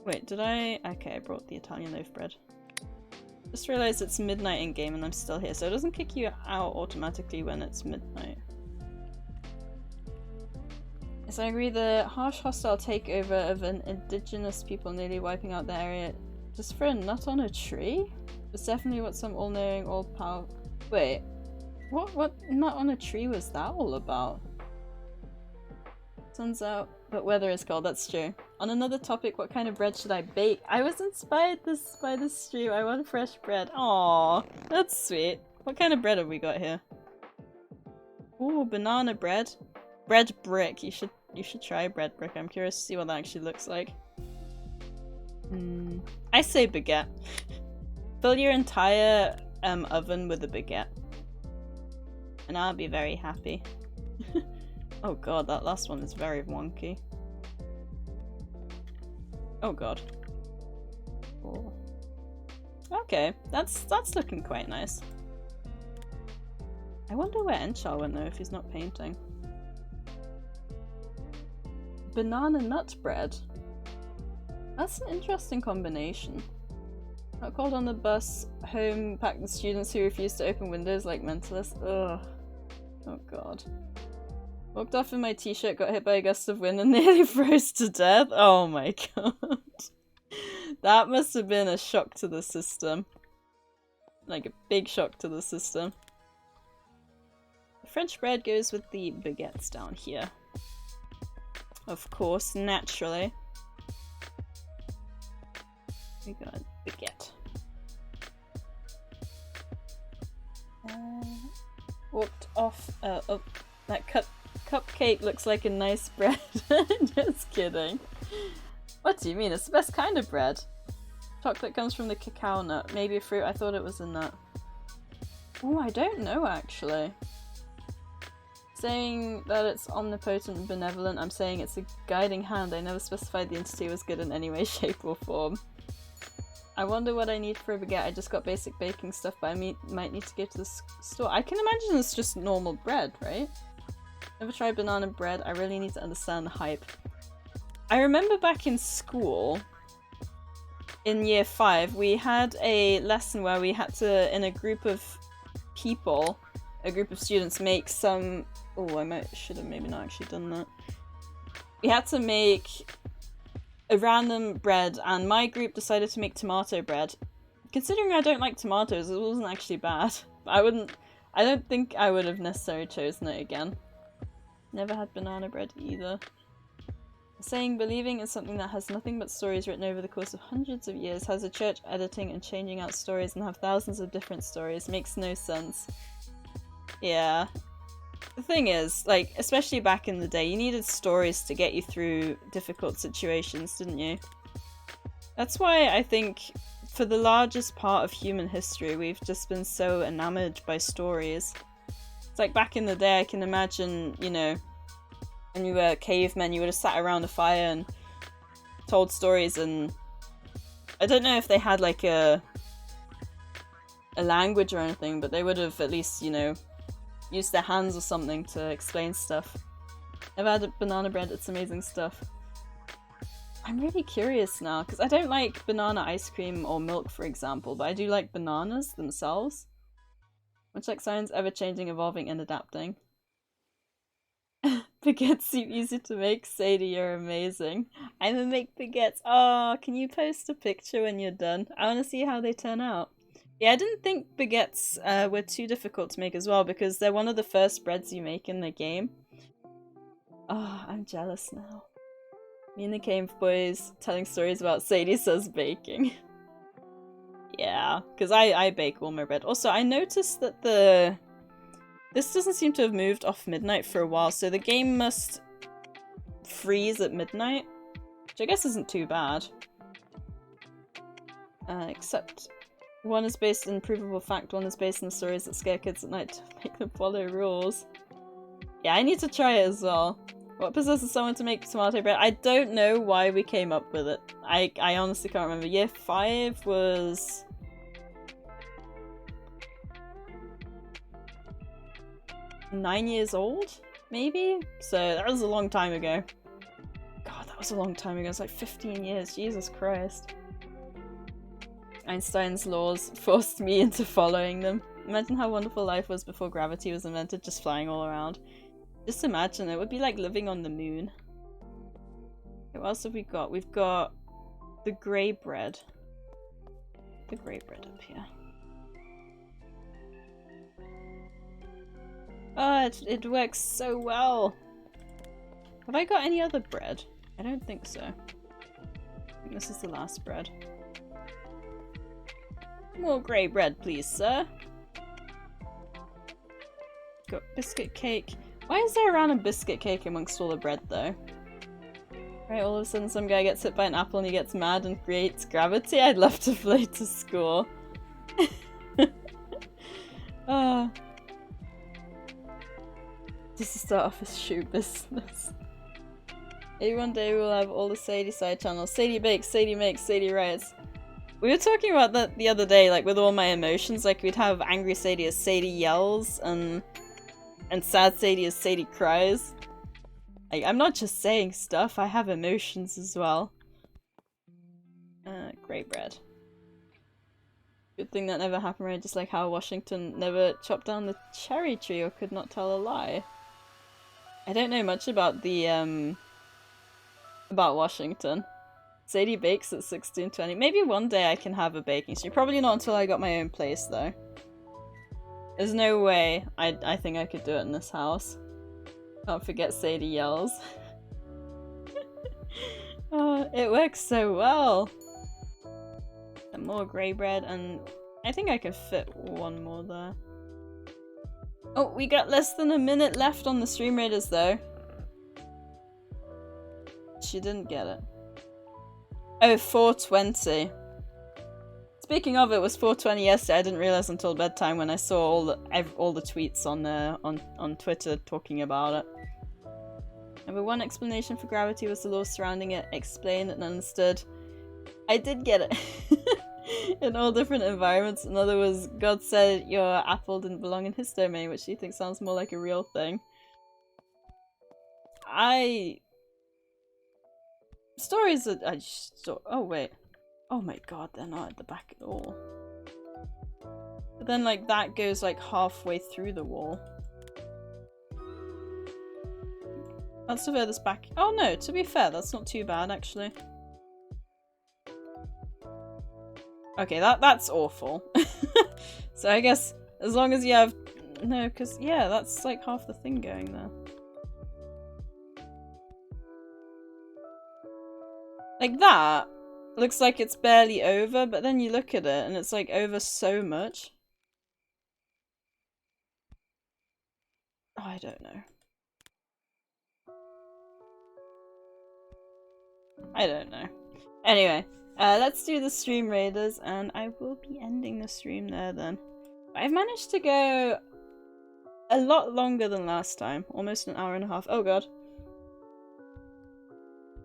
[SPEAKER 1] Wait, did I? Okay, I brought the Italian loaf bread. Just realized it's midnight in game and I'm still here, so it doesn't kick you out automatically when it's midnight. Yes, I agree, the harsh hostile takeover of an indigenous people nearly wiping out the area just for a nut on a tree? It's definitely what some all-knowing, all-powerful... Wait, what nut on a tree was that all about? Sun's out, but weather is cold, that's true. On another topic, what kind of bread should I bake? I was inspired by this stream, I want fresh bread. Aww, that's sweet. What kind of bread have we got here? Ooh, banana bread. Bread brick, you should try bread brick, I'm curious to see what that actually looks like. I say baguette. Fill your entire oven with a baguette. And I'll be very happy. Oh god, that last one is very wonky. Oh god. Oh. Okay, that's looking quite nice. I wonder where Enchal went though if he's not painting. Banana nut bread. That's an interesting combination. Got called on the bus home, packed the students who refused to open windows like mentalists. Ugh. Oh god. Walked off in my t-shirt, got hit by a gust of wind and nearly froze to death. Oh my god. That must have been a shock to the system. Like a big shock to the system. The French bread goes with the baguettes down here. Of course, naturally. We got a baguette. Walked off. Oh, that cupcake looks like a nice bread. Just kidding. What do you mean? It's the best kind of bread. Chocolate comes from the cacao nut. Maybe a fruit. I thought it was a nut. Oh, I don't know actually. Saying that it's omnipotent and benevolent, I'm saying it's a guiding hand. I never specified the entity was good in any way, shape or form. I wonder what I need for a baguette. I just got basic baking stuff, but I might need to go to the store. I can imagine it's just normal bread, right? Never tried banana bread. I really need to understand the hype. I remember back in school, in year 5, we had a lesson where we had to, in a group of people, a group of students, make some... Oh, I should have maybe not actually done that. We had to make a random bread, and my group decided to make tomato bread. Considering I don't like tomatoes, it wasn't actually bad. I don't think I would have necessarily chosen it again. Never had banana bread either. Saying believing in something that has nothing but stories written over the course of hundreds of years, has a church editing and changing out stories and have thousands of different stories, makes no sense. Yeah. The thing is, like, especially back in the day, you needed stories to get you through difficult situations, didn't you? That's why I think, for the largest part of human history, we've just been so enamored by stories. It's like back in the day, I can imagine, you know, when you were cavemen, you would have sat around a fire and told stories, and I don't know if they had, like, a language or anything, but they would have at least, you know, use their hands or something to explain stuff. I've had banana bread, it's amazing stuff. I'm really curious now, because I don't like banana ice cream or milk, for example, but I do like bananas themselves. Much like science, ever-changing, evolving, and adapting. Baguettes seem easy to make. Sadie, you're amazing. I'm gonna make baguettes. Oh, can you post a picture when you're done? I want to see how they turn out. Yeah, I didn't think baguettes were too difficult to make as well, because they're one of the first breads you make in the game. Oh, I'm jealous now. Me and the Cave Boys telling stories about SadieSays baking. Yeah, because I bake all my bread. Also, I noticed that this doesn't seem to have moved off midnight for a while, so the game must freeze at midnight, which I guess isn't too bad. Except one is based in provable fact, one is based in stories that scare kids at night to make them follow rules. Yeah, I need to try it as well. What possesses someone to make tomato bread? I don't know why we came up with it. I honestly can't remember. Year 5 was... $9 years old? Maybe? So that was a long time ago. God, that was a long time ago. It was like 15 years. Jesus Christ. Einstein's laws forced me into following them. Imagine how wonderful life was before gravity was invented, just flying all around. Just imagine, it would be like living on the moon. Okay, what else have we got? We've got the grey bread. The grey bread up here. Oh, it works so well. Have I got any other bread? I don't think so. I think this is the last bread. More grey bread, please, sir. Got biscuit cake. Why is there a random biscuit cake amongst all the bread, though? Right, all of a sudden some guy gets hit by an apple and he gets mad and creates gravity? I'd love to play to score. Ah. Just to start off a shoe business. Maybe one day we'll have all the Sadie side channels. Sadie bakes, Sadie makes, Sadie writes. We were talking about that the other day, like with all my emotions, like we'd have angry Sadie as Sadie yells, and sad Sadie as Sadie cries. Like, I'm not just saying stuff, I have emotions as well. Grey bread. Good thing that never happened, right? Just like how Washington never chopped down the cherry tree or could not tell a lie. I don't know much about the, about Washington. Sadie bakes at 16:20. Maybe one day I can have a baking stream. Probably not until I got my own place, though. There's no way I think I could do it in this house. Can't forget Sadie yells. Oh, it works so well. And more grey bread, and I think I can fit one more there. Oh, we got less than a minute left on the Stream Raiders, though. She didn't get it. Oh, 4:20. Speaking of, it was 4:20 yesterday. I didn't realize until bedtime when I saw all the tweets on Twitter talking about it. Number one explanation for gravity was the law surrounding it, explained and understood. I did get it. In all different environments. Another was, God said your apple didn't belong in his domain, which she thinks sounds more like a real thing. Stories that I just... Oh, wait. Oh my god, they're not at the back at all. But then, like, that goes, like, halfway through the wall. That's the furthest back. Oh no, to be fair, that's not too bad, actually. Okay, that's awful. So I guess, as long as you have... No, because, yeah, that's, like, half the thing going there. Like that looks like it's barely over, but then you look at it and it's like over so much. Oh, I don't know. I don't know. Anyway, let's do the Stream Raiders and I will be ending the stream there then. I've managed to go a lot longer than last time. Almost an hour and a half. Oh god.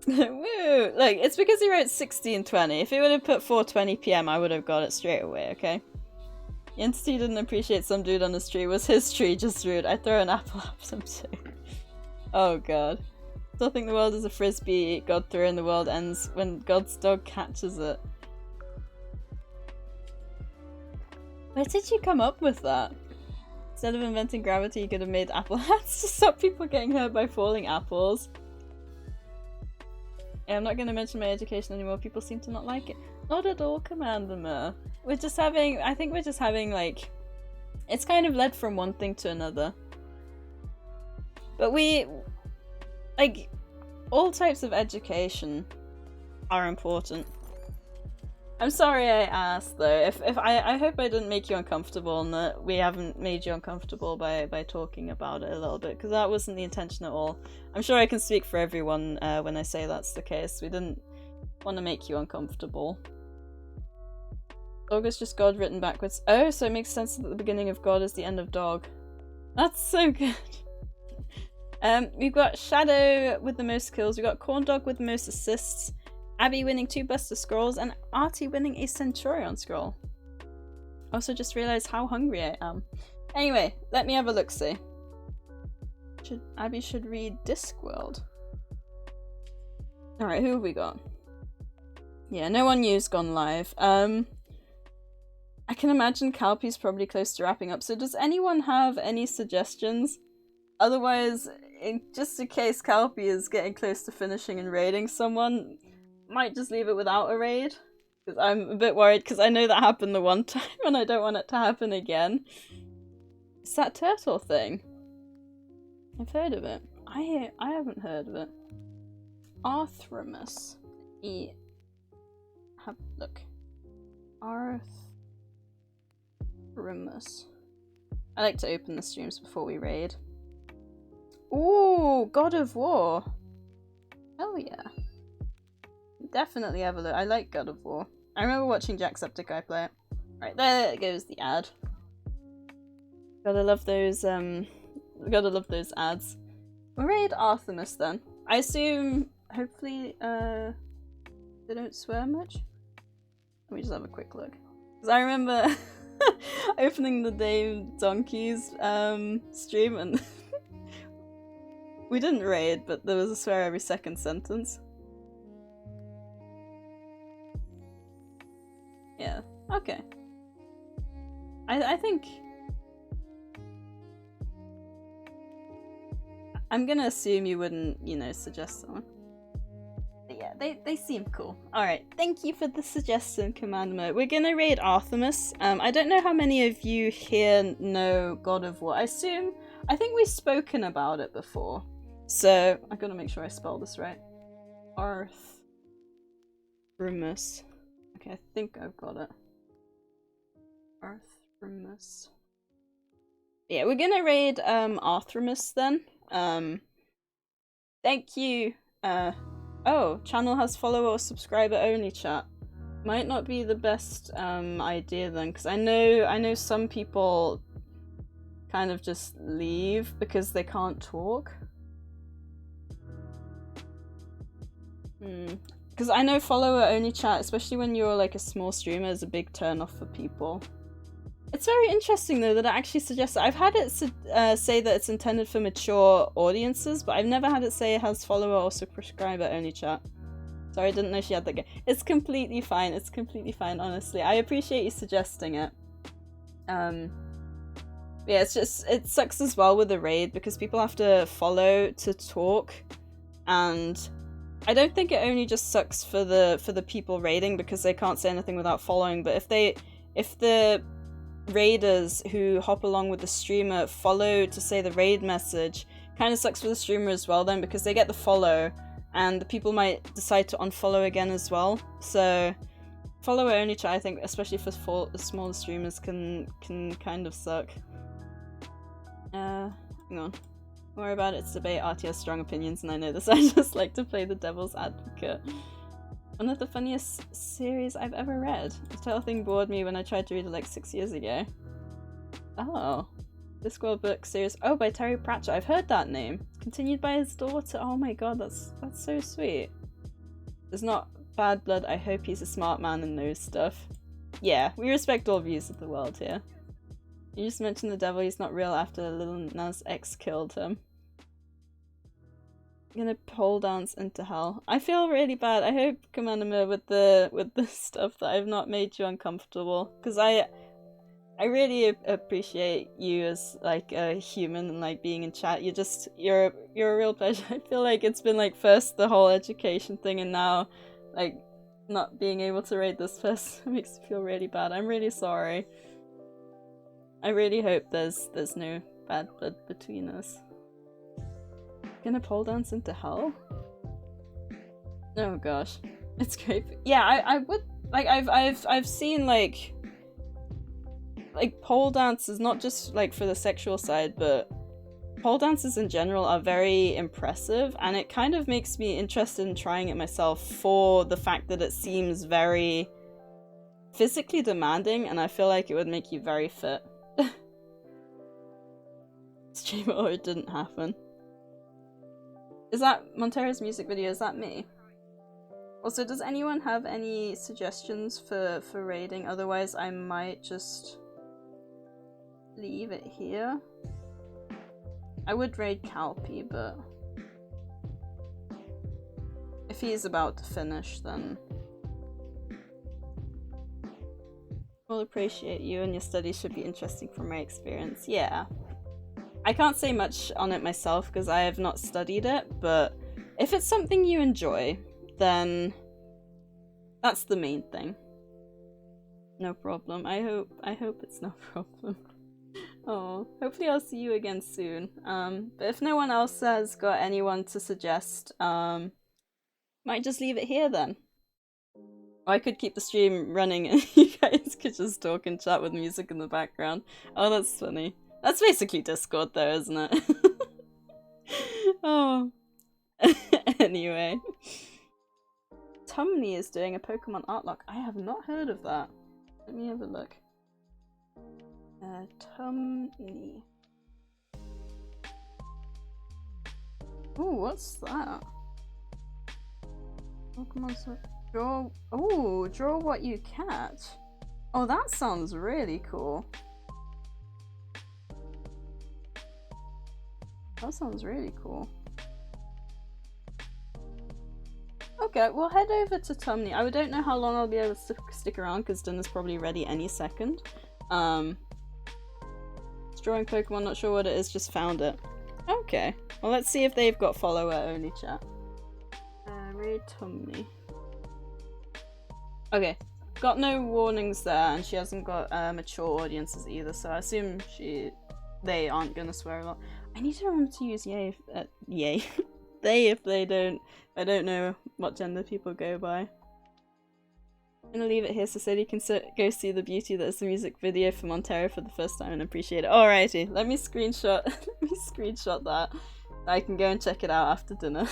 [SPEAKER 1] Woo! Like, it's because he wrote 16:20. If he would have put 4:20 PM, I would have got it straight away, okay? The entity didn't appreciate some dude on his tree. Was his tree just rude? I throw an apple at him too. Oh god. Still think the world is a frisbee God threw and the world ends when God's dog catches it. Where did you come up with that? Instead of inventing gravity, you could have made apple hats to stop people getting hurt by falling apples. Yeah, I'm not going to mention my education anymore. People seem to not like it. Not at all, Commander. We're just having, I think we're just having like, it's kind of led from one thing to another. But we, like, all types of education are important. I'm sorry I asked though. If I hope I didn't make you uncomfortable and that we haven't made you uncomfortable by talking about it a little bit, because that wasn't the intention at all. I'm sure I can speak for everyone when I say that's the case. We didn't want to make you uncomfortable. Dog is just God written backwards. Oh, so it makes sense that the beginning of God is the end of dog. That's so good. We've got Shadow with the most kills, we've got Corn Dog with the most assists, Abby winning 2 Buster Scrolls, and Artie winning a Centurion Scroll. Also just realised how hungry I am. Anyway, let me have a look-see. Abby should read Discworld. Alright, who have we got? Yeah, no one new's gone live. I can imagine Calpy's probably close to wrapping up, so does anyone have any suggestions? Otherwise, just in case Calpy is getting close to finishing and raiding someone, might just leave it without a raid. Because I'm a bit worried, because I know that happened the one time and I don't want it to happen again. It's that turtle thing. I've heard of it. I haven't heard of it. Arthramus. Have a look. Arthramus. I like to open the streams before we raid. Ooh, God of War. Hell yeah. Definitely have a look. I like God of War. I remember watching Jacksepticeye play it. Right, there goes the ad. Gotta love those ads. We'll raid Artemis then. I assume, hopefully, they don't swear much? Let me just have a quick look. Because I remember opening the Dave Donkeys stream and we didn't raid, but there was a swear every second sentence. Yeah, okay. I think... I'm gonna assume you wouldn't, you know, suggest someone. But yeah, they seem cool. Alright, thank you for the suggestion, Commander. We're gonna raid Artemis. I don't know how many of you here know God of War. I think we've spoken about it before. So, I gotta make sure I spell this right. Arthramus. Okay, I think I've got it. Arthramus. Yeah, we're gonna raid Arthramus then. Thank you. Oh, channel has follower or subscriber only chat. Might not be the best idea then, because I know some people kind of just leave because they can't talk. Because I know follower only chat, especially when you're like a small streamer, is a big turn off for people. It's very interesting though that it actually suggests that. I've had it say that it's intended for mature audiences, but I've never had it say it has follower or subscriber only chat. Sorry, I didn't know she had that game. It's completely fine. It's completely fine, honestly. I appreciate you suggesting it. Yeah, it's just, it sucks as well with the raid because people have to follow to talk, and I don't think it only just sucks for the people raiding because they can't say anything without following, but if the raiders who hop along with the streamer follow to say the raid message, kind of sucks for the streamer as well then, because they get the follow and the people might decide to unfollow again as well. So follower only chat, I think, especially for smaller streamers, can kind of suck. Hang on. Don't worry about it, it's debate. Artie has strong opinions and I know this. I just like to play the devil's advocate. One of the funniest series I've ever read. The title thing bored me when I tried to read it like 6 years ago. Oh. Discworld book series. Oh, by Terry Pratchett. I've heard that name. Continued by his daughter. Oh my god, that's so sweet. There's not bad blood. I hope he's a smart man and knows stuff. Yeah, we respect all views of the world here. You just mentioned the devil, he's not real after Lil Nas X killed him. Gonna pole dance into hell. I feel really bad. I hope, Commander, with the stuff that I've not made you uncomfortable, because I really appreciate you as like a human and like being in chat. You're a real pleasure. I feel like it's been like first the whole education thing, and now like not being able to raid this person makes me feel really bad. I'm really sorry. I really hope there's no bad blood between us. Gonna pole dance into hell? Oh gosh, it's great. Yeah, I would like I've seen like pole dances, not just like for the sexual side, but pole dances in general are very impressive, and it kind of makes me interested in trying it myself for the fact that it seems very physically demanding, and I feel like it would make you very fit. Stream or it didn't happen. Is that Montero's music video? Is that me? Also, does anyone have any suggestions for raiding? Otherwise, I might just leave it here. I would raid Calpy, but if he's about to finish, then we'll appreciate you, and your studies should be interesting from my experience. Yeah. I can't say much on it myself because I have not studied it, but if it's something you enjoy, then that's the main thing. No problem. I hope it's no problem. Oh, hopefully I'll see you again soon. But if no one else has got anyone to suggest, might just leave it here then. Or I could keep the stream running and you guys could just talk and chat with music in the background. Oh, that's funny. That's basically Discord though, isn't it? Oh. Anyway. Tumney is doing a Pokemon art lock. I have not heard of that. Let me have a look. Tumney. Ooh, what's that? Pokemon draw. Ooh, draw what you catch. Oh, that sounds really cool. That sounds really cool. Okay, we'll head over to Tumney. I don't know how long I'll be able to stick around because dinner's probably ready any second. Drawing Pokemon, not sure what it is, just found it. Okay, well let's see if they've got follower only chat. Raid Tumney. Okay, got no warnings there, and she hasn't got mature audiences either, so I assume they aren't gonna swear a lot. I need to remember to use yay, they if they don't. I don't know what gender people go by. I'm gonna leave it here so Sadie can go see the beauty that is the music video for Montero for the first time and appreciate it. Alrighty, let me screenshot that. I can go and check it out after dinner.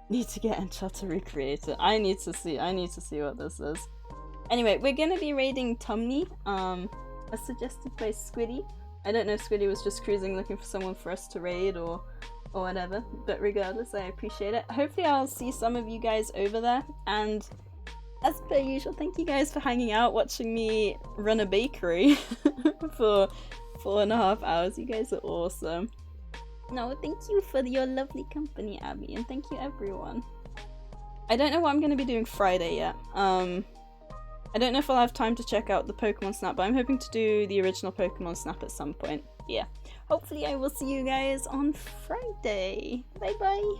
[SPEAKER 1] Need to get Enchant to recreate it. I need to see what this is. Anyway, we're gonna be raiding Tumney, as suggested by Squiddy. I don't know if Squiddy was just cruising looking for someone for us to raid or whatever, but regardless, I appreciate it. Hopefully I'll see some of you guys over there, and as per usual, thank you guys for hanging out, watching me run a bakery for 4.5 hours. You guys are awesome. No, thank you for your lovely company, Abby, and thank you everyone. I don't know what I'm going to be doing Friday yet. I don't know if I'll have time to check out the Pokemon Snap, but I'm hoping to do the original Pokemon Snap at some point. Yeah. Hopefully I will see you guys on Friday. Bye bye!